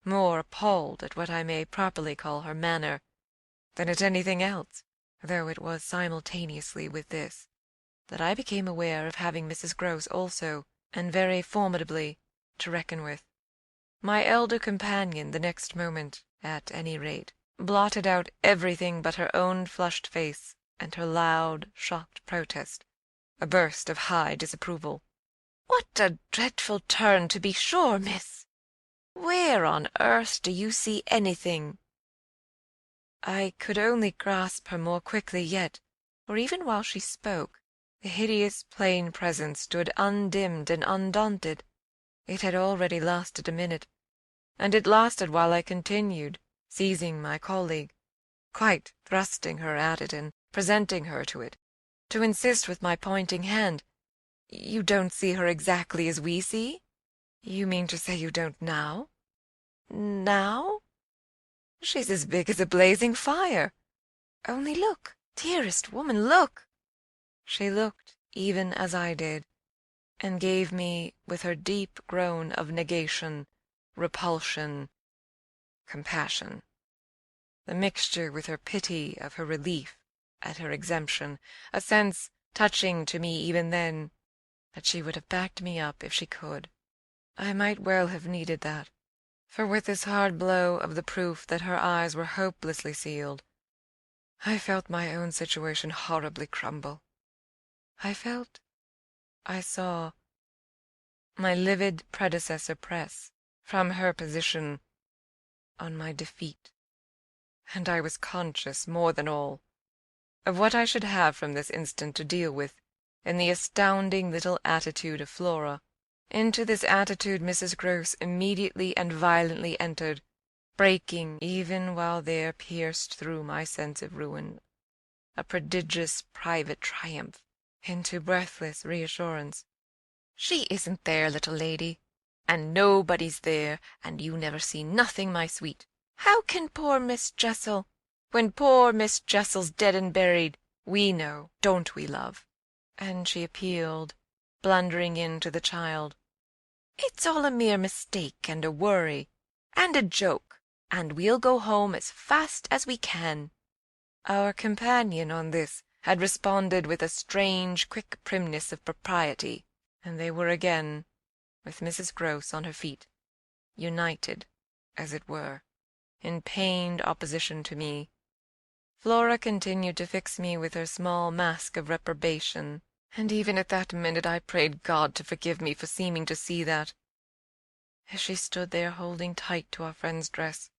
more appalled at what I may properly call her manner than at anything else, though it was simultaneously with this that I became aware of having Mrs. Grose also, and very formidably, to reckon with. My elder companion the next moment, at any rate, blotted out everything but her own flushed face and her loud, shocked protest, a burst of high disapproval. "What a dreadful turn, to be sure, miss! Where on earth do you see anything?" I could only grasp her more quickly yet, for even while she spoke, the hideous plain presence stood undimmed and undaunted. It had already lasted a minute, and it lasted while I continued, seizing my colleague, quite thrusting her at it and presenting her to it, to insist with my pointing hand, "You don't see her exactly as we see? You mean to say you don't now? Now? She's as big as a blazing fire. Only look, dearest woman, look!" She looked even as I did, and gave me, with her deep groan of negation, repulsion, compassion, the mixture with her pity of her relief at her exemption, a sense, touching to me even then, that she would have backed me up if she could. I might well have needed that, for with this hard blow of the proof that her eyes were hopelessly sealed, I felt my own situation horribly crumble. I saw my livid predecessor press, from her position, on my defeat, and I was conscious, more than all, of what I should have from this instant to deal with in the astounding little attitude of Flora. Into this attitude Mrs. Grose immediately and violently entered, breaking, even while there pierced through my sense of ruin a prodigious private triumph, into breathless reassurance. "She isn't there, little lady, and nobody's there, and you never see nothing, my sweet. How can poor Miss Jessel? When poor Miss Jessel's dead and buried, we know, don't we, love?" And she appealed, blundering in to the child. "It's all a mere mistake and a worry, and a joke, and we'll go home as fast as we can." Our companion on this had responded with a strange, quick primness of propriety, and they were again, with Mrs. Grose on her feet, united, as it were, in pained opposition to me. Flora continued to fix me with her small mask of reprobation, and even at that minute I prayed God to forgive me for seeming to see that. As she stood there holding tight to our friend's dress,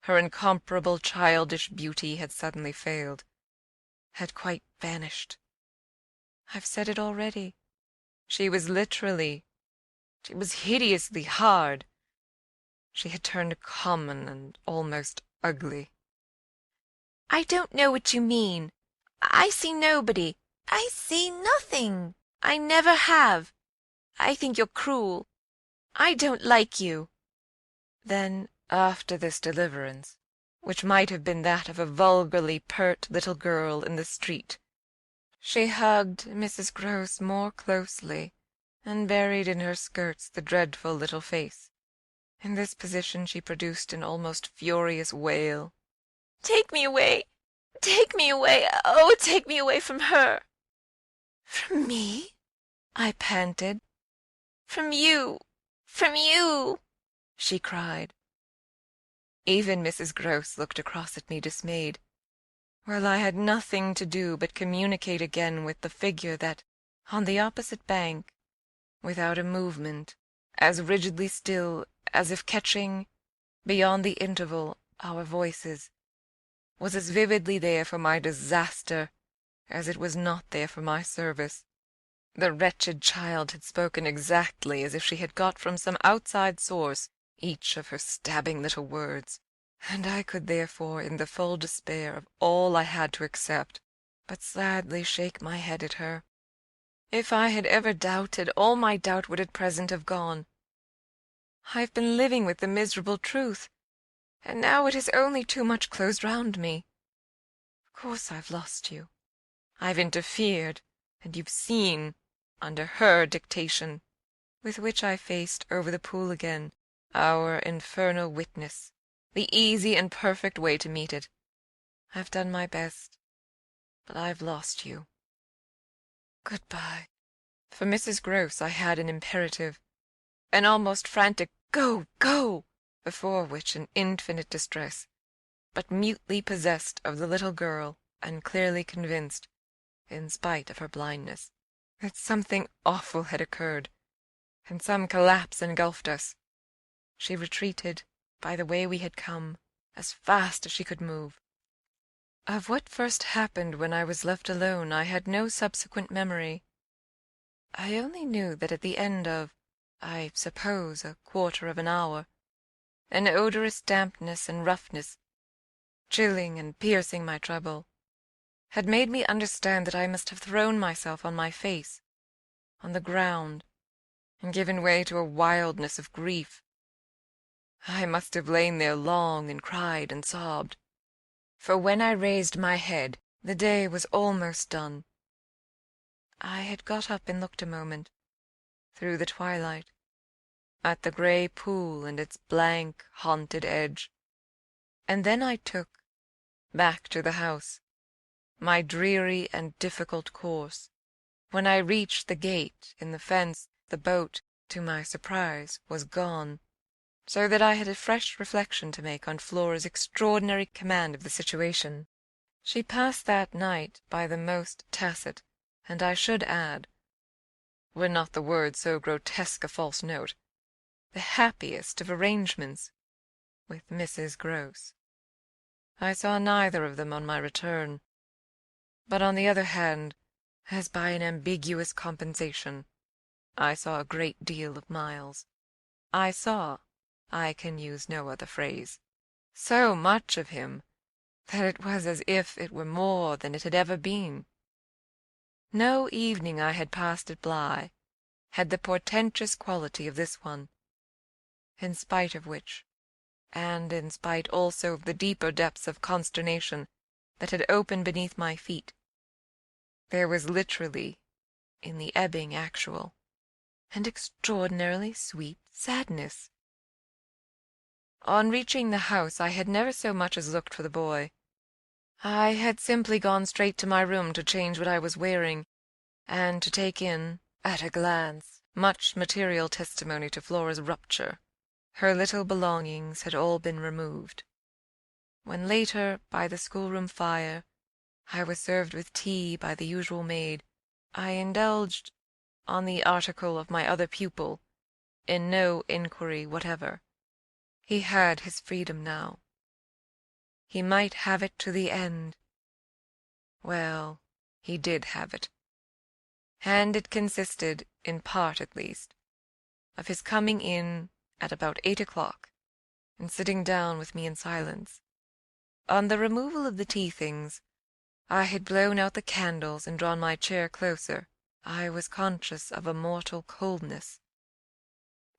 her incomparable childish beauty had suddenly failed, had quite vanished. I've said it already. She was hideously hard. She had turned common and almost ugly. "I don't know what you mean. I see nobody. I see nothing. I never have. I think you're cruel. I don't like you." Then, after this deliverance, which might have been that of a vulgarly pert little girl in the street, she hugged Mrs. Grose more closely, and buried in her skirts the dreadful little face. In this position she produced an almost furious wail. "Take me away! Take me away! Oh, take me away from her!" "From me?" I panted. "From you! From you!" she cried. Even Mrs. Grose looked across at me dismayed, while I had nothing to do but communicate again with the figure that, on the opposite bank, without a movement, as rigidly still as if catching, beyond the interval, our voices, was as vividly there for my disaster as it was not there for my service. The wretched child had spoken exactly as if she had got from some outside source each of her stabbing little words, and I could therefore, in the full despair of all I had to accept, but sadly shake my head at her. If I had ever doubted, all my doubt would at present have gone. I've been living with the miserable truth, and now it has only too much closed round me. Of course I've lost you. I've interfered, and you've seen, under her dictation, with which I faced over the pool again, our infernal witness, the easy and perfect way to meet it. I've done my best, but I've lost you. Good-bye." For Mrs. Grose I had an imperative, an almost frantic "Go, go!" before which an infinite distress, but mutely possessed of the little girl, and clearly convinced, in spite of her blindness, that something awful had occurred, and some collapse engulfed us. She retreated, by the way we had come, as fast as she could move. Of what first happened when I was left alone I had no subsequent memory. I only knew that at the end of, I suppose, a quarter of an hour, an odorous dampness and roughness, chilling and piercing my trouble, had made me understand that I must have thrown myself on my face, on the ground, and given way to a wildness of grief. I must have lain there long and cried and sobbed, for when I raised my head the day was almost done. I had got up and looked a moment, through the twilight, at the grey pool and its blank, haunted edge, and then I took, back to the house, my dreary and difficult course. When I reached the gate in the fence, the boat, to my surprise, was gone, so that I had a fresh reflection to make on Flora's extraordinary command of the situation. She passed that night by the most tacit, and I should add, were not the word so grotesque a false note, the happiest of arrangements with Mrs. Grose. I saw neither of them on my return, but on the other hand, as by an ambiguous compensation, I saw a great deal of Miles. I saw, I can use no other phrase, so much of him that it was as if it were more than it had ever been. No evening I had passed at Bly had the portentous quality of this one, in spite of which, and in spite also of the deeper depths of consternation that had opened beneath my feet, there was literally, in the ebbing actual, an extraordinarily sweet sadness. On reaching the house I had never so much as looked for the boy. I had simply gone straight to my room to change what I was wearing, and to take in, at a glance, much material testimony to Flora's rupture. Her little belongings had all been removed. When later, by the schoolroom fire, I was served with tea by the usual maid, I indulged, on the article of my other pupil, in no inquiry whatever. He had his freedom now. He might have it to the end. Well, he did have it, and it consisted, in part at least, of his coming in at about 8 o'clock, and sitting down with me in silence. On the removal of the tea things, I had blown out the candles and drawn my chair closer. I was conscious of a mortal coldness.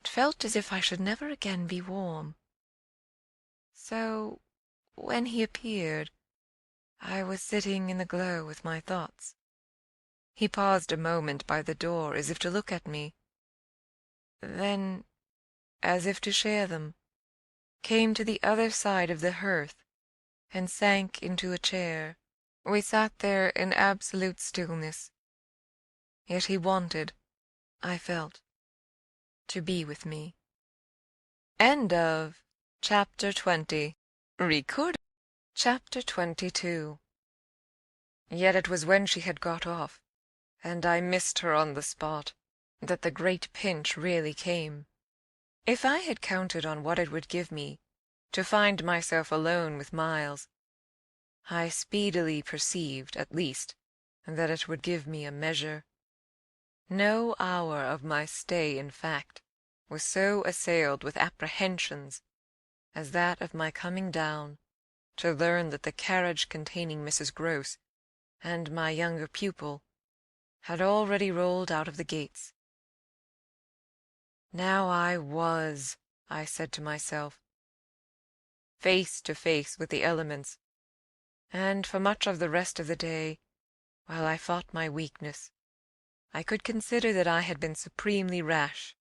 It felt as if I should never again be warm. So, when he appeared, I was sitting in the glow with my thoughts. He paused a moment by the door as if to look at me, then, as if to share them, came to the other side of the hearth and sank into a chair. We sat there in absolute stillness, yet he wanted, I felt, to be with me. End of Chapter 20. Record Chapter 22. Yet it was when she had got off, and I missed her on the spot, that the great pinch really came. If I had counted on what it would give me to find myself alone with Miles, I speedily perceived, at least, that it would give me a measure. No hour of my stay, in fact, was so assailed with apprehensions as that of my coming down to learn that the carriage containing Mrs. Grose and my younger pupil had already rolled out of the gates. Now I was, I said to myself, face to face with the elements, and for much of the rest of the day, while I fought my weakness, I could consider that I had been supremely rash.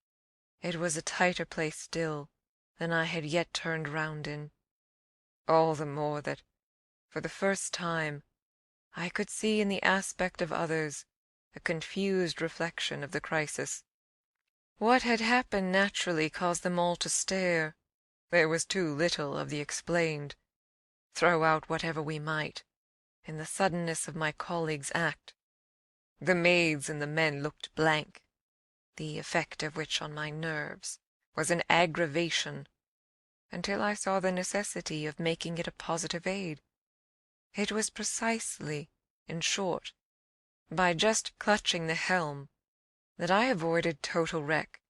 It was a tighter place still than I had yet turned round in, all the more that, for the first time, I could see in the aspect of others a confused reflection of the crisis. What had happened naturally caused them all to stare. There was too little of the explained, throw out whatever we might, in the suddenness of my colleague's act. The maids and the men looked blank, the effect of which on my nerves was an aggravation, until I saw the necessity of making it a positive aid. It was precisely, in short, by just clutching the helm that I avoided total wreck,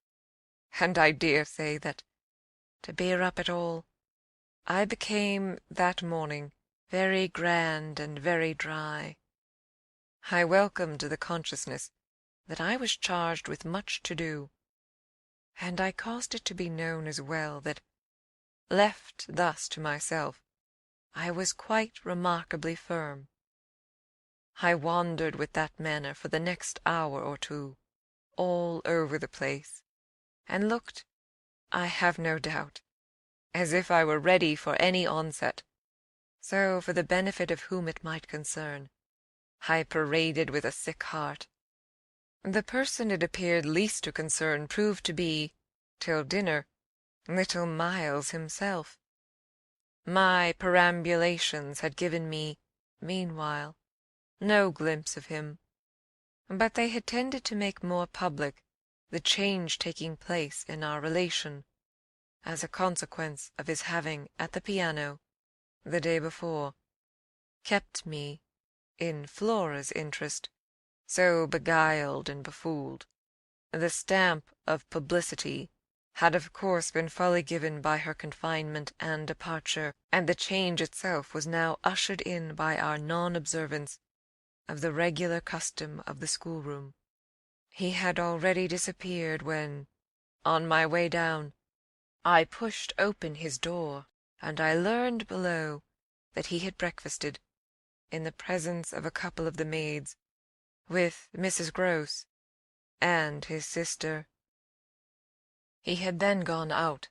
and I dare say that, to bear up at all, I became that morning very grand and very dry. I welcomed the consciousness that I was charged with much to do, and I caused it to be known as well that, left thus to myself, I was quite remarkably firm. I wandered with that manner for the next hour or two, all over the place, and looked, I have no doubt, as if I were ready for any onset, so for the benefit of whom it might concern, I paraded with a sick heart. The person it appeared least to concern proved to be, till dinner, little Miles himself. My perambulations had given me, meanwhile, no glimpse of him, but they had tended to make more public the change taking place in our relation, as a consequence of his having, at the piano, the day before, kept me, in Flora's interest, so beguiled and befooled. The stamp of publicity had of course been fully given by her confinement and departure, and the change itself was now ushered in by our non-observance of the regular custom of the schoolroom. He had already disappeared when, on my way down, I pushed open his door, and I learned below that he had breakfasted, in the presence of a couple of the maids, with Mrs. Grose and his sister. He had then gone out,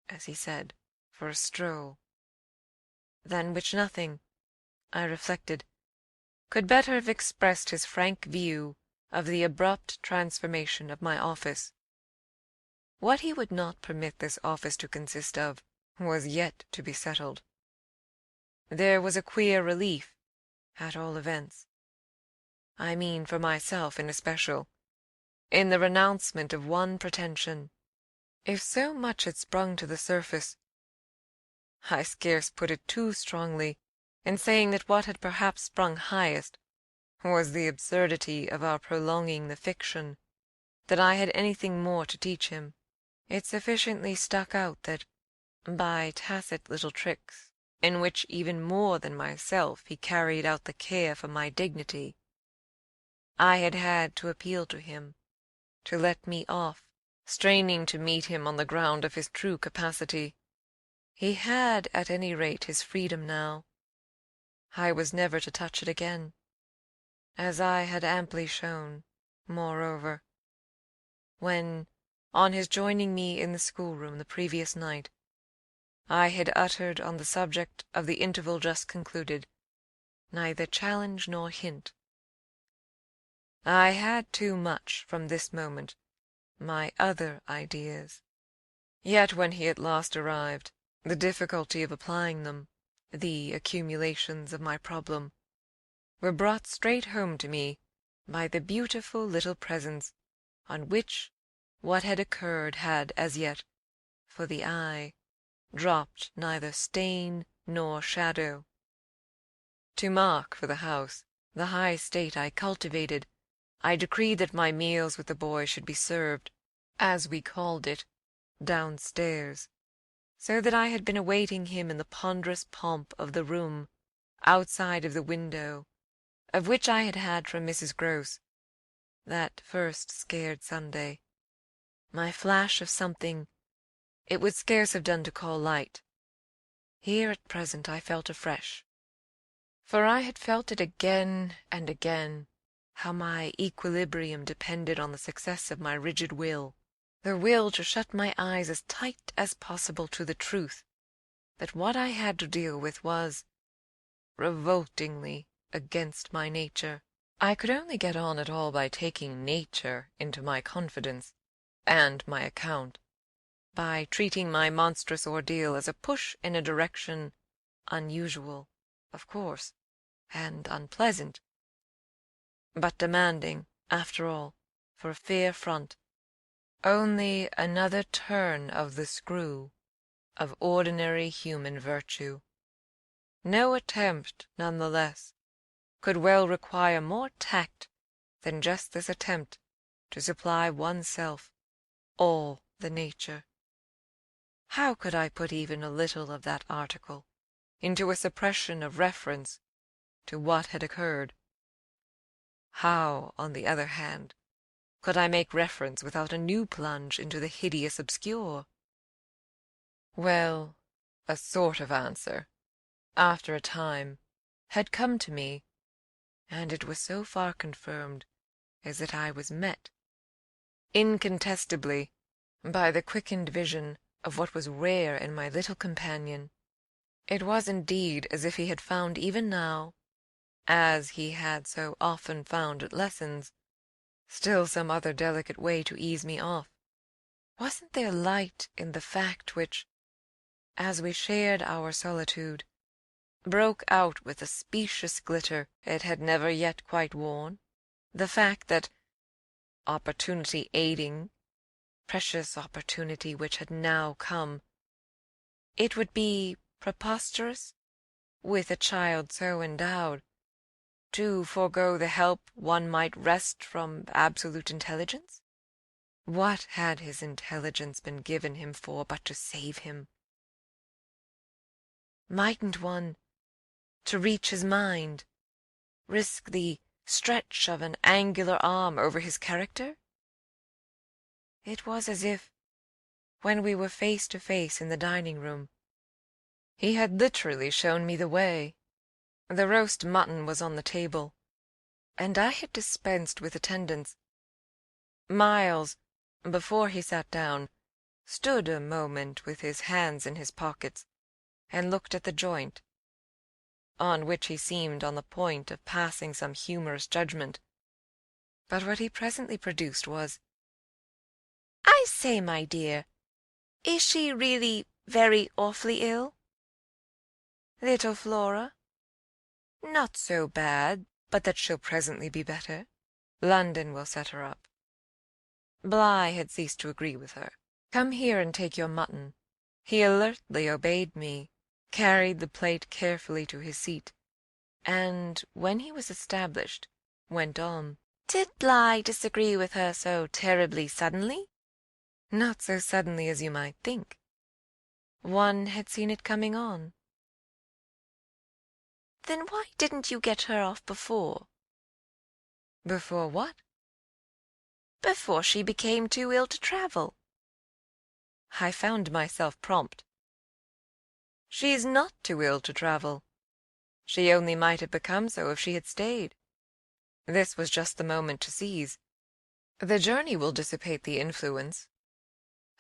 as he said, for a stroll, than which nothing, I reflected, could better have expressed his frank view of the abrupt transformation of my office. What he would not permit this office to consist of was yet to be settled. There was a queer relief, at all events, I mean for myself in especial, in the renouncement of one pretension. If so much had sprung to the surface, I scarce put it too strongly in saying that what had perhaps sprung highest was the absurdity of our prolonging the fiction that I had anything more to teach him. It sufficiently stuck out that, by tacit little tricks, in which even more than myself he carried out the care for my dignity, I had had to appeal to him, to let me off, straining to meet him on the ground of his true capacity. He had at any rate his freedom now. I was never to touch it again, as I had amply shown, moreover, when, on his joining me in the schoolroom the previous night, I had uttered on the subject of the interval just concluded neither challenge nor hint. I had too much, from this moment, my other ideas. Yet when he at last arrived, the difficulty of applying them, the accumulations of my problem, were brought straight home to me by the beautiful little presents on which what had occurred had as yet, for the eye, dropped neither stain nor shadow. To mark for the house the high state I cultivated, I decreed that my meals with the boy should be served, as we called it, downstairs, so that I had been awaiting him in the ponderous pomp of the room outside of the window, of which I had had from Mrs. Grose, that first scared Sunday, my flash of something it would scarce have done to call light. Here at present I felt afresh, for I had felt it again and again, how my equilibrium depended on the success of my rigid will, the will to shut my eyes as tight as possible to the truth that what I had to deal with was revoltingly against my nature. I could only get on at all by taking nature into my confidence and my account, by treating my monstrous ordeal as a push in a direction unusual, of course, and unpleasant, but demanding, after all, for a fair front, only another turn of the screw of ordinary human virtue. No attempt, none the less, could well require more tact than just this attempt to supply oneself all the nature. How could I put even a little of that article into a suppression of reference to what had occurred? How, on the other hand, could I make reference without a new plunge into the hideous obscure? Well, a sort of answer, after a time, had come to me, and it was so far confirmed as that I was met, incontestably, by the quickened vision of what was rare in my little companion. It was indeed as if he had found even now, as he had so often found at lessons, still some other delicate way to ease me off. Wasn't there light in the fact which, as we shared our solitude, broke out with a specious glitter it had never yet quite worn? The fact that, opportunity aiding, precious opportunity which had now come, it would be preposterous, with a child so endowed, to forego the help one might wrest from absolute intelligence? What had his intelligence been given him for but to save him? Mightn't one, to reach his mind, risk the stretch of an angular arm over his character? It was as if, when we were face to face in the dining-room, he had literally shown me the way. The roast mutton was on the table, and I had dispensed with attendance. Miles, before he sat down, stood a moment with his hands in his pockets, and looked at the joint, on which he seemed on the point of passing some humorous judgment. But what he presently produced was, "I say, my dear, is she really very awfully ill?" "Little Flora? Not so bad, but that she'll presently be better. London will set her up." Bligh had ceased to agree with her. "Come here and take your mutton." He alertly obeyed me, carried the plate carefully to his seat, and, when he was established, went on. "Did Bligh disagree with her so terribly suddenly?" "Not so suddenly as you might think. One had seen it coming on." "Then why didn't you get her off before?" "Before what?" "Before she became too ill to travel." I found myself prompt. "She's not too ill to travel. She only might have become so if she had stayed. This was just the moment to seize. The journey will dissipate the influence.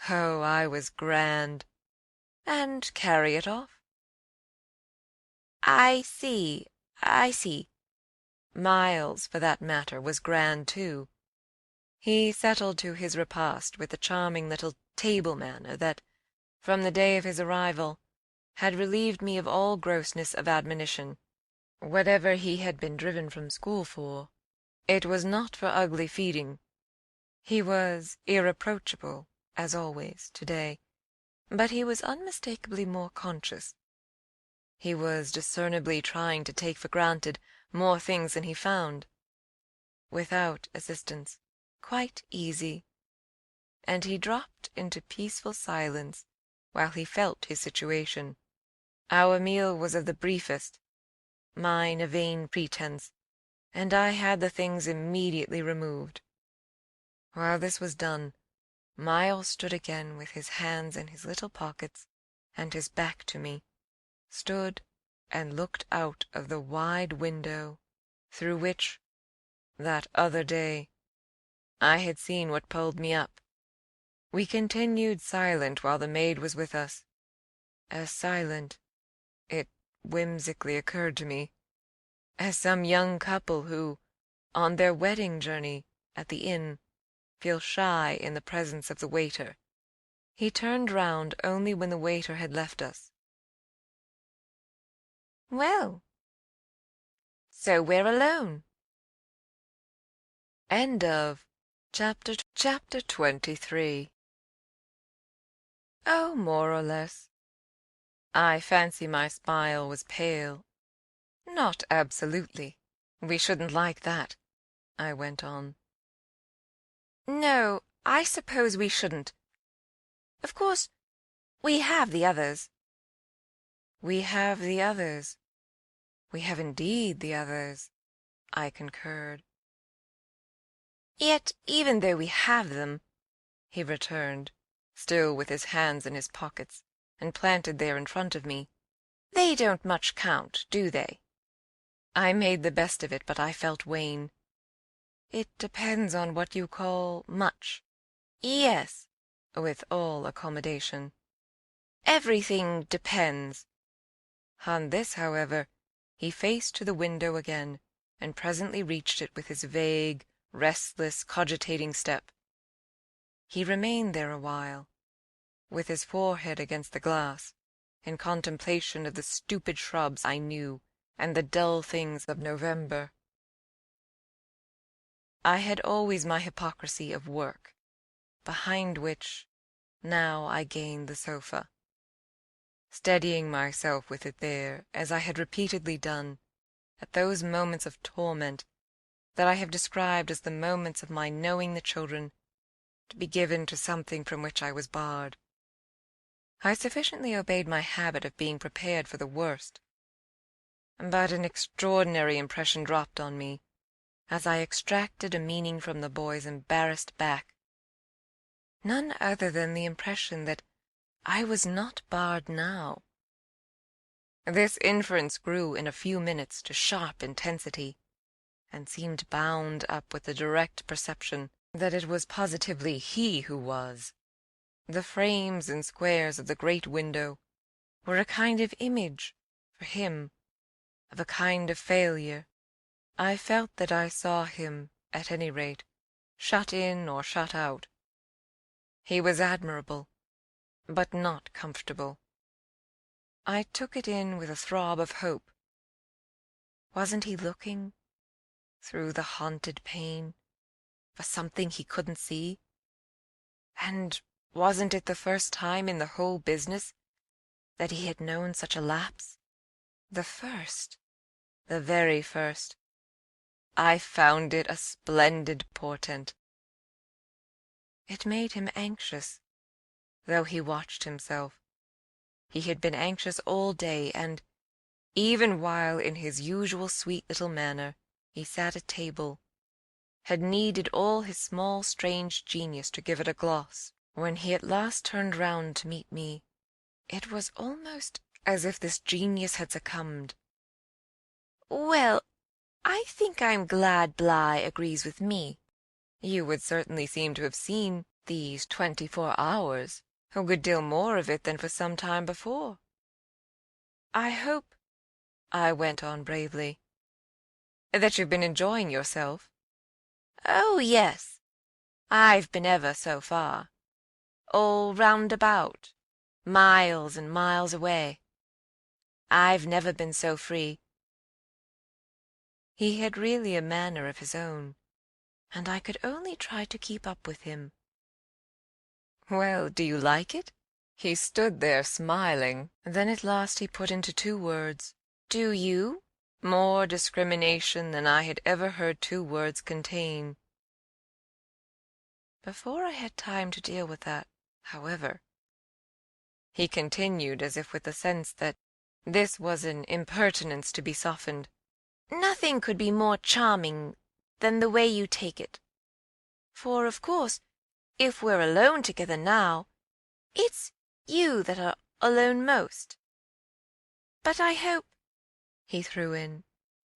Oh, I was grand. And carry it off." I see. Miles, for that matter, was grand too. He settled to his repast with the charming little table manner that, from the day of his arrival, had relieved me of all grossness of admonition. Whatever he had been driven from school for, it was not for ugly feeding. He was irreproachable, as always, to-day, but he was unmistakably more conscious. He was discernibly trying to take for granted more things than he found. Without assistance, quite easy. And he dropped into peaceful silence while he felt his situation. Our meal was of the briefest, mine a vain pretence, and I had the things immediately removed. While this was done, Miles stood again with his hands in his little pockets and his back to me, stood and looked out of the wide window through which, that other day, I had seen what pulled me up. We continued silent while the maid was with us, as silent, it whimsically occurred to me, as some young couple who, on their wedding journey at the inn, feel shy in the presence of the waiter. He turned round only when the waiter had left us. "Well, so we're alone." End of chapter 23. Oh, more or less. I fancy my smile was pale. Not absolutely. We shouldn't like that, I went on. "No, I suppose we shouldn't. Of course, we have the others." We have the others. We have indeed the others, I concurred. "Yet, even though we have them," he returned, still with his hands in his pockets, and planted there in front of me, "they don't much count, do they?" I made the best of it, but I felt wan. "It depends on what you call much." "Yes," with all accommodation. "everything depends." On this, however, He faced to the window again, and presently reached it with his vague, restless, cogitating step. He remained there a while, with his forehead against the glass, in contemplation of the stupid shrubs I knew and the dull things of November. I had always my hypocrisy of work, behind which now I gained the sofa, steadying myself with it there, as I had repeatedly done, at those moments of torment that I have described as the moments of my knowing the children to be given to something from which I was barred. I sufficiently obeyed my habit of being prepared for the worst, but an extraordinary impression dropped on me as I extracted a meaning from the boy's embarrassed back, none other than the impression that I was not barred now. This inference grew in a few minutes to sharp intensity, and seemed bound up with the direct perception that it was positively he who was. The frames and squares of the great window were a kind of image, for him, of a kind of failure. I felt that I saw him, at any rate, shut in or shut out. He was admirable, but not comfortable. I took it in with a throb of hope. Wasn't he looking, through the haunted pane, for something he couldn't see? And wasn't it the first time in the whole business that he had known such a lapse? The first, the very first. I found it a splendid portent. It made him anxious, though he watched himself. He had been anxious all day, and, even while in his usual sweet little manner he sat at table, had needed all his small strange genius to give it a gloss. When he at last turned round to meet me, it was almost as if this genius had succumbed. "Well, I think I'm glad Bligh agrees with me." "You would certainly seem to have seen these 24 hours a good deal more of it than for some time before." "I hope," I went on bravely, "that you've been enjoying yourself." "Oh, yes, I've been ever so far. All round about, miles and miles away. I've never been so free." He had really a manner of his own, and I could only try to keep up with him. "Well, do you like it?" He stood there smiling. Then at last he put into 2 words, "Do you?" more discrimination than I had ever heard 2 words contain. Before I had time to deal with that, however, he continued, as if with the sense that this was an impertinence to be softened. "Nothing could be more charming than the way you take it. For, of course, if we're alone together now, it's you that are alone most. But I hope," he threw in,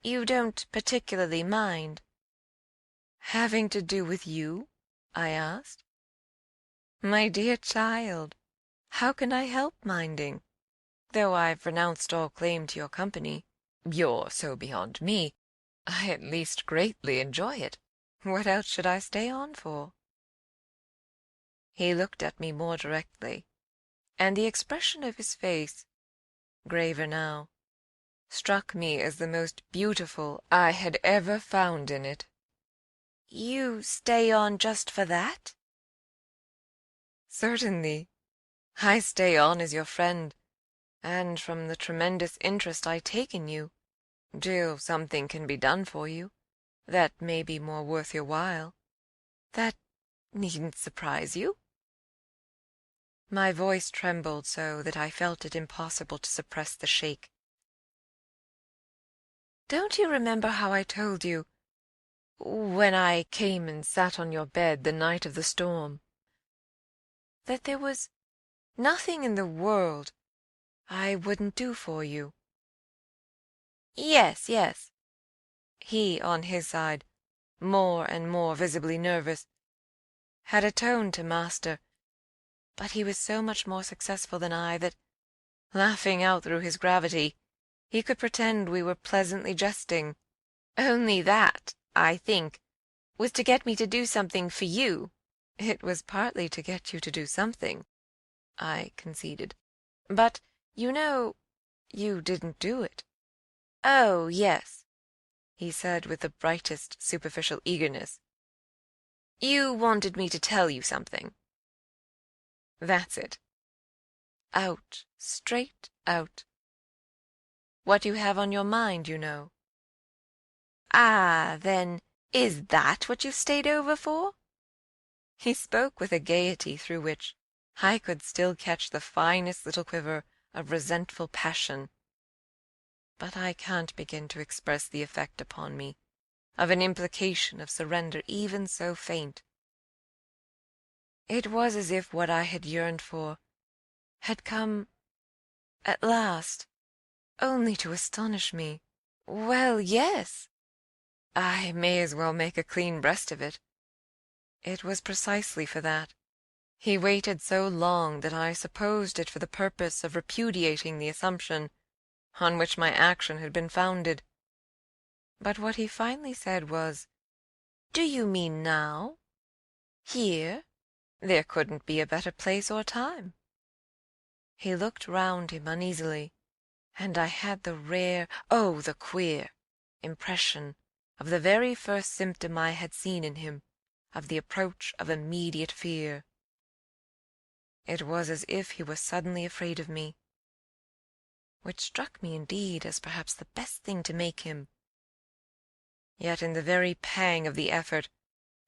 "you don't particularly mind." "Having to do with you?" I asked. "My dear child, how can I help minding? Though I've renounced all claim to your company, you're so beyond me, I at least greatly enjoy it. What else should I stay on for?" He looked at me more directly, and the expression of his face, graver now, struck me as the most beautiful I had ever found in it. "You stay on just for that?" "Certainly. I stay on as your friend, and from the tremendous interest I take in you, till something can be done for you that may be more worth your while. That needn't surprise you." My voice trembled so that I felt it impossible to suppress the shake. "Don't you remember how I told you, when I came and sat on your bed the night of the storm, that there was nothing in the world I wouldn't do for you?" "Yes, yes." He, on his side, more and more visibly nervous, had a tone to master, but he was so much more successful than I that, laughing out through his gravity, He could pretend we were pleasantly jesting. Only that, I think, was to get me to do something for you. It was partly to get you to do something, I conceded. But, you know, you didn't do it. Oh, yes, he said with the brightest superficial eagerness. You wanted me to tell you something. That's it. Out, straight out. What you have on your mind, you know. Ah, then, is that what you stayed over for? He spoke with a gaiety through which I could still catch the finest little quiver of resentful passion. But I can't begin to express the effect upon me of an implication of surrender even so faint. It was as if what I had yearned for had come at last, only to astonish me. Well, yes, I may as well make a clean breast of it. It was precisely for that. He waited so long that I supposed it for the purpose of repudiating the assumption on which my action had been founded. But what he finally said was, "Do you mean now? Here? There couldn't be a better place or time." He looked round him uneasily, and I had the rare, oh, the queer, impression of the very first symptom I had seen in him of the approach of immediate fear. It was as if he were suddenly afraid of me, which struck me indeed as perhaps the best thing to make him. Yet in the very pang of the effort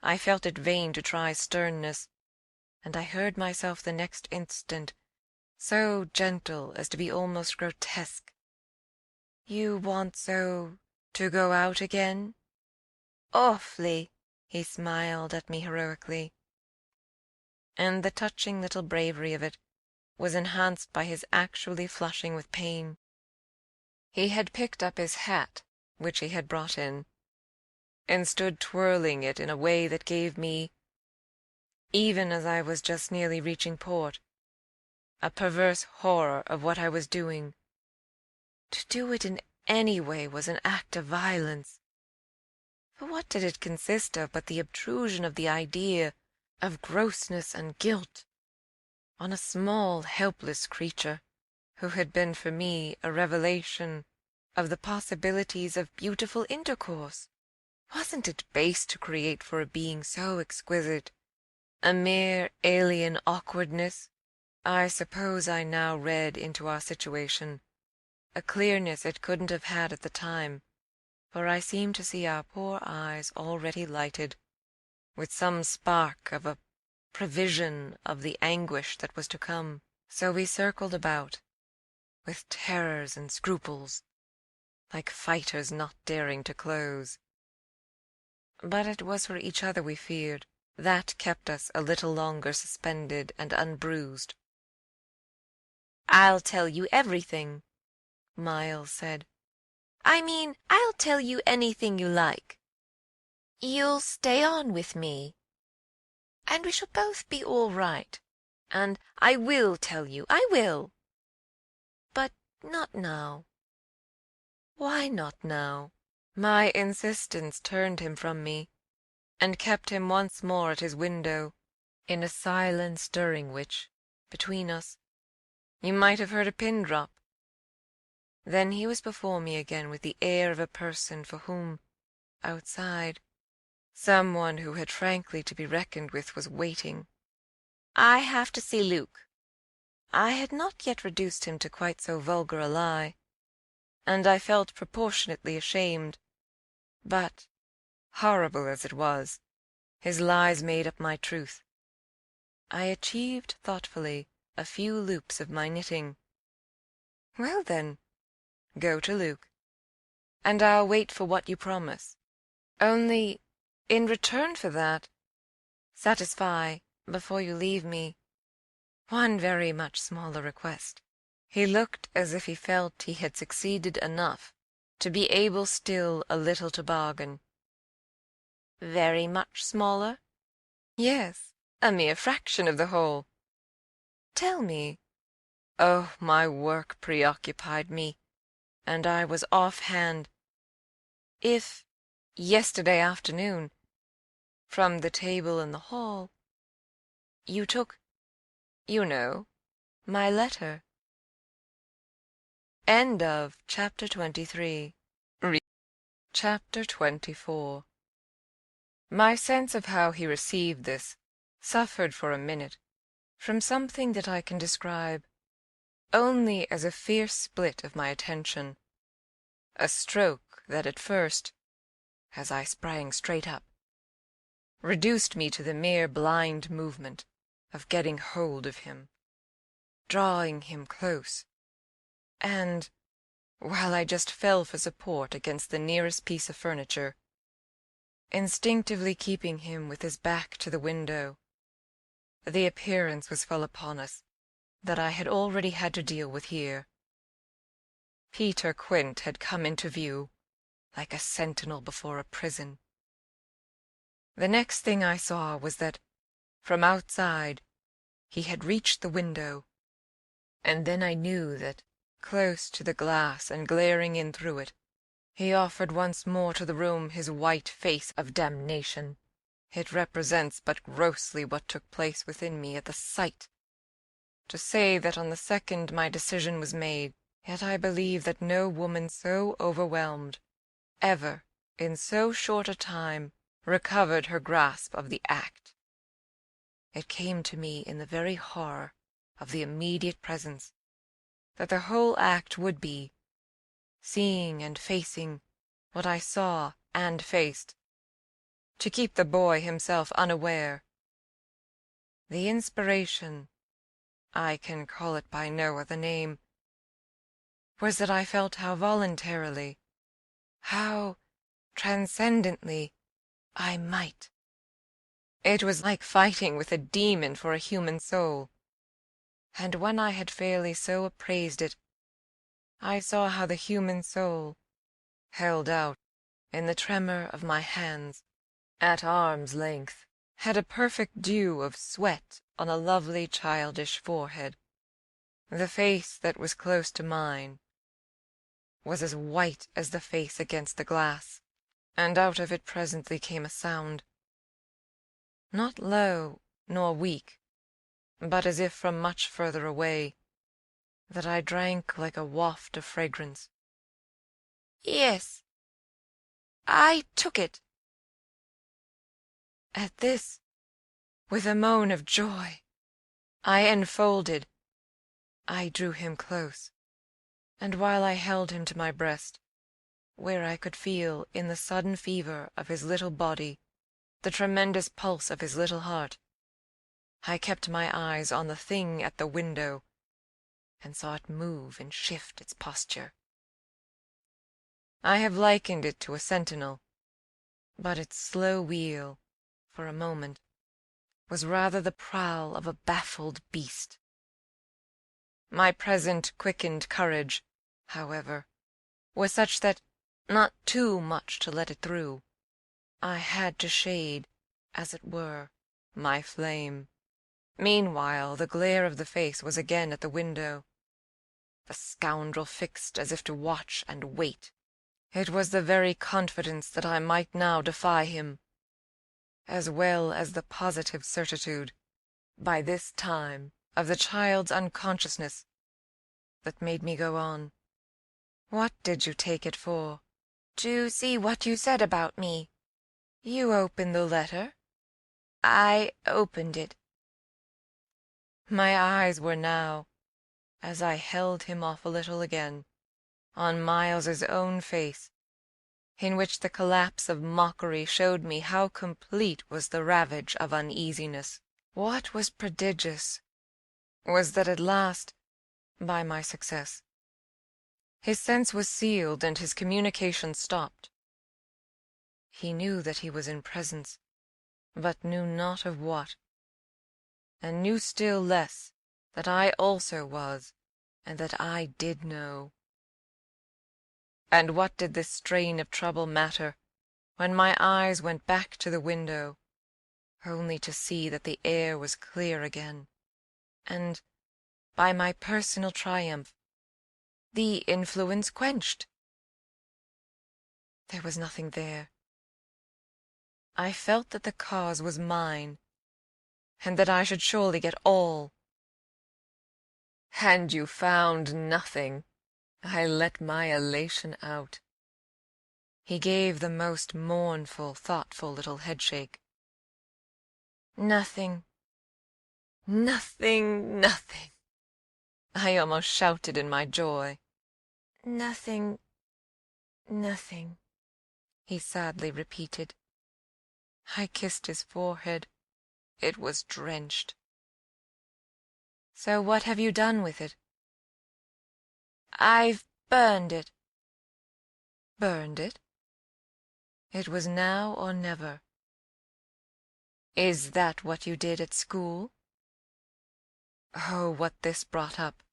I felt it vain to try sternness, and I heard myself the next instant so gentle as to be almost grotesque. "You want so to go out again?" "Awfully," he smiled at me heroically. And the touching little bravery of it was enhanced by his actually flushing with pain. He had picked up his hat, which he had brought in, and stood twirling it in a way that gave me, even as I was just nearly reaching port, a perverse horror of what I was doing. To do it in any way was an act of violence. For what did it consist of but the obtrusion of the idea of grossness and guilt on a small, helpless creature who had been for me a revelation of the possibilities of beautiful intercourse? Wasn't it base to create for a being so exquisite a mere alien awkwardness? I suppose I now read into our situation a clearness it couldn't have had at the time, for I seemed to see our poor eyes already lighted with some spark of a prevision of the anguish that was to come. So we circled about, with terrors and scruples, like fighters not daring to close. But it was for each other we feared. That kept us a little longer suspended and unbruised. "I'll tell you everything," Miles said. "I mean, I'll tell you anything you like. You'll stay on with me, and we shall both be all right. And I will tell you, I will. But not now." Why not now? My insistence turned him from me, and kept him once more at his window, in a silence during which, between us, you might have heard a pin drop. Then he was before me again with the air of a person for whom, outside, someone who had frankly to be reckoned with was waiting. "I have to see Luke." I had not yet reduced him to quite so vulgar a lie, and I felt proportionately ashamed. But, horrible as it was, his lies made up my truth. I achieved thoughtfully a few loops of my knitting. "Well, then, go to Luke, and I'll wait for what you promise. Only, in return for that, satisfy, before you leave me, one very much smaller request." He looked as if he felt he had succeeded enough to be able still a little to bargain. "Very much smaller?" "Yes, a mere fraction of the whole." "Tell me." Oh, my work preoccupied me, and I was off-hand. If, yesterday afternoon, from the table in the hall, you took, you know, my letter. End of Chapter 23. Chapter 24. My sense of how he received this suffered for a minute from something that I can describe only as a fierce split of my attention, a stroke that at first, as I sprang straight up, reduced me to the mere blind movement of getting hold of him, drawing him close, and, while I just fell for support against the nearest piece of furniture, instinctively keeping him with his back to the window. The appearance was full upon us that I had already had to deal with here. Peter Quint had come into view, like a sentinel before a prison. The next thing I saw was that, from outside, he had reached the window, and then I knew that, close to the glass and glaring in through it, he offered once more to the room his white face of damnation. It represents but grossly what took place within me at the sight. To say that on the second my decision was made, yet I believe that no woman so overwhelmed, ever, in so short a time, recovered her grasp of the act. It came to me in the very horror of the immediate presence, that the whole act would be, seeing and facing what I saw and faced, to keep the boy himself unaware. The inspiration, I can call it by no other name, was that I felt how voluntarily, how transcendently I might. It was like fighting with a demon for a human soul, and when I had fairly so appraised it, I saw how the human soul, held out in the tremor of my hands, at arm's length, had a perfect dew of sweat on a lovely childish forehead. The face that was close to mine was as white as the face against the glass, and out of it presently came a sound, not low nor weak, but as if from much further away, that I drank like a waft of fragrance. Yes, I took it. At this, with a moan of joy, I enfolded, I drew him close, and while I held him to my breast, where I could feel in the sudden fever of his little body the tremendous pulse of his little heart, I kept my eyes on the thing at the window, and saw it move and shift its posture. I have likened it to a sentinel, but its slow wheel, for a moment, was rather the prowl of a baffled beast. My present quickened courage, however, was such that, not too much to let it through, I had to shade, as it were, my flame. Meanwhile the glare of the face was again at the window. The scoundrel fixed as if to watch and wait. It was the very confidence that I might now defy him, as well as the positive certitude, by this time, of the child's unconsciousness, that made me go on. What did you take it for? To see what you said about me. You opened the letter? I opened it. My eyes were now, as I held him off a little again, on Miles's own face, in which the collapse of mockery showed me how complete was the ravage of uneasiness. What was prodigious was that at last, by my success, his sense was sealed and his communication stopped. He knew that he was in presence, but knew not of what, and knew still less that I also was, and that I did know. And what did this strain of trouble matter, when my eyes went back to the window, only to see that the air was clear again, and, by my personal triumph, the influence quenched. There was nothing there. I felt that the cause was mine, and that I should surely get all. And you found nothing. I let my elation out. He gave the most mournful, thoughtful little headshake. Nothing. Nothing, nothing. I almost shouted in my joy. Nothing, nothing, he sadly repeated. I kissed his forehead. It was drenched. So what have you done with it? I've burned it. Burned it? It was now or never. Is that what you did at school? Oh, what this brought up.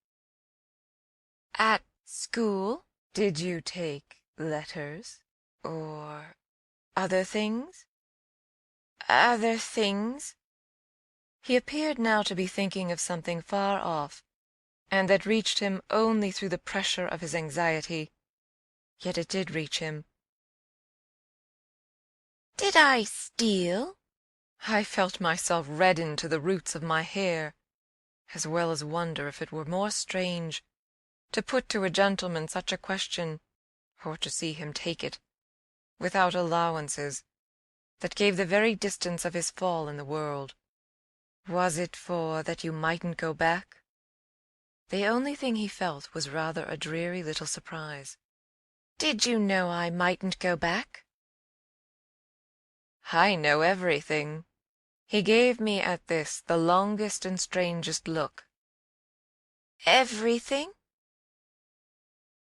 At school? Did you take letters? Or other things? Other things? He appeared now to be thinking of something far off, and that reached him only through the pressure of his anxiety. Yet it did reach him. Did I steal? I felt myself redden to the roots of my hair, as well as wonder if it were more strange to put to a gentleman such a question, or to see him take it, without allowances, that gave the very distance of his fall in the world. Was it for that you mightn't go back? The only thing he felt was rather a dreary little surprise. Did you know I mightn't go back? I know everything. He gave me at this the longest and strangest look. Everything?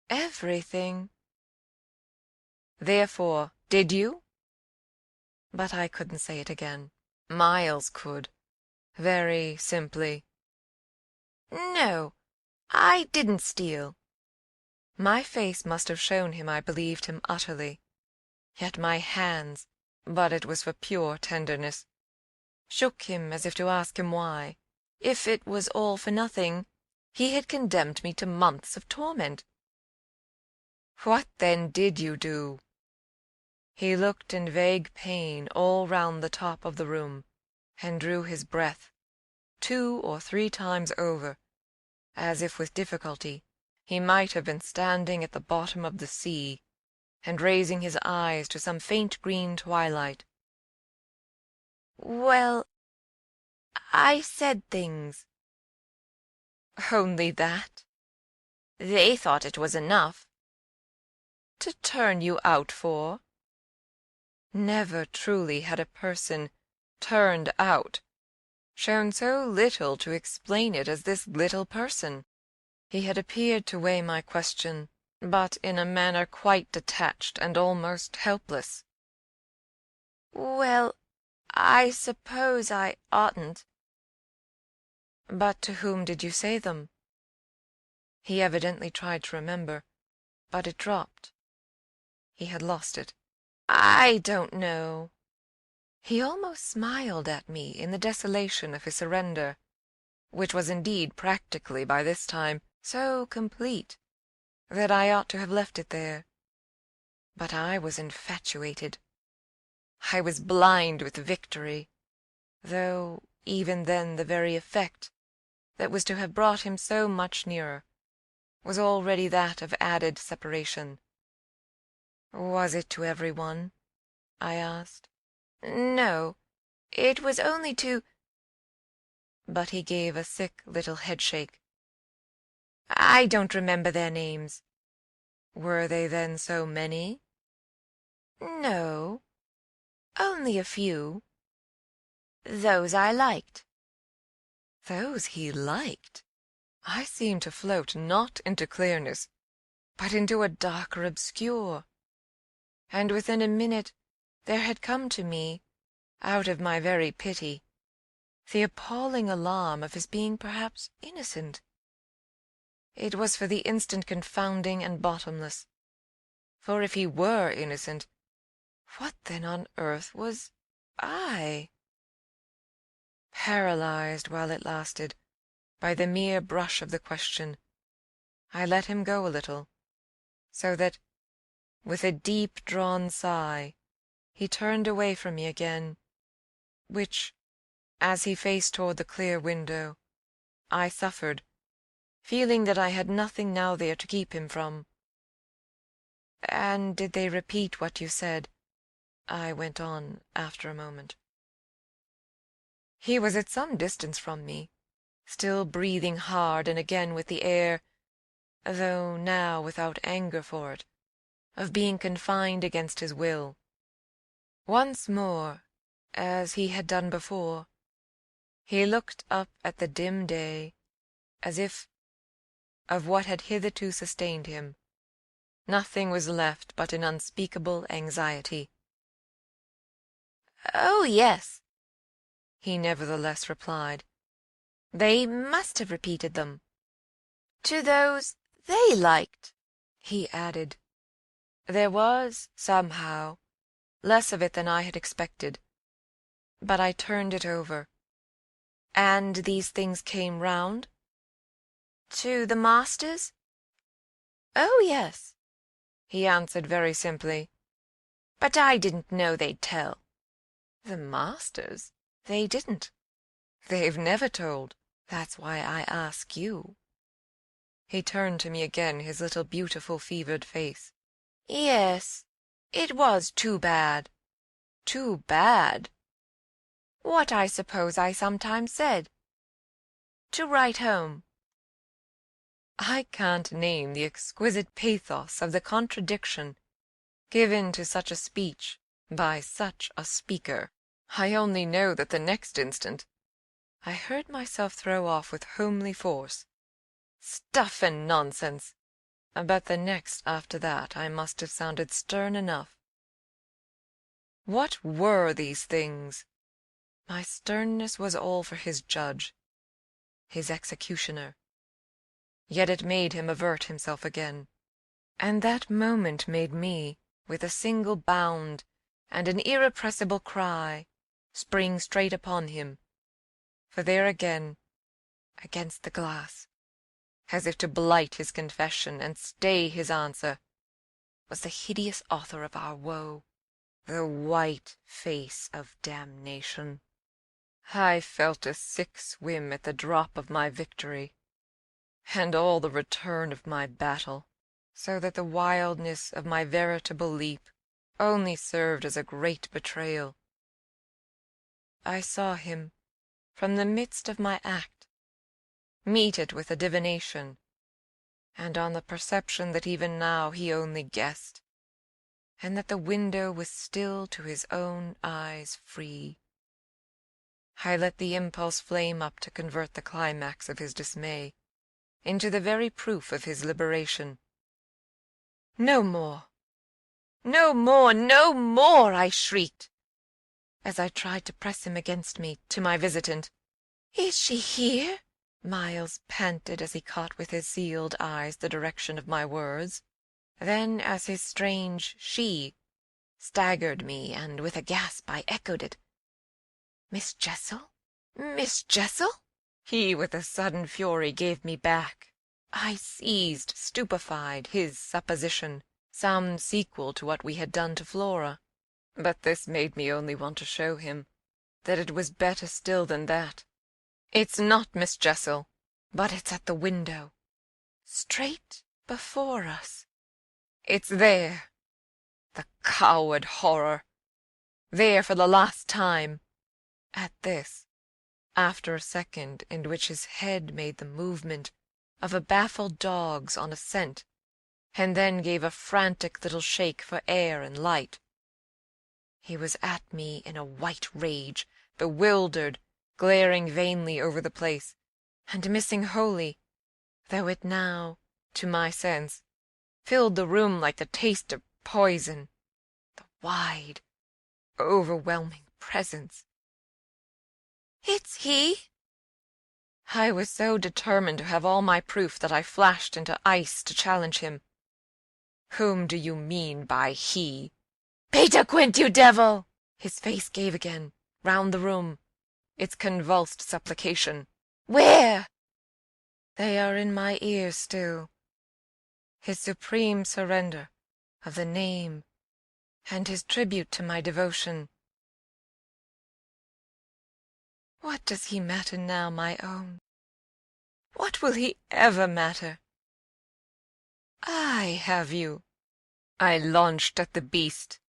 Everything. Therefore, did you? But I couldn't say it again. Miles could. Very simply. No, I didn't steal. My face must have shown him I believed him utterly. Yet my hands, but it was for pure tenderness, shook him as if to ask him why. If it was all for nothing, he had condemned me to months of torment. What then did you do? He looked in vague pain all round the top of the room, and drew his breath 2 or 3 times over, as if with difficulty he might have been standing at the bottom of the sea, and raising his eyes to some faint green twilight. Well, I said things. Only that? They thought it was enough. To turn you out for? Never truly had a person turned out shown so little to explain it as this little person. He had appeared to weigh my question, but in a manner quite detached and almost helpless. Well, I suppose I oughtn't. But to whom did you say them? He evidently tried to remember, but it dropped. He had lost it. I don't know. He almost smiled at me in the desolation of his surrender, which was indeed practically by this time so complete that I ought to have left it there. But I was infatuated. I was blind with victory, though even then the very effect that was to have brought him so much nearer was already that of added separation. Was it to every one? I asked. No, it was only to— But he gave a sick little headshake. I don't remember their names. Were they then so many? No, only a few. Those I liked. Those he liked? I seemed to float not into clearness, but into a darker obscure. And within a minute there had come to me, out of my very pity, the appalling alarm of his being perhaps innocent. It was for the instant confounding and bottomless. For if he were innocent, what then on earth was I? Paralyzed while it lasted by the mere brush of the question, I let him go a little, so that, with a deep-drawn sigh, he turned away from me again, which, as he faced toward the clear window, I suffered, feeling that I had nothing now there to keep him from. "And did they repeat what you said?" I went on after a moment. He was at some distance from me, still breathing hard, and again with the air, though now without anger for it, of being confined against his will. Once more, as he had done before, he looked up at the dim day, as if, of what had hitherto sustained him, nothing was left but an unspeakable anxiety. "Oh, yes," he nevertheless replied. "they must have repeated them. To those they liked," he added. There was, somehow, less of it than I had expected, but I turned it over. "And these things came round?" "To the masters? Oh, yes," he answered very simply. "but I didn't know they'd tell." The masters? They didn't. They've never told. That's why I ask you. He turned to me again, his little beautiful fevered face. "Yes, it was too bad." Too bad? "What I suppose I sometimes said. To write home." I can't name the exquisite pathos of the contradiction given to such a speech by such a speaker. I only know that the next instant I heard myself throw off with homely force, "Stuff and nonsense!" but the next after that I must have sounded stern enough. What were these things? My sternness was all for his judge, his executioner. Yet it made him avert himself again, and that moment made me, with a single bound and an irrepressible cry, spring straight upon him, for there again, against the glass, as if to blight his confession and stay his answer, was the hideous author of our woe, the white face of damnation. I felt a sick swim at the drop of my victory, and all the return of my battle, so that the wildness of my veritable leap only served as a great betrayal. I saw him, from the midst of my act, meet it with a divination, and on the perception that even now he only guessed, and that the window was still to his own eyes free, I let the impulse flame up to convert the climax of his dismay into the very proof of his liberation. "No more! No more! No more!" I shrieked, as I tried to press him against me to my visitant. "Is she here?" Miles panted as he caught with his sealed eyes the direction of my words. Then, as his strange "she" staggered me, and with a gasp I echoed it. "Miss Jessel? "Miss Jessel?" He, with a sudden fury, gave me back. I seized, stupefied, his supposition, some sequel to what we had done to Flora. But this made me only want to show him that it was better still than that. "It's not Miss Jessel, but it's at the window, straight before us. It's there, the coward horror, there for the last time." At this, after a second in which his head made the movement of a baffled dog's on a scent, and then gave a frantic little shake for air and light, he was at me in a white rage, bewildered, glaring vainly over the place, and missing wholly, though it now, to my sense, filled the room like the taste of poison, the wide, overwhelming presence. "It's he?" I was so determined to have all my proof that I flashed into ice to challenge him. "Whom do you mean by he?" "Peter Quint, you devil!" His face gave again, round the room, its convulsed supplication. "Where?" They are in my ears still, his supreme surrender of the name, and his tribute to my devotion. What does he matter now, my own? What will he ever matter? I have you. I launched at the beast,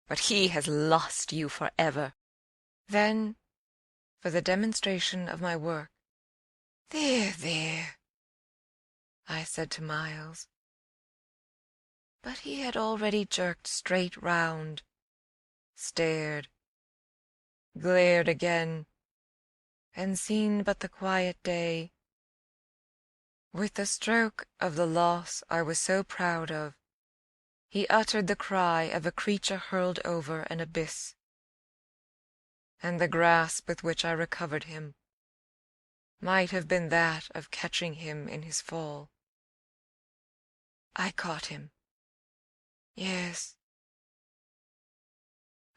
but he has lost you forever. Then, for the demonstration of my work, "There, there," I said to Miles. But he had already jerked straight round, stared, glared again, and seen but the quiet day. With the stroke of the loss I was so proud of, he uttered the cry of a creature hurled over an abyss, and the grasp with which I recovered him might have been that of catching him in his fall. I caught him. Yes,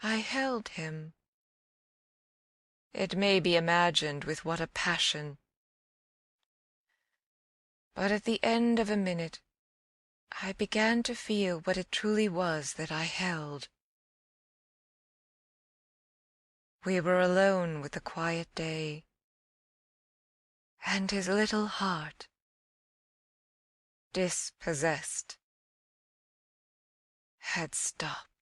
I held him. It may be imagined with what a passion. But at the end of a minute I began to feel what it truly was that I held. We were alone with the quiet day, and his little heart, dispossessed, had stopped.